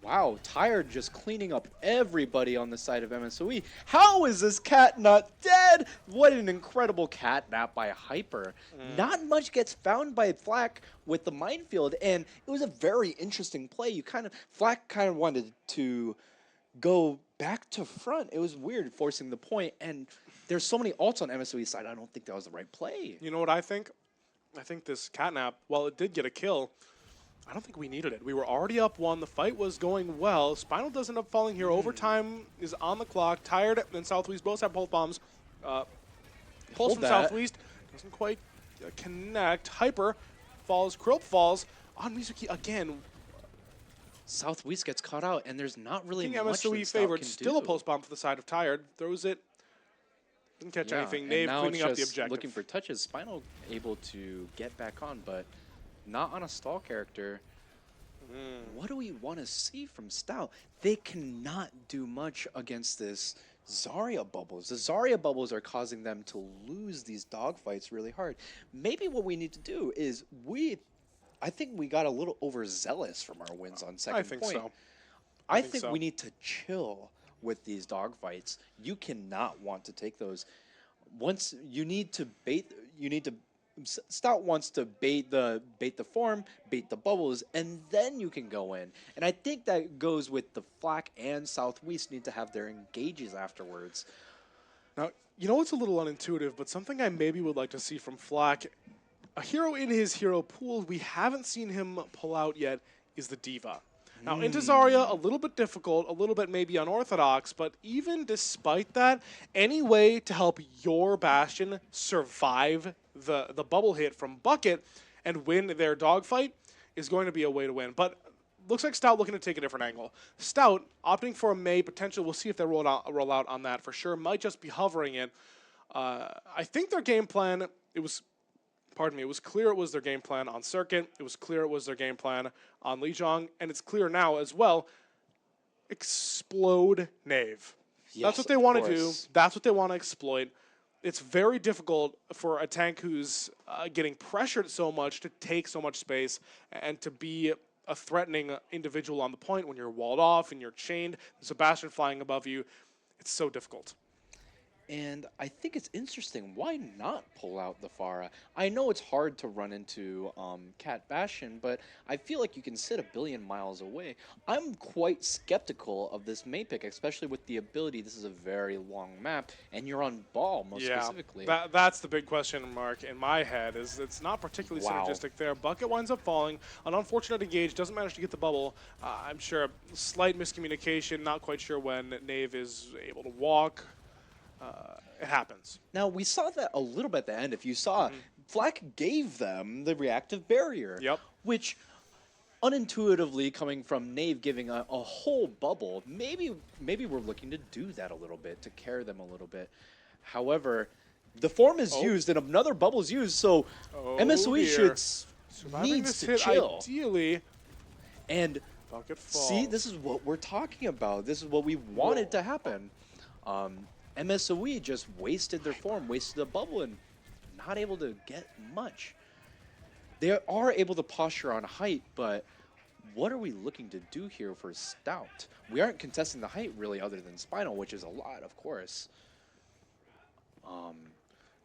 Wow, Tired just cleaning up everybody on the side of MSOE. How is this cat not dead? What an incredible catnap by Hyper. Not much gets found by Flak with the minefield, and it was a very interesting play. Flak kind of wanted to go back to front. It was weird forcing the point, and there's so many ults on MSOE's side, I don't think that was the right play. You know what I think? I think this catnap, while it did get a kill, I don't think we needed it. We were already up 1. The fight was going well. Spinal does end up falling here. Overtime is on the clock. Tired and Southwest both have pulse bombs. Pulse Hold from that. Southwest doesn't quite connect. Hyper falls. Krill falls on Mizuki again. Southwest gets caught out, and there's not really King much MSOE that Stout favored. can Still a do. pulse bomb for the side of Tired. Throws it. Didn't catch anything. and Nave now cleaning it's up the just objective. looking for touches. Spinal able to get back on, but not on a stall character. What do we want to see from Stout? They cannot do much against this Zarya bubbles. The Zarya bubbles are causing them to lose these dogfights really hard. Maybe what we need to do is I think we got a little overzealous from our wins on second I think point. so. I think think so. we need to chill with these dogfights. You cannot want to take those. Once you need to bait, Stout wants to bait the form, bait the bubbles, and then you can go in. And I think that goes with the Flak and Southwest need to have their engages afterwards. Now, you know it's a little unintuitive, but something I maybe would like to see from Flak, a hero in his hero pool we haven't seen him pull out yet is the Diva. Now, into Zarya, a little bit difficult, a little bit maybe unorthodox, but even despite that, any way to help your Bastion survive the bubble hit from Bucket and win their dogfight is going to be a way to win. But looks like Stout looking to take a different angle. Stout opting for a Mei potential. We'll see if they roll out on that for sure. Might just be hovering it. I think their game plan, it was clear it was their game plan on Circuit. It was clear it was their game plan on Lijiang. And it's clear now as well. Explode Knave. Yes, That's what they of want to do. course. That's what they want to exploit. It's very difficult for a tank who's getting pressured so much to take so much space and to be a threatening individual on the point when you're walled off and you're chained. There's a Bastion flying above you. It's so difficult. And I think it's interesting. Why not pull out the Pharah? I know it's hard to run into Cat Bastion, but I feel like you can sit a billion miles away. I'm quite skeptical of this Mei pick, especially with the ability. This is a very long map, and you're on ball most specifically. That's the big question mark in my head. Is it's not particularly synergistic there. Bucket winds up falling. An unfortunate engage, doesn't manage to get the bubble. I'm sure a slight miscommunication. Not quite sure when Knave is able to walk. It happens. Now, we saw that a little bit at the end. If you saw, Flack gave them the reactive barrier. Yep. Which, unintuitively, coming from Knave giving a whole bubble, maybe we're looking to do that a little bit, to carry them a little bit. However, the form is used and another bubble is used, so MSOE needs to chill. Ideally. And Bucket falls. see, this is what we're talking about. This is what we wanted to happen. MSOE just wasted their form, wasted the bubble, and not able to get much. They are able to posture on height, but what are we looking to do here for Stout? We aren't contesting the height really other than Spinal, which is a lot, of course. Now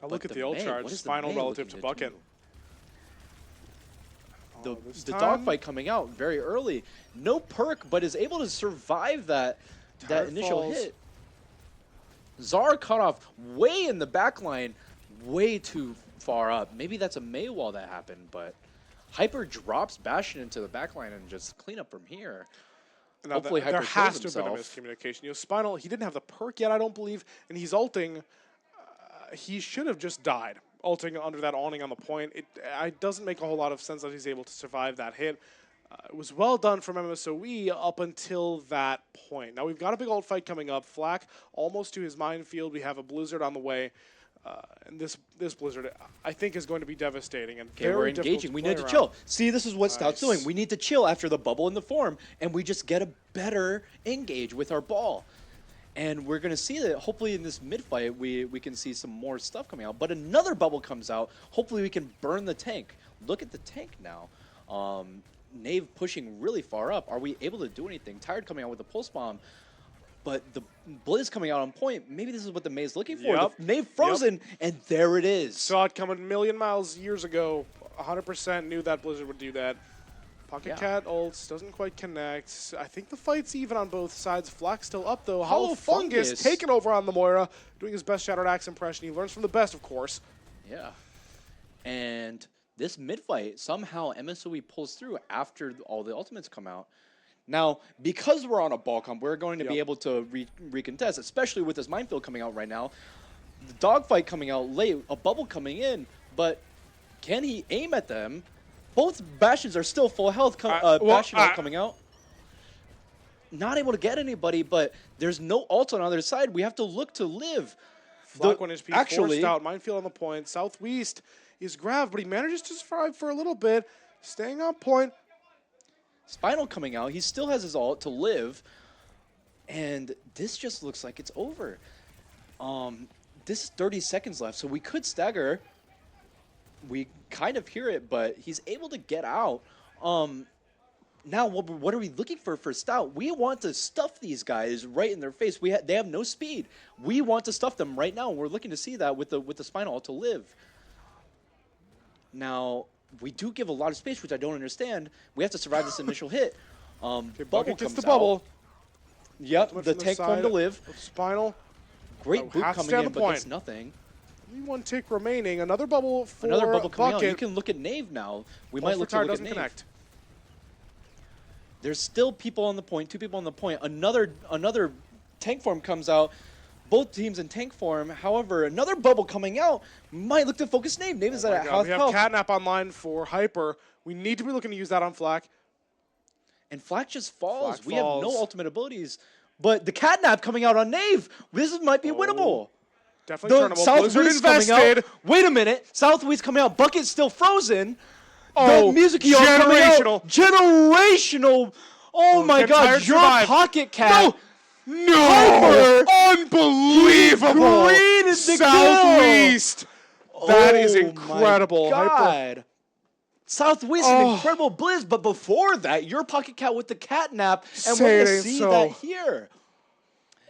look at the ult charge, Spinal relative to Bucket. The dogfight coming out very early. No perk, but is able to survive that initial hit. Zara cut off way in the back line, way too far up. Maybe that's a Mei wall that happened, but Hyper drops Bastion into the back line and just clean up from here. Now Hopefully there Hyper has kills to have been a himself. miscommunication. You know, Spinal, he didn't have the perk yet, I don't believe, and he's ulting. He should have just died, ulting under that awning on the point. It doesn't make a whole lot of sense that he's able to survive that hit. It was well done from MSOE up until that point. Now we've got a big ult fight coming up. Flack almost to his minefield. We have a Blizzard on the way. And this Blizzard, I think, is going to be devastating and very we're difficult engaging. to We play need to around. chill. See, this is what Stout's Nice. doing. We need to chill after the bubble in the form, and we just get a better engage with our ball. And we're going to see that hopefully in this mid-fight we can see some more stuff coming out. But another bubble comes out. Hopefully we can burn the tank. Look at the tank now. Knave pushing really far up. Are we able to do anything? Tired coming out with the pulse bomb. But the Blizz coming out on point. Maybe this is what the Mei's looking for. Yep. The Knave frozen, and there it is. Saw it coming a million miles years ago. 100% knew that Blizzard would do that. Pocket Cat ults, doesn't quite connect. I think the fight's even on both sides. Flack's still up, though. Hollow Fungus taking over on the Moira, doing his best Shattered Axe impression. He learns from the best, of course. Yeah. And this mid-fight, somehow MSOE pulls through after all the ultimates come out. Now, because we're on a ball comp, we're going to be able to recontest, especially with this minefield coming out right now. The dogfight coming out late, a bubble coming in, but can he aim at them? Both Bastions are still full health. Bastion ult coming out. Not able to get anybody, but there's no ult on the other side. We have to look to live. Flack when HP forced out. Minefield on the point. Southwest is grabbed, but he manages to survive for a little bit. Staying on point. Spinal coming out. He still has his ult to live. And this just looks like it's over. This is 30 seconds left, so we could stagger. We kind of hear it, but he's able to get out. Now, what are we looking for Stout? We want to stuff these guys right in their face. They have no speed. We want to stuff them right now, and we're looking to see that with the Spinal to live. Now, we do give a lot of space, which I don't understand. We have to survive this initial hit. Bubble gets the comes bubble. out. Yep, the tank form to live. Spinal. Great boot has to coming stay on in, the but point. gets nothing. Only one tick remaining. Another bubble for Another bubble coming Bucket. out. You can look at Knave now. We Pulse might look to retard look at doesn't Knave. connect. There's still people on the point, 2 people on the point. Another tank form comes out. both teams in tank form. However, another bubble coming out might look to focus Nave. Nave is Oh my at God, half we have health. Catnap online for Hyper. We need to be looking to use that on Flack. And Flack just falls. Flack We have no falls. ultimate abilities. But the Catnap coming out on Nave. This might be winnable. Definitely The turnable. Blizzard Southwest coming invested. out. Wait a minute. Southwest coming out. Bucket's still frozen. Oh, the music coming out. Generational. Oh my Get tired, God. Your survive. pocket cat. No! Hyper. Unbelievable! He created the Southeast! That is Oh incredible. My Hyper. God. Southwest an incredible Blizz, but before that, your pocket cat with the Catnap, and Say we're it going to ain't see so. that here.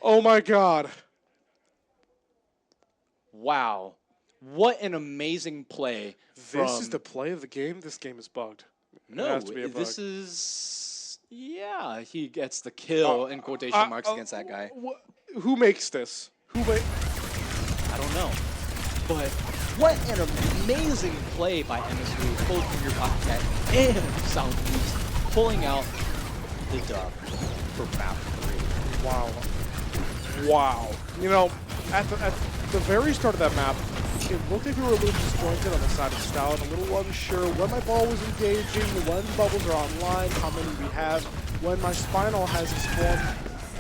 Oh my God. Wow. What an amazing play. This is the play of the game? This game is bugged. It No, has to be a this bug. is... Yeah, he gets the kill in quotation marks against that guy. Who makes this? I don't know. But what an amazing play by MSU, both from your pocket cat and Southeast, pulling out the dub for map 3. Wow. Wow. You know, at the very start of that map, it looked like we were a little disjointed on the side of Stout, a little unsure when my ball was engaging, when bubbles are online, how many we have, when my Spinal has its form.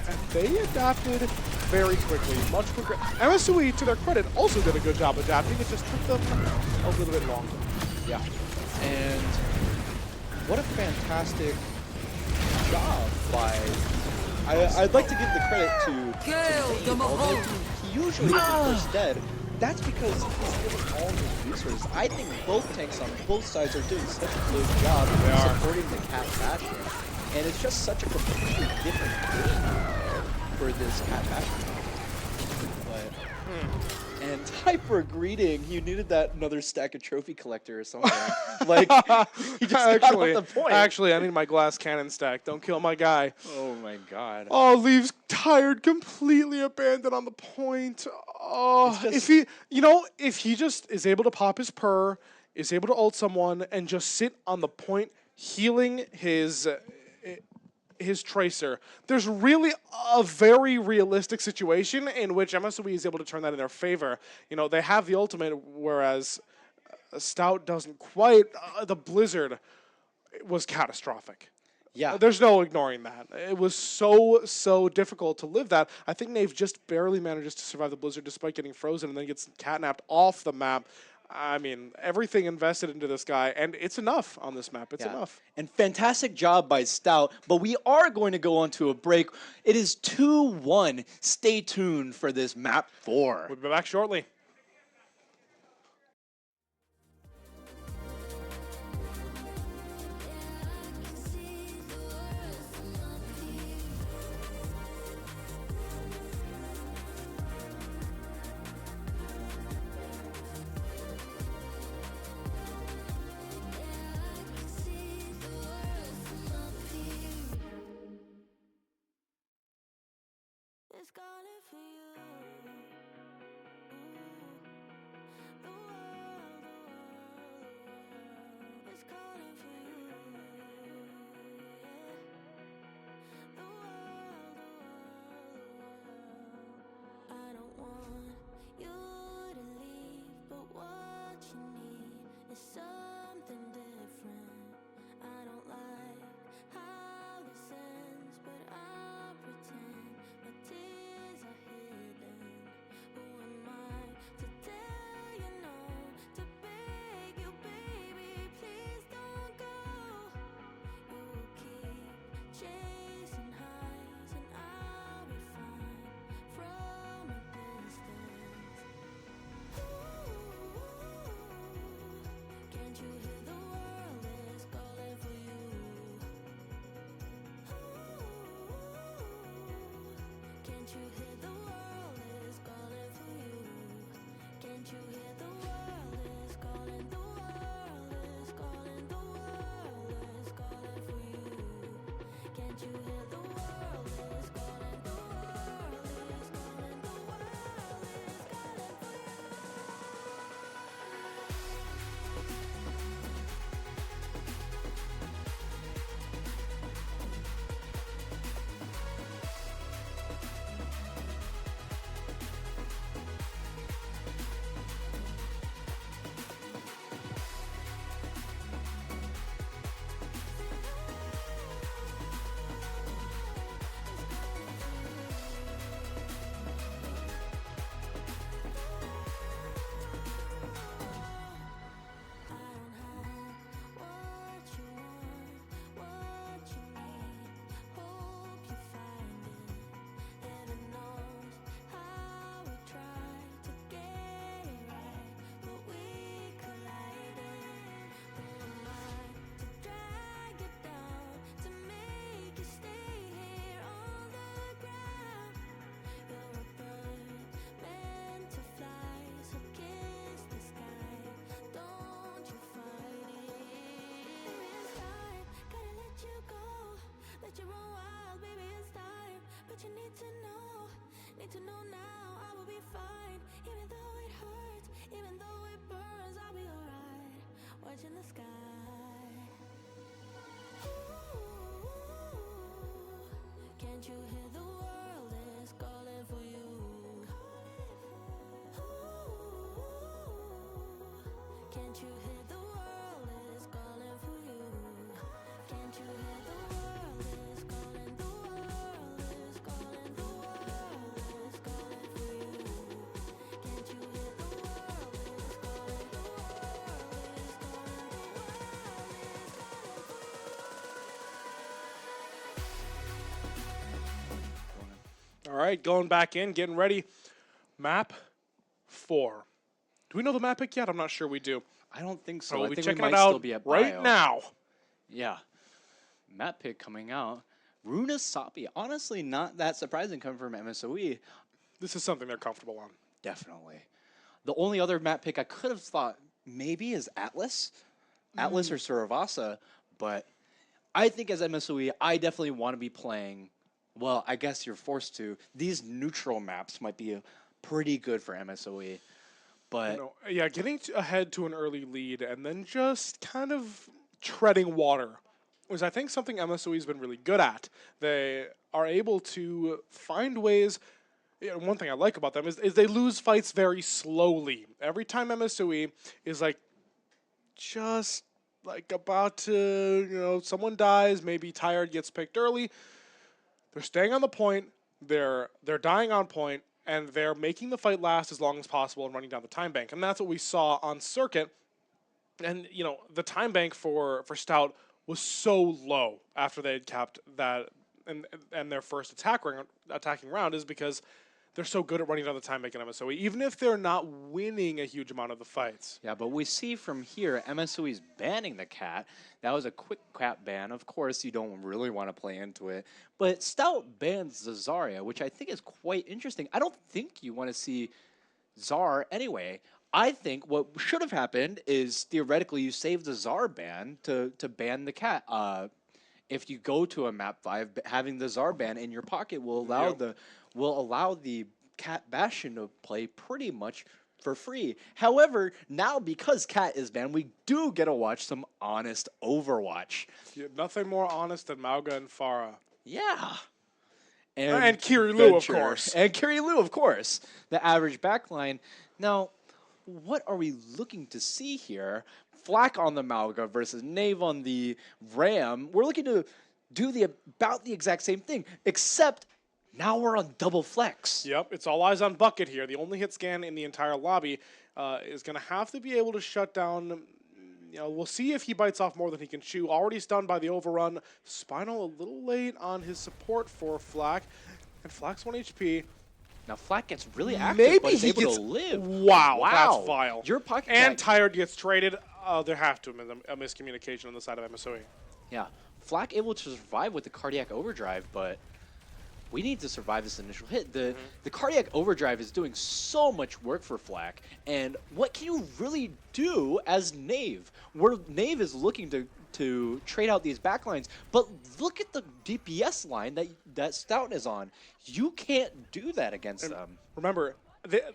And they adapted very quickly, much quicker. MSUE, to their credit, also did a good job adapting. It just took them a little bit longer. Yeah. And what a fantastic job by... I'd like to give the credit to Dave, although he usually is the first dead. That's because he's giving all his resources. I think both tanks on both sides are doing such a good job supporting the Cat Bastion. And it's just such a completely different game for this Cat Bastion. But, and Hyper greeting, you needed that another stack of trophy collector or something. Like, he just got off the point. Actually, I need my glass cannon stack. Don't kill my guy. Oh my God. Oh, leaves tired, completely abandoned on the point. Oh, if he just is able to pop his purr, is able to ult someone, and just sit on the point, healing his Tracer, there's really a very realistic situation in which MSOE is able to turn that in their favor. You know, they have the ultimate, whereas Stout doesn't quite. The Blizzard was catastrophic. Yeah. There's no ignoring that. It was so difficult to live that. I think Nave just barely manages to survive the Blizzard despite getting frozen and then gets catnapped off the map. I mean, everything invested into this guy, and it's enough on this map. It's enough. And fantastic job by Stout, but we are going to go on to a break. It is 2-1. Stay tuned for this map 4. We'll be back shortly. It's calling for you. The world is calling for you. The world. I don't want you to leave, but what you need is something different. I don't like how this ends, but I'll pretend my tears are hidden. Who am I to tell you no, to beg you, baby, please don't go. You will keep chasing highs and I'll be fine from a distance. Ooh, can't you hear the world is calling for you? Can't you hear the world is calling for you? Can't you hear the world is calling? The world is calling. The world is calling for you. Can't you hear the world is calling? The world is calling. The world is calling for you. Can't you hear the world is calling for you? Can't you hear the world is calling for you? Can't you hear the world is calling? The world is calling. The world is calling for you. Can't you hear the world is calling? The world is calling. The world is calling for you. All right, going back in, getting ready. Map 4. Do we know the map pick yet? I'm not sure we do. I don't think So so. we'll I be think we checking might it still out be at right bio. now. Yeah. Map pick coming out. Runa Sapi. Honestly, not that surprising coming from MSOE. This is something they're comfortable on. Definitely. The only other map pick I could have thought maybe is Atlas. Atlas or Suravasa. But I think as MSOE, I definitely want to be playing, well, I guess you're forced to. These neutral maps might be pretty good for MSOE. But You know, yeah, getting ahead to an early lead and then just kind of treading water is, I think, something MSOE has been really good at. They are able to find ways. One thing I like about them is they lose fights very slowly. Every time MSOE is like just like about to, someone dies, maybe Tired gets picked early. They're staying on the point. They're dying on point, and they're making the fight last as long as possible and running down the time bank. And that's what we saw on circuit. And the time bank for Stout was so low after they had capped that and their first attacking round is because they're so good at running down the time bank in MSOE, even if they're not winning a huge amount of the fights. yeah, but we see from here, MSOE is banning the cat. That was a quick cat ban. Of course, you don't really want to play into it. But Stout bans the Zarya, which I think is quite interesting. I don't think you want to see Zar anyway. I think what should have happened is theoretically you save the Zar ban to ban the cat. If you go to a map 5, having the Zar ban in your pocket will allow the Cat Bastion to play pretty much for free. However, now because Cat is banned, we do get to watch some honest Overwatch. Yeah, nothing more honest than Mauga and Farah. Yeah. And Kirilu, of Venture. course. And Kirilu, of course. The average backline. Now, what are we looking to see here? Flack on the Mauga versus Nave on the Ram. We're looking to do about the exact same thing, except now we're on double flex. Yep, it's all eyes on Bucket here. The only hit scan in the entire lobby is going to have to be able to shut down. We'll see if he bites off more than he can chew. Already stunned by the overrun. Spinal a little late on his support for Flack. And Flack's 1 HP. Now Flack gets really active, Maybe but he's he able gets, to live. Wow, that's vile. Your pocket and cat- Tired gets traded. There have to have been a miscommunication on the side of MSOE. Yeah, Flack able to survive with the cardiac overdrive, but we need to survive this initial hit. The cardiac overdrive is doing so much work for Flack, and what can you really do as Nave? Where Nave is looking to trade out these backlines, but look at the DPS line that Stout is on. You can't do that against them. Remember,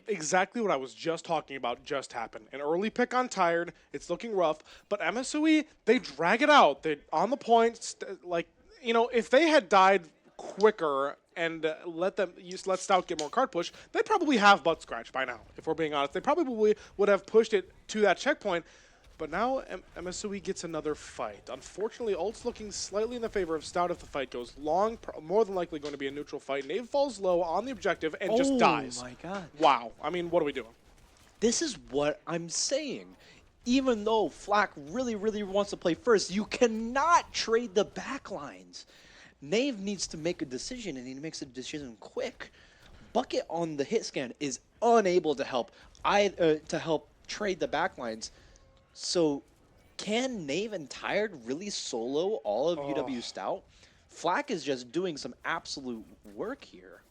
exactly what I was just talking about just happened. An early pick on Tired. It's looking rough, but MSOE, they drag it out. They're on the point. If they had died quicker and let Stout get more card push, they'd probably have butt scratch by now, if we're being honest. They probably would have pushed it to that checkpoint, but now MSOE gets another fight. Unfortunately, ult's looking slightly in the favor of Stout if the fight goes long, more than likely going to be a neutral fight. Nave falls low on the objective and just dies. Oh my god. Wow. I mean, what are we doing? This is what I'm saying. Even though Flack really, really wants to play first, you cannot trade the backlines. Nave needs to make a decision, and he makes a decision quick. Bucket on the hit scan is unable to help trade the backlines. So, can Nave and Tired really solo all of UW Stout? Flack is just doing some absolute work here.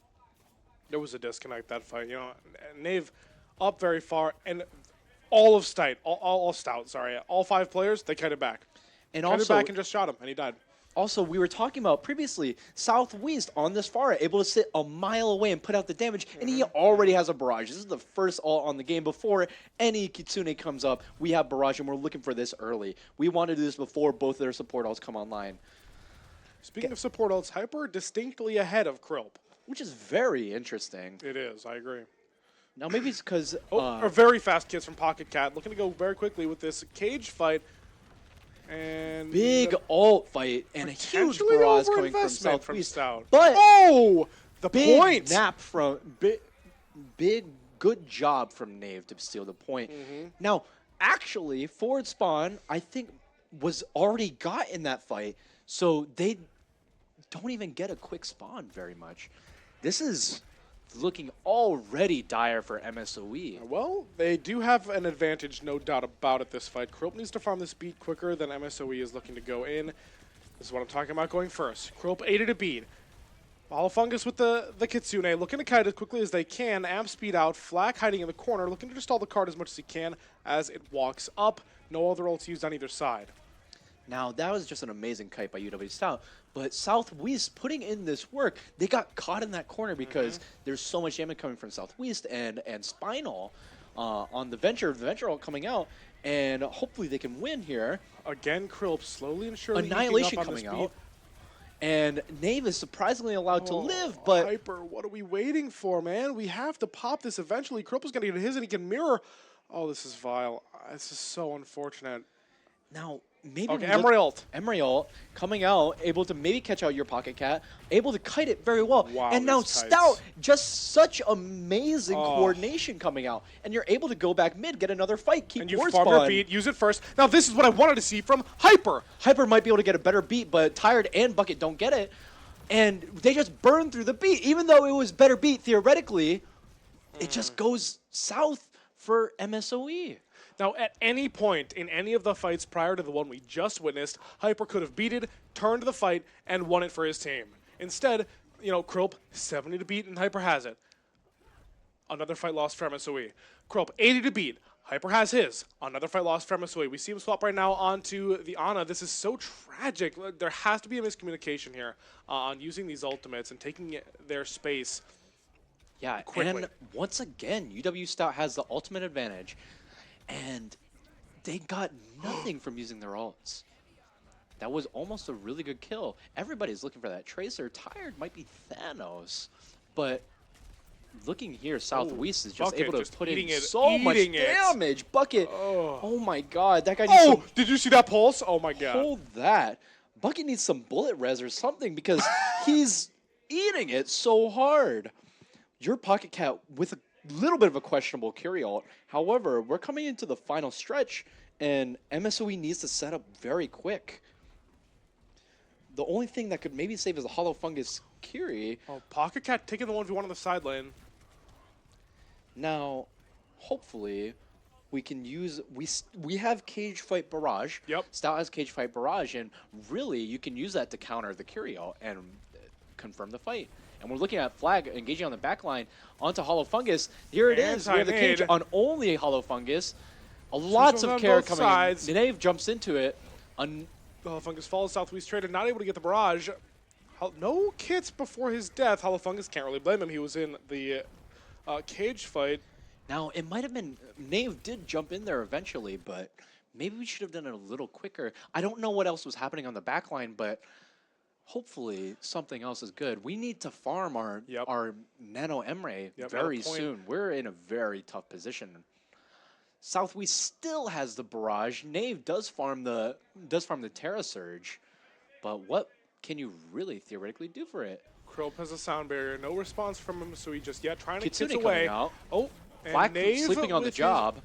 There was a disconnect that fight. Nave up very far, and all of Stout, all 5 players, they kited back. And Kited also, back and just shot him, and he died. Also, we were talking about previously, Southwest on this Pharah, able to sit a mile away and put out the damage, and he already has a barrage. This is the first ult on the game. Before any Kitsune comes up, we have barrage, and we're looking for this early. We want to do this before both of their support ults come online. Speaking of support ults, Hyper distinctly ahead of Krilp. which is very interesting. It is, I agree. Now maybe it's because A very fast kiss from Pocket Cat, looking to go very quickly with this cage fight. And big ult fight and a huge potentially barrage coming from overinvestment Southwest. Stout. But oh, the big point! nap from big good job from Nave to steal the point. Now, actually, forward spawn I think was already got in that fight, so they don't even get a quick spawn very much. This is looking already dire for MSOE. Well, they do have an advantage, no doubt about it, this fight. Krilp needs to farm this beat quicker than MSOE is looking to go in. This is what I'm talking about going first. Krilp aided a beat. Fungus with the Kitsune, looking to kite as quickly as they can. Amp speed out, Flack hiding in the corner, looking to stall the card as much as he can as it walks up. No other ults used on either side. Now, that was just an amazing kite by UW Stout, but Southwest putting in this work, they got caught in that corner because there's so much damage coming from Southwest and Spinal on the Venture ult coming out, and hopefully they can win here. Again, Krilp slowly and surely Annihilation heating up on coming this out, and Nave is surprisingly allowed to live, but Hyper, what are we waiting for, man? We have to pop this eventually. Krilp is going to get his and he can mirror. Oh, this is vile. This is so unfortunate. now maybe Okay, we look- Emery ult. Emery ult coming out, able to maybe catch out your Pocket Cat, able to kite it very well. Wow, and now these kites. Stout, just such amazing Oh. coordination coming out. And you're able to go back mid, get another fight, keep And you forward farm your spawn. beat, use it first. Now this is what I wanted to see from Hyper. Hyper might be able to get a better beat, but Tired and Bucket don't get it. And they just burn through the beat. Even though it was better beat theoretically, it just goes south for MSOE. Now, at any point in any of the fights prior to the one we just witnessed, Hyper could have beated, turned the fight, and won it for his team. Instead, Krilp, 70 to beat, and Hyper has it. Another fight lost for MSOE. Krilp, 80 to beat. Hyper has his. Another fight lost for MSOE. We see him swap right now onto the Ana. This is so tragic. There has to be a miscommunication here on using these ultimates and taking their space. Yeah, Quickly. and once again, UW Stout has the ultimate advantage, and they got nothing from using their ults. That was almost a really good kill. Everybody's looking for that Tracer. Tired might be Thanos, but looking here, Southwest is just Bucket able to just put in eating it, so much eating it. damage. Bucket, oh my god, that guy needs Oh, some did you see that pulse? Oh my god. hold that. Bucket needs some bullet res or something because he's eating it so hard. Your Pocket Cat with a little bit of a questionable carry ult. However, we're coming into the final stretch, and MSOE needs to set up very quick. The only thing that could maybe save is a Hollow Fungus Curie. Oh, Pocket Cat taking the 1v1 on the side lane. Now, hopefully, we can use we have Cage Fight Barrage. Yep. Stout has Cage Fight Barrage, and really you can use that to counter the Curio and confirm the fight. And we're looking at Flag engaging on the back line onto Hollow Fungus. Here it is. We have the Cage Anti-nade. on only Hollow Fungus. Lots on of care both coming sides. in. Nave jumps into it. Hollow Fungus follows Southwest Trader, not able to get the barrage. No kits before his death. Hollow Fungus can't really blame him. He was in the cage fight. Now, it might have been, Nave did jump in there eventually, but maybe we should have done it a little quicker. I don't know what else was happening on the back line, but hopefully something else is good. We need to farm our Nano Emre Yep, very another point. soon. We're in a very tough position. Southwest still has the barrage. Nave does farm the Terra Surge, but what can you really theoretically do for it? Krilp has a sound barrier. No response from Misui just yet. Trying to Kitsune kiss coming away. out. Oh, and Black Nave sleeping on the with his- job.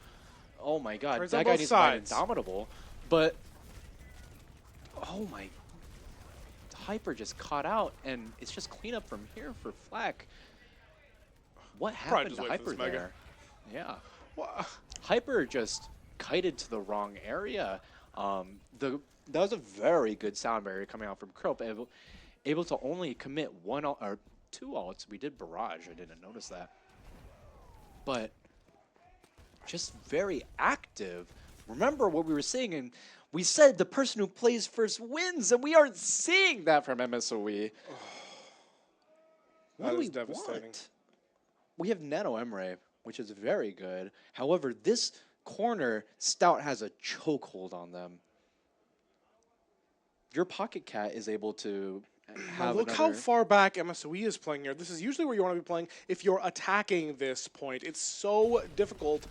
Oh my god, Turns that on guy both needs to fight sides. Indomitable. But, oh my, Hyper just caught out, and it's just cleanup from here for Flack. What Probably happened just to wait for Hyper this Mega. there? Yeah. Wha- Hyper just kited to the wrong area. That was a very good sound barrier coming out from Krilp, able to only commit or two ults. We did barrage. I didn't notice that, but just very active. Remember what we were saying, and we said the person who plays first wins, and we aren't seeing that from MSOE. What That do is we devastating. want? We have Nano Emre, which is very good. However, this corner, Stout has a chokehold on them. your Pocket Cat is able to Now have look how another- far back MSOE is playing here. This is usually where you want to be playing if you're attacking this point. It's so difficult.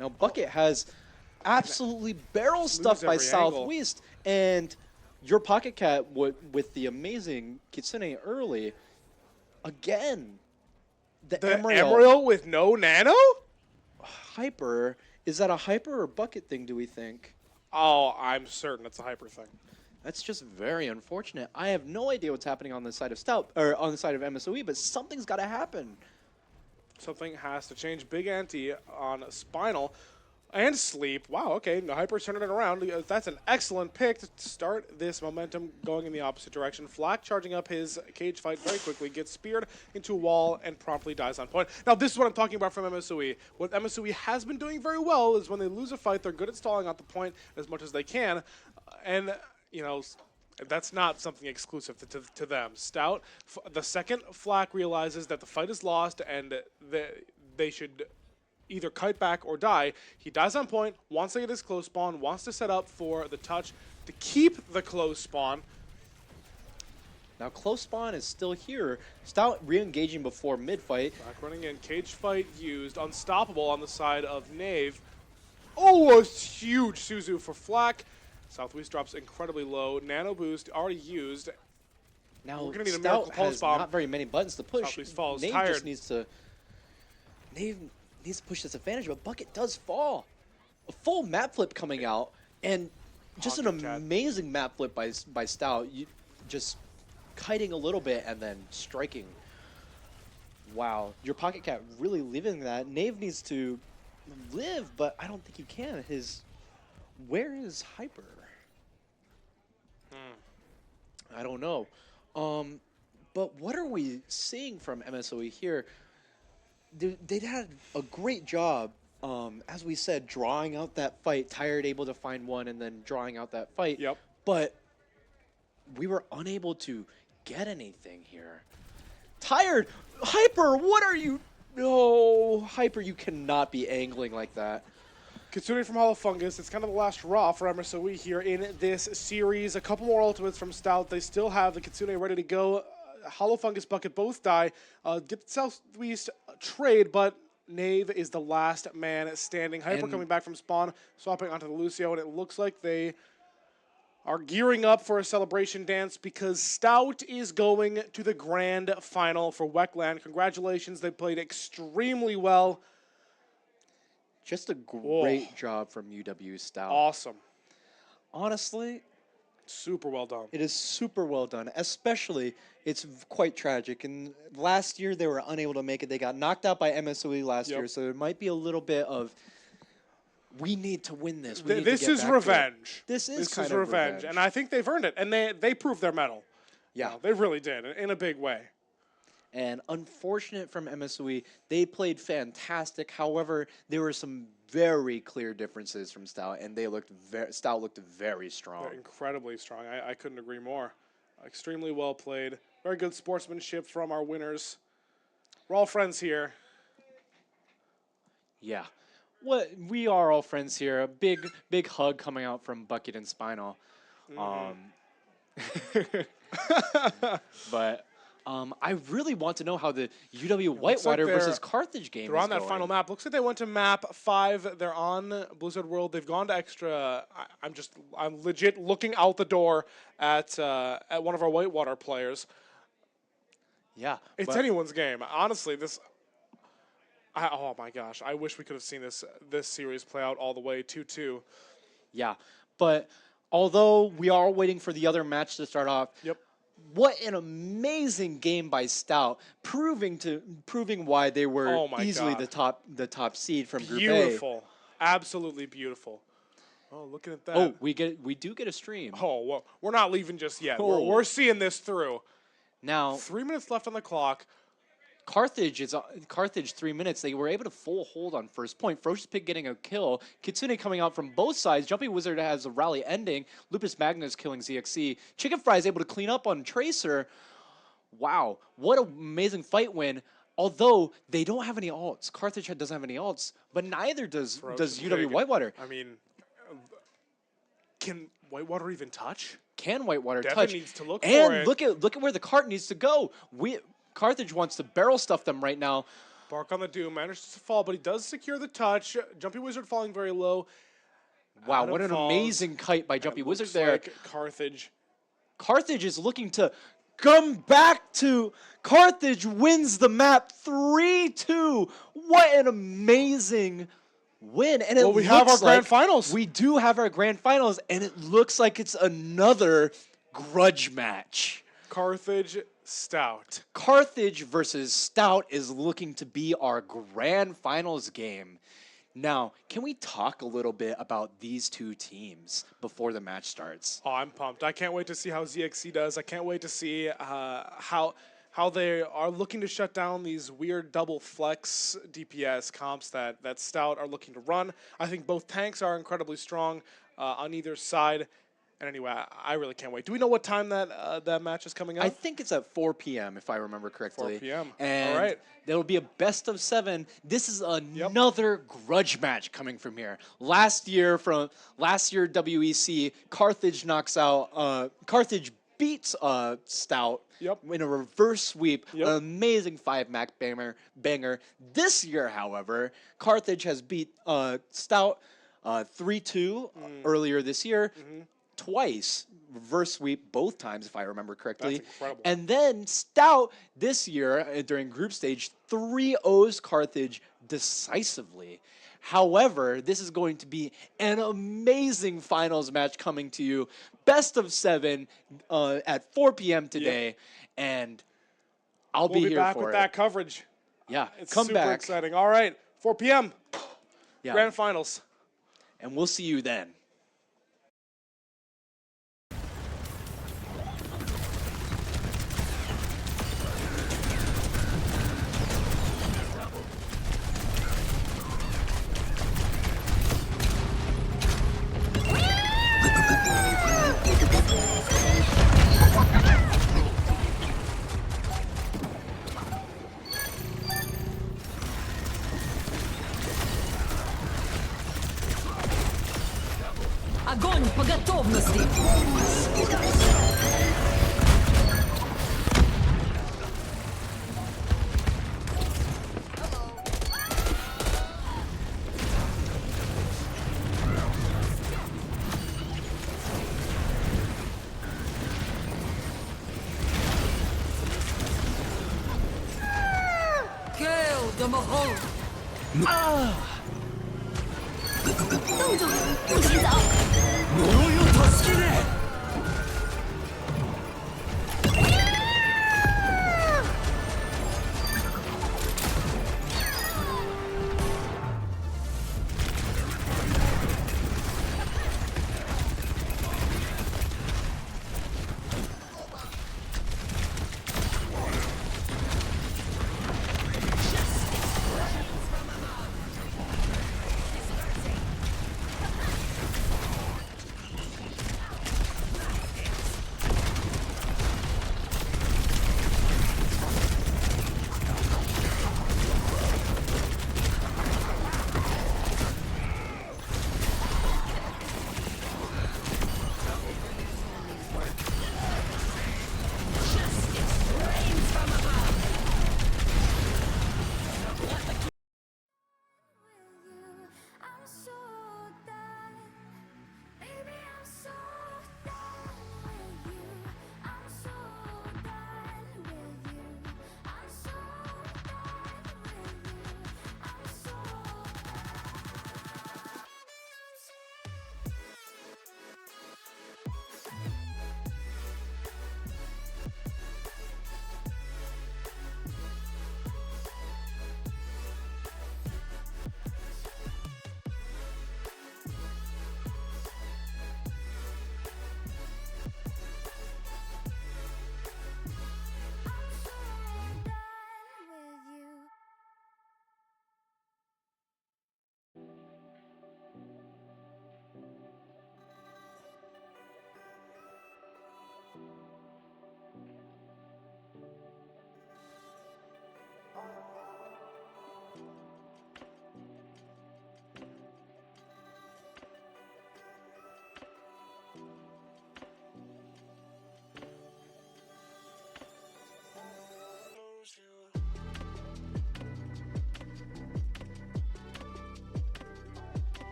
Now Bucket has absolutely barrel stuffed by every angle. Southwest, and your Pocket Cat with the amazing Kitsune early. Again, the The Emerald Emerald with no nano? Hyper. Is that a Hyper or Bucket thing, do we think? Oh, I'm certain it's a hyper thing. That's just very unfortunate. I have no idea what's happening on the side of Stout, or on the side of MSOE, but something's got to happen. Something has to change. Big ante on Spinal and Sleep. Wow, okay, no, Hyper's turning it around. That's an excellent pick to start this momentum going in the opposite direction. Flack charging up his cage fight very quickly, gets speared into a wall and promptly dies on point. Now, this is what I'm talking about from MSOE. What MSOE has been doing very well is when they lose a fight, they're good at stalling out the point as much as they can. And, you know, that's not something exclusive to them. Stout, the second Flack realizes that the fight is lost and they should either kite back or die, he dies on point, wants to get his close spawn, wants to set up for the touch to keep the close spawn. Now close spawn is still here. Stout re-engaging before mid-fight. Flack running in, cage fight used, unstoppable on the side of Knave. Oh, a huge Suzu for Flack. Southwest drops incredibly low. Nano boost already used. Now We're gonna need a Stout miracle pulse has bomb. not very many buttons to push. Southwest falls Nave tired. just needs to. Nave needs to push this advantage, but Bucket does fall. A full map flip coming out, and just an Pocket Cat. amazing map flip by Stout. Just kiting a little bit and then striking. Wow, your Pocket Cat really leaving that. Nave needs to live, but I don't think he can. Where is Hyper? I don't know. But what are we seeing from MSOE here? They had a great job, as we said, drawing out that fight. Tired able to find one and then drawing out that fight. Yep. But we were unable to get anything here. Tired! Hyper, what are you? No, Hyper, you cannot be angling like that. Kitsune from Hollow Fungus. It's kind of the last raw for MSOE here in this series. A couple more ultimates from Stout. They still have the Kitsune ready to go. Hollow Fungus, Bucket both die. Get the Southwest trade, but Knave is the last man standing. Hyper And- coming back from spawn, swapping onto the Lucio, and it looks like they are gearing up for a celebration dance because Stout is going to the grand final for Weckland. Congratulations, they played extremely well. Just a great job from UW Stout. Awesome. Honestly, super well done. It is super well done. Especially, it's quite tragic. And last year, they were unable to make it. They got knocked out by MSOE last year, so there might be a little bit of, we need to win this. We need to This get is back to it." revenge. This is This kind is of revenge, and I think they've earned it. And they proved their mettle. Yeah. You know, they really did in a big way. And unfortunate from MSOE, they played fantastic. However, there were some very clear differences from Stout, and Stout looked very strong. They're incredibly strong. I couldn't agree more. Extremely well played. Very good sportsmanship from our winners. We're all friends here. Yeah. We are all friends here. A big hug coming out from Bucket and Spinal. But I really want to know how the UW Whitewater versus Carthage game They're is on that going. final map. Looks like they went to map 5. They're on Blizzard World. They've gone to extra. I'm legit looking out the door at one of our Whitewater players. Yeah. It's but- anyone's game. Honestly, oh my gosh, I wish we could have seen this series play out all the way 2-2. Yeah. But although we are waiting for the other match to start off, what an amazing game by Stout, proving why they were Oh my easily God. the top seed from Group A. Beautiful. Absolutely beautiful. Oh, looking at that. Oh, we do get a stream. Oh, well, we're not leaving just yet. Oh. We're seeing this through. Now 3 minutes left on the clock. Carthage 3 minutes. They were able to full hold on first point. Ferocious Pig getting a kill. Kitsune coming out from both sides. Jumping Wizard has a rally ending. Lupus Magnus killing ZXC. Chicken Fry is able to clean up on Tracer. Wow, what an amazing fight win. Although they don't have any alts. Carthage doesn't have any alts, but neither does Ferocious UW Pig. Whitewater. I mean, Can Whitewater even touch? Can Whitewater Devin touch? needs to look for and it. look at where the cart needs to go. Carthage wants to barrel stuff them right now. Bark on the Doom manages to fall, but he does secure the touch. Jumpy Wizard falling very low. Wow, Adam what an falls, amazing kite by Jumpy and Wizard looks there. like Carthage. Carthage is looking to come back to. Carthage wins the map 3-2. What an amazing win. And Well, we have our looks grand like finals. We do have our grand finals, and it looks like it's another grudge match. Carthage Stout. Carthage versus Stout is looking to be our grand finals game. Now, can we talk a little bit about these two teams before the match starts? Oh, I'm pumped. I can't wait to see how ZXC does. I can't wait to see how they are looking to shut down these weird double flex DPS comps that Stout are looking to run. I think both tanks are incredibly strong on either side. And anyway, I really can't wait. Do we know what time that match is coming up? I think it's at 4 p.m. if I remember correctly. 4 p.m. And All right. There'll be a best of 7. This is another grudge match coming from here. Last year WEC, Carthage knocks out. Carthage beats Stout in a reverse sweep. An amazing 5-mac banger. This year, however, Carthage has beat Stout 3-2 earlier this year. Twice, reverse sweep both times, if I remember correctly. That's incredible. And then Stout this year during group stage 3-0s Carthage decisively. However, this is going to be an amazing finals match coming to you. Best of 7 at 4 p.m. today, and I'll We'll be here back for with it. that coverage. Yeah, It's come super back. exciting. All right, 4 p.m. Yeah. Grand finals. And we'll see you then. Огонь по готовности! Kill the Mahal! 洞主，不许走！呪いを助けね！ Kill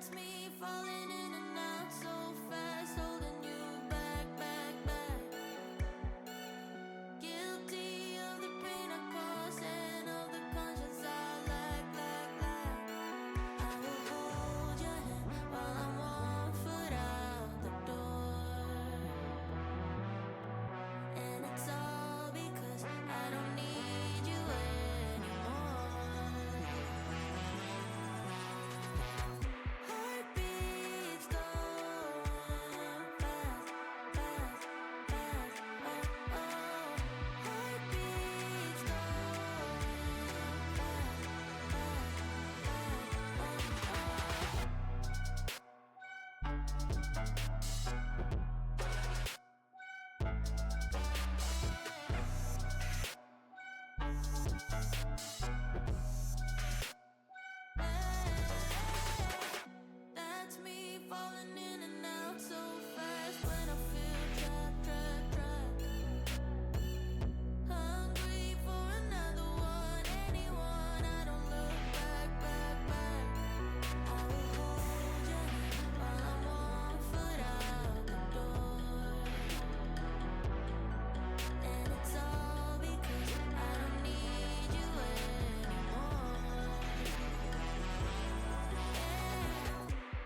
That's me falling in and out so fast, holding you back, back, back. Guilty of the pain I caused and of the conscience I lack, lack, lack. I will hold your hand while I'm 1 foot out the door. And it's all because I don't need you anymore. Heartbeats going fast, fast, fast. Oh, oh. Heartbeats going fast, fast, fast. That's me falling in and out so fast when I feel trapped, trapped, trapped. Hungry for another one, anyone. I don't look back, back, back. I will hold your hand while I'm 1 foot out the door. And it's all because I don't need you anymore.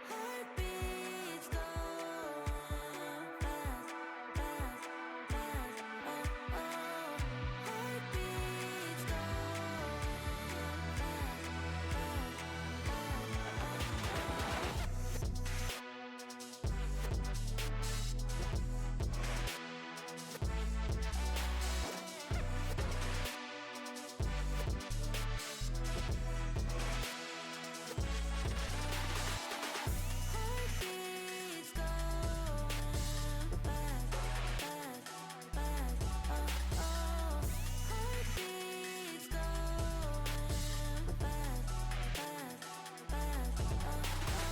Heartbeats going fast, fast, fast. Oh, oh. Heartbeats Heartbeats going fast, fast, fast. Oh, oh. Heartbeats going fast, fast, fast. Oh, oh.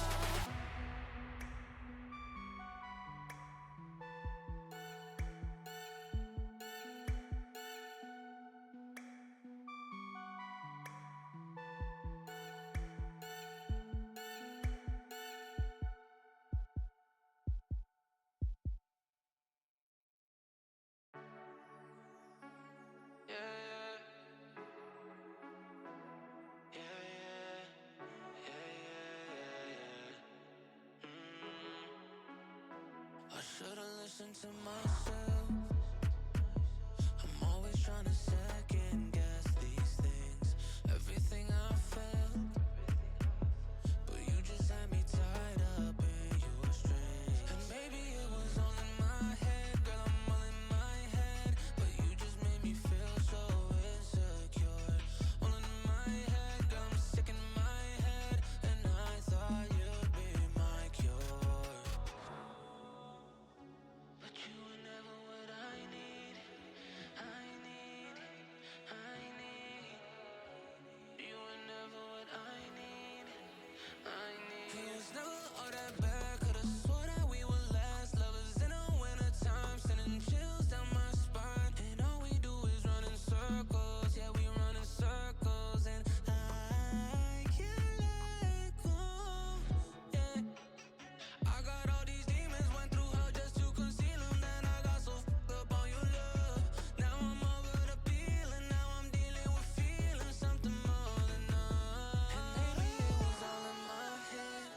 I should've listened to myself. I'm always trying to second guess these things. Everything I felt, but you just had me tied up in your strings. And maybe it was all in my head, girl, I'm all in my head. But you just made me feel so insecure. All in my head, girl, I'm sick in my head. And I thought you'd be my cure. But you were never what I need. I need. You were never what I need. It was never all that bad. Could've swore that we would last. Lovers in the wintertime, sending chills down my spine. And all we do is run in circles. Yeah, we run in circles. And I can't let go. Yeah. I got all these demons, went through hell just to conceal them. Then I got so fucked up on your love. Now I'm over the feeling, now I'm dealing with feeling something more than enough. And maybe it was all in my head.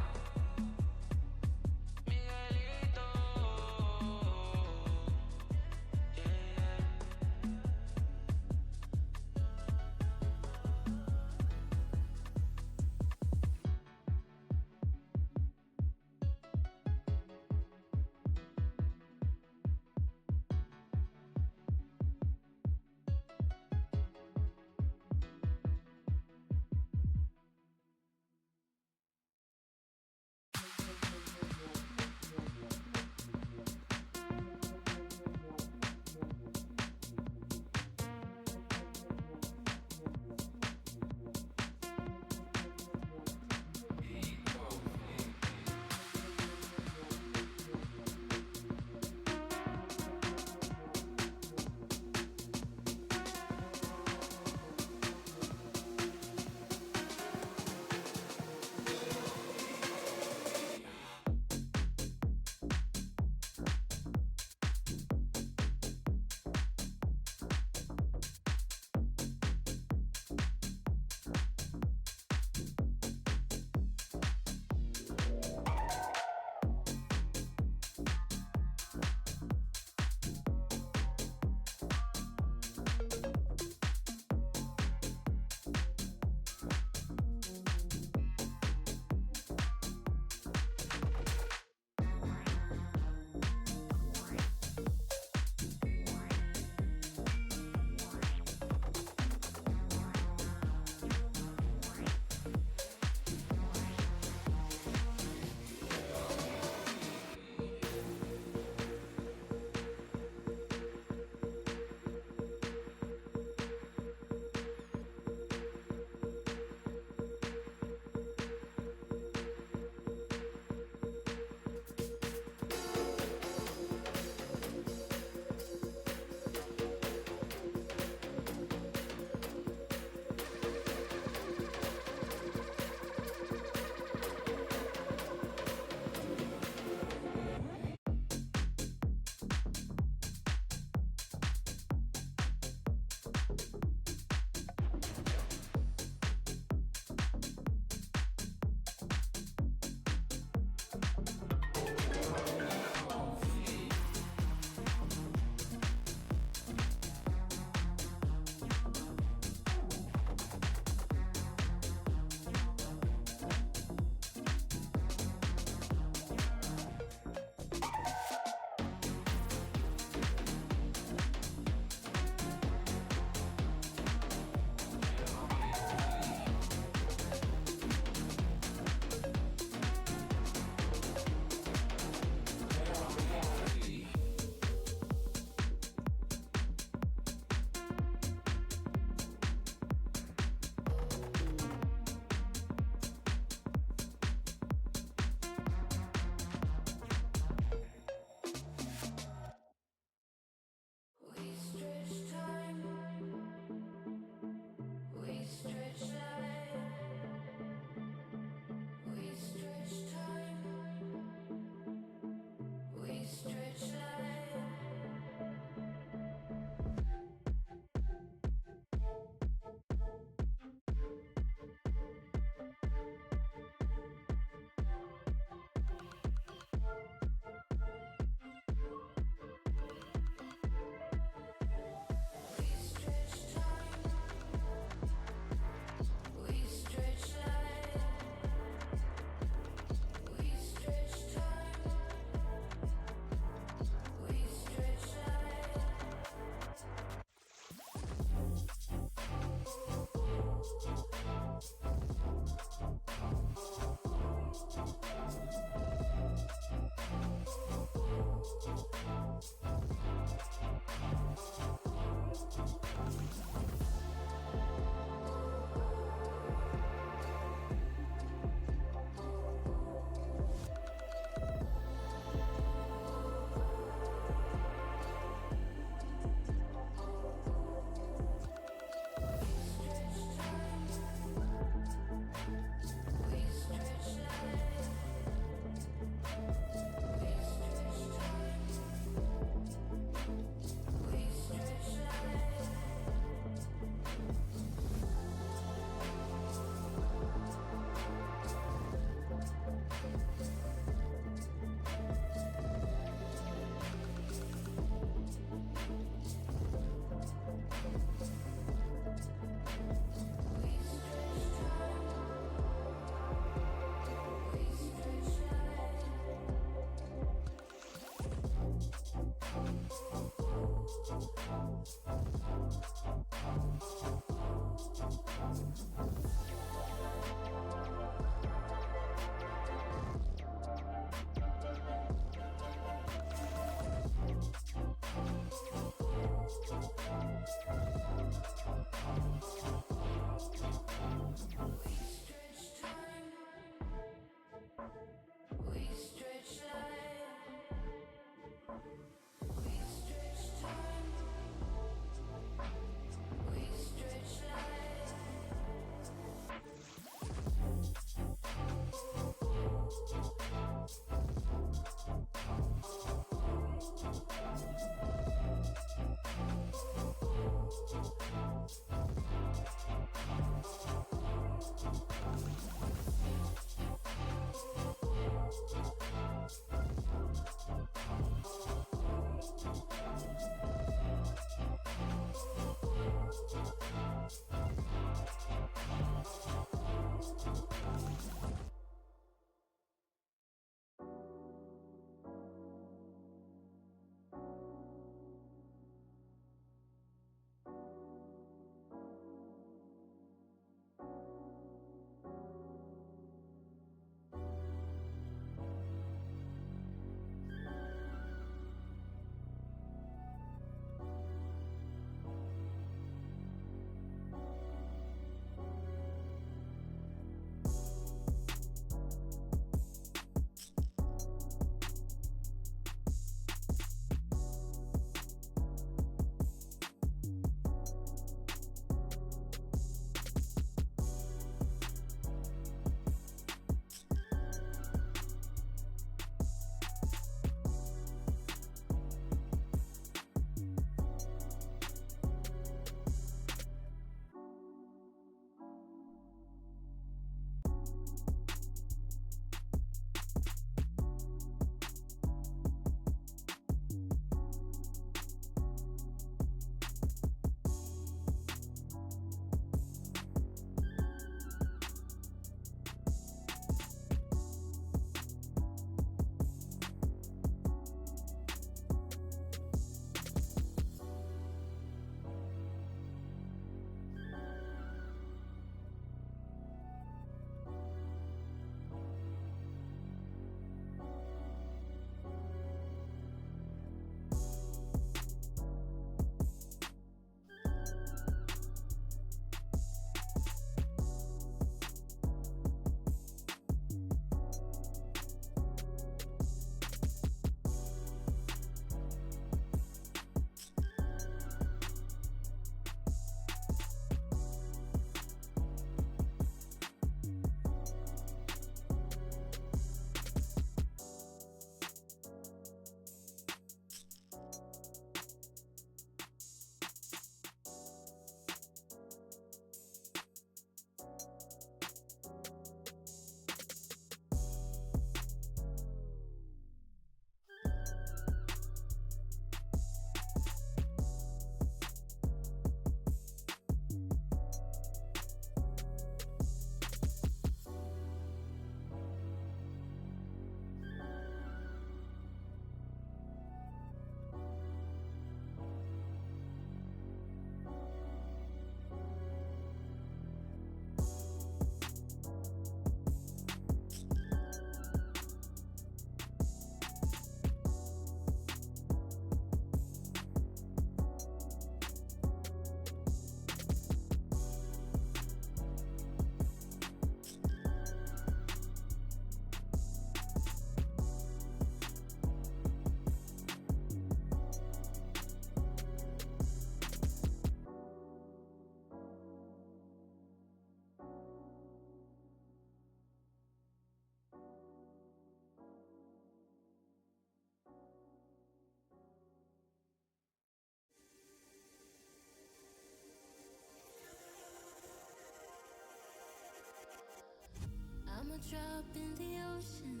drop in the ocean.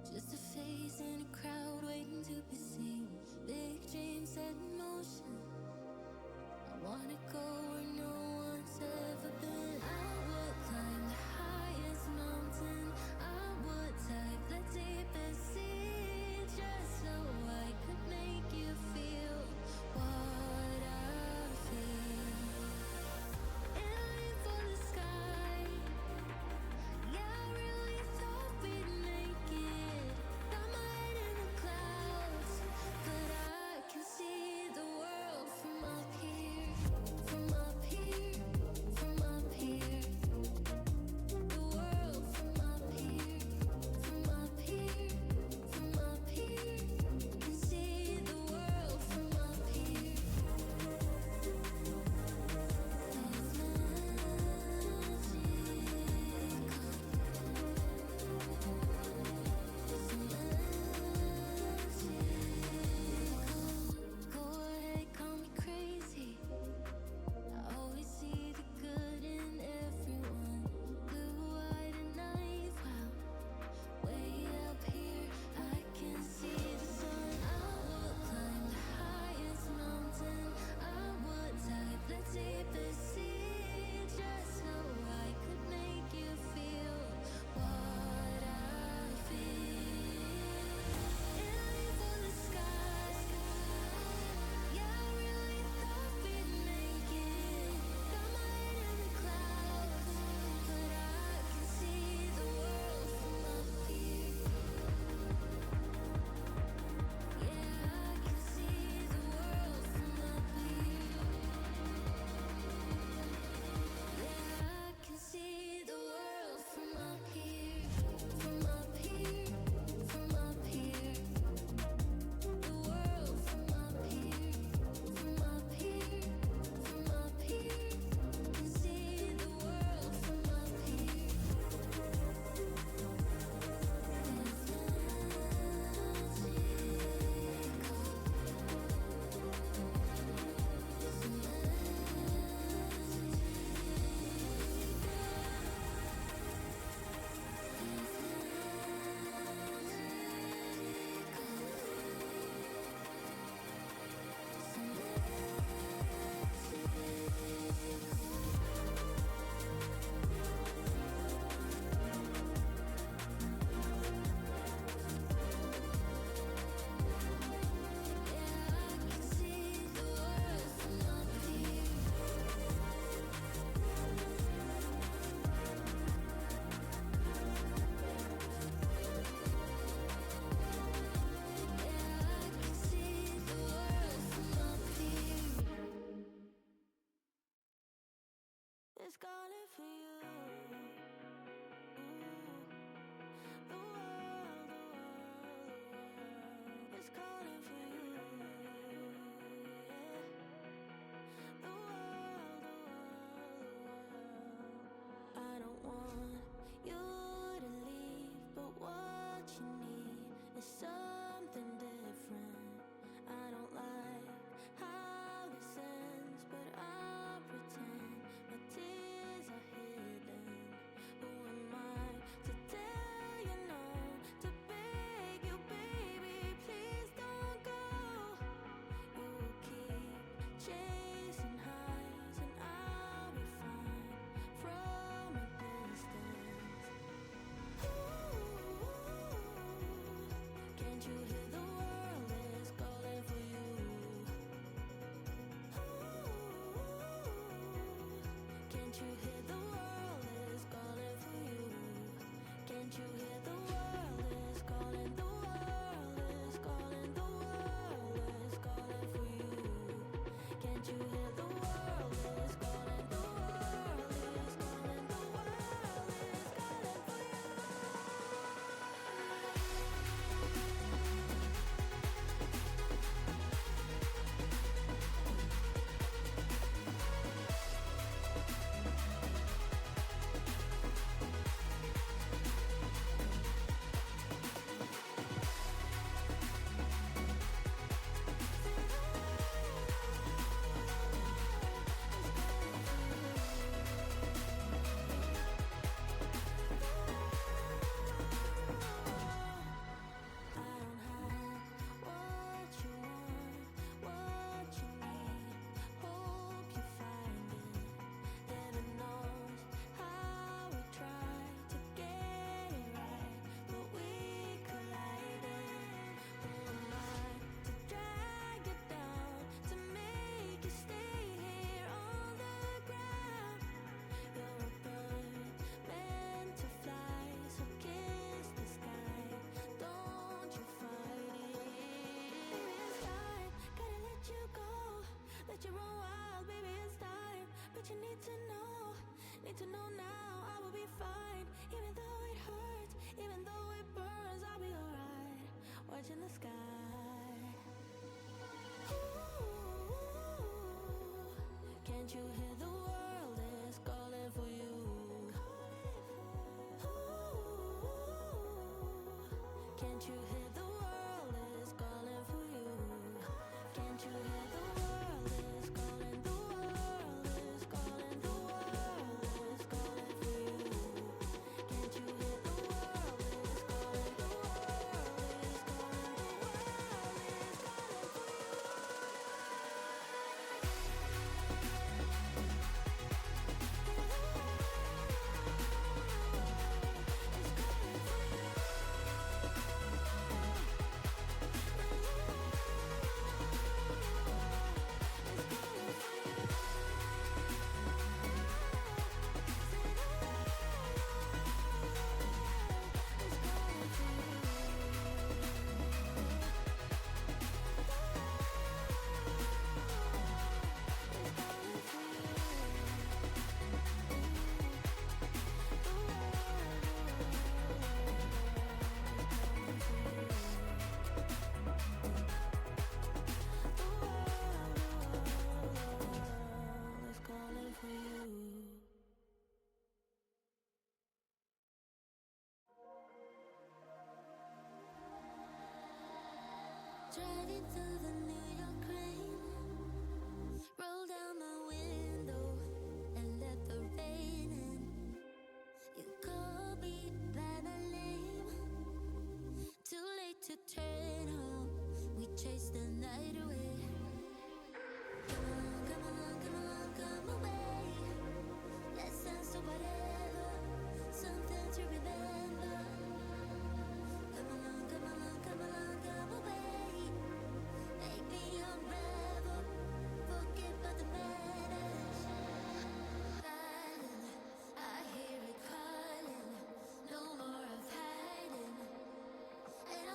Just a face in a crowd waiting to be seen. Big dreams set in motion. I wanna go where no one's ever been. I would climb the highest mountain. I would dive the deepest sea, just so I could make you feel what I feel. Aiming for the sky. Yeah, I really thought we'd make it. Got my head in the clouds, but I can see the world from up here, from up here, from up here. The world from up here, from up here, from up here. Can see the world from up here. Go ahead, call me crazy. I always see the good in everyone. Blue-eyed and naive, wow. Way up here, I can see the sun. I would climb the highest mountain. I would dive the deepest sea, just so I could make you feel what I feel. Aiming for the sky. Yeah, I really thought we'd make it. Got my head in the clouds, but I can see the world from up here. Yeah, I can see the world from up here. Yeah, I can see the world from up here, from up here, from up here. The world from up here, from up here, from up here. Can see the world from up here. It's calling for you. The world is calling for you. The world. I don't want you to leave, but what you need is something different. I don't like how this ends, but I'll pretend my tears are hidden. Who am I to tell you no? To beg you, baby, please don't go. You will keep chasing highs, and I'll be fine from a distance. Ooh, can't you hear the world is calling for you? Can't you hear the world is calling for you? Can't you hear the world is calling? The world is calling. The world is calling for you. Can't you hear the world is calling? The world is calling. The world is calling for you. that you run wild, baby, it's time. But you need to know now. I will be fine, even though it hurts, even though it burns. I'll be alright, watching the sky. Ooh, can't you hear the world is calling for you? Can't you hear the world is calling for you? Can't you hear the world is calling? The world is calling. The world is calling for you. Can't you hear the world is calling? The world is calling. The world is calling for you. Is calling for you. Driving through the New York rain, roll down my window and let the rain in. You call me by my name, too late to turn home. We chase the night away. Come along, come along, come along, come away. Let's dance to whatever, something to remember. Come along, come along, come along, come away. Make me unravel, forget about the manners. Violin, I hear it calling, no more of hiding. And I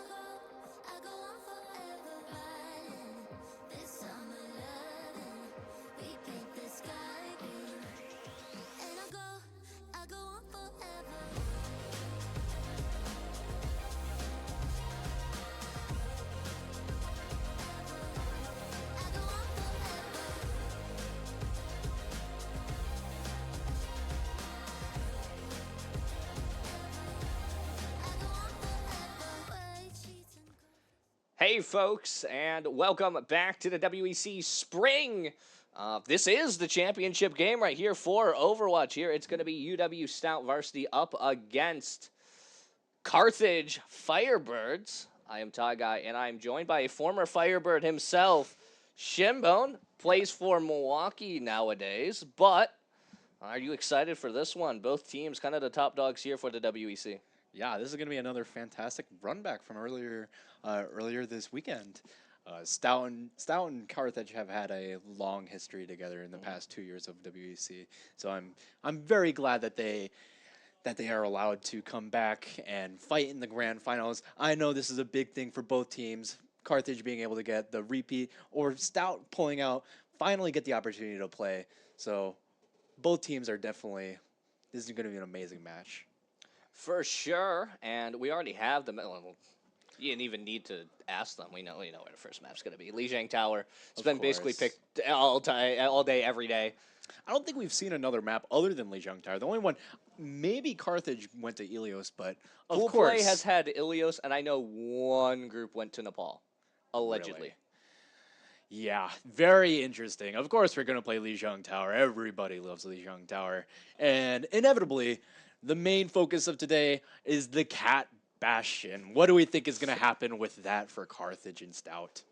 go on forever. Violin, this summer loving, we paint the sky green. And I go on forever. I go on forever. I go on forever. White sheets and Hey, folks, and welcome back to the WEC Spring. This is the championship game right here for Overwatch. Here, it's going to be UW Stout Varsity up against Carthage Firebirds. I am Todd Guy, and I am joined by a former Firebird himself. Shinbone plays for Milwaukee nowadays, but are you excited for this one? Both teams kind of the top dogs here for the WEC. Yeah, this is going to be another fantastic run back from earlier this weekend. Stout and Carthage have had a long history together in the past 2 years of WEC. So I'm very glad that they are allowed to come back and fight in the grand finals. I know this is a big thing for both teams. Carthage being able to get the repeat, or Stout pulling out, finally get the opportunity to play. So both teams are definitely, this is going to be an amazing match. For sure, and we already have the. Well, you didn't even need to ask them. We know where the first map's going to be. Lijiang Tower. It's Of been basically course. picked all day, every day. I don't think we've seen another map other than Lijiang Tower. The only one, maybe Carthage went to Ilios, but of Pool course. Play has had Ilios, and I know one group went to Nepal, allegedly. Really? Yeah, very interesting. Of course, we're going to play Lijiang Tower. Everybody loves Lijiang Tower. And inevitably, the main focus of today is the Cat Bastion. What do we think is going to happen with that for Carthage and Stout?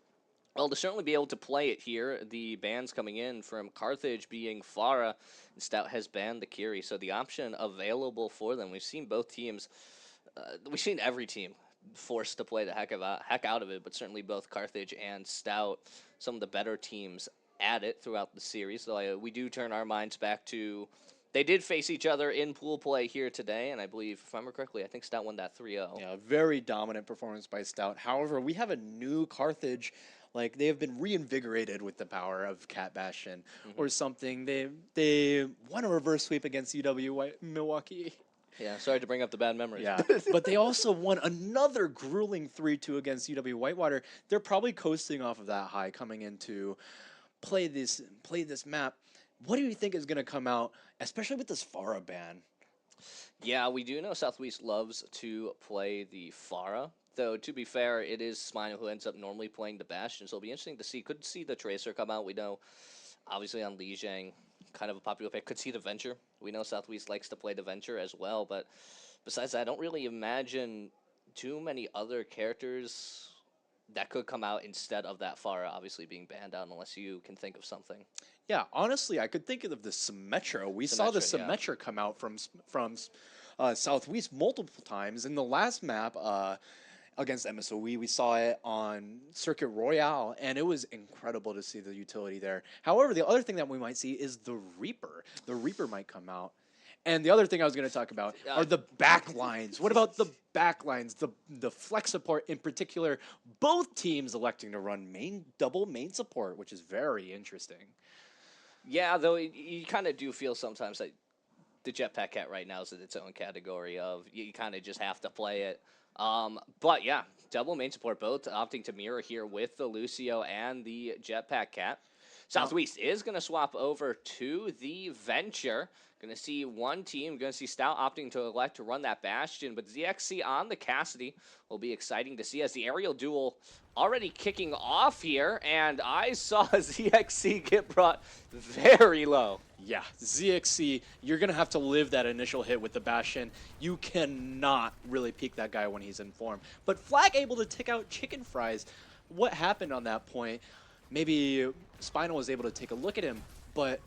Well, to certainly be able to play it here, the bans coming in from Carthage being Farah, and Stout has banned the Kiri, so the option available for them. We've seen both teams, we've seen every team forced to play the heck out of it, but certainly both Carthage and Stout, some of the better teams at it throughout the series. So we do turn our minds back to, they did face each other in pool play here today, and I believe, if I remember correctly, I think Stout won that 3-0. Yeah, a very dominant performance by Stout. However, we have a new Carthage like they have been reinvigorated with the power of Cat Bastion or something. They won a reverse sweep against Milwaukee. Yeah, sorry to bring up the bad memories. Yeah, but they also won another grueling 3-2 against UW Whitewater. They're probably coasting off of that high coming into play this map. What do you think is going to come out, especially with this Pharah ban? Yeah, we do know Southwest loves to play the Pharah. Though, to be fair, it is Spino who ends up normally playing the Bastion, so it'll be interesting to see. Could see the Tracer come out. We know, obviously, on Lijiang, kind of a popular pick. Could see the Venture. We know Southwest likes to play the Venture as well, but besides that, I don't really imagine too many other characters that could come out instead of that Pharah obviously being banned out, unless you can think of something. Yeah, honestly, I could think of the Symmetra. We saw the Symmetra, Symmetra come out from Southwest multiple times. In the last map against MSOE, we saw it on Circuit Royale, and it was incredible to see the utility there. However, the other thing that we might see is the Reaper. The Reaper might come out. And the other thing I was going to talk about are the backlines. What about the backlines? The flex support in particular. Both teams electing to run double main support, which is very interesting. Yeah, though you kind of do feel sometimes that the Jetpack Cat right now is in its own category of you kind of just have to play it. But yeah, double main support, both opting to mirror here with the Lucio and the Jetpack Cat. Southwest is going to swap over to the Venture. Going to see one team, going to see Stout opting to elect to run that Bastion, but ZXC on the Cassidy will be exciting to see as the aerial duel already kicking off here, and I saw ZXC get brought very low. Yeah, ZXC, you're going to have to live that initial hit with the Bastion. You cannot really peek that guy when he's in form. But Flag able to take out Chicken Fries. What happened on that point? Maybe Spinal was able to take a look at him, but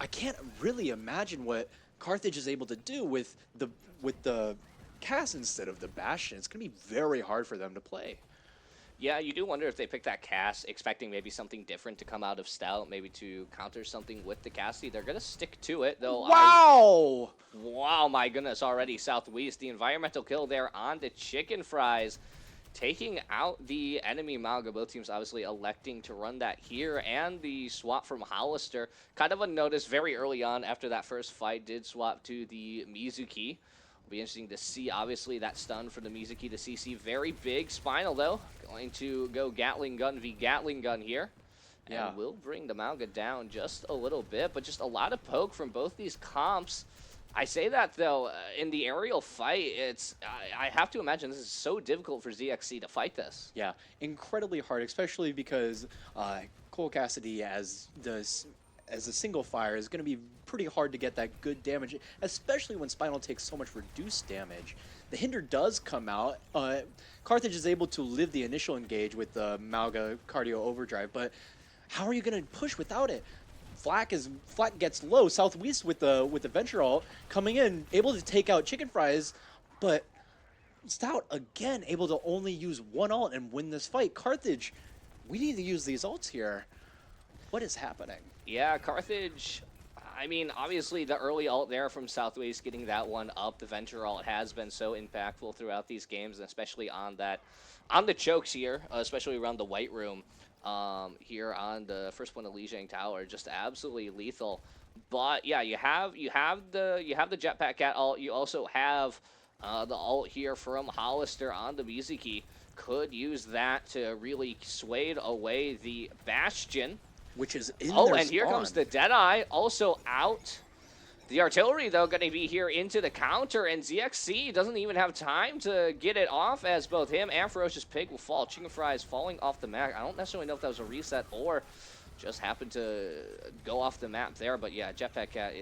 I can't really imagine what Carthage is able to do with the Cass instead of the Bastion. It's going to be very hard for them to play. Yeah, you do wonder if they pick that Cass, expecting maybe something different to come out of Stout, maybe to counter something with the Cassidy. They're going to stick to it, though. Wow! Wow, my goodness, already Southwest. The environmental kill there on the Chicken Fries, taking out the enemy Malga. Both teams obviously electing to run that here, and the swap from Hollister. Kind of unnoticed very early on after that first fight, did swap to the Mizuki. Will be interesting to see, obviously, that stun for the Mizuki to CC. Very big. Spinal, though, going to go Gatling Gun v Gatling Gun here. Yeah. And will bring the Malga down just a little bit, but just a lot of poke from both these comps. I say that, though, in the aerial fight, I have to imagine this is so difficult for ZXC to fight this. Yeah, incredibly hard, especially because Cole Cassidy as a single fire is going to be pretty hard to get that good damage, especially when Spinal takes so much reduced damage. The Hinder does come out. Carthage is able to live the initial engage with the Malga Cardio Overdrive, but how are you going to push without it? Flack gets low. Southwest with the Venture ult coming in, able to take out Chicken Fries, but Stout again able to only use one ult and win this fight. Carthage, we need to use these ults here. What is happening? Yeah, Carthage, I mean, obviously the early ult there from Southwest getting that one up. The Venture ult has been so impactful throughout these games, and especially on the chokes here, especially around the White Room. Here on the first one of Lijiang Tower, just absolutely lethal. But yeah, you have the Jetpack Cat ult. You also have the ult here from Hollister on the Mizuki. Could use that to really sway away the Bastion, which is in their and here comes the Deadeye, also out. The artillery, though, going to be here into the counter, and ZXC doesn't even have time to get it off as both him and Ferocious Pig will fall. Chicken Fries falling off the map. I don't necessarily know if that was a reset or just happened to go off the map there, but yeah, Jetpack Cat,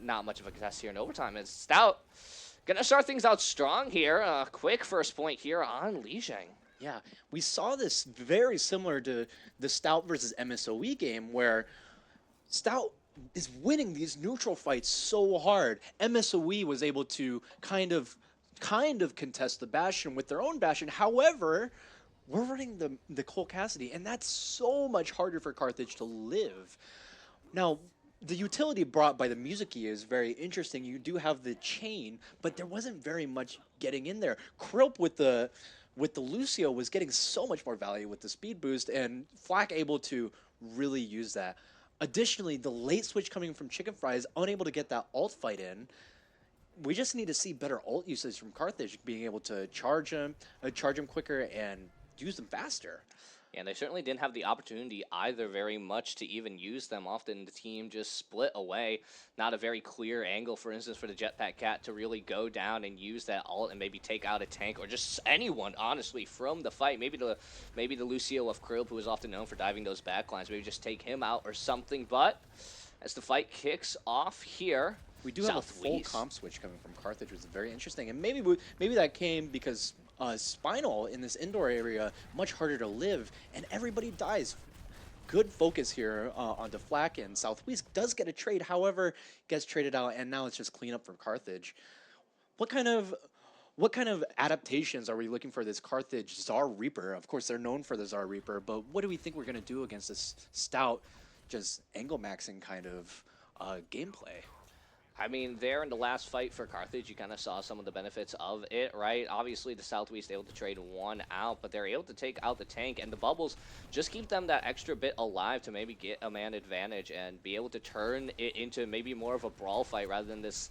not much of a contest here in overtime. It's Stout going to start things out strong here. Quick first point here on Lijiang. Yeah, we saw this very similar to the Stout versus MSOE game where Stout is winning these neutral fights so hard. MSOE was able to kind of contest the Bastion with their own Bastion. However, we're running the Cole Cassidy, and that's so much harder for Carthage to live. Now, the utility brought by the Mizuki is very interesting. You do have the chain, but there wasn't very much getting in there. Krilp with the with the Lucio was getting so much more value with the speed boost, and Flack able to really use that. Additionally, the late switch coming from Chicken Fry is unable to get that ult fight in. We just need to see better ult usage from Carthage, being able to charge him quicker and use them faster. And they certainly didn't have the opportunity either very much to even use them. Often the team just split away. Not a very clear angle, for instance, for the Jetpack Cat to really go down and use that ult and maybe take out a tank or just anyone, honestly, from the fight. Maybe the Lucio of Krillb, who is often known for diving those backlines, maybe just take him out or something. But as the fight kicks off here, we do have a full comp switch coming from Carthage, which is very interesting. And maybe that came because Spinal in this indoor area, much harder to live, and everybody dies. Good focus here onto Flack, and Southwest does get a trade, however, gets traded out, and now it's just cleanup for Carthage. What kind of adaptations are we looking for this Carthage Czar Reaper? Of course, they're known for the Czar Reaper, but what do we think we're going to do against this stout, just angle maxing kind of gameplay? I mean, there in the last fight for Carthage, you kind of saw some of the benefits of it, right? Obviously, the Southwest able to trade one out, but they're able to take out the tank, and the bubbles just keep them that extra bit alive to maybe get a man advantage and be able to turn it into maybe more of a brawl fight rather than this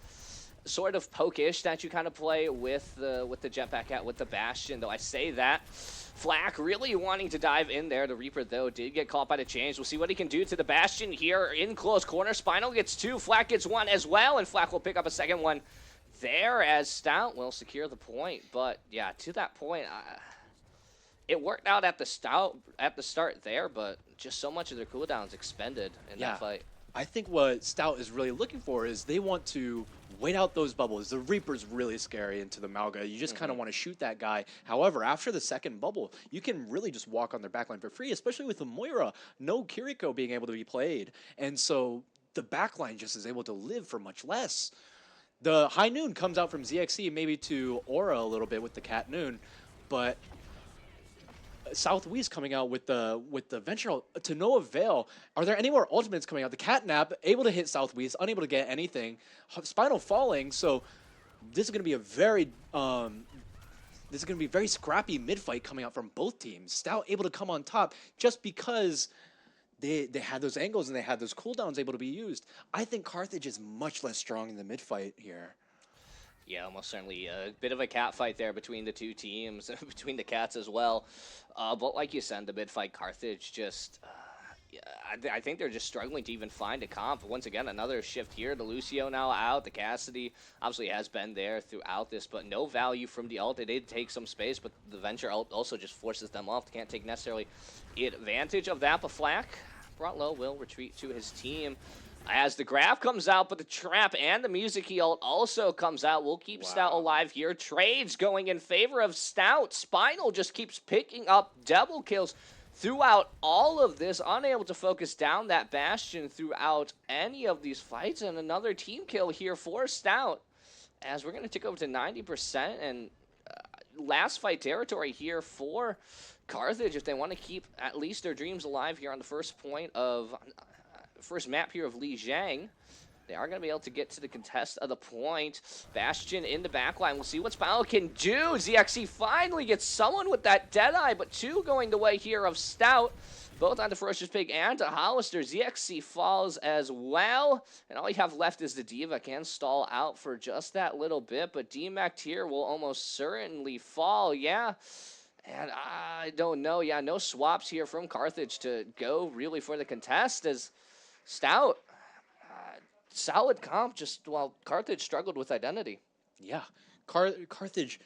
sort of poke-ish that you kind of play with the Jetpack Cat, with the Bastion, though I say that. Flack really wanting to dive in there. The Reaper, though, did get caught by the change. We'll see what he can do to the Bastion here in close corner. Spinal gets two. Flack gets one as well, and Flack will pick up a second one there as Stout will secure the point. But, yeah, to that point, it worked out at the start there, but just so much of their cooldowns expended in that fight. I think what Stout is really looking for is they want to wait out those bubbles. The Reaper's really scary into the Malga. You just kind of want to shoot that guy. However, after the second bubble, you can really just walk on their backline for free, especially with the Moira. No Kiriko being able to be played. And so the backline just is able to live for much less. The High Noon comes out from ZXC maybe to Aura a little bit with the Cat Noon, but Southwest coming out with the Venture to no avail. Are there any more ultimates coming out? The Catnap able to hit Southwest, unable to get anything. Spinal falling. So this is going to be a very scrappy mid fight coming out from both teams. Stout able to come on top just because they had those angles and they had those cooldowns able to be used. I think Carthage is much less strong in the mid fight here. Yeah, almost certainly a bit of a cat fight there between the two teams, between the Cats as well. But like you said, the mid-fight Carthage just, I think they're just struggling to even find a comp. Once again, another shift here. The Lucio now out. The Cassidy obviously has been there throughout this, but no value from the ult. They did take some space, but the Venture ult also just forces them off. They can't take necessarily advantage of that. But Flack, brought low, will retreat to his team. As the grab comes out, but the trap and the music ult also comes out. We'll keep Stout alive here. Trades going in favor of Stout. Spinal just keeps picking up double kills throughout all of this, unable to focus down that Bastion throughout any of these fights. And another team kill here for Stout, as we're going to tick over to 90% and last fight territory here for Carthage if they want to keep at least their dreams alive here on the first point of... first map here of Lijiang. They are going to be able to get to the contest of the point. Bastion in the backline. We'll see what Spinal can do. ZXC finally gets someone with that Deadeye, but two going the way here of Stout. Both on the Ferocious Pig and to Hollister. ZXC falls as well. And all you have left is the D.Va. Can stall out for just that little bit, but DMAC here will almost certainly fall. Yeah. And I don't know. Yeah, no swaps here from Carthage to go really for the contest as Stout, solid comp, just while Carthage struggled with identity. Yeah, Carthage,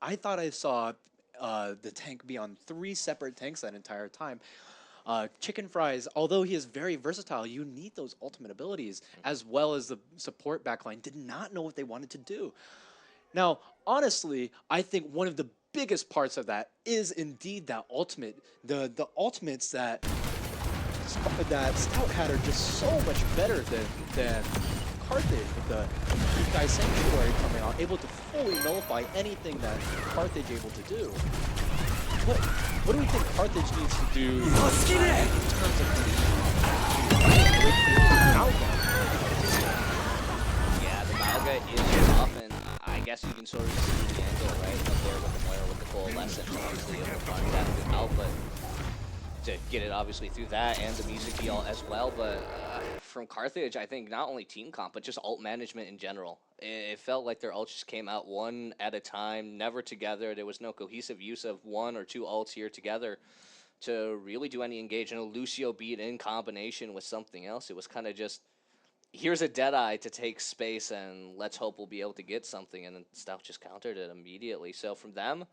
I thought I saw the tank be on 3 separate tanks that entire time. Chicken Fries, although he is very versatile, you need those ultimate abilities, as well as the support backline did not know what they wanted to do. Now, honestly, I think one of the biggest parts of that is indeed that ultimate, the ultimates that Stout had are just so much better than Carthage with the Guy Sanctuary coming out, able to fully nullify anything that Carthage able to do. What do we think Carthage needs to do in terms of Yeah, the Malga is tough, and I I guess you can sort of see the angle, right, up there with the Moira, with the Coalescent, obviously able to find that through output to get it obviously through that and the music deal as well. But from Carthage, I think not only team comp, but just ult management in general. It felt like their ults just came out one at a time, never together. There was no cohesive use of one or two ults here together to really do any engage. And a Lucio beat in combination with something else, it was kind of just, here's a Deadeye to take space and let's hope we'll be able to get something. And then Stout just countered it immediately. So from them,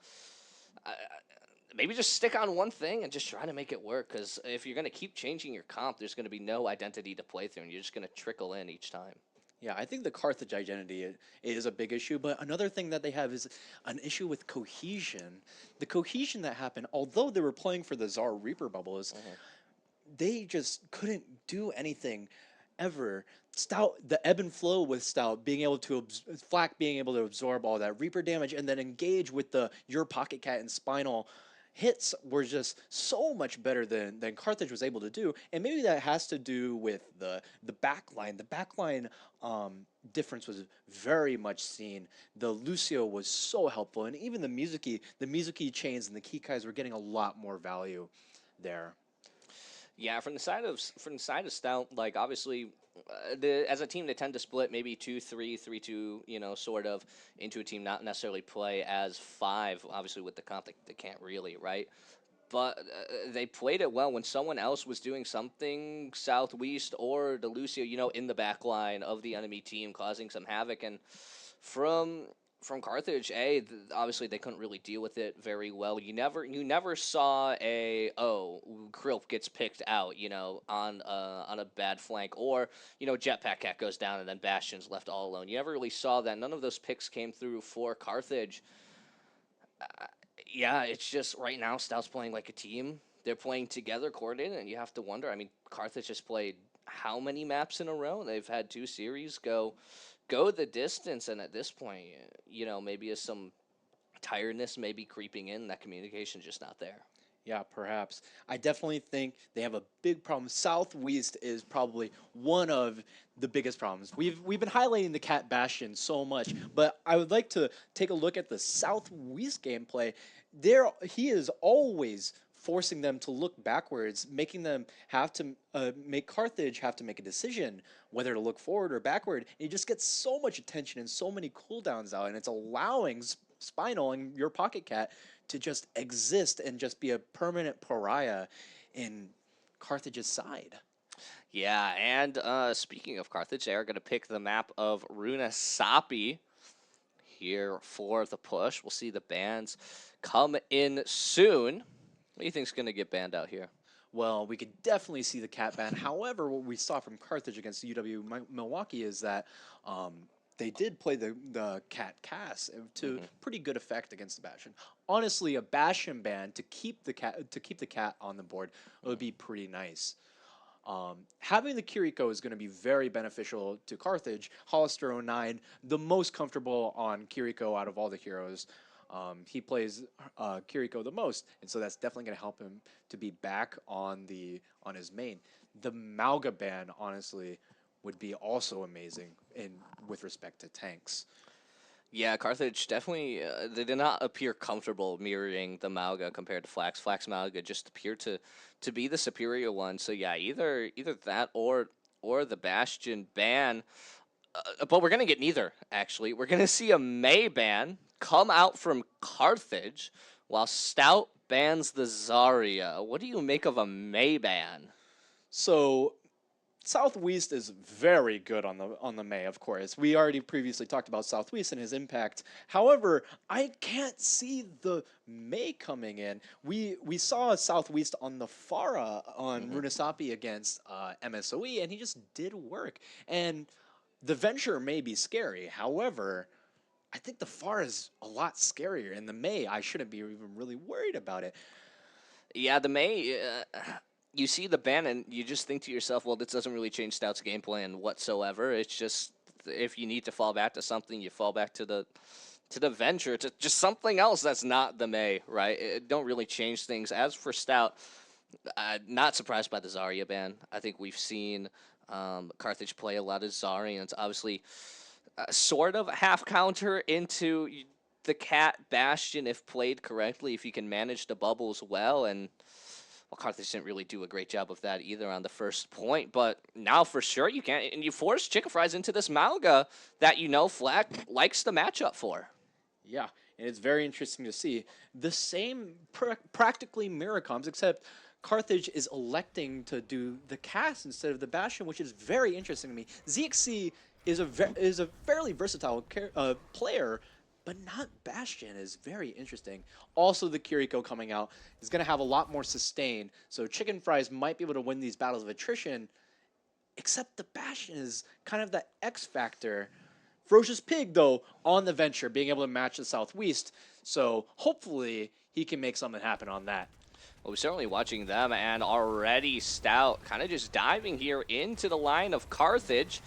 maybe just stick on one thing and just try to make it work. Because if you're going to keep changing your comp, there's going to be no identity to play through, and you're just going to trickle in each time. Yeah, I think the Carthage identity is a big issue, but another thing that they have is an issue with cohesion. The cohesion that happened, although they were playing for the Zara Reaper bubbles, they just couldn't do anything ever. Stout, the ebb and flow with Stout being able to Flak being able to absorb all that Reaper damage and then engage with the your Pocket Cat and Spinal hits were just so much better than Carthage was able to do. And maybe that has to do with the backline. The backline difference was very much seen. The Lucio was so helpful, and even the Mizuki chains and the Kikais were getting a lot more value there. Yeah, from the side of Stout, like obviously, as a team they tend to split maybe 2-3, 3-2, you know, sort of into a team, not necessarily play as 5. Obviously, with the comp, they can't really, right? But they played it well when someone else was doing something, Southwest or the Lucio, you know, in the back line of the enemy team, causing some havoc. And from Carthage, obviously they couldn't really deal with it very well. You never saw Krilp gets picked out, you know, on a bad flank, or you know, Jetpack Cat goes down and then Bastion's left all alone. You never really saw that. None of those picks came through for Carthage. Yeah, it's just right now Stout's playing like a team. They're playing together, coordinated, and you have to wonder. I mean, Carthage has played how many maps in a row? They've had 2 series go the distance, and at this point, you know, maybe is some tiredness maybe creeping in. That communication's just not there. Yeah, perhaps. I definitely think they have a big problem. Southwest is probably one of the biggest problems. We've been highlighting the Cat Bastion so much, but I would like to take a look at the Southwest gameplay. He is always forcing them to look backwards, making them have to make Carthage have to make a decision whether to look forward or backward. And he just gets so much attention and so many cooldowns out, and it's allowing Spinal and your Pocket Cat to just exist and just be a permanent pariah in Carthage's side. Yeah, and speaking of Carthage, they are going to pick the map of Runasapi here for the push. We'll see the bans come in soon. What do you think's going to get banned out here? Well, we could definitely see the cat ban. However, what we saw from Carthage against UW Milwaukee is that they did play the cat Cass to pretty good effect against the Bastion. Honestly, a Bastion ban to keep the cat on the board would be pretty nice. Having the Kiriko is going to be very beneficial to Carthage. Hollister 09, the most comfortable on Kiriko out of all the heroes. He plays Kiriko the most, and so that's definitely going to help him to be back on his main. The Mauga ban, honestly, would be also amazing with respect to tanks. Yeah, Carthage definitely, they did not appear comfortable mirroring the Mauga compared to Flax. Flax Mauga just appeared to be the superior one. So yeah, either that or the Bastion ban. But we're going to get neither, actually. We're going to see a Mei ban come out from Carthage while Stout bans the Zarya. What do you make of a Mei ban? So Southwest is very good on the Mei, of course. We already previously talked about Southwest and his impact. However, I can't see the Mei coming in. We saw Southwest on the Pharah on Runasapi against MSOE, and he just did work. And the Venture may be scary. However, I think the Pharah is a lot scarier. And the Mei, I shouldn't be even really worried about it. Yeah, the Mei, you see the ban and you just think to yourself, well, this doesn't really change Stout's game plan whatsoever. It's just if you need to fall back to something, you fall back to the Venture, to just something else that's not the Mei, right? It don't really change things. As for Stout, not surprised by the Zarya ban. I think we've seen Carthage play a lot of Zaryans. Obviously, sort of half counter into the Cat Bastion if played correctly, if you can manage the bubbles well. And well, Carthage didn't really do a great job of that either on the first point, but now for sure you can. And you force Chicken Fries into this Malga that Flack likes the matchup for. Yeah, and it's very interesting to see the same practically mirror comms, except Carthage is electing to do the cast instead of the Bastion, which is very interesting to me. ZXC is a fairly versatile player, but not Bastion is very interesting. Also, the Kiriko coming out is going to have a lot more sustain, so Chicken Fries might be able to win these battles of attrition, except the Bastion is kind of the X factor. Ferocious Pig, though, on the venture, being able to match the Southwest, so hopefully he can make something happen on that. Well, we're certainly watching them, and already Stout kind of just diving here into the line of Carthage.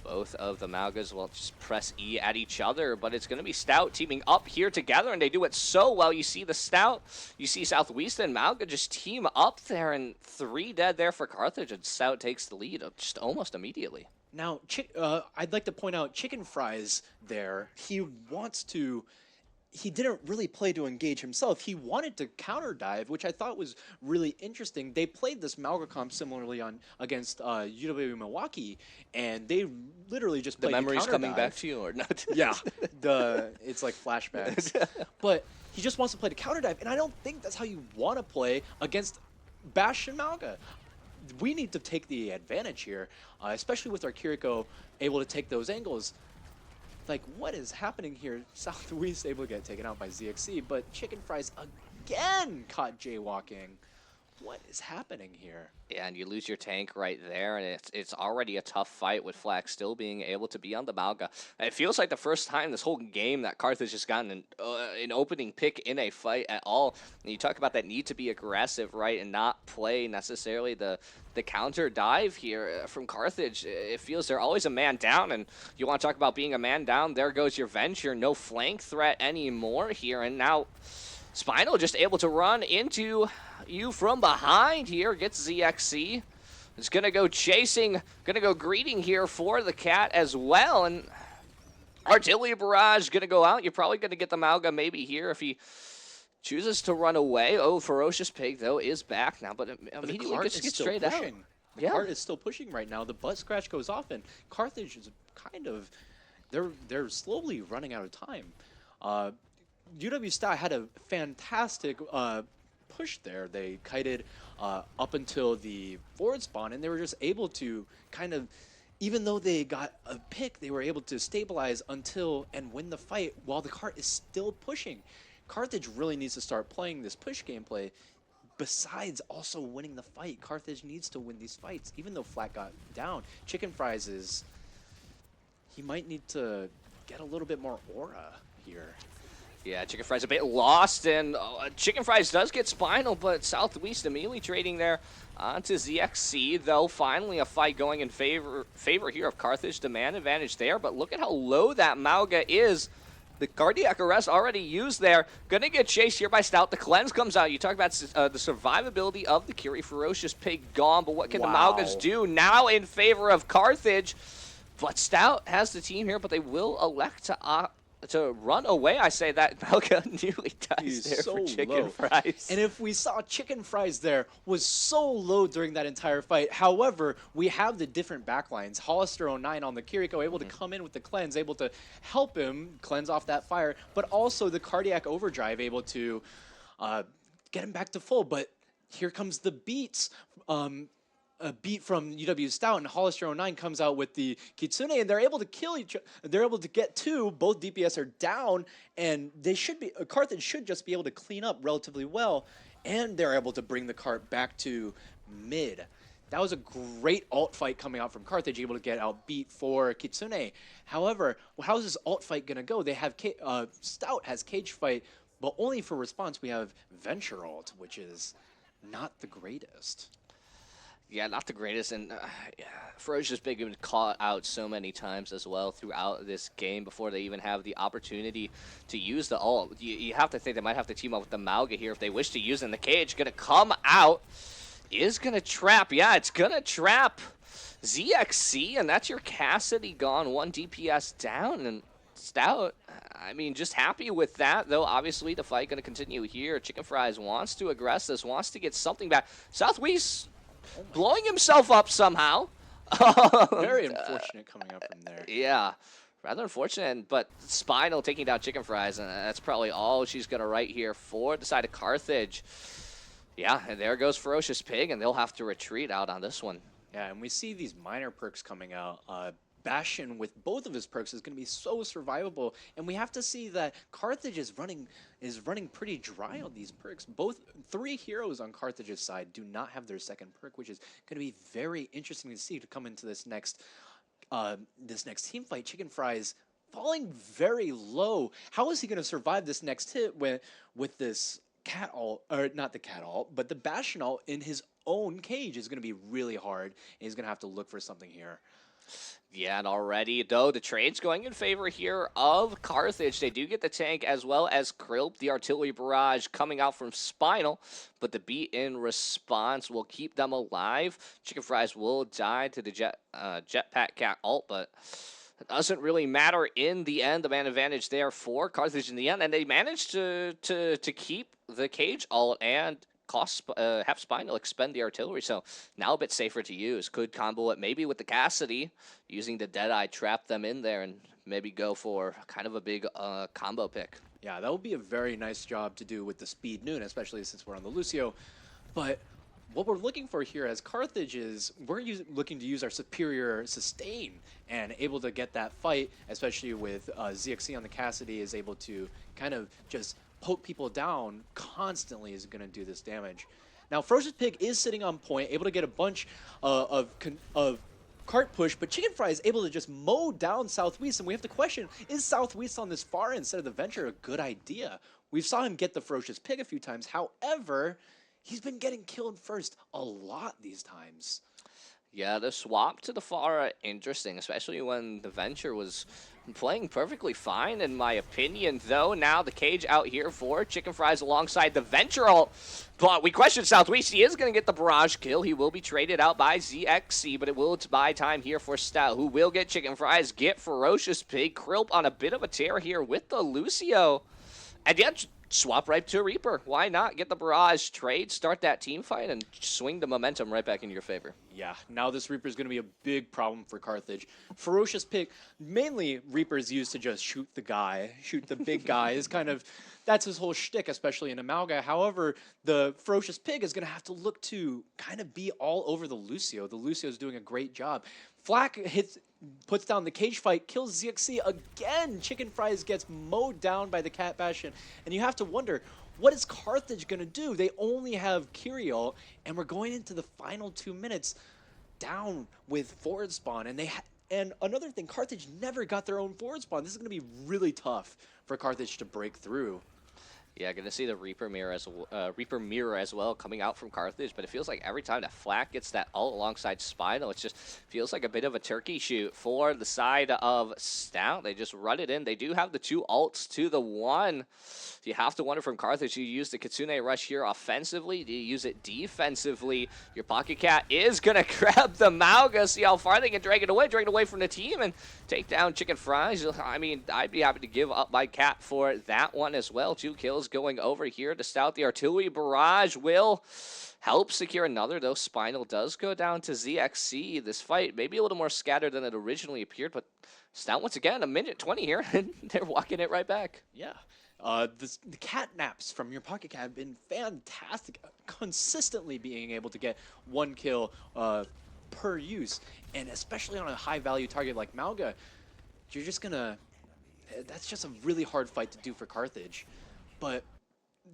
Both of the Malgas will just press E at each other, but it's going to be Stout teaming up here together, and they do it so well. You see the Stout, you see Southwest and Malga just team up there, and 3 dead there for Carthage, and Stout takes the lead just almost immediately. Now, I'd like to point out Chicken Fries there. He didn't really play to engage himself. He wanted to counter dive, which I thought was really interesting. They played this Malga comp similarly against UW Milwaukee, and they literally just played the memories counter coming dive. Back to you or not? Yeah, it's like flashbacks. But he just wants to play the counter dive, and I don't think that's how you want to play against Bastion Malga. We need to take the advantage here, especially with our Kiriko able to take those angles. Like, what is happening here? Southwest able to get taken out by ZXC, but Chicken Fries again caught jaywalking. What is happening here? Yeah, and you lose your tank right there, and it's already a tough fight with Flack still being able to be on the Malga. It feels like the first time this whole game that Carthage has gotten an opening pick in a fight at all. And you talk about that need to be aggressive, right, and not play necessarily the counter dive here from Carthage. It feels they're always a man down, and you want to talk about being a man down, there goes your venture. No flank threat anymore here, and now Spinal just able to run into you from behind here, gets ZXC. It's going to go chasing, going to go greeting here for the Cat as well, and Artillery Barrage going to go out. You're probably going to get the Malga maybe here if he chooses to run away. Oh, Ferocious Pig, though, is back now, but immediately just gets straight out. The cart is still pushing right now. The butt scratch goes off, and Carthage is kind of, they're slowly running out of time. UW Stout had a fantastic push there. They kited up until the forward spawn, and they were just able to kind of, even though they got a pick, they were able to stabilize until and win the fight while the cart is still pushing. Carthage really needs to start playing this push gameplay. Besides also winning the fight, Carthage needs to win these fights. Even though Flat got down, Chicken Fries he might need to get a little bit more aura here. Yeah, Chicken Fries a bit lost, and Chicken Fries does get Spinal, but Southwest immediately trading there onto ZXC, though finally a fight going in favor here of Carthage. Demand advantage there, but look at how low that Malga is. The cardiac arrest already used there. Gonna get chased here by Stout. The cleanse comes out. You talk about the survivability of the Curie. Ferocious Pig gone, but what can the Malgas do now in favor of Carthage? But Stout has the team here, but they will elect to run away. I say that Malga nearly dies there for Chicken Fries. And if we saw Chicken Fries there was so low during that entire fight. However, we have the different backlines. Hollister 09 on the Kiriko able to come in with the cleanse, able to help him cleanse off that fire, but also the cardiac overdrive able to get him back to full. But here comes the beats. A beat from UW Stout, and Hollister 09 comes out with the Kitsune, and they're able to kill each other. They're able to get 2. Both DPS are down, and they should be. Carthage should just be able to clean up relatively well, and they're able to bring the cart back to mid. That was a great alt fight coming out from Carthage, able to get out beat for Kitsune. However, how's this alt fight gonna go? They have Stout has cage fight, but only for response we have Venture alt, which is not the greatest. Yeah, not the greatest, and Ferocious Pig been caught out so many times as well throughout this game before they even have the opportunity to use the ult. You have to think they might have to team up with the Malga here if they wish to use it in the cage. Gonna come out, is gonna trap. Yeah, it's gonna trap ZXC, and that's your Cassidy gone, 1 DPS down, and Stout, I mean, just happy with that, though. Obviously, the fight going to continue here. Chicken Fries wants to aggress this, wants to get something back. Southwest blowing himself up somehow. Very unfortunate coming up from there. Yeah, rather unfortunate, but Spinal taking down Chicken Fries, and that's probably all she's going to write here for the side of Carthage. Yeah, and there goes Ferocious Pig, and they'll have to retreat out on this one. Yeah, and we see these minor perks coming out. Bastion with both of his perks is going to be so survivable, and we have to see that Carthage is running pretty dry on these perks. Both 3 heroes on Carthage's side do not have their second perk, which is going to be very interesting to see to come into this next team fight. Chicken Fries falling very low. How is he going to survive this next hit with this cat ult, or not the cat ult, but the Bastion ult in his own cage is going to be really hard, and he's going to have to look for something here. Yeah, and already, though, the trade's going in favor here of Carthage. They do get the tank as well as Krilp, the artillery barrage coming out from Spinal, but the beat in response will keep them alive. Chicken Fries will die to the Jetpack Cat ult, but it doesn't really matter in the end. The man advantage there for Carthage in the end, and they managed to keep the cage ult and have Spinal expend the artillery, so now a bit safer to use. Could combo it maybe with the Cassidy, using the Deadeye, trap them in there, and maybe go for kind of a big combo pick. Yeah, that would be a very nice job to do with the Speed Noon, especially since we're on the Lucio. But what we're looking for here as Carthage is we're looking to use our superior sustain and able to get that fight, especially with ZXC on the Cassidy is able to kind of just poke people down constantly is going to do this damage. Now, Ferocious Pig is sitting on point, able to get a bunch of cart push, but Chicken Fry is able to just mow down Southwest, and we have to question, is Southwest on this far instead of the Venture a good idea? We saw him get the Ferocious Pig a few times, however, he's been getting killed first a lot these times. Yeah, the swap to the far interesting, especially when the Venture was playing perfectly fine, in my opinion, though. Now the cage out here for Chicken Fries alongside the Venture ult. But we question Southwest. He is going to get the barrage kill. He will be traded out by ZXC, but it will buy time here for Stout, who will get Chicken Fries, get Ferocious Pig. Krilp on a bit of a tear here with the Lucio. And yet, swap right to Reaper. Why not get the barrage, trade, start that team fight, and swing the momentum right back in your favor? Yeah, now this Reaper is going to be a big problem for Carthage. Ferocious Pig, mainly Reaper's used to just shoot the big guy is kind of, that's his whole shtick, especially in Amalga. However, the Ferocious Pig is going to have to look to kind of be all over the Lucio. The Lucio is doing a great job. Flack puts down the cage fight, kills ZXC again. Chicken Fries gets mowed down by the Cat Bastion, and you have to wonder, what is Carthage going to do? They only have Kyriel, and we're going into the final 2 minutes down with forward spawn, and another thing, Carthage never got their own forward spawn. This is going to be really tough for Carthage to break through. Yeah, going to see the Reaper Mirror as well coming out from Carthage, but it feels like every time that Flack gets that ult alongside Spinal, it just feels like a bit of a turkey shoot for the side of Stout. They just run it in. They do have the 2 ults to the 1. You have to wonder from Carthage, you use the Kitsune Rush here offensively. Do you use it defensively? Your Pocket Cat is going to grab the Mauga, see how far they can drag it away from the team, and take down Chicken Fries. I mean, I'd be happy to give up my cat for that one as well. 2 kills going over here to Stout. The artillery barrage will help secure another, though. Spinal does go down to ZXC. This fight maybe a little more scattered than it originally appeared, but Stout once again, 1:20 here, and they're walking it right back. Yeah. The cat naps from your Pocket Cat have been fantastic, consistently being able to get 1 kill per use, and especially on a high-value target like Mauga, you're just gonna, that's just a really hard fight to do for Carthage. But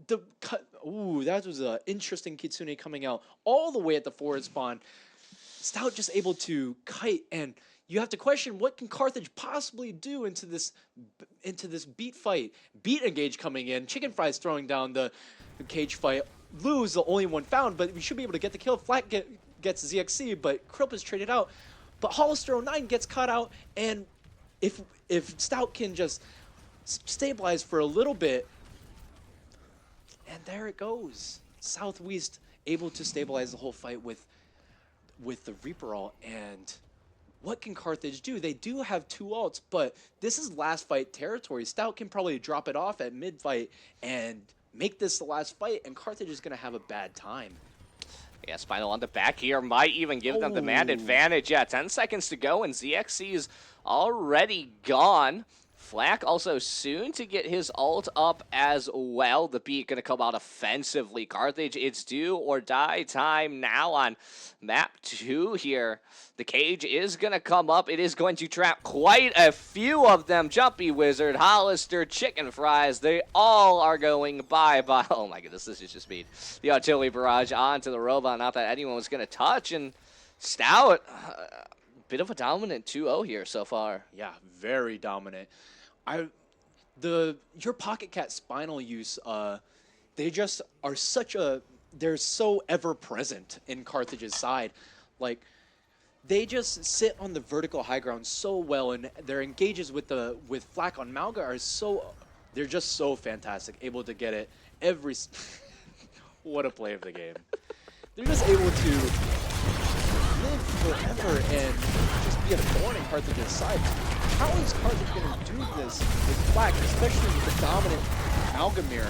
that was an interesting Kitsune coming out all the way at the forward spawn. Stout just able to kite, and you have to question, what can Carthage possibly do into this beat fight? Beat engage coming in, Chicken Fries throwing down the cage fight. Lou's the only one found, but we should be able to get the kill. Flat gets ZXC, but Krilp is traded out. But Hollister 09 gets cut out, and if Stout can just stabilize for a little bit, and there it goes. Southwest able to stabilize the whole fight with with the Reaper ult, and what can Carthage do? They do have 2 ults, but this is last fight territory. Stout can probably drop it off at mid fight and make this the last fight, and Carthage is going to have a bad time. Yeah, Spinal on the back here might even give them the man advantage. Yeah, 10 seconds to go, and ZXC's already gone. Flack also soon to get his ult up as well. The beat going to come out offensively. Carthage, it's do or die time now on map 2 here. The cage is going to come up. It is going to trap quite a few of them. Jumpy Wizard, Hollister, Chicken Fries, they all are going bye-bye. Oh my goodness, this is just speed. The artillery barrage onto the robot. Not that anyone was going to touch. And Stout, bit of a dominant 2-0 here so far. Yeah, very dominant. Your Pocket Cat Spinal use, they just are they're so ever present in Carthage's side. Like, they just sit on the vertical high ground so well, and their engages with Flack on Malga are they're just so fantastic, able to get it what a play of the game. They're just able to live forever and just be a thorn in Carthage's side. How is Carthage going to do this with Flack, especially with the dominant Malgamir?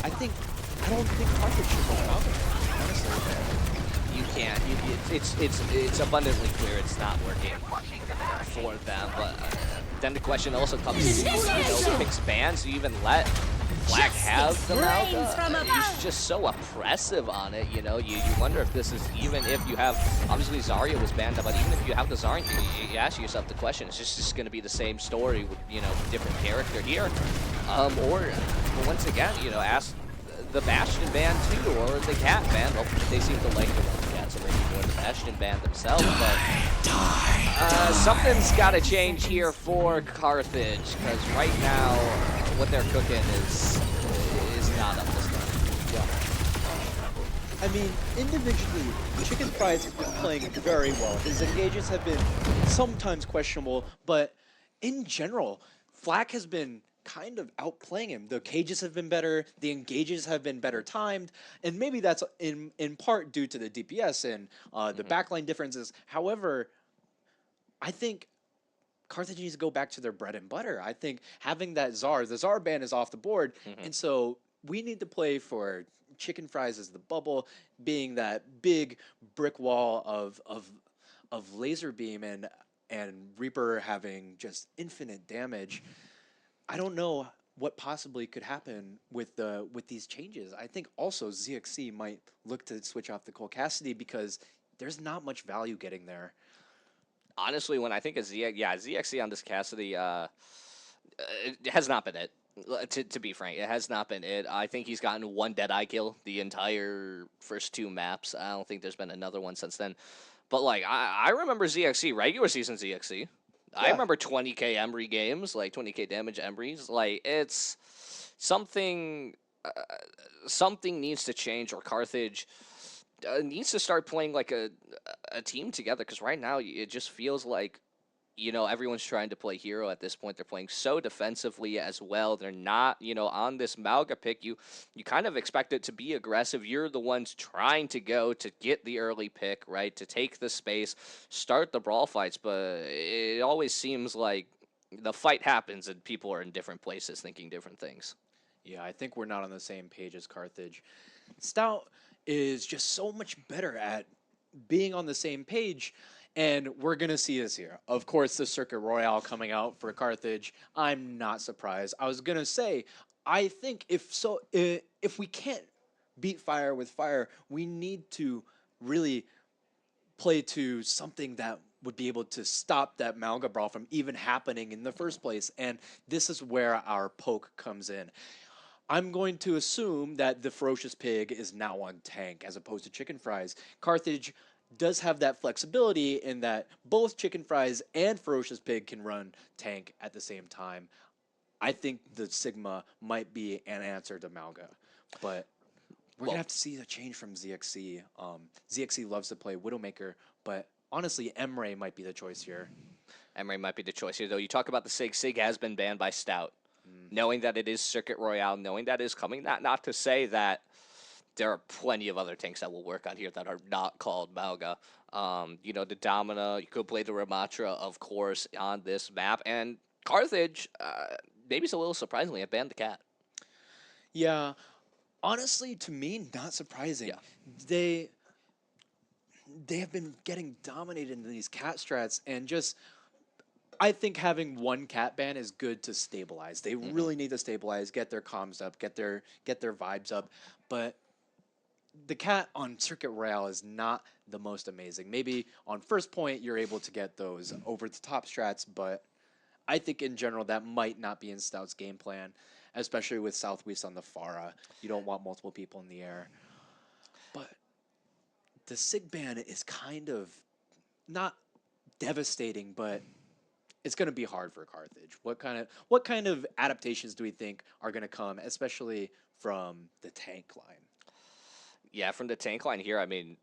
I don't think Carthage should go Malgamir, honestly. You can't. It's abundantly clear it's not working for them. But then the question also comes to, the picks bans. You even let Flack have the Malga. He's just so oppressive on it. You wonder if this is, even if you have, obviously Zarya was banned, but even if you have the Zarya, you ask yourself the question: is this just going to be the same story with different character here, or once again, ask the Bastion ban too, or the Cat ban? Well, they seem to like the Cat, so maybe more the Bastion ban themselves. But something's got to change here for Carthage, because right now what they're cooking is not up this time. Yeah. I mean, individually, Chicken Fries has been playing very well. His engages have been sometimes questionable, but in general, Flack has been kind of outplaying him. The cages have been better, the engages have been better timed, and maybe that's in part due to the DPS and the backline differences. However, I think Carthage needs to go back to their bread and butter. I think having the Zar ban is off the board, and so we need to play for Chicken Fries as the bubble, being that big brick wall of laser beam and Reaper having just infinite damage. I don't know what possibly could happen with these changes. I think also ZXC might look to switch off the Cole Cassidy because there's not much value getting there. Honestly, when I think of ZXC on this Cassidy, it has not been it. To be frank, it has not been it. I think he's gotten one Deadeye kill the entire first 2 maps. I don't think there's been another one since then. But I remember ZXC, regular season ZXC. Yeah. I remember 20k Embry games, 20k damage Embrys. It's something. Something needs to change, or Carthage needs to start playing like a team together. Because right now it just feels like everyone's trying to play hero at this point. They're playing so defensively as well. They're not, on this Malga pick, you kind of expect it to be aggressive. You're the ones trying to go to get the early pick, right? To take the space, start the brawl fights. But it always seems like the fight happens and people are in different places thinking different things. Yeah, I think we're not on the same page as Carthage. Stout is just so much better at being on the same page. And we're going to see this here. Of course, the Circuit Royale coming out for Carthage. I'm not surprised. I was going to say, I think if we can't beat fire with fire, we need to really play to something that would be able to stop that Malga brawl from even happening in the first place. And this is where our poke comes in. I'm going to assume that the Ferocious Pig is now on tank as opposed to Chicken Fries. Carthage does have that flexibility in that both Chicken Fries and Ferocious Pig can run tank at the same time. I think the Sigma might be an answer to Malga, but we're going to have to see a change from ZXC. ZXC loves to play Widowmaker, but honestly, Emre might be the choice here. Emre might be the choice here, though. You talk about the Sig. Sig has been banned by Stout. Knowing that it is Circuit Royale, knowing that is coming, not to say that there are plenty of other tanks that will work on here that are not called Malga. The Domina, you could play the Ramatra, of course, on this map. And Carthage, maybe it's a little surprisingly, have banned the cat. Yeah, honestly, to me, not surprising. Yeah. They have been getting dominated in these cat strats, and just I think having one cat ban is good to stabilize. They really need to stabilize, get their comms up, get their vibes up. But the cat on Circuit Royale is not the most amazing. Maybe on first point you're able to get those over the top strats, but I think in general that might not be in Stout's game plan, especially with Southwest on the Pharah. You don't want multiple people in the air. But the Sig ban is kind of not devastating, but it's going to be hard for Carthage. What kind of adaptations do we think are going to come, especially from the tank line? Yeah, from the tank line here, I mean,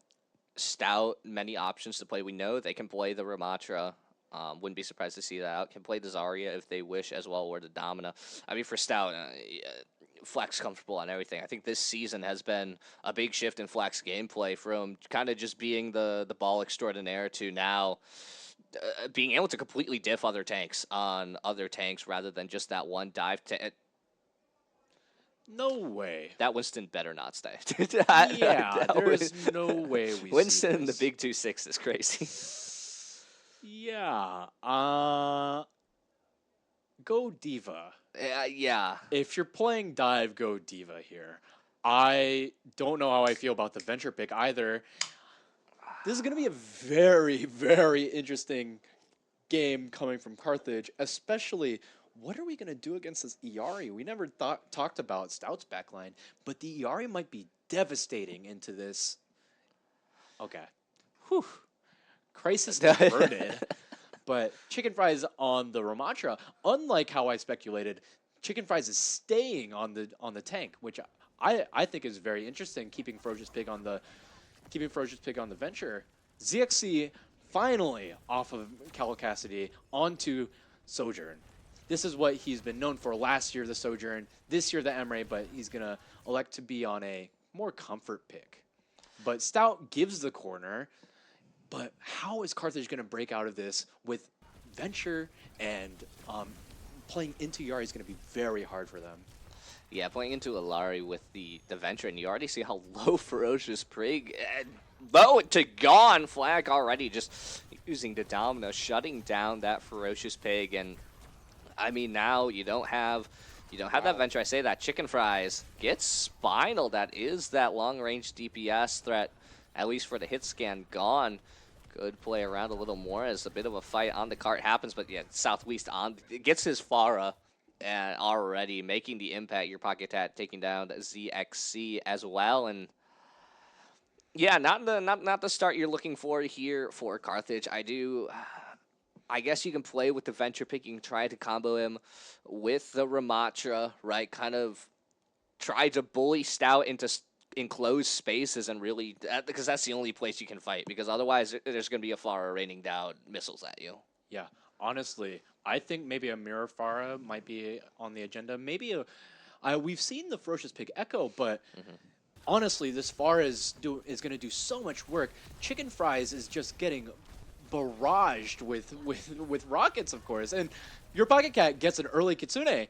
Stout, many options to play. We know they can play the Ramatra. Wouldn't be surprised to see that out. Can play the Zarya if they wish as well, or the Domina. I mean, for Stout, Flex comfortable on everything. I think this season has been a big shift in Flex gameplay from kind of just being the ball extraordinaire to now being able to completely diff other tanks on other tanks rather than just that one dive. No way. That Winston better not stay. Yeah, there's no way we Winston see in the this. big 2-6 is crazy. Yeah. Go Diva. Yeah. If you're playing dive, go Diva here. I don't know how I feel about the Venture pick either. This is going to be a very, very interesting game coming from Carthage, especially what are we going to do against this Iari? We never talked about Stout's backline, but the Iari might be devastating into this. Okay. Whew. Crisis averted. But Chicken Fries on the Ramatra, unlike how I speculated, Chicken Fries is staying on the tank, which I think is very interesting, keeping Ferocious Pig on the Venture. ZXC finally off of Cal Cassidy onto Sojourn. This is what he's been known for last year, the Sojourn, this year the Emre, but he's going to elect to be on a more comfort pick. But Stout gives the corner, but how is Carthage going to break out of this with Venture and playing into Yari is going to be very hard for them. Yeah, playing into Alari with the Venture, and you already see how low Ferocious Prig, low to gone flag already, just using the Domino, shutting down that Ferocious Pig, and I mean now you don't have that Venture. I say that Chicken Fries gets Spinal. That is that long range DPS threat, at least for the hit scan, gone. Good play around a little more as a bit of a fight on the cart happens, but yeah, Southwest gets his Pharah. And already making the impact, your Pocket Tat taking down ZXC as well, and yeah, not the start you're looking for here for Carthage. I guess you can play with the Venture picking, try to combo him with the Ramatra, right? Kind of try to bully Stout into enclosed spaces and really, because that's the only place you can fight, because otherwise there's going to be a Pharah raining down missiles at you. Yeah, honestly, I think maybe a Mirror Pharah might be on the agenda. Maybe we've seen the Ferocious Pig Echo, but honestly, this Pharah is going to do so much work. Chicken Fries is just getting barraged with rockets, of course, and your Pocket Cat gets an early Kitsune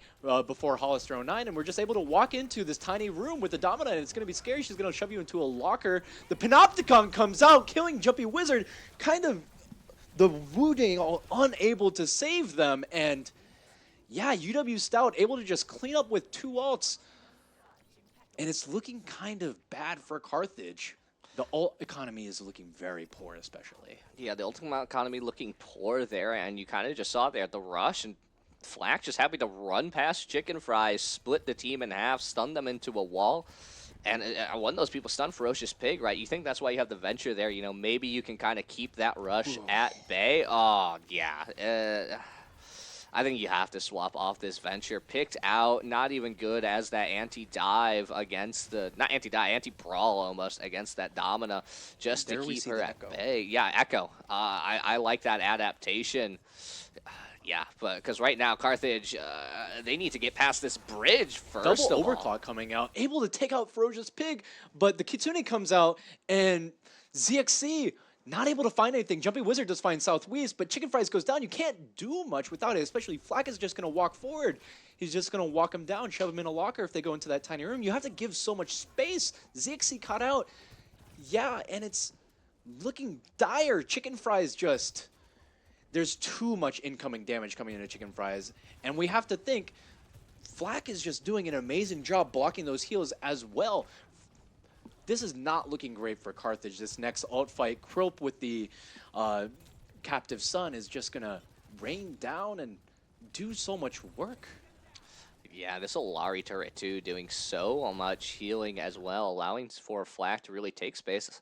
before Hollister 09, and we're just able to walk into this tiny room with the Domina, and it's going to be scary. She's going to shove you into a locker. The Panopticon comes out, killing Jumpy Wizard, kind of the Wuding unable to save them, and yeah, UW Stout able to just clean up with 2 ults, and it's looking kind of bad for Carthage. The ult economy is looking very poor, especially. Yeah, the ultimate economy looking poor there, and you kind of just saw there the rush, and Flack just happy to run past Chicken Fries, split the team in half, stun them into a wall. And one of those people stunned Ferocious Pig, right? You think that's why you have the Venture there. You know, maybe you can kind of keep that rush at bay. Oh, yeah. I think you have to swap off this Venture. Picked out, not even good as that anti-dive against the... Not anti-dive, anti-brawl almost against that Domina, just to keep her at bay. Yeah, Echo. I like that adaptation. Yeah, but because right now Carthage, they need to get past this bridge first. Double of all. overclock coming out, able to take out Ferocious Pig, but the Kitsune comes out and ZXC not able to find anything. Jumping Wizard does find Southwest, but Chicken Fries goes down. You can't do much without it, especially Flack is just going to walk forward. He's just going to walk him down, shove him in a locker if they go into that tiny room. You have to give so much space. ZXC caught out. Yeah, and it's looking dire. Chicken Fries just... There's too much incoming damage coming into Chicken Fries, and we have to think Flack is just doing an amazing job blocking those heals as well. This is not looking great for Carthage. This next ult fight, Krulp with the Captive Sun is just going to rain down and do so much work. Yeah, this Olari turret too, doing so much healing as well, allowing for Flack to really take space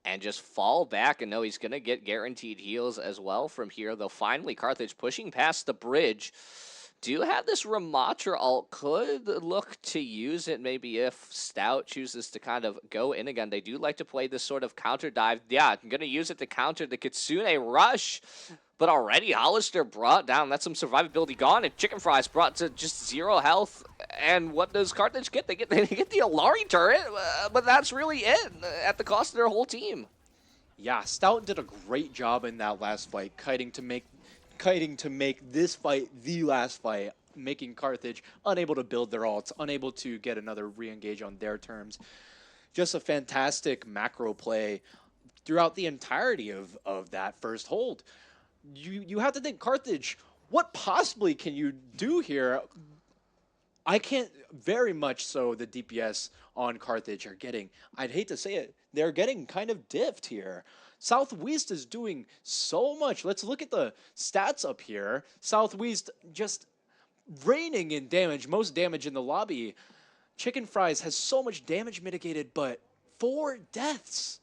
and just fall back and know he's going to get guaranteed heals as well from here. Though finally Carthage pushing past the bridge. Do have this Ramatra ult, could look to use it maybe if Stout chooses to kind of go in again. They do like to play this sort of counter dive. Yeah, I'm going to use it to counter the Kitsune rush. But already Hollister brought down. That's some survivability gone. And Chicken Fries brought to just 0 health. And what does Carthage get? They get the Olari turret, but that's really it at the cost of their whole team. Yeah, Stout did a great job in that last fight, kiting to make this fight the last fight, making Carthage unable to build their ults, unable to get another re-engage on their terms. Just a fantastic macro play throughout the entirety of that first hold. You have to think, Carthage, what possibly can you do here? I can't, very much so the DPS on Carthage are getting, I'd hate to say it, they're getting kind of diffed here. Southwest is doing so much. Let's look at the stats up here. Southwest just reigning in damage, most damage in the lobby. Chicken Fries has so much damage mitigated, but 4 deaths.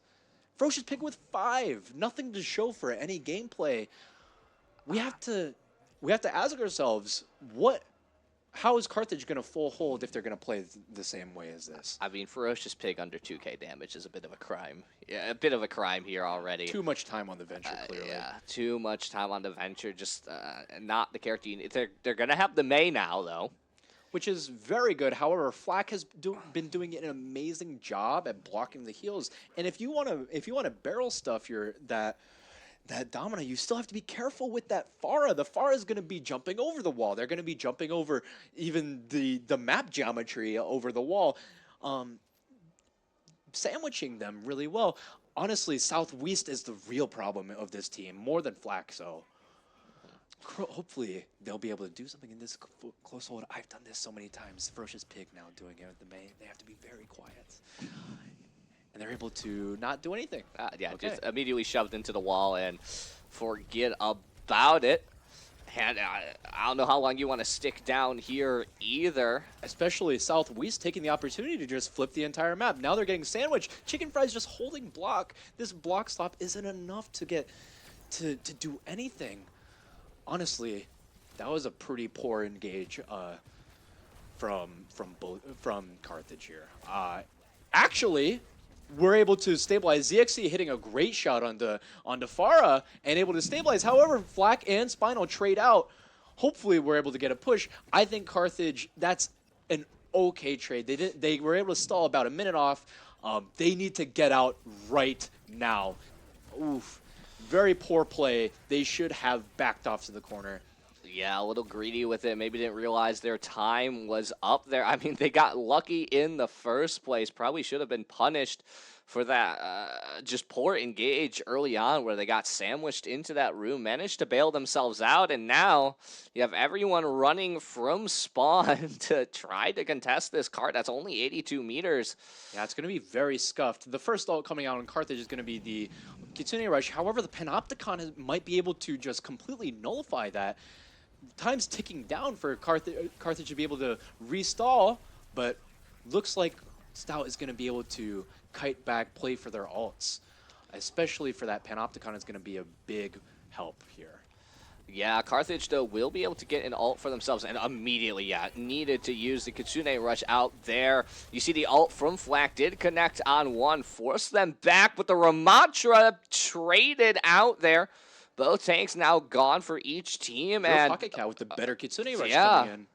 Ferocious Pig with 5. Nothing to show for any gameplay. We have to ask ourselves, how is Carthage going to full hold if they're going to play the same way as this? I mean, Ferocious Pig under 2k damage is a bit of a crime. Yeah, a bit of a crime here already. Too much time on the Venture, clearly. Yeah, too much time on the Venture. Just not the character you need. They're going to have the Mei now, though. Which is very good. However, Flack has been doing an amazing job at blocking the heals. And if you want to barrel stuff that Domina, you still have to be careful with that Pharah. The Pharah is going to be jumping over the wall. They're going to be jumping over even the map geometry over the wall, sandwiching them really well. Honestly, Southwest is the real problem of this team, more than Flack, so hopefully they'll be able to do something in this close hold. I've done this so many times. Ferocious Pig now doing it with the Mei. They have to be very quiet. And they're able to not do anything. Yeah, Okay. just immediately shoved into the wall and forget about it. And I don't know how long you want to stick down here either. Especially Southwest taking the opportunity to just flip the entire map. Now they're getting sandwiched. Chicken Fries just holding block. This block stop isn't enough to get to do anything. Honestly, that was a pretty poor engage from Carthage here. Actually, we're able to stabilize. ZXC hitting a great shot onto Pharah and able to stabilize. However, Flack and Spinal trade out. Hopefully, we're able to get a push. I think Carthage, that's an okay trade. They were able to stall about a minute off. They need to get out right now. Oof. Very poor play. They should have backed off to the corner. Yeah, a little greedy with it. Maybe didn't realize their time was up there. I mean, they got lucky in the first place. Probably should have been punished for that just poor engage early on where they got sandwiched into that room, managed to bail themselves out, and now you have everyone running from spawn to try to contest this cart. That's only 82 meters. Yeah, it's going to be very scuffed. The first ult coming out on Carthage is going to be the Kitsune Rush. However, the Panopticon might be able to just completely nullify that. Time's ticking down for Carthage to be able to restall, but looks like Stout is going to be able to kite back, play for their ults. Especially for that Panopticon is going to be a big help here. Yeah, Carthage, though, will be able to get an ult for themselves, and immediately, yeah, needed to use the Kitsune Rush out there. You see the ult from Flack did connect on one, forced them back, but the Ramatra traded out there. Both tanks now gone for each team, Pure and Pocket Cat with the better Kitsune Rush yeah. coming in.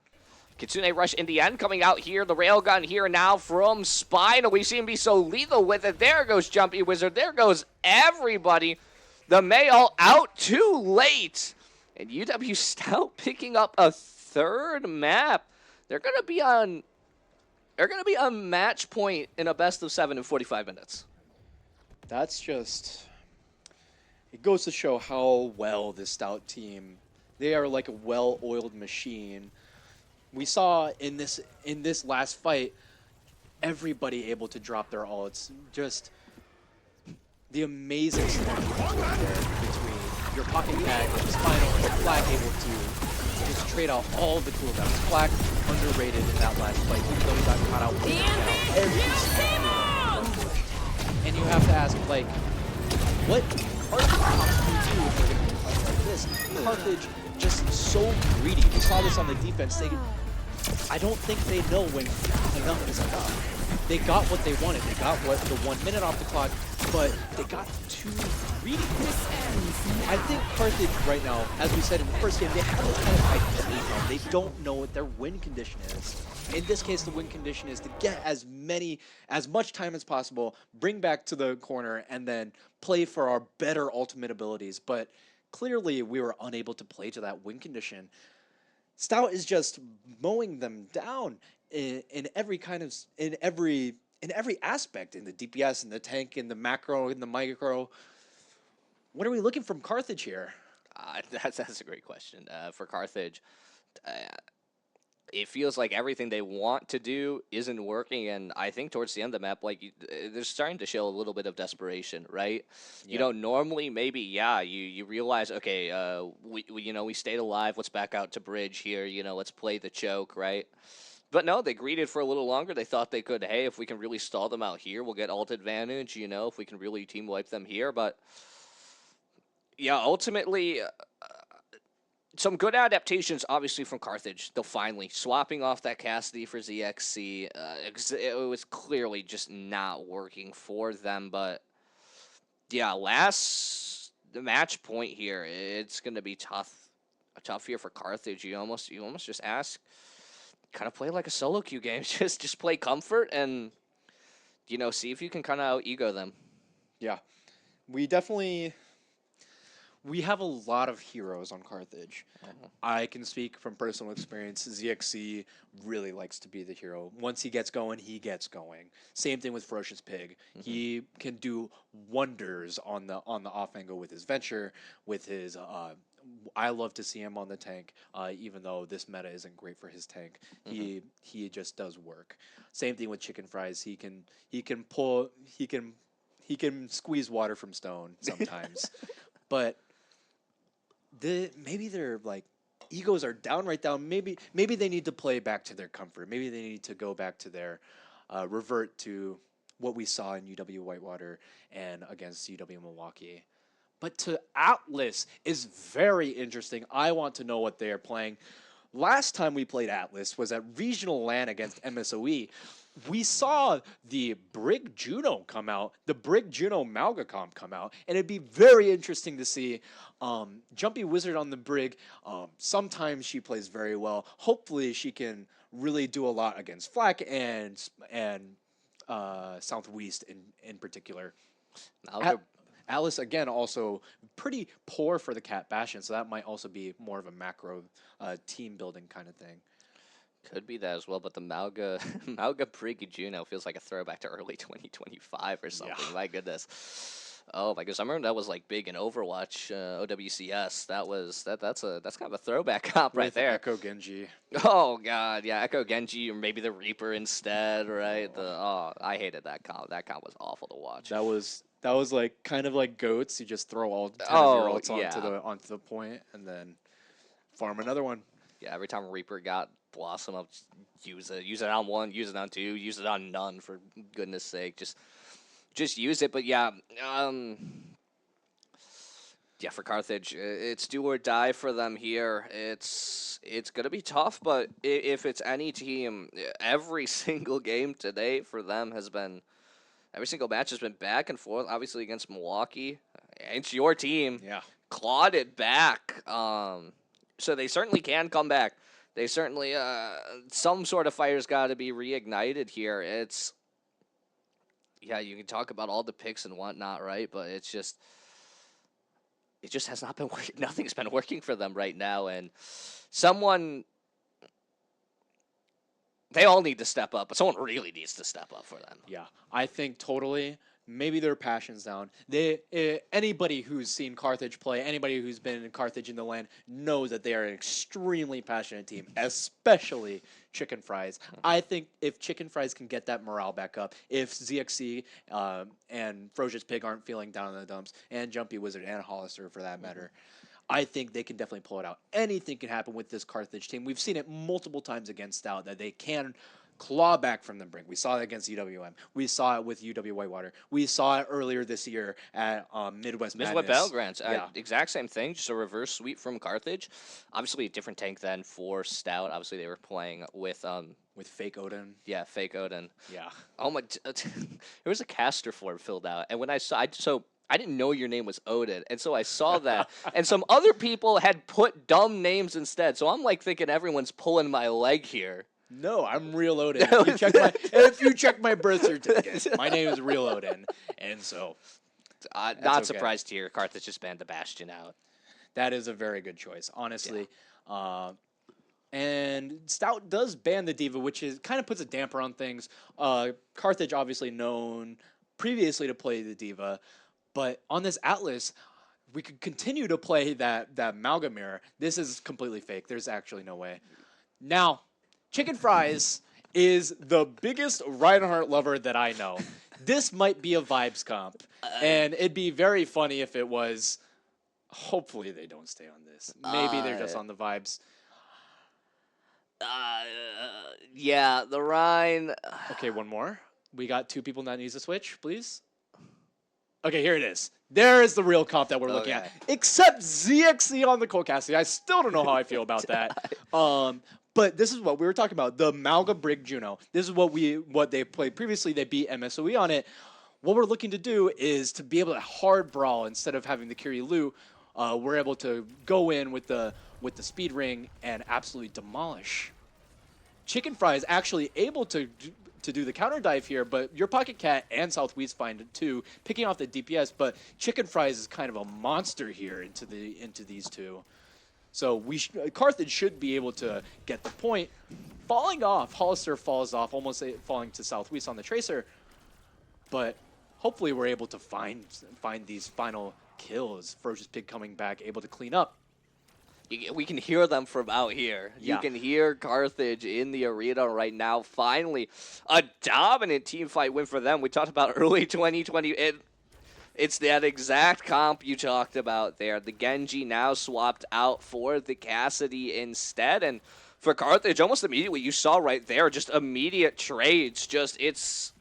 Kitsune Rush in the end coming out here. The railgun here now from Spinal. We've seen him be so lethal with it. There goes Jumpy Wizard. There goes everybody. The Mayall out too late. And UW Stout picking up a third map. They're gonna be on match point in a best of 7 in 45 minutes. That's just, it goes to show how well this Stout team, they are like a well-oiled machine. We saw in this last fight, everybody able to drop their ults. Just the amazing synergy right there between your Pocket Cat and Spinal and Flack able to just trade out all of the cooldowns. Flack underrated in that last fight, even though he got caught out with the cooldown every single cooldown. And you have to ask, like, what Carthage possibly do if they're going to get fights like this? Carthage just so greedy. We saw this on the defense. I don't think they know when enough is enough. They got what they wanted. They got what the 1 minute off the clock, but they got too greedy. I think Carthage right now, as we said in the first game, they have this kind of identity now. They don't know what their win condition is. In this case, the win condition is to get as much time as possible, bring back to the corner, and then play for our better ultimate abilities. But clearly, we were unable to play to that win condition. Stout is just mowing them down in every aspect, in the DPS, in the tank, in the macro, in the micro. What are we looking from Carthage here? That's a great question. For Carthage, it feels like everything they want to do isn't working, and I think towards the end of the map, like they're starting to show a little bit of desperation, right? Yeah. You know, normally maybe you realize, okay, we stayed alive. Let's back out to bridge here. You know, let's play the choke, right? But no, they greeted for a little longer. They thought they could, hey, if we can really stall them out here, we'll get ult advantage. You know, if we can really team wipe them here, but yeah, ultimately. Some good adaptations, obviously, from Carthage. They'll finally swapping off that Cassidy for ZXC. It was clearly just not working for them. But yeah, the match point here, it's going to be tough. A tough year for Carthage. You almost just ask, kind of play like a solo queue game. just play comfort and see if you can kind of out ego them. Yeah, we have a lot of heroes on Carthage. I can speak from personal experience. ZXC really likes to be the hero. Once he gets going, he gets going. Same thing with Ferocious Pig. He can do wonders on the off angle with his Venture, with his. I love to see him on the tank, even though this meta isn't great for his tank. He just does work. Same thing with Chicken Fries. He can squeeze water from stone sometimes, but. Maybe their egos are down right down. Maybe they need to play back to their comfort. Maybe they need to go back to their revert to what we saw in UW Whitewater and against UW Milwaukee. But to Atlas is very interesting. I want to know what they are playing. Last time we played Atlas was at Regional LAN against MSOE. We saw the Brig Juno come out, the Brig Juno Malgacom come out, and it'd be very interesting to see Jumpy Wizard on the Brig. Sometimes she plays very well. Hopefully she can really do a lot against Flack and Southwest in particular. Alice, again, also pretty poor for the Cat Bastion, so that might also be more of a macro team building kind of thing. Could be that as well, but the Malga Brig Juno feels like a throwback to early 2025 or something. Yeah. My goodness. Oh my goodness. I remember that was like big in Overwatch, OWCS. That's kind of a throwback comp right there. Echo Genji. Oh god, yeah, Echo Genji or maybe the Reaper instead, right? I hated that comp. That comp was awful to watch. That was like kind of like goats. You just throw all 10 of your ults onto the point and then farm another one. Yeah, every time Reaper got Blossom up, use it. Use it on 1, use it on 2, use it on none, for goodness sake. Just use it. But yeah, for Carthage, it's do or die for them here. It's going to be tough, but if it's any team, every single game today for them has been, every single match has been back and forth, obviously against Milwaukee. It's your team. Yeah. clawed it back. So they certainly can come back. They certainly, some sort of fire's got to be reignited here. Yeah, you can talk about all the picks and whatnot, right? But it just has not been working. Nothing's been working for them right now. And they all need to step up, but someone really needs to step up for them. Yeah, I think totally. Maybe their passion's down. Anybody who's seen Carthage play, anybody who's been in Carthage in the land, knows that they are an extremely passionate team, especially Chicken Fries. I think if Chicken Fries can get that morale back up, if ZXC and Frosia's Pig aren't feeling down in the dumps, and Jumpy Wizard and Hollister for that matter, I think they can definitely pull it out. Anything can happen with this Carthage team. We've seen it multiple times against Stout that they can claw back from the brink. We saw it against UWM. We saw it with UW Whitewater. We saw it earlier this year at Midwest Madness. Battlegrounds. Yeah. Exact same thing, just a reverse sweep from Carthage. Obviously, a different tank than for Stout. Obviously, they were playing with Fake Odin. Yeah, Fake Odin. Yeah. Oh my! There was a caster form filled out, and when I didn't know your name was Odin, and so I saw that, and some other people had put dumb names instead. So I'm like thinking everyone's pulling my leg here. No, I'm Real Odin. If you check my birth certificate, my name is Real Odin, and so not surprised to hear Carthage just banned the Bastion out. That is a very good choice, honestly. Yeah. And Stout does ban the Diva, which is kind of puts a damper on things. Carthage obviously known previously to play the Diva, but on this Atlas, we could continue to play that Malgamir. This is completely fake. There's actually no way. Now, Chicken Fries is the biggest Reinhardt lover that I know. This might be a vibes comp, and it'd be very funny if it was. Hopefully they don't stay on this. Maybe they're just on the vibes. Yeah, the Rhine. Okay, one more. We got two people that needs to switch, please. Okay, here it is. There is the real comp that we're looking at. Except ZXC on the Cole Cassidy. I still don't know how I feel about that. But this is what we were talking about. The Malga Brig Juno. This is what they played previously. They beat MSOE on it. What we're looking to do is to be able to hard brawl instead of having the Kiryu. We're able to go in with the speed ring and absolutely demolish. Chicken Fry is actually able to do the counter dive here, but your Pocket Cat and Southwest find it too, picking off the DPS. But Chicken Fries is kind of a monster here into these two. So Carthage should be able to get the point. Falling off, Hollister falls off, almost falling to Southwest on the Tracer. But hopefully we're able to find these final kills. Ferocious Pig coming back, able to clean up. We can hear them from out here. Yeah. You can hear Carthage in the arena right now. Finally, a dominant team fight win for them. We talked about early 2020. It's that exact comp you talked about there. The Genji now swapped out for the Cassidy instead. And for Carthage, almost immediately, you saw right there, just immediate trades. It's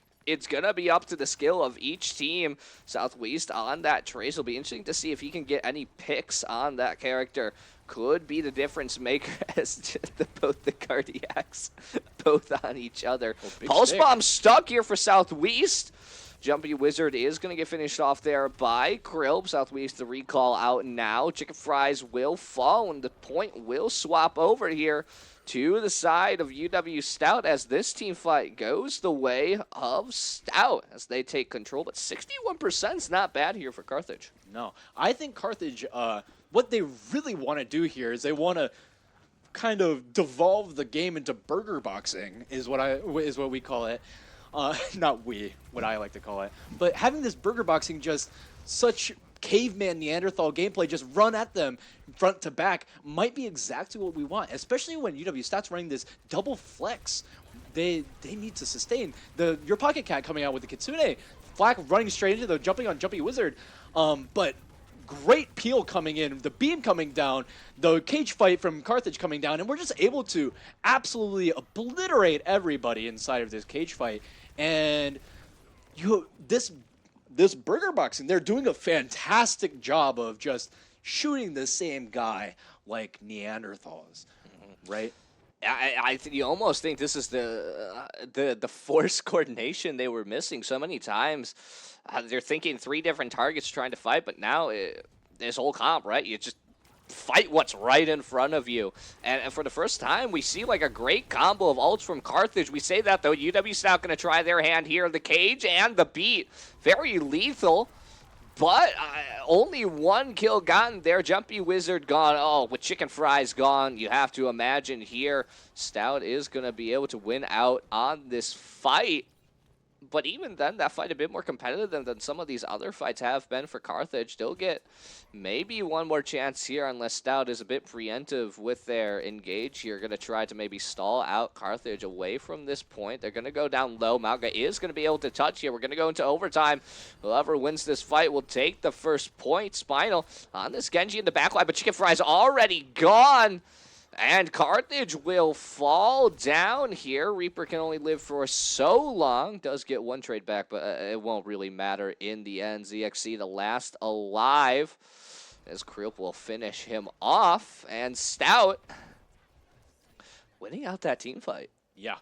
going to be up to the skill of each team. Southwest on that Trace. It'll be interesting to see if he can get any picks on that character. Could be the difference maker as both the Cardiacs, both on each other. Pulse Bomb stuck here for Southwest. Jumpy Wizard is going to get finished off there by Krill. Southwest, the recall out now. Chicken Fries will fall, and the point will swap over here to the side of UW Stout as this team fight goes the way of Stout as they take control. But 61% is not bad here for Carthage. No, I think Carthage, what they really want to do here is they want to kind of devolve the game into burger boxing is what we call it. Not we, what I like to call it. But having this burger boxing, just such caveman Neanderthal gameplay, just run at them front to back, might be exactly what we want, especially when UW Stats running this double flex. They need to sustain. Your Pocket Cat coming out with the Kitsune, Flack running straight into jumping on Jumpy Wizard. But great peel coming in, the beam coming down, the cage fight from Carthage coming down, and we're just able to absolutely obliterate everybody inside of this cage fight. And this burger boxing, they're doing a fantastic job of just shooting the same guy like Neanderthals, right? You almost think this is the force coordination they were missing so many times. They're thinking 3 different targets trying to fight, but now this whole comp, right? You just fight what's right in front of you. And for the first time, we see like a great combo of ults from Carthage. We say that, though. UW's now going to try their hand here. The cage and the beat. Very lethal. But only one kill gotten there. Jumpy Wizard gone. Oh, with Chicken Fries gone, you have to imagine here Stout is going to be able to win out on this fight. But even then, that fight a bit more competitive than some of these other fights have been for Carthage. They'll get maybe one more chance here unless Stout is a bit preemptive with their engage here. Going to try to maybe stall out Carthage away from this point. They're going to go down low. Mauga is going to be able to touch here. We're going to go into overtime. Whoever wins this fight will take the first point. Spinal on this Genji in the backline, but Chicken Fry's already gone. And Carthage will fall down here. Reaper can only live for so long. Does get one trade back, but it won't really matter in the end. ZXC, the last alive, as Kriop will finish him off. And Stout winning out that team fight. Yeah.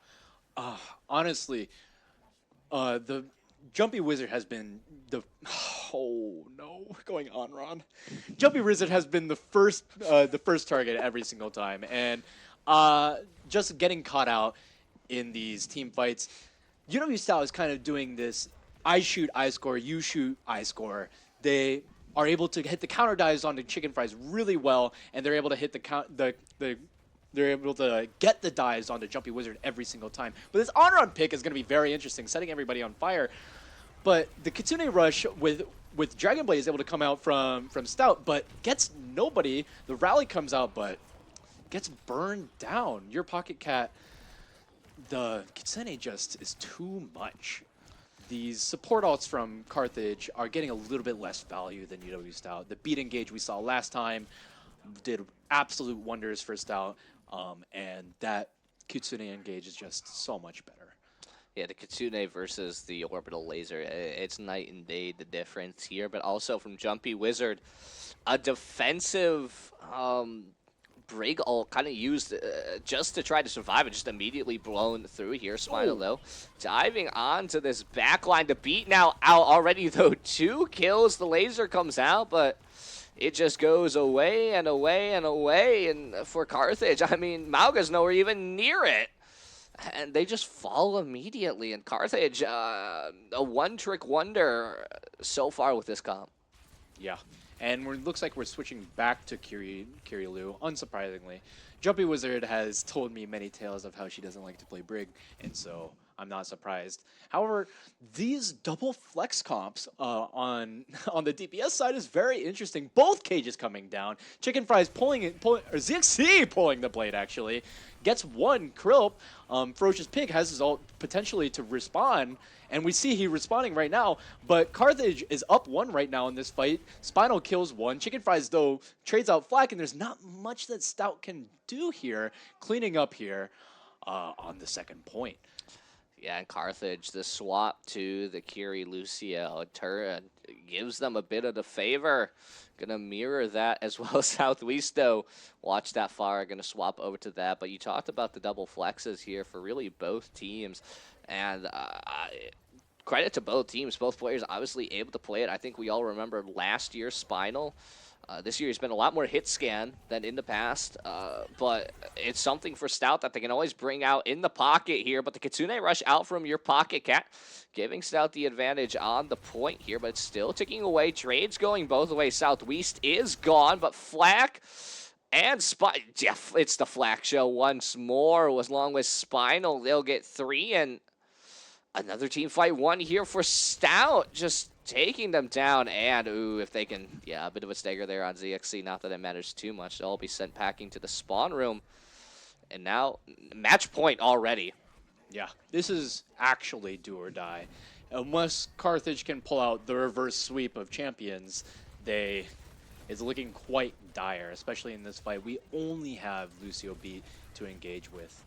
Honestly, the Jumpy Wizard has been the... Oh, no. Going on, Ron. Jumpy Wizard has been the first target every single time. And just getting caught out in these team fights, UW Stout is kind of doing this I shoot, I score, you shoot, I score. They are able to hit the counter dives onto Chicken Fries really well, and they're able to hit they're able to get the dives onto Jumpy Wizard every single time. But this on-run pick is going to be very interesting, setting everybody on fire. But the Kitsune Rush with Dragon Blade is able to come out from Stout, but gets nobody. The rally comes out, but gets burned down. Your Pocket Cat, the Kitsune just is too much. These support alts from Carthage are getting a little bit less value than UW Stout. The beat engage we saw last time did absolute wonders for Stout, and that Kitsune engage is just so much better. Yeah, the Kitsune versus the Orbital Laser, it's night and day, the difference here. But also from Jumpy Wizard, a defensive Brig ult kind of used just to try to survive and just immediately blown through here. Spinal, though, diving onto this backline. The beat now out already, though. 2 kills. The laser comes out, but it just goes away and away and away. And for Carthage, I mean, Mauga's nowhere even near it. And they just fall immediately. And Carthage, a one-trick wonder so far with this comp. Yeah. And it looks like we're switching back to Kirilu, unsurprisingly. Jumpy Wizard has told me many tales of how she doesn't like to play Brig, and so I'm not surprised. However, these double flex comps on the DPS side is very interesting. Both cages coming down. Chicken Fries or ZXC pulling the blade, actually. Gets one Krill. Ferocious Pig has his ult potentially to respawn, and we see he respawning right now, but Carthage is up 1 right now in this fight. Spinal kills 1. Chicken Fries, though, trades out Flak, and there's not much that Stout can do here, cleaning up here on the second point. Yeah, and Carthage, the swap to the Kiri Lucio turn gives them a bit of the favor. Gonna mirror that as well as Southwest, though. Watch that far, gonna swap over to that. But you talked about the double flexes here for really both teams. And credit to both teams. Both players obviously able to play it. I think we all remember last year's Spinal. This year has been a lot more hit scan than in the past, but it's something for Stout that they can always bring out in the pocket here. But the Kitsune Rush out from your Pocket Cat, giving Stout the advantage on the point here, but it's still ticking away. Trades going both ways. Southwest is gone, but Flak and Jeff, it's the Flak show once more. Along with Spinal, they'll get 3, and another team fight 1 here for Stout. Just taking them down, and ooh, if they can, yeah, a bit of a stagger there on ZXC. Not that it matters too much. They'll all be sent packing to the spawn room. And now, match point already. Yeah, this is actually do or die. Unless Carthage can pull out the reverse sweep of champions, it's looking quite dire, especially in this fight. We only have Lucio beat to engage with.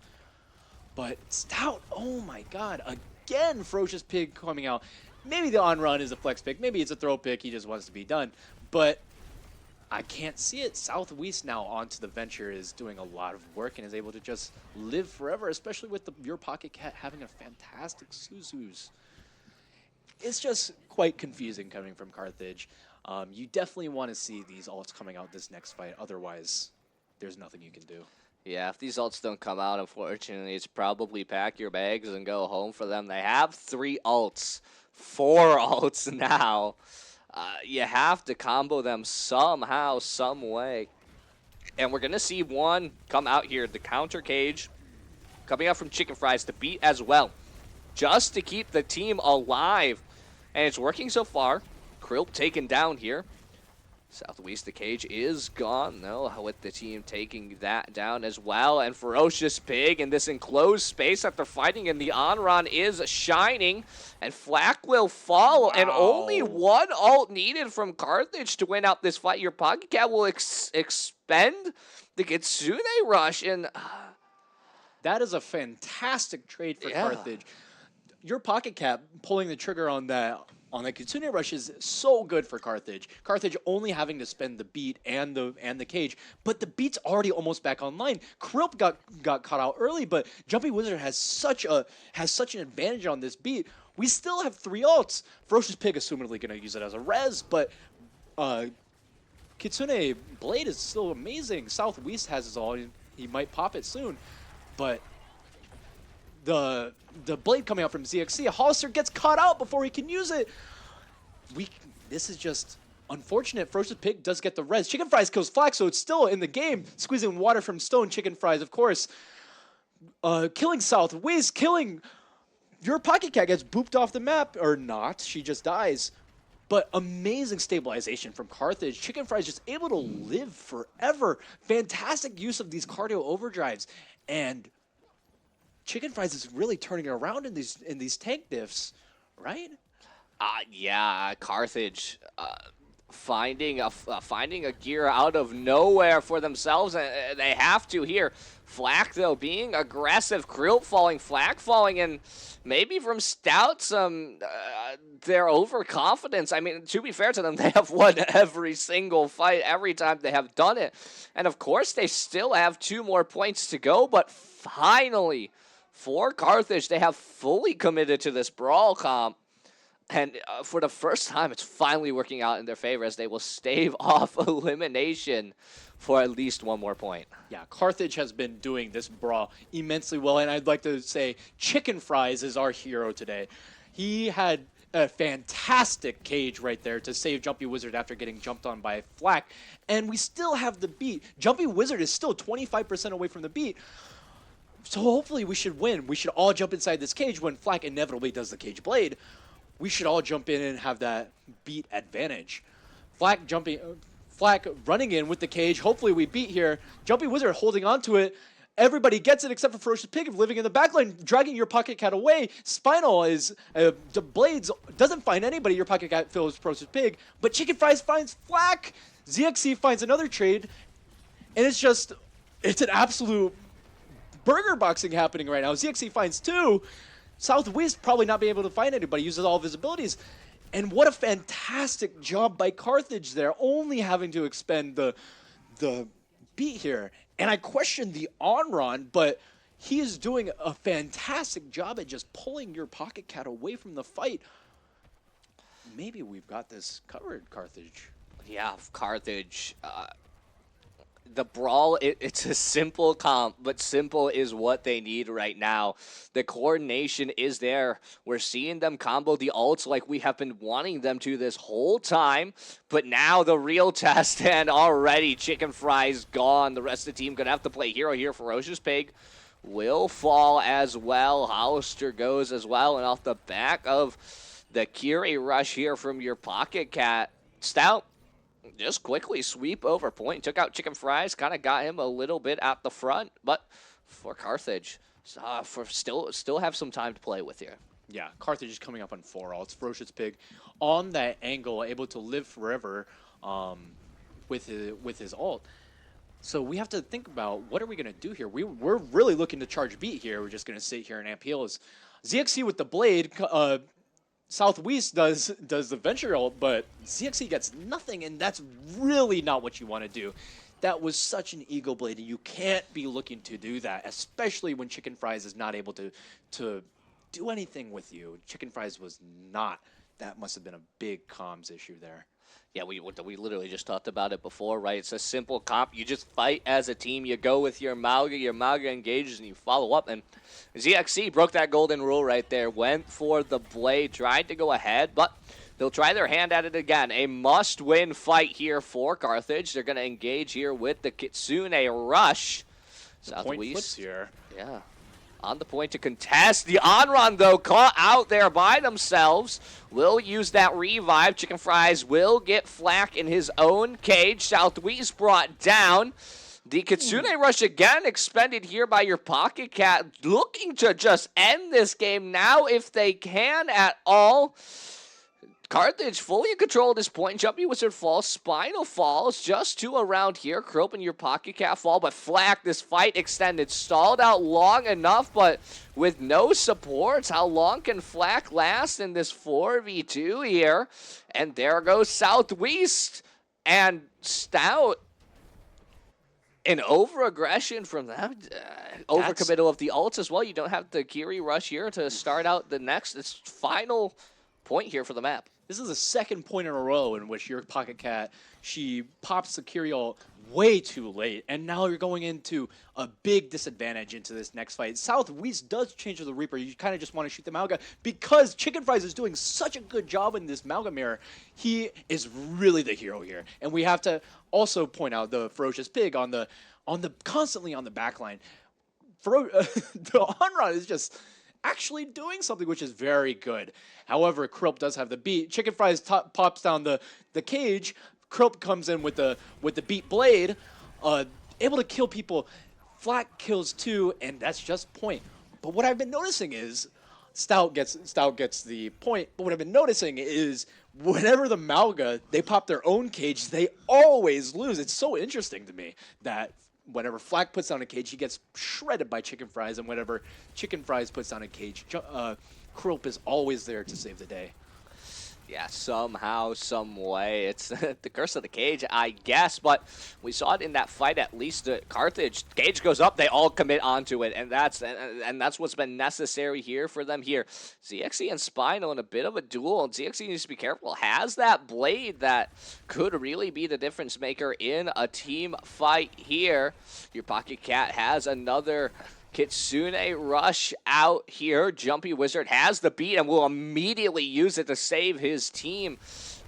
But Stout, oh my god, again, Ferocious Pig coming out. Maybe the on-run is a flex pick. Maybe it's a throw pick. He just wants to be done. But I can't see it. Southwest now onto the Venture is doing a lot of work and is able to just live forever, especially with your Pocket Cat having a fantastic Suzus. It's just quite confusing coming from Carthage. You definitely want to see these ults coming out this next fight. Otherwise, there's nothing you can do. Yeah, if these ults don't come out, unfortunately, it's probably pack your bags and go home for them. They have 3 ults, 4 ults now. You have to combo them somehow, some way. And we're going to see one come out here, the counter cage, coming out from Chicken Fries to beat as well, just to keep the team alive. And it's working so far. Krilp taken down here. Southwest, the cage is gone, though, with the team taking that down as well. And Ferocious Pig in this enclosed space that they're fighting in, the Onron is shining. And Flak will fall, and only 1 ult needed from Carthage to win out this fight. Your Pocket Cat will expend the Kitsune Rush, and that is a fantastic trade for Carthage. Your Pocket Cat pulling the trigger on that Kitsune Rush is so good for Carthage. Carthage only having to spend the beat and the cage, but the beat's already almost back online. Krilp got caught out early, but Jumpy Wizard has such an advantage on this beat. We still have 3 ults. Ferocious Pig assumedly going to use it as a res, but Kitsune Blade is still amazing. Southwest has his ult. He might pop it soon, but the blade coming out from ZXC, Hollister gets caught out before he can use it. This is just unfortunate. Ferocious Pig does get the res. Chicken Fries kills Flak, so it's still in the game. Squeezing water from Stone. Chicken Fries, of course, killing Southwest, killing your Pocket Cat gets booped off the map, or not. She just dies. But amazing stabilization from Carthage. Chicken Fries just able to live forever. Fantastic use of these cardio overdrives, and Chicken Fries is really turning it around in these tank diffs, right? Yeah, Carthage finding a gear out of nowhere for themselves, and they have to here. Flak, though, being aggressive. Krilp falling, Flak falling, and maybe from Stout their overconfidence. I mean, to be fair to them, they have won every single fight every time they have done it. And, of course, they still have 2 more points to go, but finally, for Carthage, they have fully committed to this Brawl comp. And for the first time, it's finally working out in their favor as they will stave off elimination for at least 1 more point. Yeah, Carthage has been doing this Brawl immensely well, and I'd like to say Chicken Fries is our hero today. He had a fantastic cage right there to save Jumpy Wizard after getting jumped on by Flak, and we still have the beat. Jumpy Wizard is still 25% away from the beat. So hopefully we should win. We should all jump inside this cage when Flak inevitably does the cage blade. We should all jump in and have that beat advantage. Flak running in with the cage. Hopefully we beat here. Jumpy Wizard holding on to it. Everybody gets it except for Ferocious Pig living in the backline, dragging your Pocket Cat away. Spinal is, the Blades doesn't find anybody. Your Pocket Cat fills Ferocious Pig, but Chicken Fries finds Flak. ZXC finds another trade, and it's an absolute burger boxing happening right now. ZXC finds 2. Southwest probably not being able to find anybody, uses all of his abilities. And what a fantastic job by Carthage there, only having to expend the beat here. And I question the on-run, but he is doing a fantastic job at just pulling your Pocket Cat away from the fight. Maybe we've got this covered, Carthage. Yeah, Carthage. The Brawl, it's a simple comp, but simple is what they need right now. The coordination is there. We're seeing them combo the ults like we have been wanting them to this whole time, but now the real test, and already Chicken Fries gone. The rest of the team going to have to play hero here. Ferocious Pig will fall as well. Hollister goes as well, and off the back of the Curie rush here from your Pocket Cat, Stout just quickly sweep over point, took out Chicken Fries, kind of got him a little bit at the front, but for Carthage, still have some time to play with here. Yeah, Carthage is coming up on 4 ults. Ferocious Pig on that angle, able to live forever with his ult. So we have to think about what are we going to do here. We're really looking to charge beat here. We're just going to sit here and amp heals. ZXC with the blade. Southwest does the Venture ult, but ZXC gets nothing, and that's really not what you want to do. That was such an Eagle Blade, and you can't be looking to do that, especially when Chicken Fries is not able to do anything with you. Chicken Fries was not. That must have been a big comms issue there. Yeah, we literally just talked about it before, right? It's a simple comp. You just fight as a team. You go with your Mauga engages, and you follow up. And ZXC broke that golden rule right there. Went for the blade, tried to go ahead, but they'll try their hand at it again. A must-win fight here for Carthage. They're going to engage here with the Kitsune Rush. Point flips here. Yeah. On the point to contest. The on-run, though, caught out there by themselves. Will use that revive. Chicken Fries will get Flack in his own cage. Southwest brought down. The Kitsune Rush again expended here by your Pocket Cat. Looking to just end this game now if they can at all. Carthage fully in control at this point. Jumpy Wizard falls. Spinal falls just to around here. Crope and your Pocket Cat fall, but Flack, this fight extended. Stalled out long enough, but with no supports. How long can Flack last in this 4v2 here? And there goes Southwest and Stout. An over-aggression from them. Overcommittal of the ults as well. You don't have the Kiri rush here to start out the next. This final point here for the map. This is the second point in a row in which your Pocket Cat, she pops the Kiri ult way too late, and now you're going into a big disadvantage into this next fight. Southwest does change to the Reaper. You kind of just want to shoot the Mauga because Chicken Fries is doing such a good job in this Mauga mirror. He is really the hero here, and we have to also point out the Ferocious Pig on the constantly on the backline. The on-run is just actually doing something which is very good. However, Krilp does have the beat. Chicken Fries pops down the cage. Krilp comes in with the beat blade, able to kill people. Flack kills too, and that's just point. But what I've been noticing is Stout gets the point. But what I've been noticing is whenever the Mauga, they pop their own cage, they always lose. It's so interesting to me that whenever Flack puts down a cage, he gets shredded by Chicken Fries, and whenever Chicken Fries puts down a cage, Krilp is always there to save the day. Yeah, somehow, some way. It's the curse of the cage, I guess. But we saw it in that fight, at least. Carthage, cage goes up, they all commit onto it. And that's what's been necessary here for them here. ZXC and Spinal in a bit of a duel. And ZXC needs to be careful. Has that blade that could really be the difference maker in a team fight here. Your Pocket Cat has another Kitsune Rush out here. Jumpy Wizard has the beat and will immediately use it to save his team.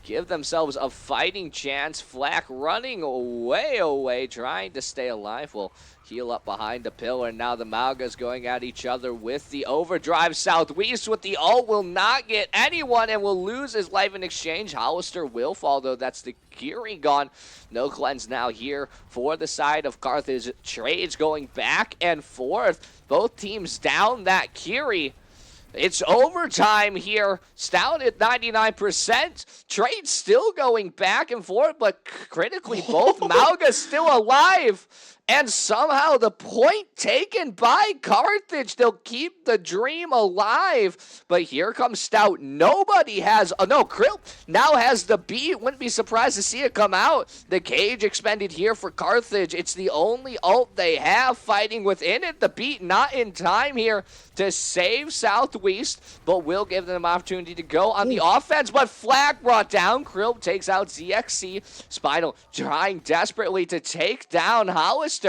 Give themselves a fighting chance. Flack running way away, trying to stay alive. Will heal up behind the pillar. Now the Maugas going at each other with the overdrive. Southwest with the ult will not get anyone and will lose his life in exchange. Hollister will fall, though. That's the Kiri gone. No cleanse now here for the side of Carthage. Trades going back and forth. Both teams down that Kiri. It's overtime here. Stout at 99%. Trade still going back and forth, but critically, both Maugas still alive. And somehow the point taken by Carthage. They'll keep the dream alive. But here comes Stout. Nobody has... Oh, no, Krilp now has the beat. Wouldn't be surprised to see it come out. The cage expended here for Carthage. It's the only ult they have fighting within it. The beat not in time here to save Southwest, but will give them an opportunity to go on the offense. But Flack brought down. Krilp takes out ZXC. Spinal trying desperately to take down Hollister.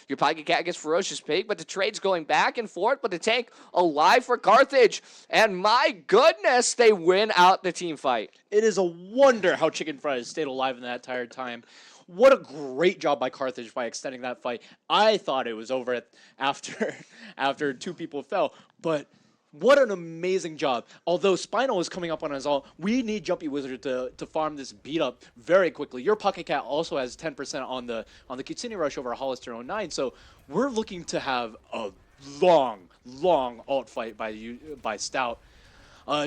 Your Pocket Cat gets Ferocious Pig, but the trade's going back and forth, but the tank alive for Carthage. And my goodness, they win out the team fight. It is a wonder how Chicken Fries stayed alive in that entire time. What a great job by Carthage by extending that fight. I thought it was over after two people fell, but what an amazing job. Although Spinal is coming up on us all, we need Jumpy Wizard to farm this beat up very quickly. Your Pocket Cat also has 10% on the Kitsune Rush over Hollister 09, so we're looking to have a long ult fight by Stout.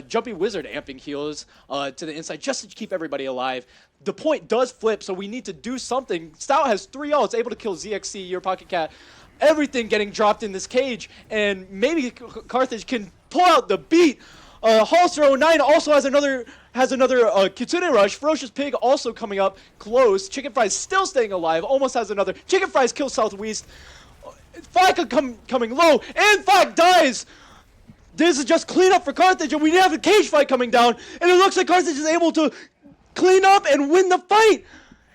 Jumpy Wizard amping heals to the inside just to keep everybody alive. The point does flip, so we need to do something. Stout has 3 ults, able to kill ZXC, your Pocket Cat. Everything getting dropped in this cage, and maybe Carthage can pull out the beat. Hollister 09 also has another Kitsune Rush. Ferocious Pig also coming up close. Chicken Fries still staying alive, almost has another. Chicken Fries kills Southwest. Flack coming low, and Flack dies. This is just cleanup for Carthage, and we have a cage fight coming down, and it looks like Carthage is able to clean up and win the fight.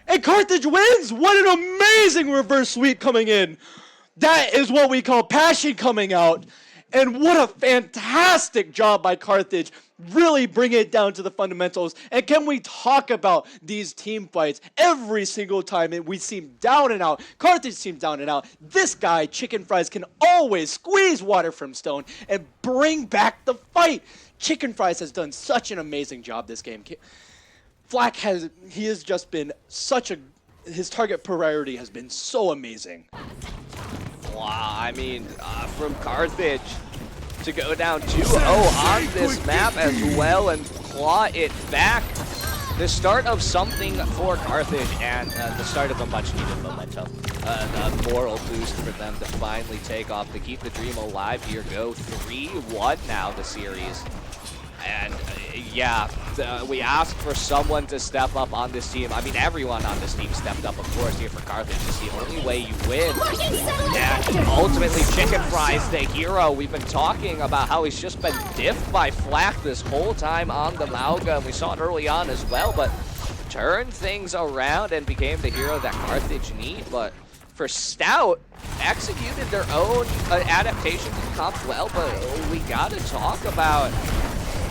And Carthage wins. What an amazing reverse sweep coming in. That is what we call passion coming out. And what a fantastic job by Carthage. Really bring it down to the fundamentals. And can we talk about these team fights every single time we seem down and out? Carthage seems down and out. This guy, Chicken Fries, can always squeeze water from stone and bring back the fight. Chicken Fries has done such an amazing job this game. Flack has just been his target priority has been so amazing. Wow, I mean, from Carthage to go down 2-0 on this map as well and claw it back. The start of something for Carthage and the start of a much needed momentum. A moral boost for them to finally take off, to keep the dream alive here. Go 3-1 now the series. And yeah, we asked for someone to step up on this team. I mean, everyone on this team stepped up, of course, here for Carthage. It's the only way you win. And ultimately, Chicken Fries, the hero. We've been talking about how he's just been diffed by Flack this whole time on the Mauga, and we saw it early on as well, but turned things around and became the hero that Carthage need. But for Stout, executed their own adaptation to the comp well, but we gotta talk about,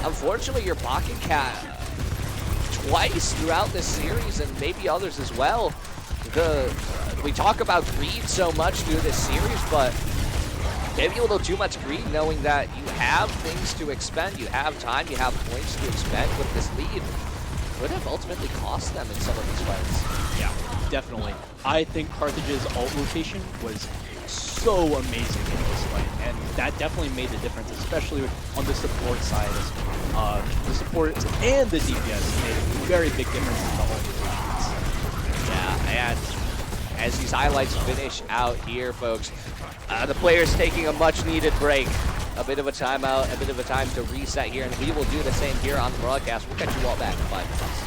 unfortunately, your Pocket Cat twice throughout this series, and maybe others as well. We talk about greed so much through this series, but maybe a little too much greed, knowing that you have things to expend, you have time, you have points to expend with this lead. Would have ultimately cost them in some of these fights. Yeah, definitely. I think Carthage's ult rotation was so amazing in this fight, and that definitely made the difference, especially on the support side. The support and the DPS made a very big difference in the ult rotations. Yeah, and as these highlights finish out here, folks, the players taking a much-needed break. A bit of a timeout, a bit of a time to reset here, and we will do the same here on the broadcast. We'll catch you all back in 5 minutes.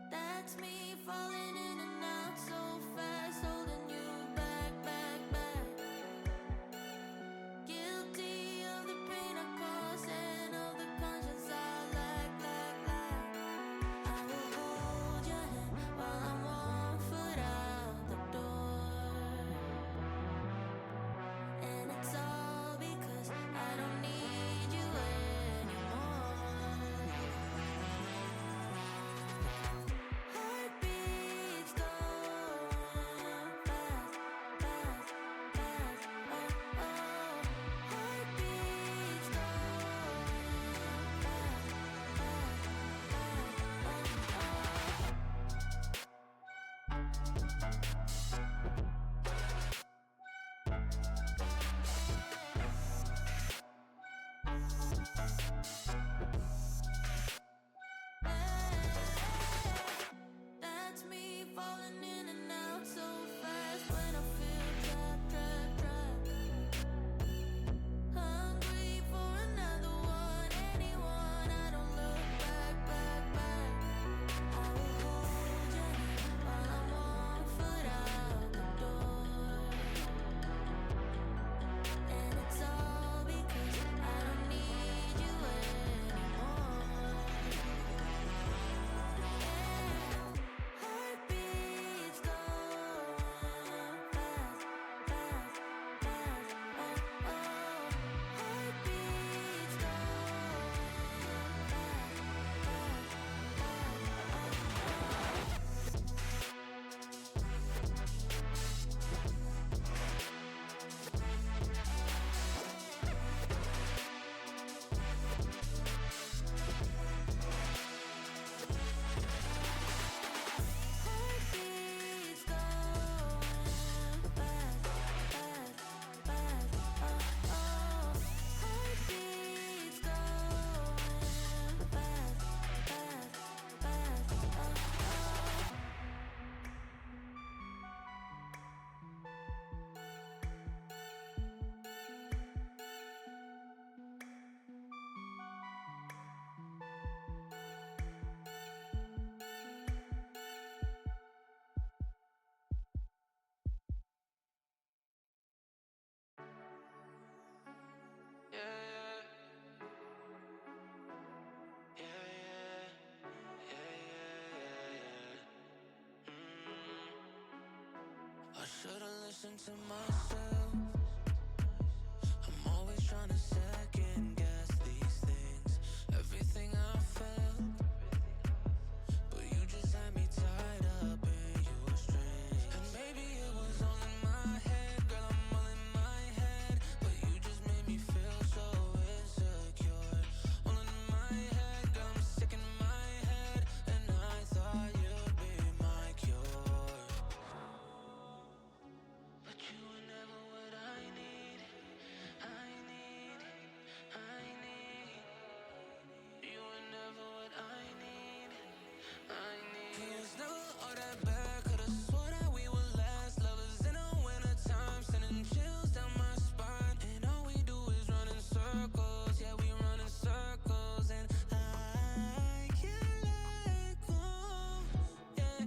That's me falling in and out so fast, holding you back, back, back. Guilty of the pain I caused and of the conscience I lack. I will hold your hand while I'm 1 foot out the door. And it's all because I don't need you anymore. Heartbeats going fast, fast, fast. Oh, oh. Heartbeats going fast, fast, fast. Oh, oh. That's me falling in and out so fast when I feel trapped, trapped, trapped. Hungry for another one, anyone. I don't look back, back, back. I will hold your hand while I'm 1 listen to myself. I'm always trying to second guess these things. Everything I felt, but you just had me tied up in your strings. And maybe it was all in my head, girl, I'm all in my head. But you just made me feel so insecure. All in my head, girl, I'm sick in my head. And I thought you'd be my cure. But you were never what I need. I need. You were never what I need. You was never all that bad. Could've swore that we would last. Lovers in the wintertime, sending chills down my spine. And all we do is run in circles. Yeah, we run in circles. And I can't let go. Yeah.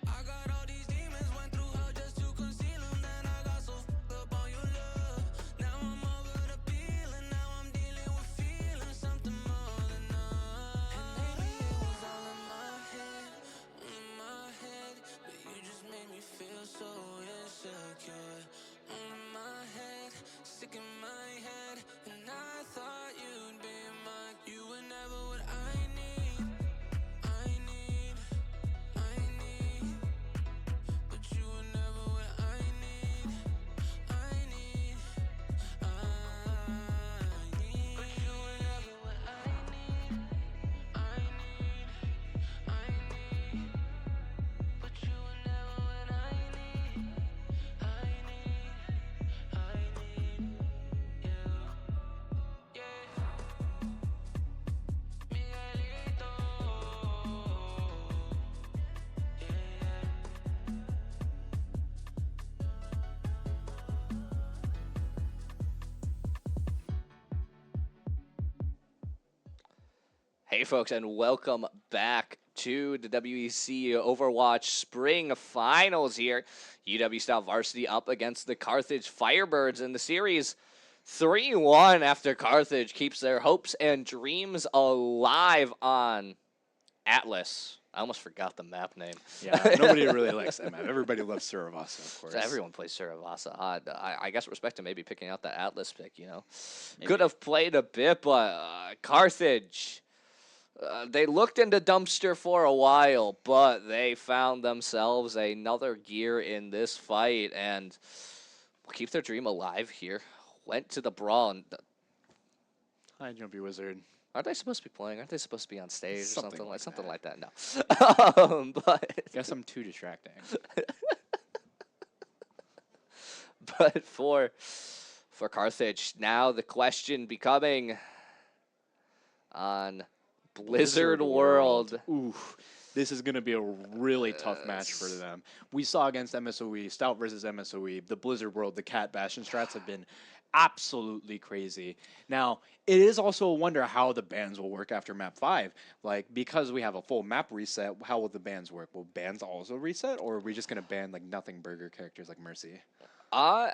I got all these demons, went through hell just to conceal them. Then I got so fucked up on your love. Now I'm over the feeling, now I'm dealing with feeling something more than enough. And maybe it was all in my head, but you just made me feel so insecure. All in my head, sick in my head, and I thought you'd be mine. You were never what I need. I need. But you were never what I need. I need. But you were never what I need. I need. But you were never what I need. I need you. Yeah. Miguelito. Hey, folks, and welcome back to the WEC Overwatch Spring Finals here. UW Style Varsity up against the Carthage Firebirds in the series. 3-1 after Carthage keeps their hopes and dreams alive on Atlas. I almost forgot the map name. Yeah, nobody really likes that map. Everybody loves Suravasa, of course. Everyone plays Suravasa. I guess respect to maybe picking out that Atlas pick, you know. Could have played a bit, but Carthage, they looked in the dumpster for a while, but they found themselves another gear in this fight and will keep their dream alive here. Went to the brawl. And Hi, Jumpy Wizard. aren't they supposed to be playing? Aren't they supposed to be on stage or something like that? No. But Guess I'm too distracting. but for Carthage, now the question becoming on Blizzard World. Ooh, this is going to be a really tough match for them. We saw against MSOE, Stout versus MSOE, the Blizzard World, the Cat Bastion strats have been absolutely crazy. Now, it is also a wonder how the bans will work after map 5. Like, because we have a full map reset, how will the bans work? Will bans also reset, or are we just going to ban, like, nothing burger characters like Mercy? I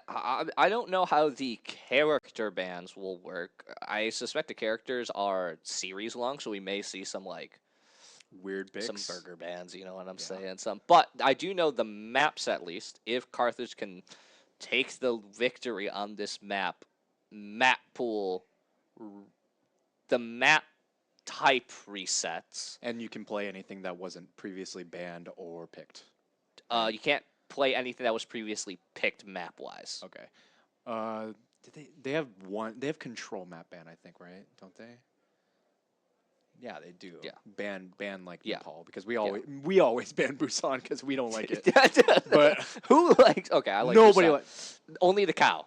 don't know how the character bans will work. I suspect the characters are series long, so we may see some, like, weird picks. Some burger bans, you know what I'm saying? But I do know the maps, at least, if Carthage can take the victory on this map pool, the map type resets. And you can play anything that wasn't previously banned or picked. You can't play anything that was previously picked map-wise. Okay. They have control map ban, I think, right? Don't they? Yeah, they do. Yeah. Ban like Nepal, because we always ban Busan because we don't like it. But who likes? Okay, I like nobody. Only the cow.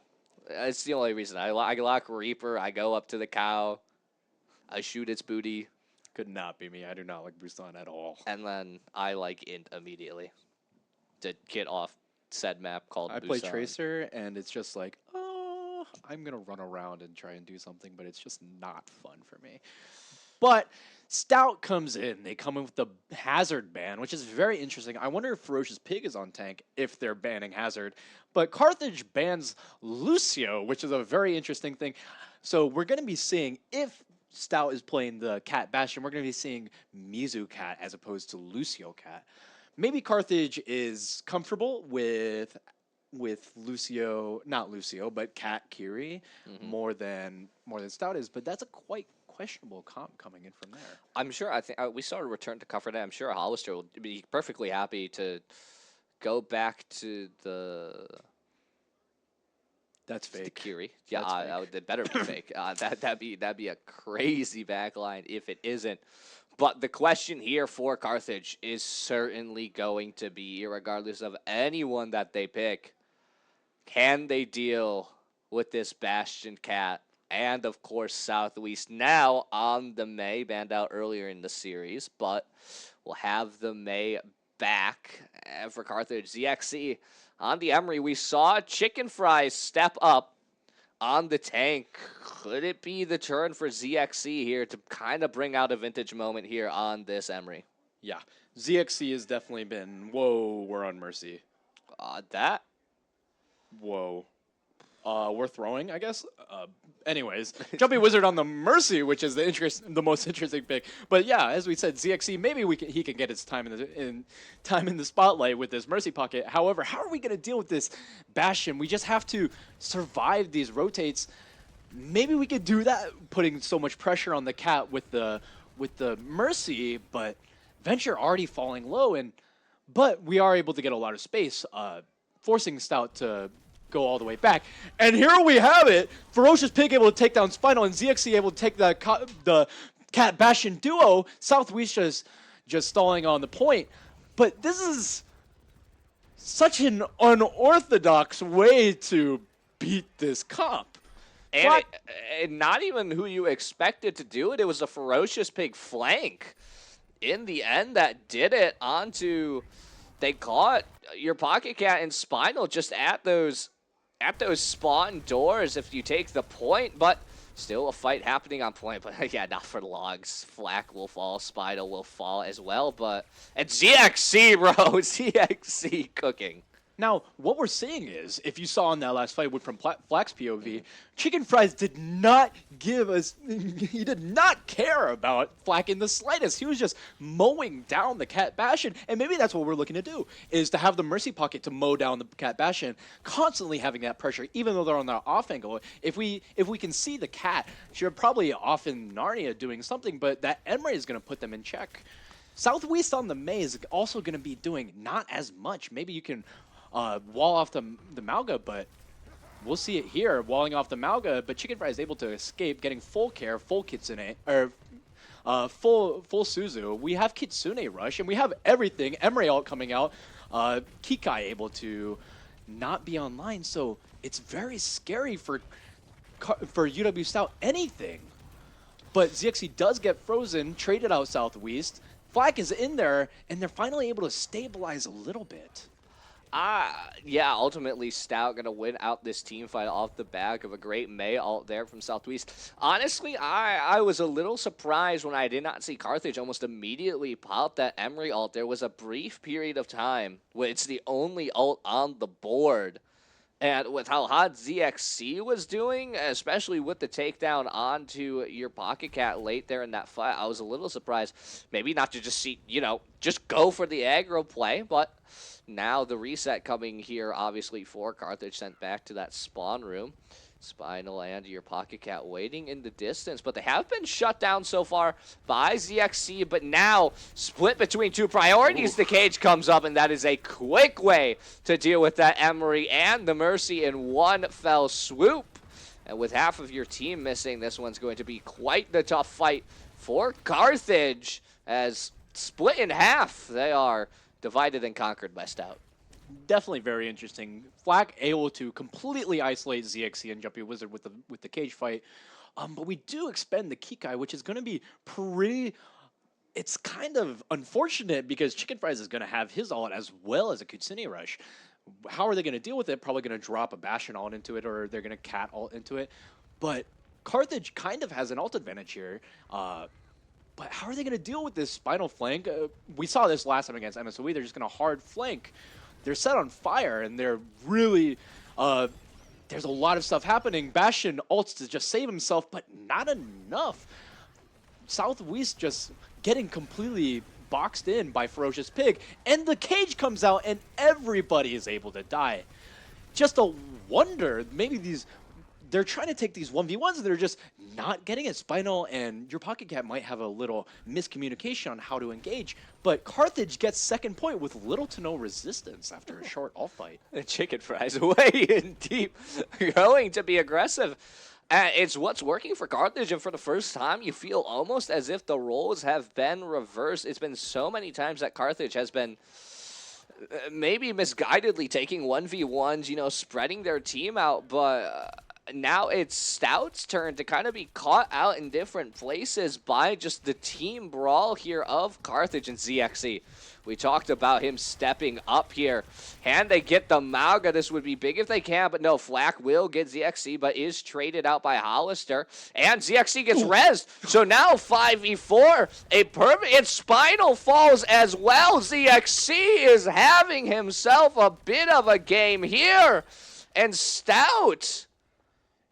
It's the only reason. I lock Reaper. I go up to the cow. I shoot its booty. Could not be me. I do not like Busan at all. And then I like Int immediately to get off said map called I Busan. play Tracer, and it's just like, oh, I'm gonna run around and try and do something, but it's just not fun for me. But Stout comes in. They come in with the Hazard ban, which is very interesting. I wonder if Ferocious Pig is on tank if they're banning Hazard. But Carthage bans Lucio, which is a very interesting thing. So we're going to be seeing, if Stout is playing the Cat Bastion, we're going to be seeing Mizu Cat as opposed to Lucio Cat. Maybe Carthage is comfortable with with Lucio, not Lucio, but Cat Kiri more than Stout is, but that's a quite questionable comp coming in from there. I'm sure. I think we saw a return to Comfort. I'm sure Hollister will be perfectly happy to go back to the. That's The fake. Kiri. Yeah, That's fake. it better be fake. That'd be a crazy backline if it isn't. But the question here for Carthage is certainly going to be, regardless of anyone that they pick, can they deal with this Bastion Cat and of course Southwest now on the May, banned out earlier in the series, but we'll have the May back. And for Carthage, ZXC on the Emery, we saw Chicken Fries step up on the tank. Could it be the turn for ZXC here to kind of bring out a vintage moment here on this Emery? Yeah, ZXC has definitely been, whoa, we're on Mercy. That? Whoa. We're throwing, I guess. Anyways, Jumpy Wizard on the Mercy, which is the most interesting pick. But yeah, as we said, ZXC, maybe he can get his time in the spotlight with this Mercy pocket. However, how are we going to deal with this Bastion? We just have to survive these rotates. Maybe we could do that, putting so much pressure on the Cat with the Mercy, but Venture already falling low, but we are able to get a lot of space, forcing Stout to go all the way back. And here we have it. Ferocious Pig able to take down Spinal, and ZXC able to take the Cat Bastion duo. Southwest just stalling on the point. But this is such an unorthodox way to beat this comp. And not even who you expected to do it. It was a Ferocious Pig flank in the end that did it onto. They caught your Pocket Cat and Spinal just at those spawn doors if you take the point, but still a fight happening on point. But yeah, not for logs. Flack will fall, Spinal will fall as well, and ZXC, bro, ZXC cooking. Now, what we're seeing is, if you saw in that last fight from Flack's POV, Chicken Fries did not he did not care about Flack in the slightest. He was just mowing down the Cat Bastion, and maybe that's what we're looking to do, is to have the Mercy pocket to mow down the Cat Bastion, constantly having that pressure, even though they're on the off angle. If we can see the Cat, you're probably off in Narnia doing something, but that Emery is going to put them in check. Southwest on the May is also going to be doing not as much. Maybe you can wall off the Malga, but we'll see it here, walling off the Malga, but Chicken Fry is able to escape, getting full care, full Kitsune, or full Suzu. We have Kitsune Rush, and we have everything. Emery ult coming out, Kikai able to not be online, so it's very scary for UW Stout anything. But ZXC does get frozen, traded out Southwest. Flack is in there, and they're finally able to stabilize a little bit. Yeah, ultimately Stout going to win out this team fight off the back of a great May ult there from Southwest. Honestly, I was a little surprised when I did not see Carthage almost immediately pop that Emery ult. There was a brief period of time where it's the only ult on the board. And with how hot ZXC was doing, especially with the takedown onto your Pocket Cat late there in that fight, I was a little surprised. Maybe not to just see, just go for the aggro play, but now the reset coming here, obviously, for Carthage, sent back to that spawn room. Spinal and your Pocket Cat waiting in the distance, but they have been shut down so far by ZXC, but now split between two priorities. The cage comes up, and that is a quick way to deal with that Emery and the Mercy in one fell swoop. And with half of your team missing, this one's going to be quite the tough fight for Carthage, as split in half, they are divided and conquered by Stout. Definitely very interesting. Flack able to completely isolate ZXC and Jumpy Wizard with the cage fight. But we do expend the Kikai, which is going to be pretty. It's kind of unfortunate because Chicken Fries is going to have his ult as well as a Kitsune Rush. How are they going to deal with it? Probably going to drop a Bastion ult into it, or they're going to Cat ult into it. But Carthage kind of has an ult advantage here. But how are they going to deal with this Spinal flank? We saw this last time against MSOE. They're just going to hard flank. They're set on fire, and they're really, there's a lot of stuff happening. Bastion ults to just save himself, but not enough. Southwest just getting completely boxed in by Ferocious Pig, and the cage comes out, and everybody is able to die. just a wonder. Maybe they're trying to take these 1v1s and they're just not getting it. Spinal and your Pocket Cat might have a little miscommunication on how to engage, but Carthage gets second point with little to no resistance after a short all fight. The Chicken Fries way in deep, going to be aggressive. It's what's working for Carthage, and for the first time, you feel almost as if the roles have been reversed. It's been so many times that Carthage has been maybe misguidedly taking 1v1s, spreading their team out, but now it's Stout's turn to kind of be caught out in different places by just the team brawl here of Carthage and ZXC. We talked about him stepping up here. And they get the Mauga. This would be big if they can, but no, Flack will get ZXC, but is traded out by Hollister. And ZXC gets rezzed. So now 5v4, and Spinal falls as well. ZXC is having himself a bit of a game here. And Stout.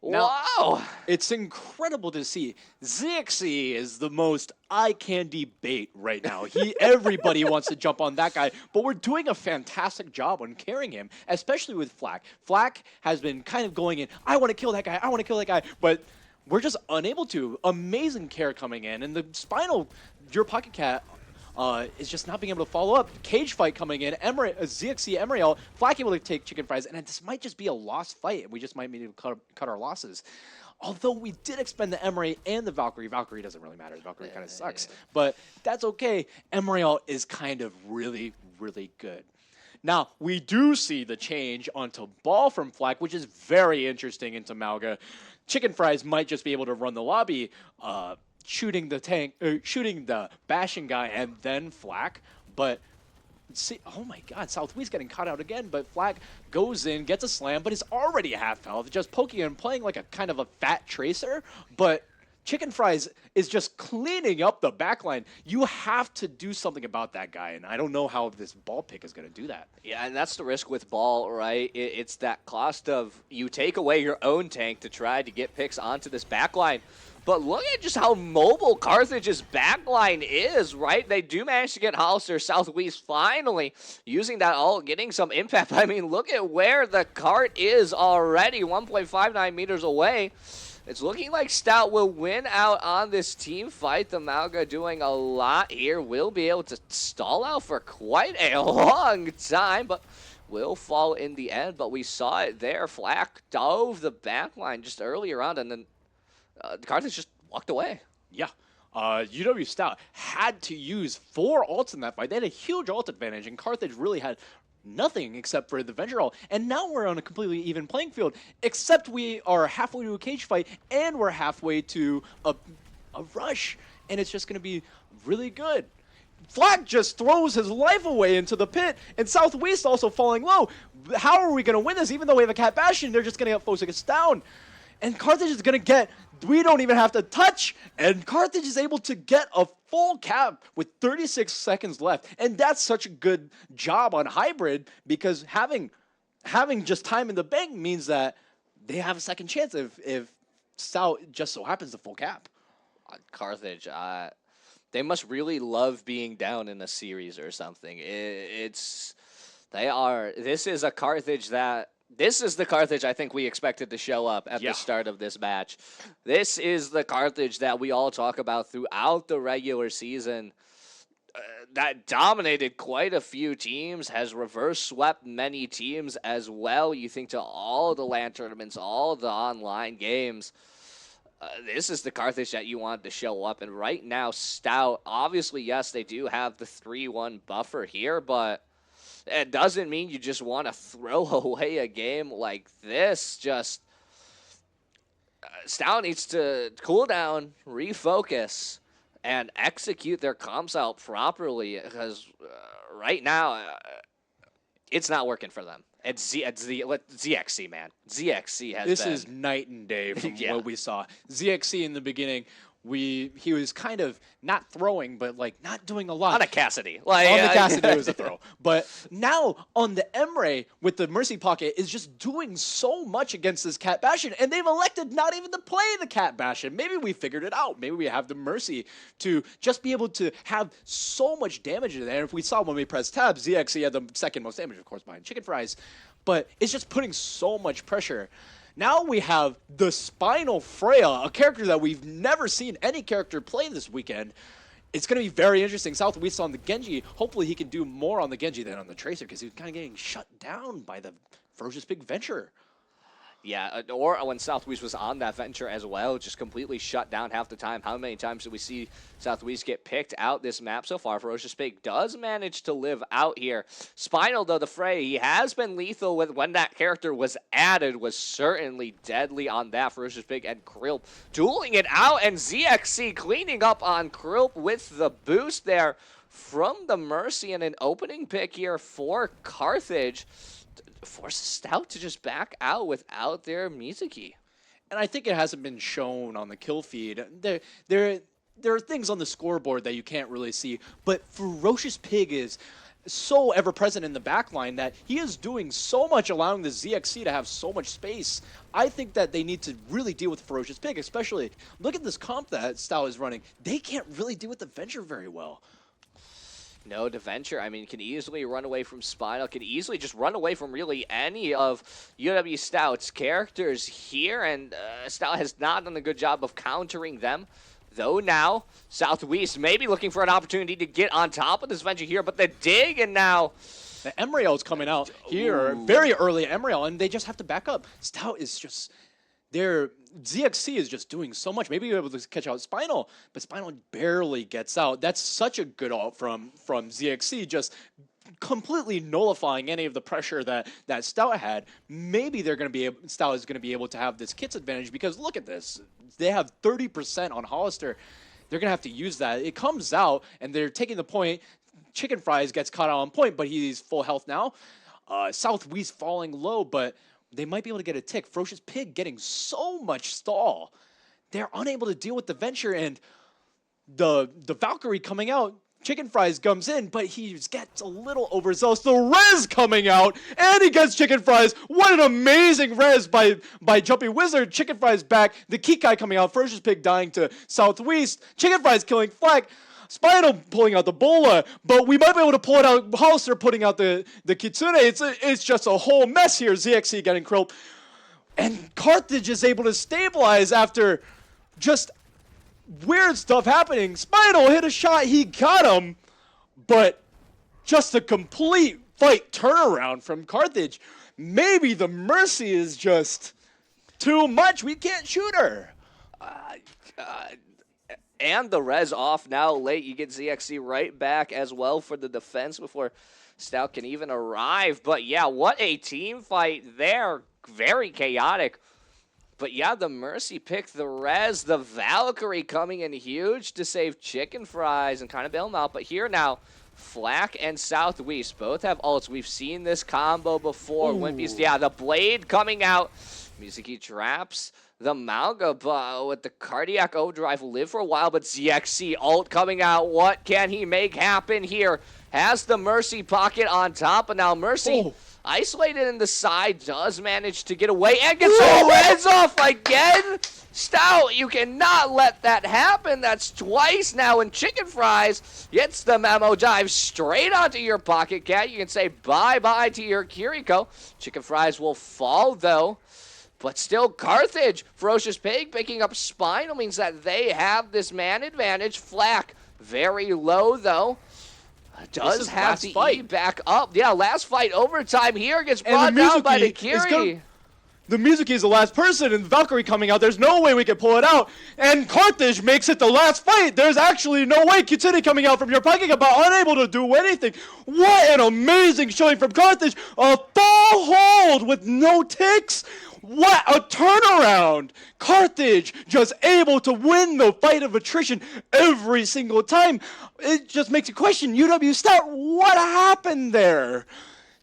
Now, wow. It's incredible to see. ZXC is the most eye candy bait right now. Everybody wants to jump on that guy, but we're doing a fantastic job on carrying him, especially with Flack. Flack has been kind of going in, I want to kill that guy, but we're just unable to. Amazing care coming in, and the Spinal, your Pocket Cat, is just not being able to follow up. Cage fight coming in. ZXC, Emriel, Flack able to take Chicken Fries, and this might just be a lost fight. We just might need to cut our losses. Although we did expend the Emery and the Valkyrie. Valkyrie doesn't really matter. Valkyrie kind of sucks. But that's okay. Emriel is kind of really, really good. Now, we do see the change onto Ball from Flack, which is very interesting into Mauga. Chicken Fries might just be able to run the lobby, shooting the bashing guy and then Flack, but see, oh my god, Southwest getting caught out again, but Flack goes in, gets a slam, but is already half health, just poking and playing like a kind of a fat tracer, but Chicken Fries is just cleaning up the backline. You have to do something about that guy, and I don't know how this Ball pick is going to do that. Yeah, and that's the risk with Ball, right? It's that cost of you take away your own tank to try to get picks onto this backline. But look at just how mobile Carthage's backline is, right? They do manage to get Hollister Southwest finally using that ult, getting some impact. I mean, look at where the cart is already, 1.59 meters away. It's looking like Stout will win out on this team fight. The Mauga doing a lot here. Will be able to stall out for quite a long time, but will fall in the end. But we saw it there. Flack dove the backline just earlier on, and then Carthage just walked away. Yeah. UW Stout had to use 4 ults in that fight. They had a huge ult advantage, and Carthage really had nothing except for the Venger ult. And now we're on a completely even playing field, except we are halfway to a cage fight, and we're halfway to a rush, and it's just going to be really good. Flack just throws his life away into the pit, and Southwest also falling low. How are we going to win this? Even though we have a Cat Bastion, they're just going to get Fosagus down. And Carthage is going to get, we don't even have to touch, and Carthage is able to get a full cap with 36 seconds left. And that's such a good job on Hybrid, because having just time in the bank means that they have a second chance if Stout just so happens to full cap. Carthage, they must really love being down in a series or something. This is a Carthage that, this is the Carthage I think we expected to show up at the start of this match. This is the Carthage that we all talk about throughout the regular season. That dominated quite a few teams, has reverse swept many teams as well. You think to all the LAN tournaments, all the online games. This is the Carthage that you want to show up. And right now, Stout, obviously, yes, they do have the 3-1 buffer here, but it doesn't mean you just want to throw away a game like this. Just Stout needs to cool down, refocus, and execute their comms out properly, because right now it's not working for them. It's ZXC, man. ZXC has This is night and day from what we saw. ZXC in the beginning, he was kind of not throwing, but like not doing a lot. On a Cassidy. On the Cassidy it was a throw. But now on the Emre with the Mercy Pocket is just doing so much against this Cat Bastion, and they've elected not even to play the Cat Bastion. Maybe we figured it out. Maybe we have the Mercy to just be able to have so much damage in there. And if we saw when we pressed tab, ZXC had the second most damage, of course, behind Chicken Fries. but it's just putting so much pressure. Now we have the Spinal Freya, a character that we've never seen any character play this weekend. It's going to be very interesting. Southwest on the Genji. Hopefully he can do more on the Genji than on the Tracer because he's kind of getting shut down by the Ferocious Pig Venture. Yeah, or when Southwest was on that Venture as well, just completely shut down half the time. How many times did we see Southwest get picked out this map so far? Ferocious Pig does manage to live out here. Spinal, though, the Frey, he has been lethal with when that character was added, was certainly deadly on that. Ferocious Pig and Krilp dueling it out, and ZXC cleaning up on Krilp with the boost there from the Mercy, and an opening pick here for Carthage. Forces Stout to just back out without their Mizuki. And I think it hasn't been shown on the kill feed. There are things on the scoreboard that you can't really see, but Ferocious Pig is so ever-present in the backline that he is doing so much, allowing the ZXC to have so much space. I think that they need to really deal with Ferocious Pig, especially, look at this comp that Stout is running. They can't really deal with the Venture very well. No, the Venture, I mean, can easily run away from Spinal, can easily just run away from really any of UW Stout's characters here, and Stout has not done a good job of countering them. Though now, Southwest may be looking for an opportunity to get on top of this Venture here, but the dig, and now... The Emriel's coming out here, very early Emriel, and they just have to back up. Stout is just... Their ZXC is just doing so much. Maybe you're able to catch out Spinal, but Spinal barely gets out. That's such a good ult from ZXC, just completely nullifying any of the pressure that Stout had. Maybe they're going to be able, Stout is going to be able to have this kit's advantage because look at this. They have 30% on Hollister. They're going to have to use that. It comes out and they're taking the point. Chicken Fries gets caught out on point, but he's full health now. Southwest falling low, but they might be able to get a tick. Ferocious Pig getting so much stall. They're unable to deal with the Venture, and the Valkyrie coming out. Chicken Fries comes in, but he gets a little overzealous. The Rez coming out, and he gets Chicken Fries. What an amazing Rez by Jumpy Wizard. Chicken Fries back. The Kikai coming out. Ferocious Pig dying to Southwest. Chicken Fries killing Flack. Spinal pulling out the Bola, but we might be able to pull it out. Hollister putting out the Kitsune. It's just a whole mess here. ZXC getting Krilp. And Carthage is able to stabilize after just weird stuff happening. Spinal hit a shot. He got him, but just a complete fight turnaround from Carthage. Maybe the Mercy is just too much. We can't shoot her. And the res off now late. You get ZXC right back as well for the defense before Stout can even arrive. But yeah, what a team fight there. Very chaotic. But yeah, the Mercy picked the res. The Valkyrie coming in huge to save Chicken Fries and kind of bail him out. But here now, Flack and Southwest both have ults. We've seen this combo before. Wimpy's, yeah, the Blade coming out. Mizuki traps the Malga with the Cardiac Overdrive will live for a while, but ZXC ult coming out. What can he make happen here? Has the Mercy pocket on top, and now Mercy isolated in the side does manage to get away and gets the Reds off again. Stout, you cannot let that happen. That's twice now, and Chicken Fries gets the memo dive straight onto your pocket cat. You can say bye-bye to your Kiriko. Chicken Fries will fall, though. But still, Carthage, Ferocious Pig picking up Spinal means that they have this man advantage. Flack, very low, though. Does have the E back up. Yeah, last fight, overtime here, gets brought down by the Kiri. The Mizuki is the last person, and the Valkyrie coming out. There's no way we can pull it out. And Carthage makes it the last fight. There's actually no way. Kitsune coming out from your pocket, but unable to do anything. What an amazing showing from Carthage. A full hold with no ticks. What a turnaround! Carthage just able to win the fight of attrition every single time. It just makes you question, UW Stout, what happened there?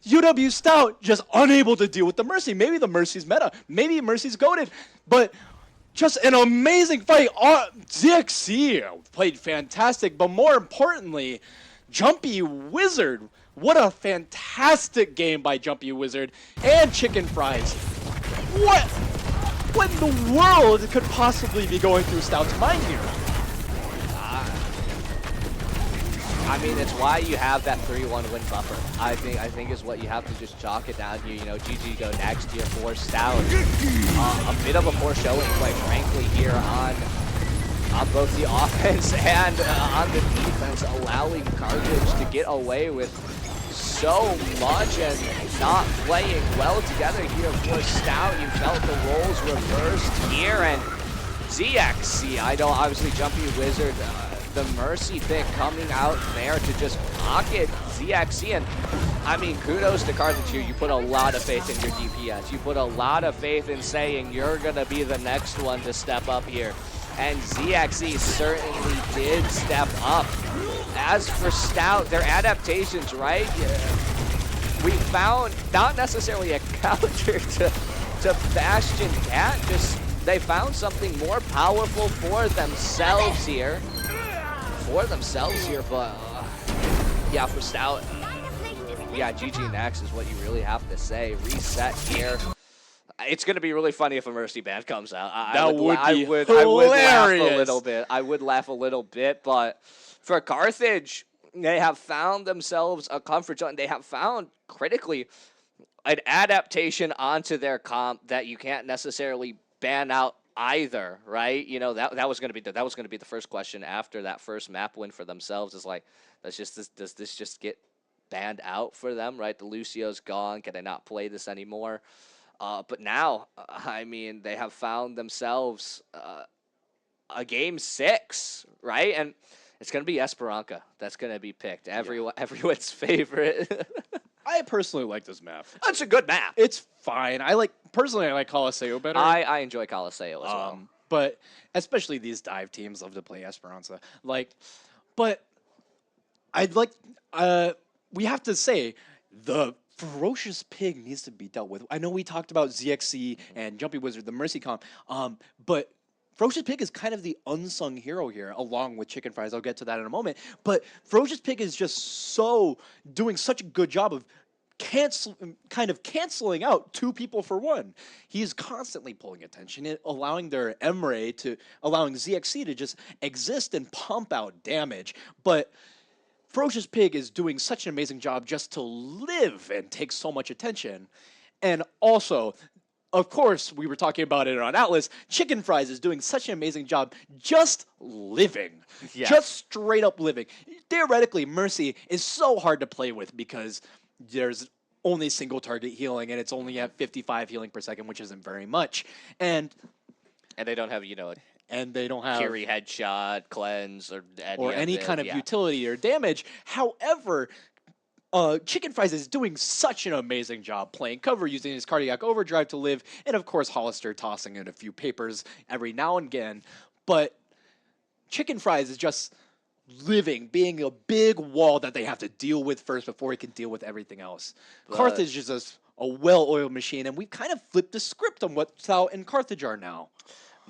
UW Stout just unable to deal with the Mercy. Maybe the Mercy's meta. Maybe Mercy's goated. But just an amazing fight. ZXC played fantastic, but more importantly, Jumpy Wizard. What a fantastic game by Jumpy Wizard and Chicken Fries. What in the world could possibly be going through Stout's mind here? I mean, it's why you have that 3-1 win buffer. I think is what you have to just chalk it down here. You know, GG go next year for Stout. A bit of a poor showing, quite frankly, here on both the offense and on the defense, allowing Carthage to get away with so much and not playing well together here for Stout. You felt the roles reversed here, and ZXC, I know obviously Jumpy Wizard, the Mercy pick coming out there to just pocket ZXC, and I mean, kudos to Carthage here. You put a lot of faith in your DPS. You put a lot of faith in saying you're gonna be the next one to step up here. And ZXC certainly did step up. As for Stout, their adaptations, right? We found not necessarily a counter to Bastion Cat, just they found something more powerful for themselves here. But yeah, for Stout, yeah, GG next is what you really have to say. Reset here. It's going to be really funny if a Mercy band comes out. I would laugh a little bit. I would laugh a little bit, but for Carthage, they have found themselves a comfort zone. They have found, critically, an adaptation onto their comp that you can't necessarily ban out either, right? You know, that was going to be the first question after that first map win for themselves. Is like, does this just get banned out for them, right? The Lucio's gone. Can they not play this anymore? But now, I mean, they have found themselves a game 6, right? And it's going to be Esperanza that's going to be picked. Everyone's favorite. I personally like this map. It's a good map. It's fine. I like Coliseo better. I enjoy Coliseo as well. But especially these dive teams love to play Esperanza. But I'd like, we have to say, the Ferocious Pig needs to be dealt with. I know we talked about ZXC and Jumpy Wizard, the Mercy comp, but Ferocious Pig is kind of the unsung hero here, along with Chicken Fries. I'll get to that in a moment. But Ferocious Pig is just doing such a good job of canceling out 2 people for 1. He's constantly pulling attention and allowing allowing ZXC to just exist and pump out damage. But Ferocious Pig is doing such an amazing job just to live and take so much attention. And also, of course, we were talking about it on Atlas, Chicken Fries is doing such an amazing job just living. Yes. Just straight up living. Theoretically, Mercy is so hard to play with because there's only single target healing and it's only at 55 healing per second, which isn't very much. And they don't have, and they don't have Kiri headshot, cleanse, or any kind of utility or damage. However, Chicken Fries is doing such an amazing job playing cover, using his cardiac overdrive to live, and of course Hollister tossing in a few papers every now and again. But Chicken Fries is just living, being a big wall that they have to deal with first before he can deal with everything else. Carthage is a well-oiled machine, and we've kind of flipped the script on what Stout and Carthage are now.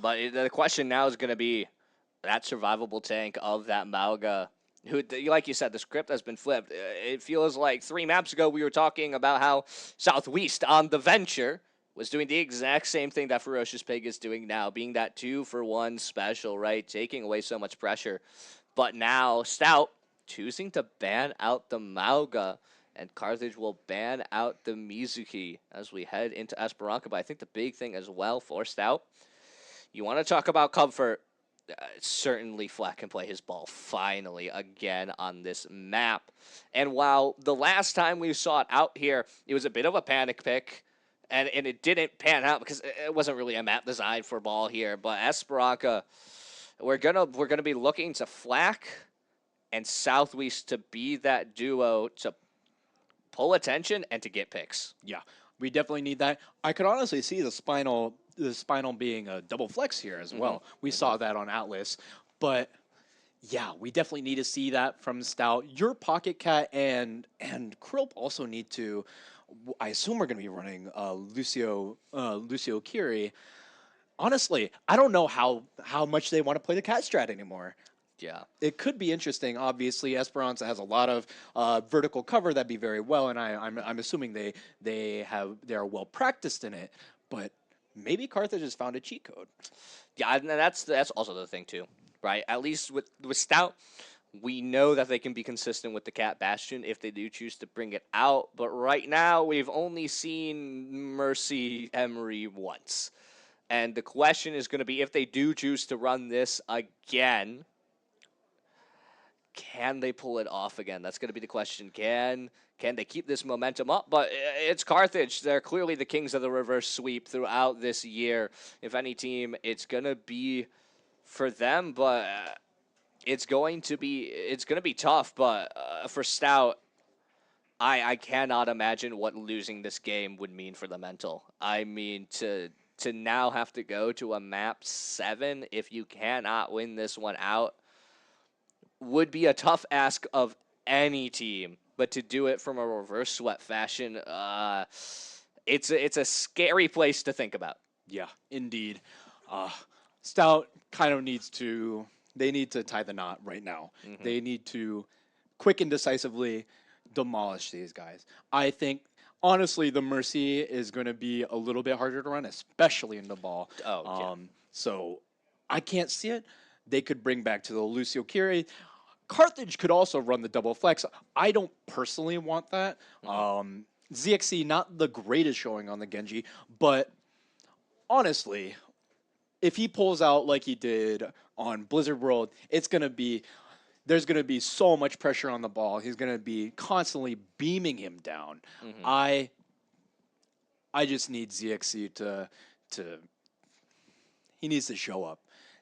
But the question now is going to be that survivable tank of that Mauga, who, like you said, the script has been flipped. It feels like 3 maps ago we were talking about how Southwest on the Venture was doing the exact same thing that Ferocious Pig is doing now, being that 2-for-1 special, right? Taking away so much pressure. But now Stout choosing to ban out the Mauga, and Carthage will ban out the Mizuki as we head into Esperanza. But I think the big thing as well for Stout, you want to talk about comfort, certainly Fleck can play his ball finally again on this map. And while the last time we saw it out here, it was a bit of a panic pick, and it didn't pan out because it wasn't really a map designed for ball here. But Esperanza, we're gonna be looking to Flack and Southwest to be that duo to pull attention and to get picks. Yeah, we definitely need that. I could honestly see the Spinal being a double flex here as well. We saw that on Atlas. But yeah, we definitely need to see that from Stout. Your Pocket Cat and Krillp also need to, I assume we're going to be running Lucio Kiri. Honestly, I don't know how much they want to play the cat strat anymore. Yeah. It could be interesting. Obviously, Esperanza has a lot of vertical cover that'd be very well, and I'm assuming they are well practiced in it. But maybe Carthage has found a cheat code. Yeah, and that's also the thing too, right? At least with Stout, We know that they can be consistent with the Cat Bastion if they do choose to bring it out, but right now we've only seen Mercy Emery once. And the question is going to be, if they do choose to run this again, can they pull it off again? That's going to be the question. Can they keep this momentum up? But it's Carthage. They're clearly the kings of the reverse sweep throughout this year. If any team, it's going to be for them, but it's going to be tough. But for Stout, I cannot imagine what losing this game would mean for the mental. I mean, to now have to go to a map 7 if you cannot win this one out would be a tough ask of any team. But to do it from a reverse sweep fashion, it's a scary place to think about. Yeah, indeed. Stout kind of needs to tie the knot right now. Mhm. They need to quick and decisively demolish these guys. I think, honestly, the Mercy is going to be a little bit harder to run, especially in the ball. So I can't see it. They could bring back to the Lucio Kiri. Carthage could also run the double flex. I don't personally want that. ZXC, not the greatest showing on the Genji, but honestly, if he pulls out like he did on Blizzard World, there's going to be so much pressure on the ball. He's going to be constantly beaming him down. I just need ZXC to he needs to show up.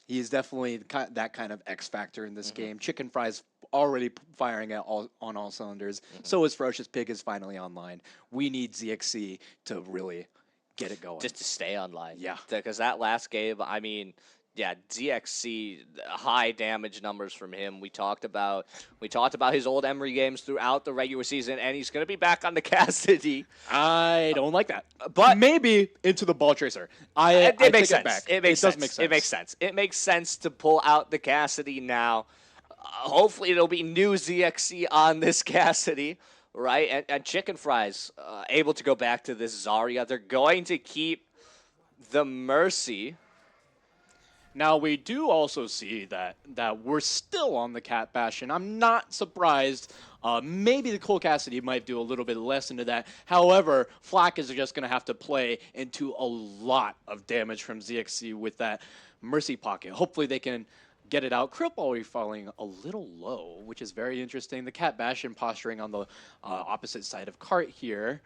He's definitely that kind of X factor in this game. Chicken Fry's already firing on all cylinders. So is Ferocious Pig is finally online. We need ZXC to really get it going. Just to stay online. Yeah. Because that last game, I mean, yeah, ZXC, high damage numbers from him. We talked about his old Emery games throughout the regular season, and he's going to be back on the Cassidy. I don't like that. But maybe into the Ball Tracer. It I makes take sense. it back. It makes does sense. make sense. It makes sense. It makes sense to pull out the Cassidy now. Hopefully, there'll be new ZXC on this Cassidy, right? And Chicken Fries able to go back to this Zarya. They're going to keep the Mercy. Now, we do also see that we're still on the Cat Bastion. I'm not surprised. Maybe the Cole Cassidy might do a little bit less into that. However, Flak is just going to have to play into a lot of damage from ZXC with that Mercy pocket. Hopefully they can get it out. Krill already falling a little low, which is very interesting. The Cat Bastion posturing on the opposite side of Cart here.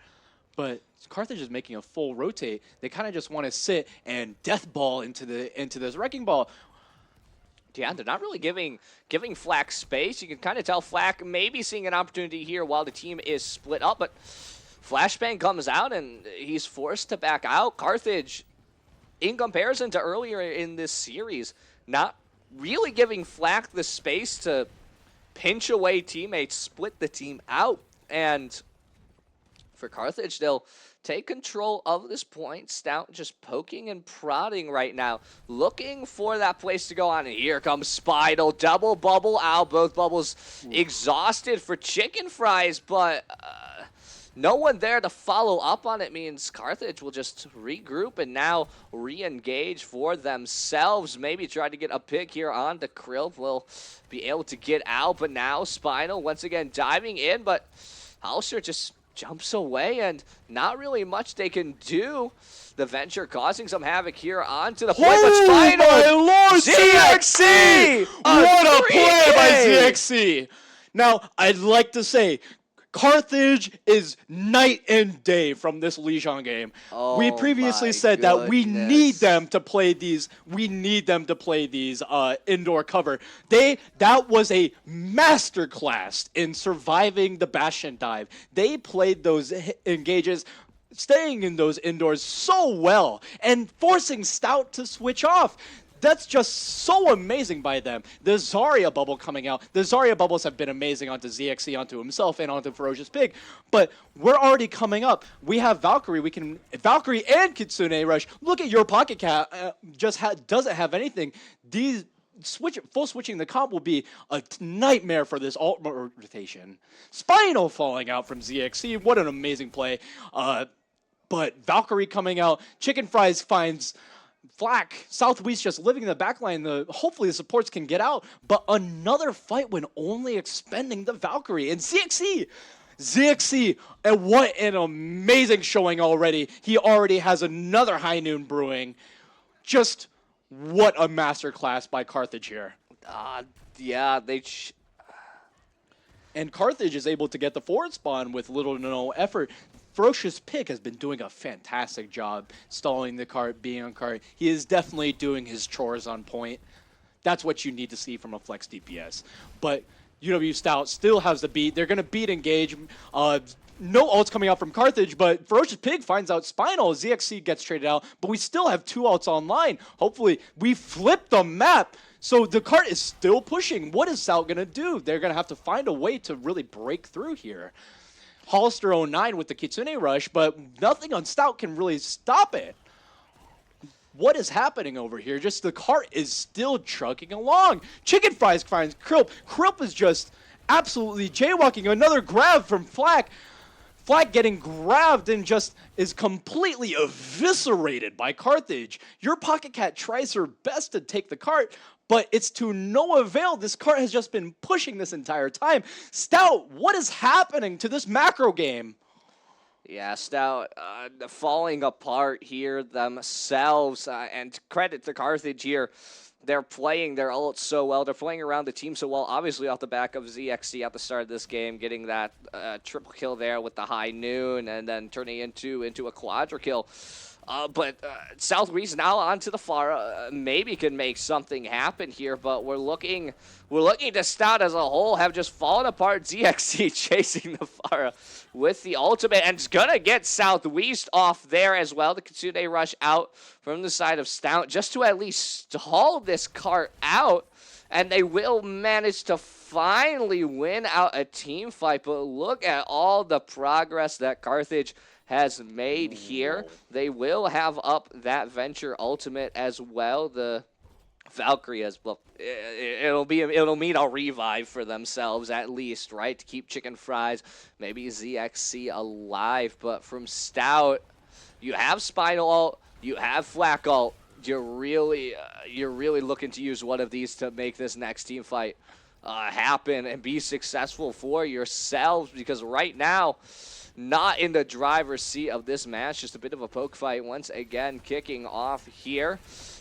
But Carthage is making a full rotate. They kind of just want to sit and death ball into this wrecking ball. Yeah, they're not really giving Flak space. You can kind of tell Flak maybe seeing an opportunity here while the team is split up, but Flashbang comes out and he's forced to back out. Carthage, in comparison to earlier in this series, not really giving Flak the space to pinch away teammates, split the team out, and for Carthage, they'll take control of this point. Stout just poking and prodding right now, looking for that place to go on. And here comes Spinal, double bubble out. Both bubbles exhausted for Chicken Fries, but no one there to follow up on it means Carthage will just regroup and now re-engage for themselves. Maybe try to get a pick here on the Krill. Will be able to get out, but now Spinal once again diving in, but Halster just jumps away, and not really much they can do. The Venture causing some havoc here onto the point, but Spinal! My Lord, ZXC! What a play by ZXC! Now, I'd like to say, Carthage is night and day from this Lijiang game. We previously said that we need them to play these. We need them to play these indoor cover. That was a masterclass in surviving the Bastion dive. They played those engages, staying in those indoors so well and forcing Stout to switch off. That's just so amazing by them. The Zarya bubble coming out. The Zarya bubbles have been amazing onto ZXC, onto himself, and onto Ferocious Pig. But we're already coming up. We have Valkyrie. Valkyrie and Kitsune Rush. Look at your Pocket Cat. Doesn't have anything. These full switching the comp will be a nightmare for this alt rotation. Spinal falling out from ZXC. What an amazing play. But Valkyrie coming out. Chicken Fries finds Flack, Southwest just living in the back line. Hopefully the supports can get out. But another fight when only expending the Valkyrie. And ZXC, and what an amazing showing already. He already has another high noon brewing. Just what a masterclass by Carthage here. Yeah, and Carthage is able to get the forward spawn with little to no effort. Ferocious Pig has been doing a fantastic job stalling the cart, being on cart. He is definitely doing his chores on point. That's what you need to see from a flex DPS. But UW Stout still has the beat. They're going to beat engage. No ults coming out from Carthage, but Ferocious Pig finds out Spinal. ZXC gets traded out, but we still have 2 ults online. Hopefully, we flip the map. So the cart is still pushing. What is Stout going to do? They're going to have to find a way to really break through here. Hollister 09 with the Kitsune Rush, but nothing on Stout can really stop it. What is happening over here? Just the cart is still trucking along. Chicken Fries finds Krilp. Krilp is just absolutely jaywalking. Another grab from Flack. Flack getting grabbed and just is completely eviscerated by Carthage. Your Pocket Cat tries her best to take the cart, but it's to no avail. This cart has just been pushing this entire time. Stout, what is happening to this macro game? Yeah, Stout falling apart here themselves, and credit to Carthage here. They're playing their ult so well. They're playing around the team so well, obviously off the back of ZXC at the start of this game, getting that triple kill there with the high noon and then turning into a quadra kill. But Southwest now onto the Pharah. Maybe can make something happen here, but we're looking to Stout as a whole have just fallen apart. ZXC chasing the Pharah with the ultimate, and it's gonna get Southwest off there as well. The Kitsune Rush out from the side of Stout just to at least stall this cart out, and they will manage to finally win out a team fight. But look at all the progress that Carthage has made here. They will have up that Venture ultimate as well. The Valkyrie as well. It'll mean a revive for themselves at least, right? To keep Chicken Fries, maybe ZXC alive. But from Stout, you have Spinal ult, you have Flack ult. You're really looking to use one of these to make this next team fight happen and be successful for yourselves, because right now, not in the driver's seat of this match. Just a bit of a poke fight once again kicking off here.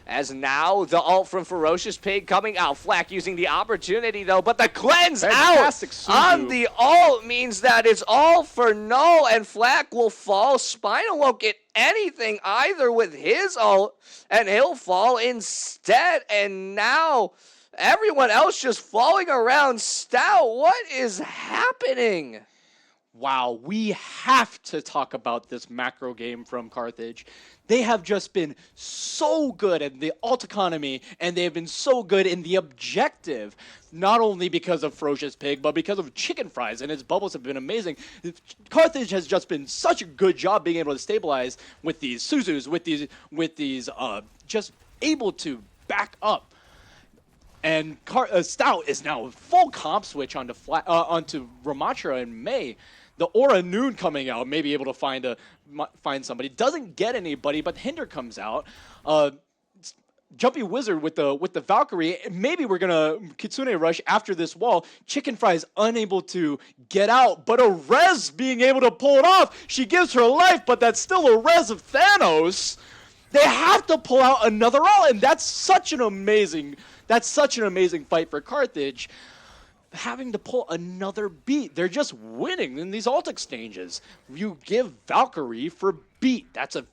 As now the ult from Ferocious Pig coming out. Flack using the opportunity though, but the cleanse Fantastic out on the ult means that it's all for null, and Flack will fall. Spinal won't get anything either with his ult, and he'll fall instead. And now everyone else just falling around Stout. What is happening? Wow, we have to talk about this macro game from Carthage. They have just been so good in the ult economy, and they have been so good in the objective, not only because of Ferocious Pig, but because of Chicken Fries, and his bubbles have been amazing. Carthage has just been such a good job being able to stabilize with these Suzus, with these just able to back up. And Stout is now a full comp switch onto Ramatra in May. The Aura Noon coming out, maybe able to find somebody. Doesn't get anybody, but Hinder comes out. Jumpy Wizard with the Valkyrie. Maybe we're gonna Kitsune Rush after this wall. Chicken Fries unable to get out, but a res being able to pull it off. She gives her life, but that's still a res of Thanos. They have to pull out another ult, and that's such an amazing fight for Carthage. Having to pull another beat. They're just winning in these ult exchanges. You give Valkyrie for beat. That's a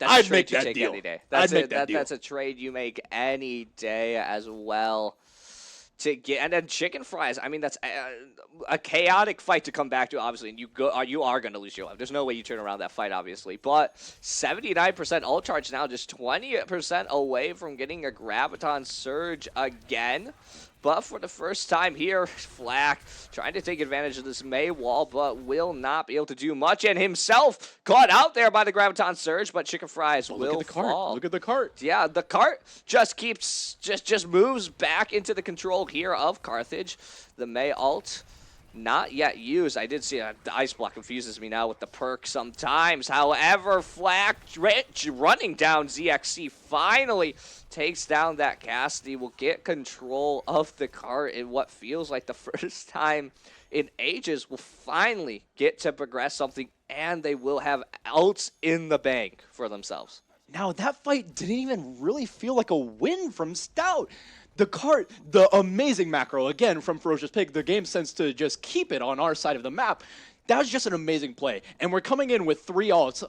I'd make that deal. Any day. That's a trade you make any day as well. And then Chicken Fries. I mean, that's a chaotic fight to come back to, obviously, and you are going to lose your life. There's no way you turn around that fight, obviously. But 79% ult charge now, just 20% away from getting a Graviton Surge again. But for the first time here, Flack trying to take advantage of this May wall, but will not be able to do much. And himself caught out there by the Graviton Surge, but Chicken Fries will fall. Look at the cart. Yeah, the cart just moves back into the control here of Carthage. The May ult not yet used. I did see the ice block confuses me now with the perk sometimes. However, Flack running down ZXC finally takes down that Cassidy, will get control of the cart in what feels like the first time in ages, will finally get to progress something, and they will have ults in the bank for themselves. Now, that fight didn't even really feel like a win from Stout. The cart, the amazing macro, again, from Ferocious Pig, the game sense to just keep it on our side of the map. That was just an amazing play. And we're coming in with 3 ults.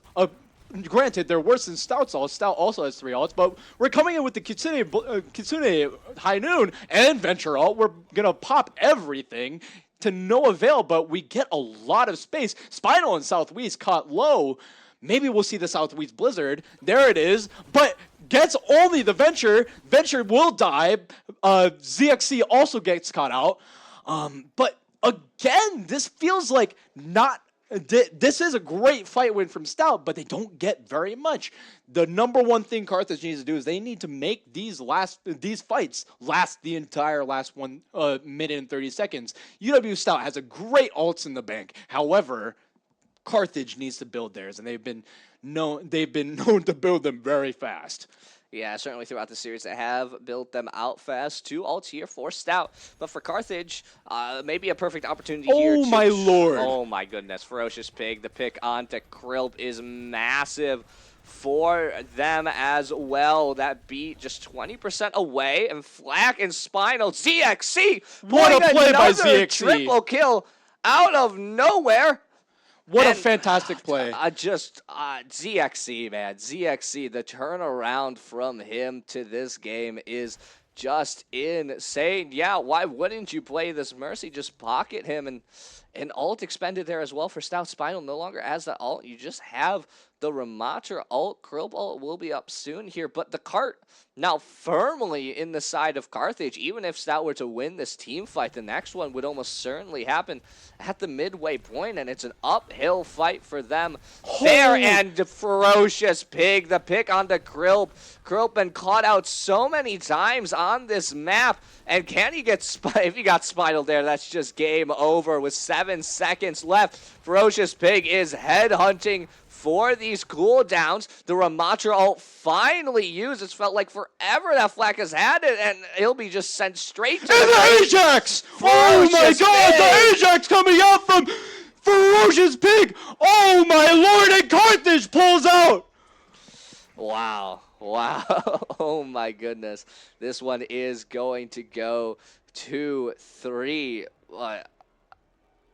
Granted, they're worse than Stout's ults. Stout also has 3 ults, but we're coming in with the Kitsune High Noon and Venture ult. We're going to pop everything to no avail, but we get a lot of space. Spinal and Southwest caught low. Maybe we'll see the Southwest Blizzard. There it is. But gets only the Venture. Venture will die. ZXC also gets caught out. But again, this feels like not... This is a great fight win from Stout, but they don't get very much. The number one thing Carthage needs to do is they need to make these fights last the entire last 1 minute and 30 seconds. UW Stout has a great ults in the bank. However, Carthage needs to build theirs, and they've been known to build them very fast. Yeah, certainly throughout the series, they have built them out fast. 2 ults here for Stout. But for Carthage, maybe a perfect opportunity here. Oh, my lord. Oh, my goodness. Ferocious Pig. The pick onto Krilp is massive for them as well. That beat just 20% away. And Flack and Spinal. ZXC! What a play by another ZXC. triple kill out of nowhere. What a fantastic play. ZXC, man. ZXC, the turnaround from him to this game is just insane. Yeah, why wouldn't you play this Mercy? Just pocket him, and ult expended there as well for Stout. Spinal no longer has that ult. You just have the Ramatra ult. Krilp ult will be up soon here, but the cart now firmly in the side of Carthage. Even if Stout were to win this team fight, the next one would almost certainly happen at the midway point, and it's an uphill fight for them there. And the Ferocious Pig, the pick onto Krilp. Krilp been caught out so many times on this map, and can he get if he got Spinal there, that's just game over with 7 seconds left. Ferocious Pig is headhunting for these cooldowns. The Ramatra ult finally used. It's felt like forever that Flack has had it, and he'll be just sent straight to the Ajax! Oh my god, the Ajax coming out from Ferocious Pig! Oh my lord, and Carthage pulls out! Wow. Oh my goodness. This one is going to go 2-3.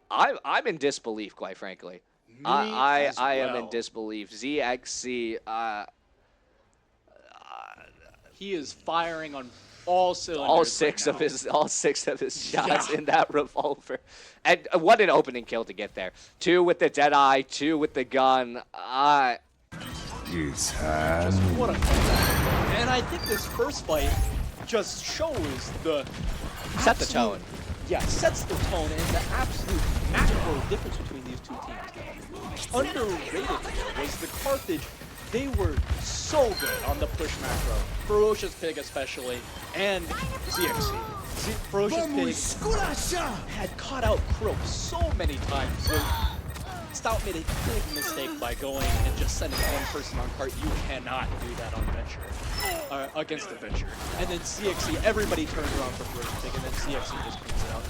I'm in disbelief, quite frankly. I am in disbelief. ZXC, he is firing on all cylinders. All six of his shots in that revolver. And what an opening kill to get there. 2 with the Deadeye, 2 with the gun. It's time. What a fight. And I think this first fight just shows the set the tone. Yeah, sets the tone and the absolute macro difference between these two teams. Underrated was the Carthage. They were so good on the push macro. Ferocious Pig especially, and ZXC. Ferocious Pig had caught out Krilp so many times. So Stout made a big mistake by going and just sending one person on cart. You cannot do that on Venture, against the Venture. And then ZXC, everybody turned around for Ferocious Pig, and then ZXC just cleans it out.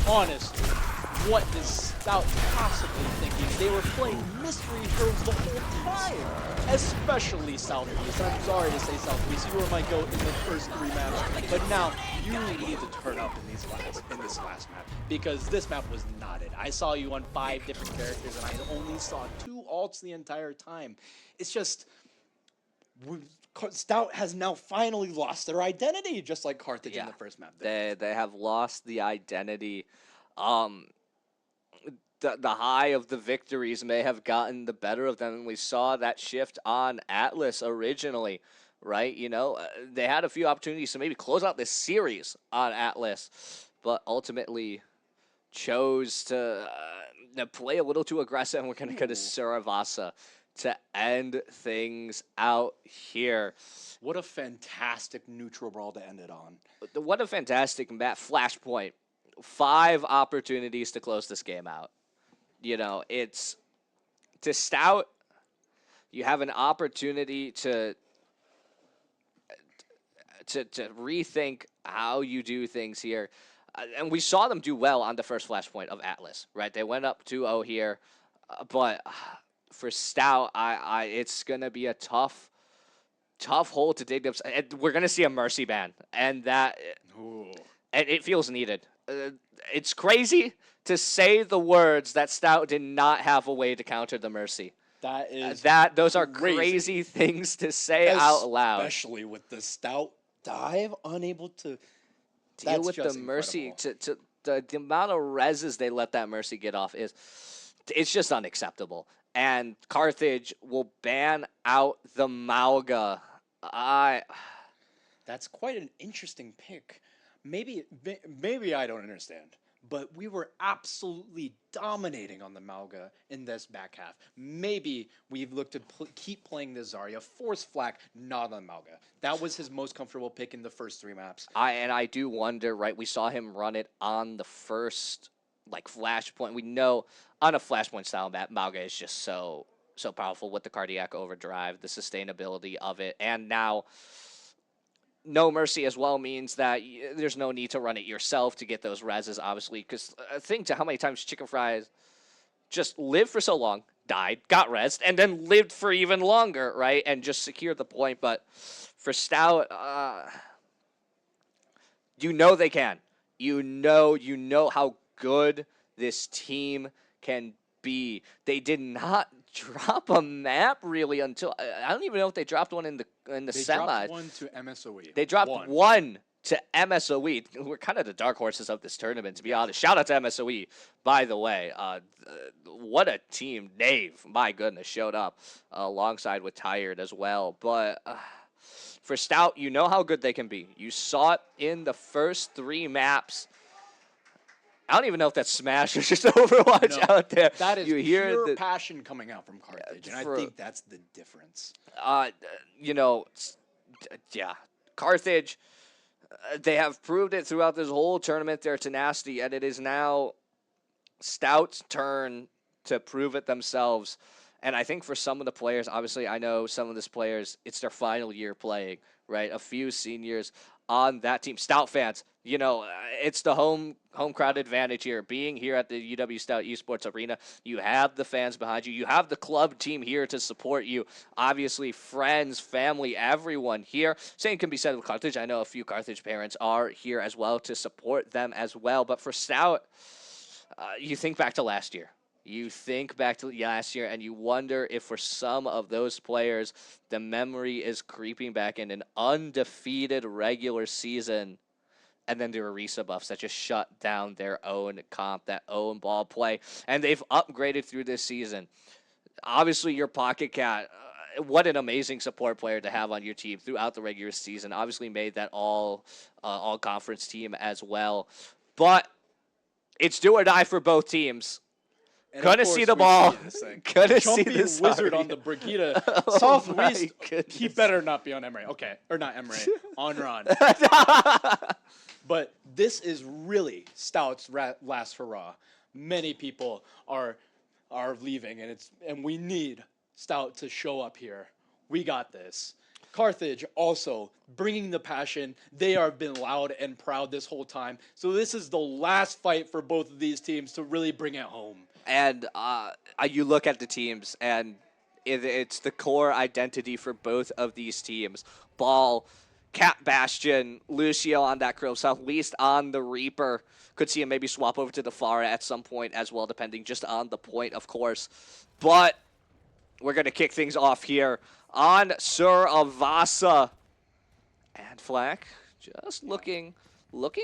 Honestly, what is Stout possibly thinking? They were playing Mystery Heroes the whole time, especially Southeast. I'm sorry to say Southeast, you were my GOAT in the first 3 maps, but now you need to turn up in this last map, because this map was knotted. I saw you on 5 different characters, and I only saw 2 ults the entire time. It's just... Stout has now finally lost their identity, just like Carthage in the first map. They have lost the identity. The high of the victories may have gotten the better of them, and we saw that shift on Atlas originally, right? You know, they had a few opportunities to maybe close out this series on Atlas, but ultimately chose to play a little too aggressive, and we're going to go to Suravasa to end things out here. What a fantastic neutral brawl to end it on. What a fantastic map. Flashpoint. 5 opportunities to close this game out. It's to Stout. You have an opportunity to rethink how you do things here. And we saw them do well on the first flashpoint of Atlas, right? They went up 2-0 here. But for Stout, it's going to be a tough hole to dig up. We're going to see a Mercy ban. And it feels needed. It's crazy to say the words that Stout did not have a way to counter the Mercy. Those are crazy things to say out loud. Especially with the Stout dive, unable to deal with the Mercy. To the amount of reses they let that Mercy get off it's just unacceptable. And Carthage will ban out the Mauga. That's quite an interesting pick. Maybe I don't understand, but we were absolutely dominating on the Mauga in this back half. Maybe we've looked to keep playing the Zarya, force Flak, not on Mauga. That was his most comfortable pick in the first 3 maps. I do wonder, right? We saw him run it on the first flashpoint. We know on a flashpoint style map, Mauga is just so powerful with the cardiac overdrive, the sustainability of it, and now no Mercy as well means that there's no need to run it yourself to get those reses, obviously, because think to how many times Chicken Fries just lived for so long, died, got resed, and then lived for even longer, right, and just secured the point. But for Stout, they can. You know how good this team can be. They did not drop a map really until I don't even know if they dropped one in the semi. They dropped one to MSOE. They dropped one to MSOE. We're kind of the dark horses of this tournament, to be honest. Shout out to MSOE, by the way. What a team. Dave, my goodness, showed up alongside with Tired as well. But for Stout, you know how good they can be. You saw it in the first 3 maps. I don't even know if that's Smash or just Overwatch out there. That is pure passion coming out from Carthage, and I think that's the difference. Carthage, they have proved it throughout this whole tournament, their tenacity, and it is now Stout's turn to prove it themselves. And I think for some of the players, obviously, I know some of these players, it's their final year playing, right? A few seniors on that team. Stout fans, it's the home crowd advantage here. Being here at the UW Stout Esports Arena, you have the fans behind you. You have the club team here to support you. Obviously, friends, family, everyone here. Same can be said with Carthage. I know a few Carthage parents are here as well to support them as well. But for Stout, you think back to last year. You think back to last year, and you wonder if for some of those players, the memory is creeping back in an undefeated regular season, and then there were Orisa buffs that just shut down their own comp, that own ball play, and they've upgraded through this season. Obviously, your Pocket Cat, what an amazing support player to have on your team throughout the regular season. Obviously made that all-conference team as well. But it's do or die for both teams. Gonna see the ball. Gonna see the wizard on the Brigitte. Southwest. He better not be on Emre. Okay, or not Emre. On Ron. But this is really Stout's last hurrah. Many people are leaving, and we need Stout to show up here. We got this. Carthage also bringing the passion. They have been loud and proud this whole time. So this is the last fight for both of these teams to really bring it home. And you look at the teams, and it's the core identity for both of these teams. Ball, Cat Bastion, Lucio on that Crow, Southwest on the Reaper. Could see him maybe swap over to the Pharah at some point as well, depending just on the point, of course. But we're going to kick things off here on Sir Avasa. And Flak just looking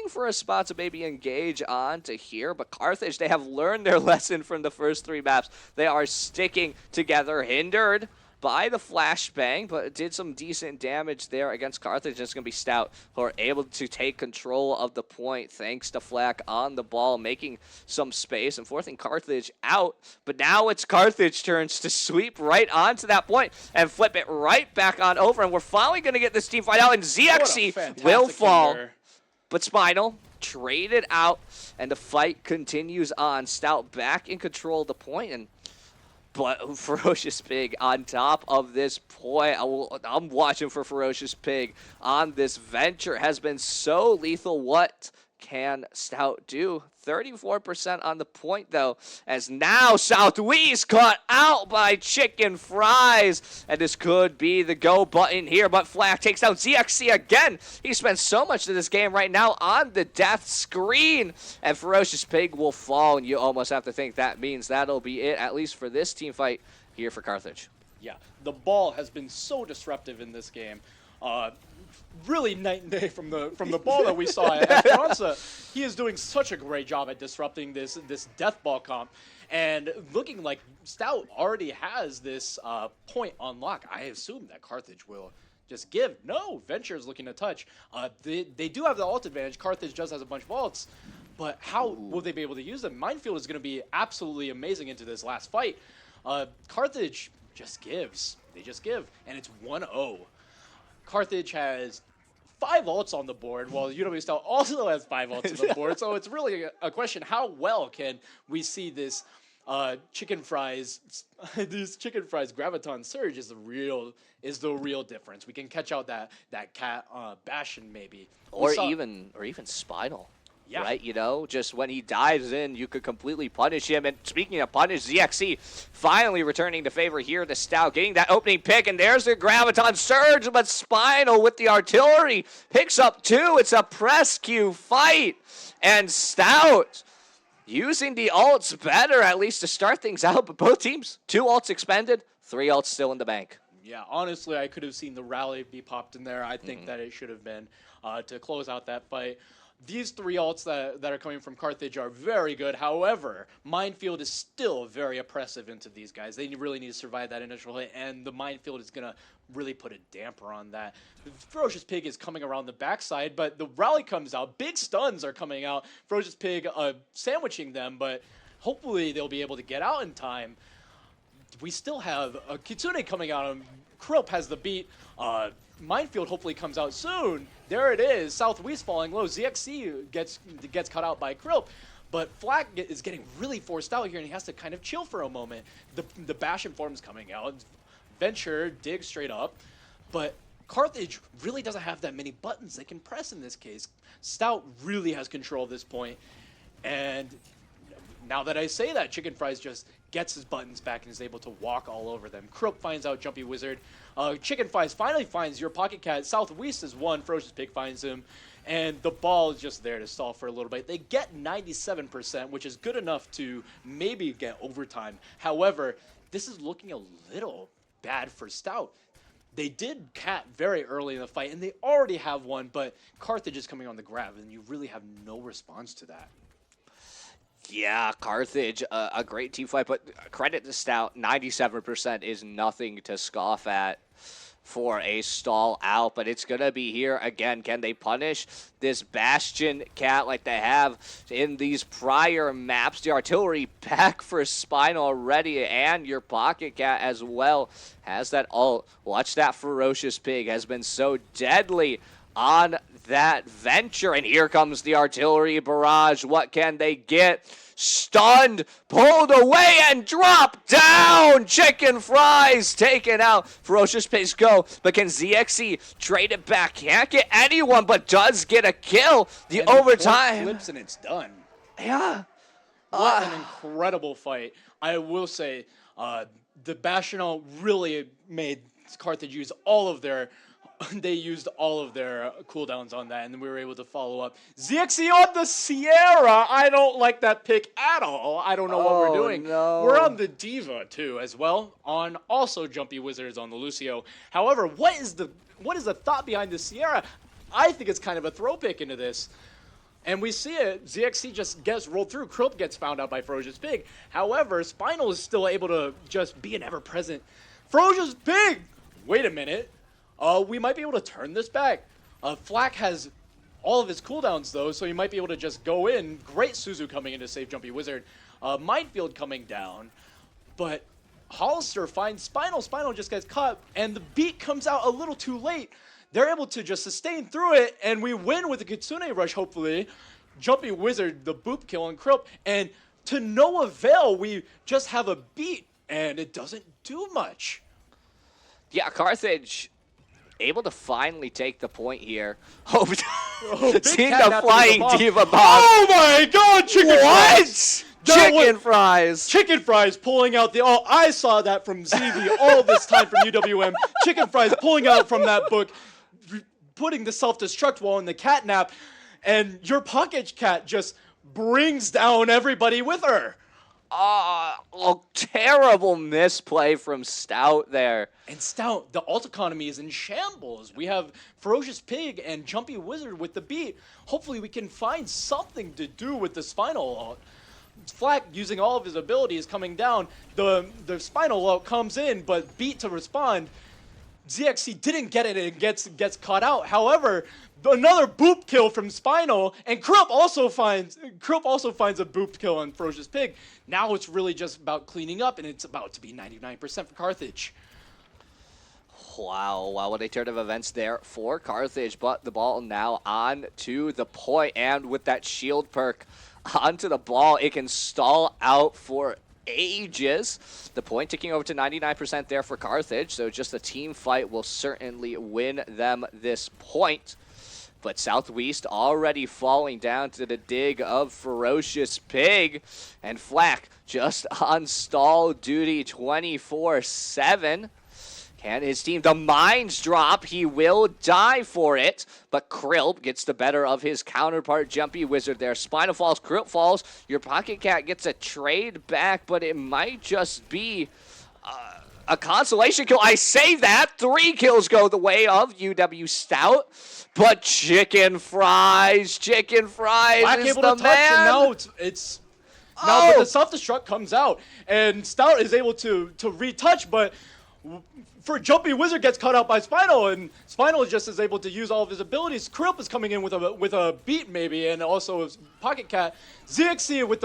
for a spot to maybe engage on to here. But Carthage, they have learned their lesson from the first 3 maps. They are sticking together, hindered by the flashbang, but did some decent damage there against Carthage. It's going to be Stout who are able to take control of the point thanks to Flak on the ball, making some space and forcing Carthage out. But now it's Carthage turns to sweep right onto that point and flip it right back on over. And we're finally going to get this team fight out, and ZXC will fall. But Spinal traded out, and the fight continues on. Stout back in control of the point, and but Ferocious Pig on top of this point. I'm watching for Ferocious Pig on this venture. Has been so lethal. What can Stout do? 34% on the point, though, as now Southwest caught out by Chicken Fries. And this could be the go button here, but Flack takes out ZXC again. He spent so much of this game right now on the death screen, and Ferocious Pig will fall, and you almost have to think that means that'll be it, at least for this team fight here for Carthage. Yeah, the ball has been so disruptive in this game. Really night and day from the ball that we saw at Esperanza. He is doing such a great job at disrupting this death ball comp, and looking like Stout already has this point on lock. I assume that Carthage will just give. No, Venture is looking to touch. They do have the ult advantage. Carthage just has a bunch of ults, but how will they be able to use them? Minefield is going to be absolutely amazing into this last fight. Carthage just gives. They just give, and it's 1-0. Carthage has 5 ults on the board, while UW Stout also has 5 ults on the board. So it's really a question: how well can we see this Chicken Fries, these Chicken Fries Graviton Surge is the real difference. We can catch out that cat Bastion maybe, or even Spinal. Yeah. Right, you know, just when he dives in, you could completely punish him. And speaking of punish, ZXC finally returning to favor here to Stout, getting that opening pick, and there's the Graviton Surge, but Spinal with the artillery picks up 2. It's a press queue fight, and Stout using the ults better, at least to start things out, but both teams, 2 ults expended, 3 ults still in the bank. Yeah, honestly, I could have seen the rally be popped in there. I think that it should have been to close out that fight. These 3 ults that are coming from Carthage are very good. However, Minefield is still very oppressive into these guys. They really need to survive that initial hit, and the Minefield is going to really put a damper on that. Ferocious Pig is coming around the backside, but the rally comes out. Big stuns are coming out. Ferocious Pig sandwiching them, but hopefully they'll be able to get out in time. We still have Kitsune coming out. Krilp has the beat. Minefield hopefully comes out soon. There it is. Southwest falling low. ZXC gets cut out by Krilp. But Flack is getting really forced out here, and he has to kind of chill for a moment. The Bastion form's coming out. Venture digs straight up. But Carthage really doesn't have that many buttons they can press in this case. Stout really has control at this point. And now that I say that, Chicken Fries just gets his buttons back and is able to walk all over them. Krilp finds out Jumpy Wizard. Chicken Fries finally finds your Pocket Cat. Southwest is 1. Ferocious Pig finds him. And the ball is just there to stall for a little bit. They get 97%, which is good enough to maybe get overtime. However, this is looking a little bad for Stout. They did cat very early in the fight, and they already have one, but Carthage is coming on the grab, and you really have no response to that. Yeah, Carthage, a great team fight, but credit to Stout, 97% is nothing to scoff at for a stall out, but it's going to be here again. Can they punish this Bastion cat like they have in these prior maps? The artillery back for Spinal already, and your Pocket Cat as well has that ult. Watch that Ferocious Pig, has been so deadly on that Venture, and here comes the artillery barrage. What can they get? Stunned, pulled away, and dropped down. Chicken Fries taken out. Ferocious Pigs go, but can ZXC trade it back? Can't get anyone, but does get a kill. The and overtime. The flips and it's done. Yeah. What an incredible fight. I will say, the Bastion really made Carthage use all of their they used all of their cooldowns on that, and then we were able to follow up. ZXC on the Sierra! I don't like that pick at all. I don't know what we're doing. No. We're on the Diva, too, as well, on also Jumpy Wizards on the Lucio. However, what is the thought behind the Sierra? I think it's kind of a throw pick into this. And we see it. ZXC just gets rolled through. Krilp gets found out by Ferocious Pig. However, Spinal is still able to just be an ever-present Ferocious Pig! Wait a minute. We might be able to turn this back. Flack has all of his cooldowns, though, so he might be able to just go in. Great Suzu coming in to save Jumpy Wizard. Minefield coming down. But Hollister finds Spinal. Spinal just gets caught, and the beat comes out a little too late. they're able to just sustain through it, and we win with the Kitsune Rush, hopefully. Jumpy Wizard, the boop kill on Krill, and to no avail, we just have a beat, and it doesn't do much. Yeah, Carthage able to finally take the point here. Oh, big seen cat the nap flying into the diva bomb. Oh my god, chicken fries! Chicken fries. Chicken fries pulling out the. Oh, I saw that from ZV all this time from UWM. Chicken fries pulling out from that book, putting the self-destruct wall in the catnap, and your pocket cat just brings down everybody with her. Terrible misplay from Stout there. And Stout, the ult economy is in shambles. We have Ferocious Pig and Jumpy Wizard with the beat. Hopefully we can find something to do with the Spinal ult. Flack, using all of his abilities, coming down. The Spinal ult comes in, but beat to respond. ZXC didn't get it and gets caught out. However, another boop kill from Spinal, and Krupp also finds a boop kill on Ferocious Pig. Now it's really just about cleaning up, and it's about to be 99% for Carthage. Wow, what a turn of events there for Carthage, but the ball now on to the point, and with that shield perk onto the ball, it can stall out for ages. The point ticking over to 99% there for Carthage, so just a team fight will certainly win them this point. But Southwest already falling down to the dig of Ferocious Pig, and Flack just on stall duty 24/7. Can his team, the mines drop, he will die for it, but Krilp gets the better of his counterpart, Jumpy Wizard there. Spinal falls, Krilp falls, your Pocket Cat gets a trade back, but it might just be a consolation kill. I say that, 3 kills go the way of UW Stout, but Chicken Fries Black is able the to touch, man. and now it's now but the self-destruct comes out, and Stout is able to retouch, but for Jumpy Wizard gets caught out by Spinal, and Spinal just is able to use all of his abilities. Krilp is coming in with a beat maybe, and also his Pocket Cat. ZXC with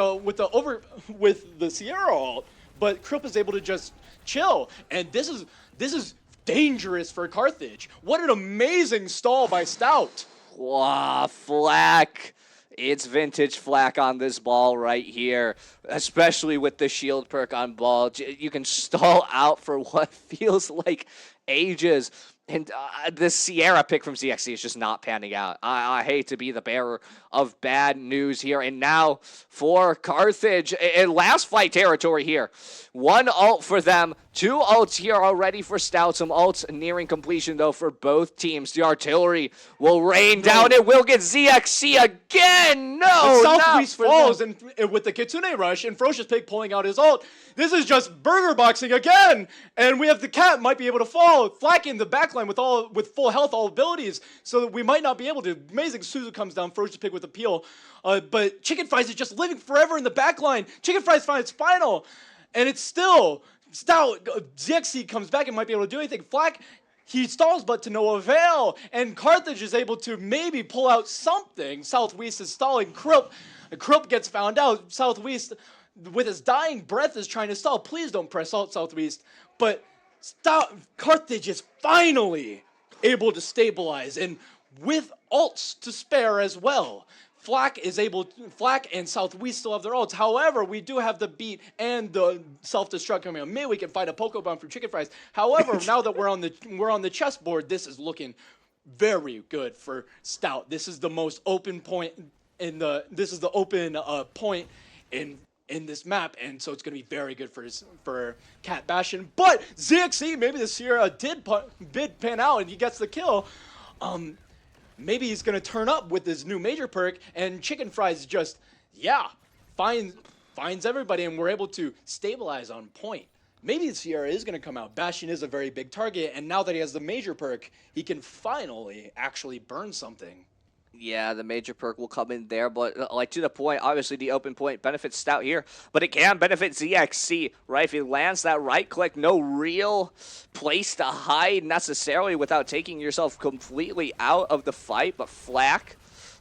the Sierra ult, but Krilp is able to just chill, and this is dangerous for Carthage. What an amazing stall by Stout. Wow, Flack. It's vintage Flack on this ball right here, especially with the shield perk on ball. You can stall out for what feels like ages. And the Sierra pick from ZXC is just not panning out. I hate to be the bearer of bad news here. And now for Carthage, in last fight territory here. 1 ult for them, 2 ults here already for Stout. Some ults nearing completion, though, for both teams. The artillery will rain down. It will get ZXC again. No, Southwest not falls, and with the Kitsune Rush and Ferocious Pig pulling out his ult. This is just burger boxing again, and we have the cat might be able to fall. Flack in the backline with full health, all abilities, so that we might not be able to. Amazing Suzu comes down, Ferocious Pig with a peel, but Chicken Fries is just living forever in the backline. Chicken Fries finds Spinal, and it's still Stout. ZXC comes back and might be able to do anything. Flack, he stalls, but to no avail, and Carthage is able to maybe pull out something. Southwest is stalling. Krupp gets found out. Southwest, with his dying breath, is trying to stall. Please don't press out, Southwest. But Carthage is finally able to stabilize, and with ults to spare as well. Flack and Southwest still have their ults. However, we do have the beat and the self-destruct coming out. Maybe we can find a Pokebomb from Chicken Fries. However, now that we're on the chessboard, this is looking very good for Stout. This is the most open point in this map, and so it's going to be very good for Cat Bastion. But ZXC, maybe the Sierra did pan out, and he gets the kill. Maybe he's going to turn up with his new major perk, and Chicken Fries just, finds everybody, and we're able to stabilize on point. Maybe the Sierra is going to come out. Bastion is a very big target, and now that he has the major perk, he can finally actually burn something. Yeah, the major perk will come in there, but to the point, obviously the open point benefits Stout here, but it can benefit ZXC, right? If he lands that right click, no real place to hide necessarily without taking yourself completely out of the fight, but Flack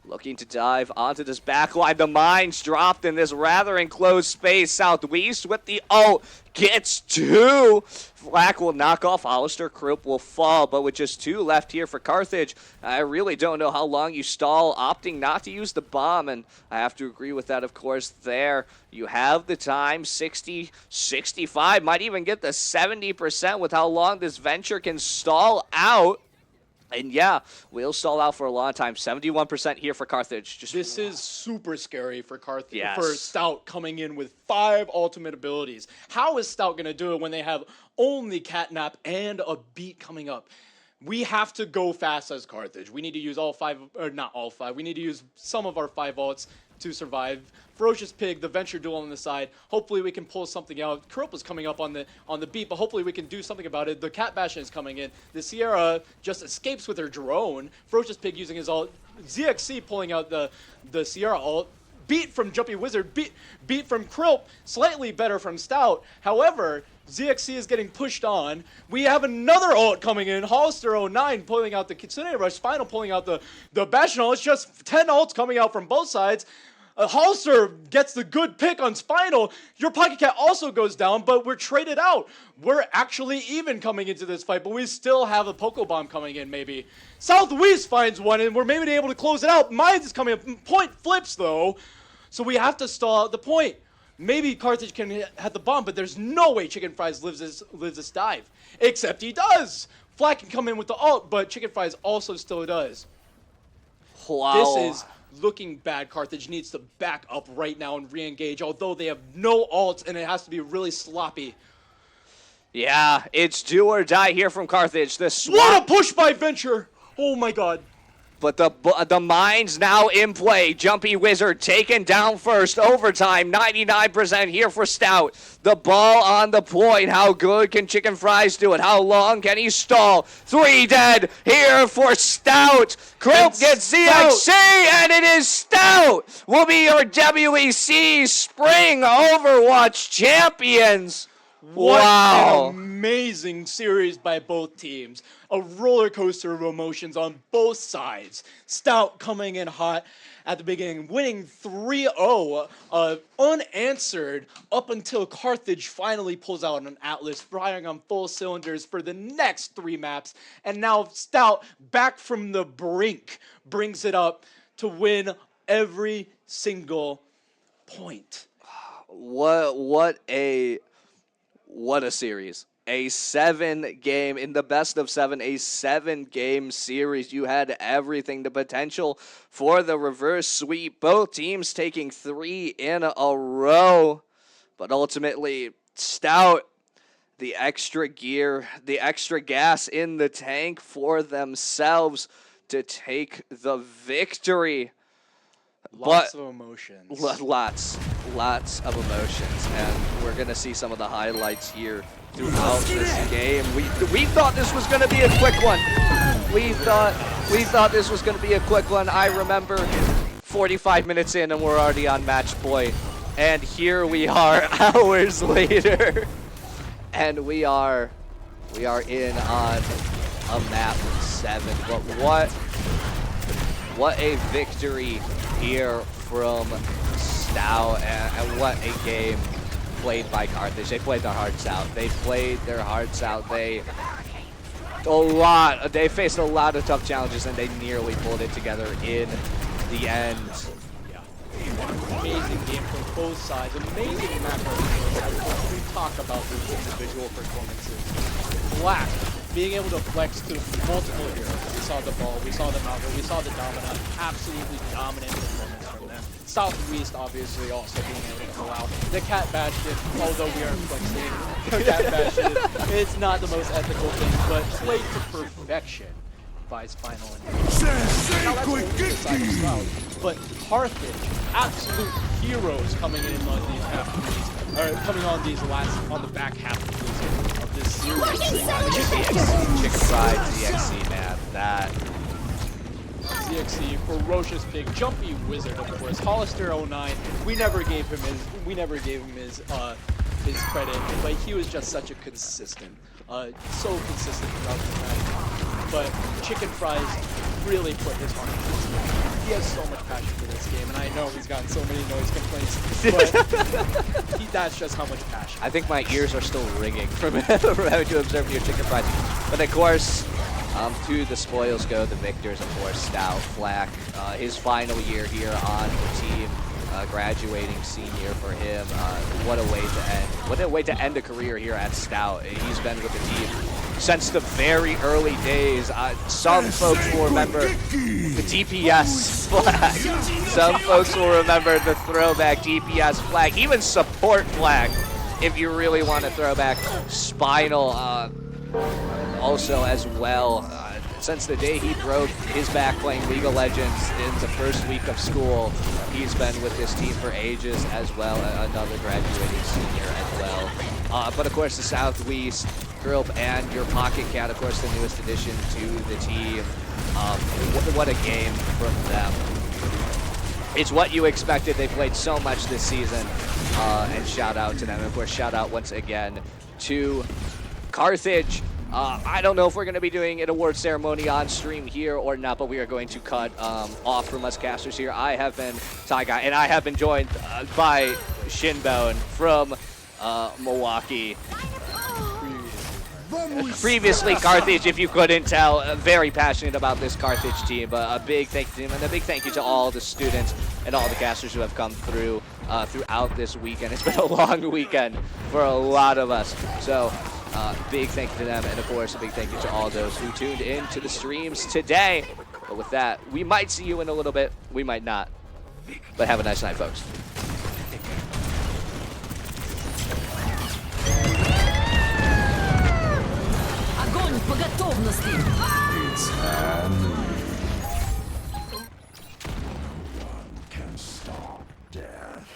looking to dive onto this backline. The mines dropped in this rather enclosed space. Southwest with the ult gets 2. Flack will knock off Hollister. Krupp will fall, but with just 2 left here for Carthage, I really don't know how long you stall, opting not to use the bomb, and I have to agree with that, of course, there. You have the time, 60, 65, might even get the 70% with how long this venture can stall out. And yeah, we'll stall out for a long time. 71% here for Carthage. This is super scary for Carthage, Yes. for Stout coming in with 5 ultimate abilities. How is Stout going to do it when they have only Catnap and a beat coming up? We have to go fast as Carthage. We need to use all 5, or not all 5. We need to use some of our 5 ults to survive. Ferocious Pig, the Venture duel on the side. Hopefully we can pull something out. Kuropa's coming up on the beat, but hopefully we can do something about it. The Cat Bastion is coming in. The Sierra just escapes with her drone. Ferocious Pig using his ult. ZXC pulling out the Sierra ult. Beat from Jumpy Wizard. Beat from Krill. Slightly better from Stout. However, ZXC is getting pushed on. We have another ult coming in. Hollister 09 pulling out the Kitsune Rush. Spinal pulling out the Bastion ult. It's just 10 ults coming out from both sides. Hollister gets the good pick on Spinal. Your Pocket Cat also goes down, but we're traded out. We're actually even coming into this fight, but we still have a Pokebomb coming in, maybe. Southwest finds one, and we're maybe able to close it out. Mines is coming up. Point flips, though, so we have to stall out the point. Maybe Carthage can hit the bomb, but there's no way Chicken Fries lives this dive. Except he does. Flack can come in with the ult, but Chicken Fries also still does. Wow. This is looking bad. Carthage needs to back up right now and re-engage, although they have no ults, and it has to be really sloppy. Yeah, it's do or die here from Carthage. What a push by Venture! Oh my god. But the mines now in play. Jumpy Wizard taken down first. Overtime, 99% here for Stout. The ball on the point. How good can Chicken Fries do it? How long can he stall? 3 dead here for Stout. Kropp gets ZXC, and it is Stout will be your WEC Spring Overwatch champions. What Wow. an amazing series by both teams. A roller coaster of emotions on both sides. Stout coming in hot at the beginning, winning 3-0, unanswered up until Carthage finally pulls out an Atlas, firing on full cylinders for the next 3 maps. And now Stout, back from the brink, brings it up to win every single point. What a series. A 7-game, in the best of 7, a 7-game series. You had everything, the potential for the reverse sweep. Both teams taking 3 in a row. But ultimately, Stout, the extra gear, the extra gas in the tank for themselves to take the victory. Lots of emotions. Lots of emotions, and we're gonna see some of the highlights here throughout this game. We thought this was gonna be a quick one. We thought this was gonna be a quick one. I remember 45 minutes in, and we're already on match point, and here we are hours later, and we are in on a map 7. But what a victory here from Stout, and what a game played by Carthage. They played their hearts out. They faced a lot of tough challenges, and they nearly pulled it together in the end. Amazing game from both sides. Amazing macro performances. We talk about these individual performances. Black being able to flex to multiple heroes. We saw the ball, we saw the Malgo, we saw the Domina. Absolutely dominant performance from them. Southwest obviously also being able to pull out. The Cat Bastion, although we aren't flexing, the Cat Bastion, it's not the most ethical thing, but played to perfection by Spinal and now that's only the side of Stout. But Carthage, absolute heroes coming in on these coming on these on the back half of this series. Chicken Fried ZXC, man, that. ZXC, Ferocious Pig, Jumpy Wizard, of course. Hollister 09, we never gave him his credit, but he was just such a consistent, so consistent throughout the match. But Chicken Fries really put his heart into this game. He has so much passion for this game, and I know he's gotten so many noise complaints, but that's just how much passion. I think my ears are still ringing from having to observe your chicken fried. But of course, to the spoils go the victors, of course, Stout, Flack, his final year here on the team, graduating senior for him. What a way to end. What a way to end a career here at Stout. He's been with the team since the very early days. Some folks will remember the DPS flag. Some folks will remember the throwback DPS flag, even support flag, if you really want to throw back Spinal also as well. Since the day he broke his back playing League of Legends in the first week of school, he's been with this team for ages as well, another graduating senior as well. But of course the Southwest group and your Pocket Cat, of course the newest addition to the team. What a game from them. It's what you expected. They played so much this season, and shout out to them. And of course, shout out once again to Carthage. I don't know if we're going to be doing an award ceremony on stream here or not, but we are going to cut off from us casters here. I have been Ty Guy, and I have been joined by Shinbone from Milwaukee. Previously Carthage, if you couldn't tell, very passionate about this Carthage team. But a big thank you to him, and a big thank you to all the students and all the casters who have come through throughout this weekend. It's been a long weekend for a lot of us. So big thank you to them, and of course a big thank you to all those who tuned in to the streams today. But with that, we might see you in a little bit, we might not. But have a nice night, folks. Огонь по готовности! It's hand. No one can stop death.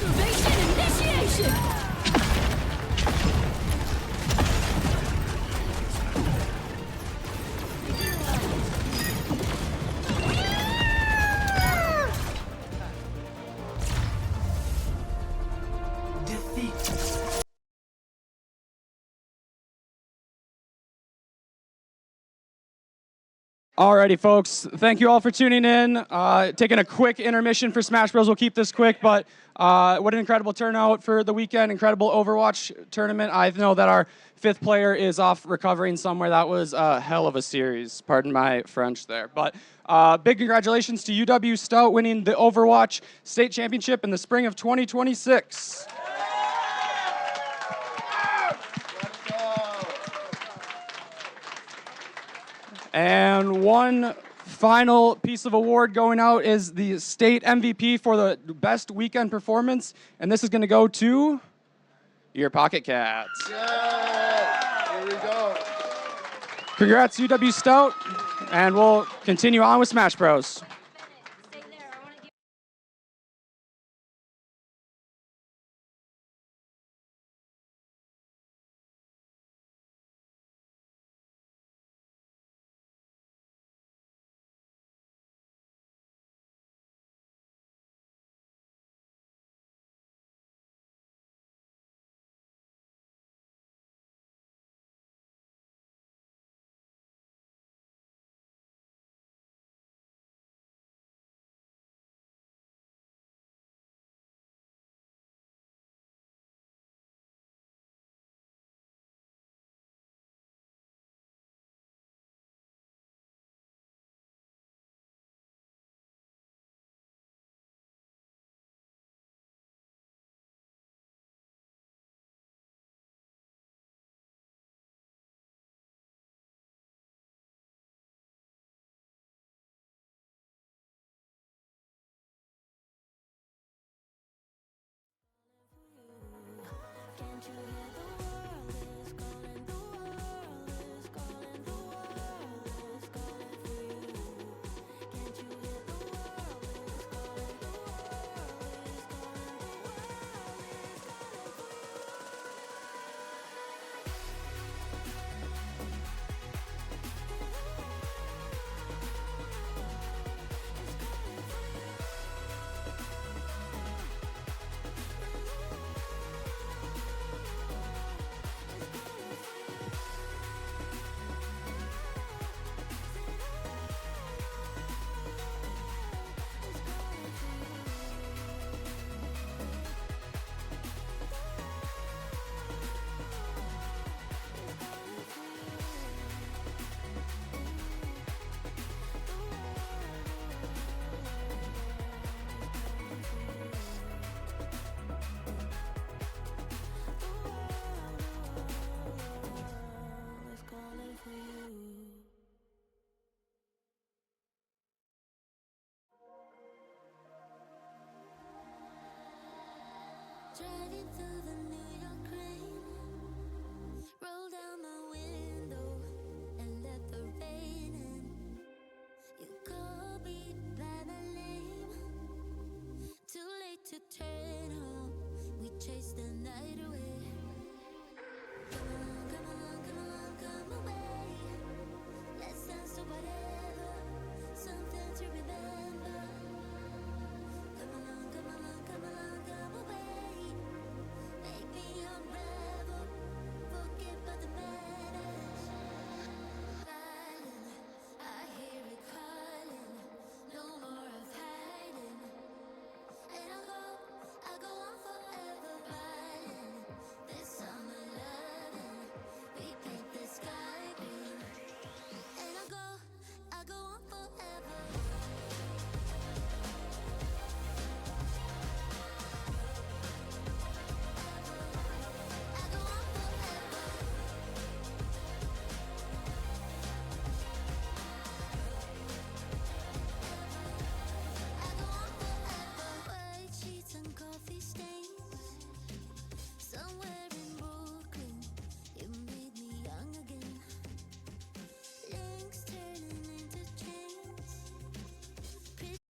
Invasion initiation! Alrighty, folks. Thank you all for tuning in. Taking a quick intermission for Smash Bros. We'll keep this quick, but what an incredible turnout for the weekend. Incredible Overwatch tournament. I know that our fifth player is off recovering somewhere. That was a hell of a series. Pardon my French there. But big congratulations to UW Stout winning the Overwatch State Championship in the spring of 2026. And one final piece of award going out is the state MVP for the best weekend performance. And this is going to go to your Pocket Cats. Yeah, here we go. Congrats, UW Stout. And we'll continue on with Smash Bros. to the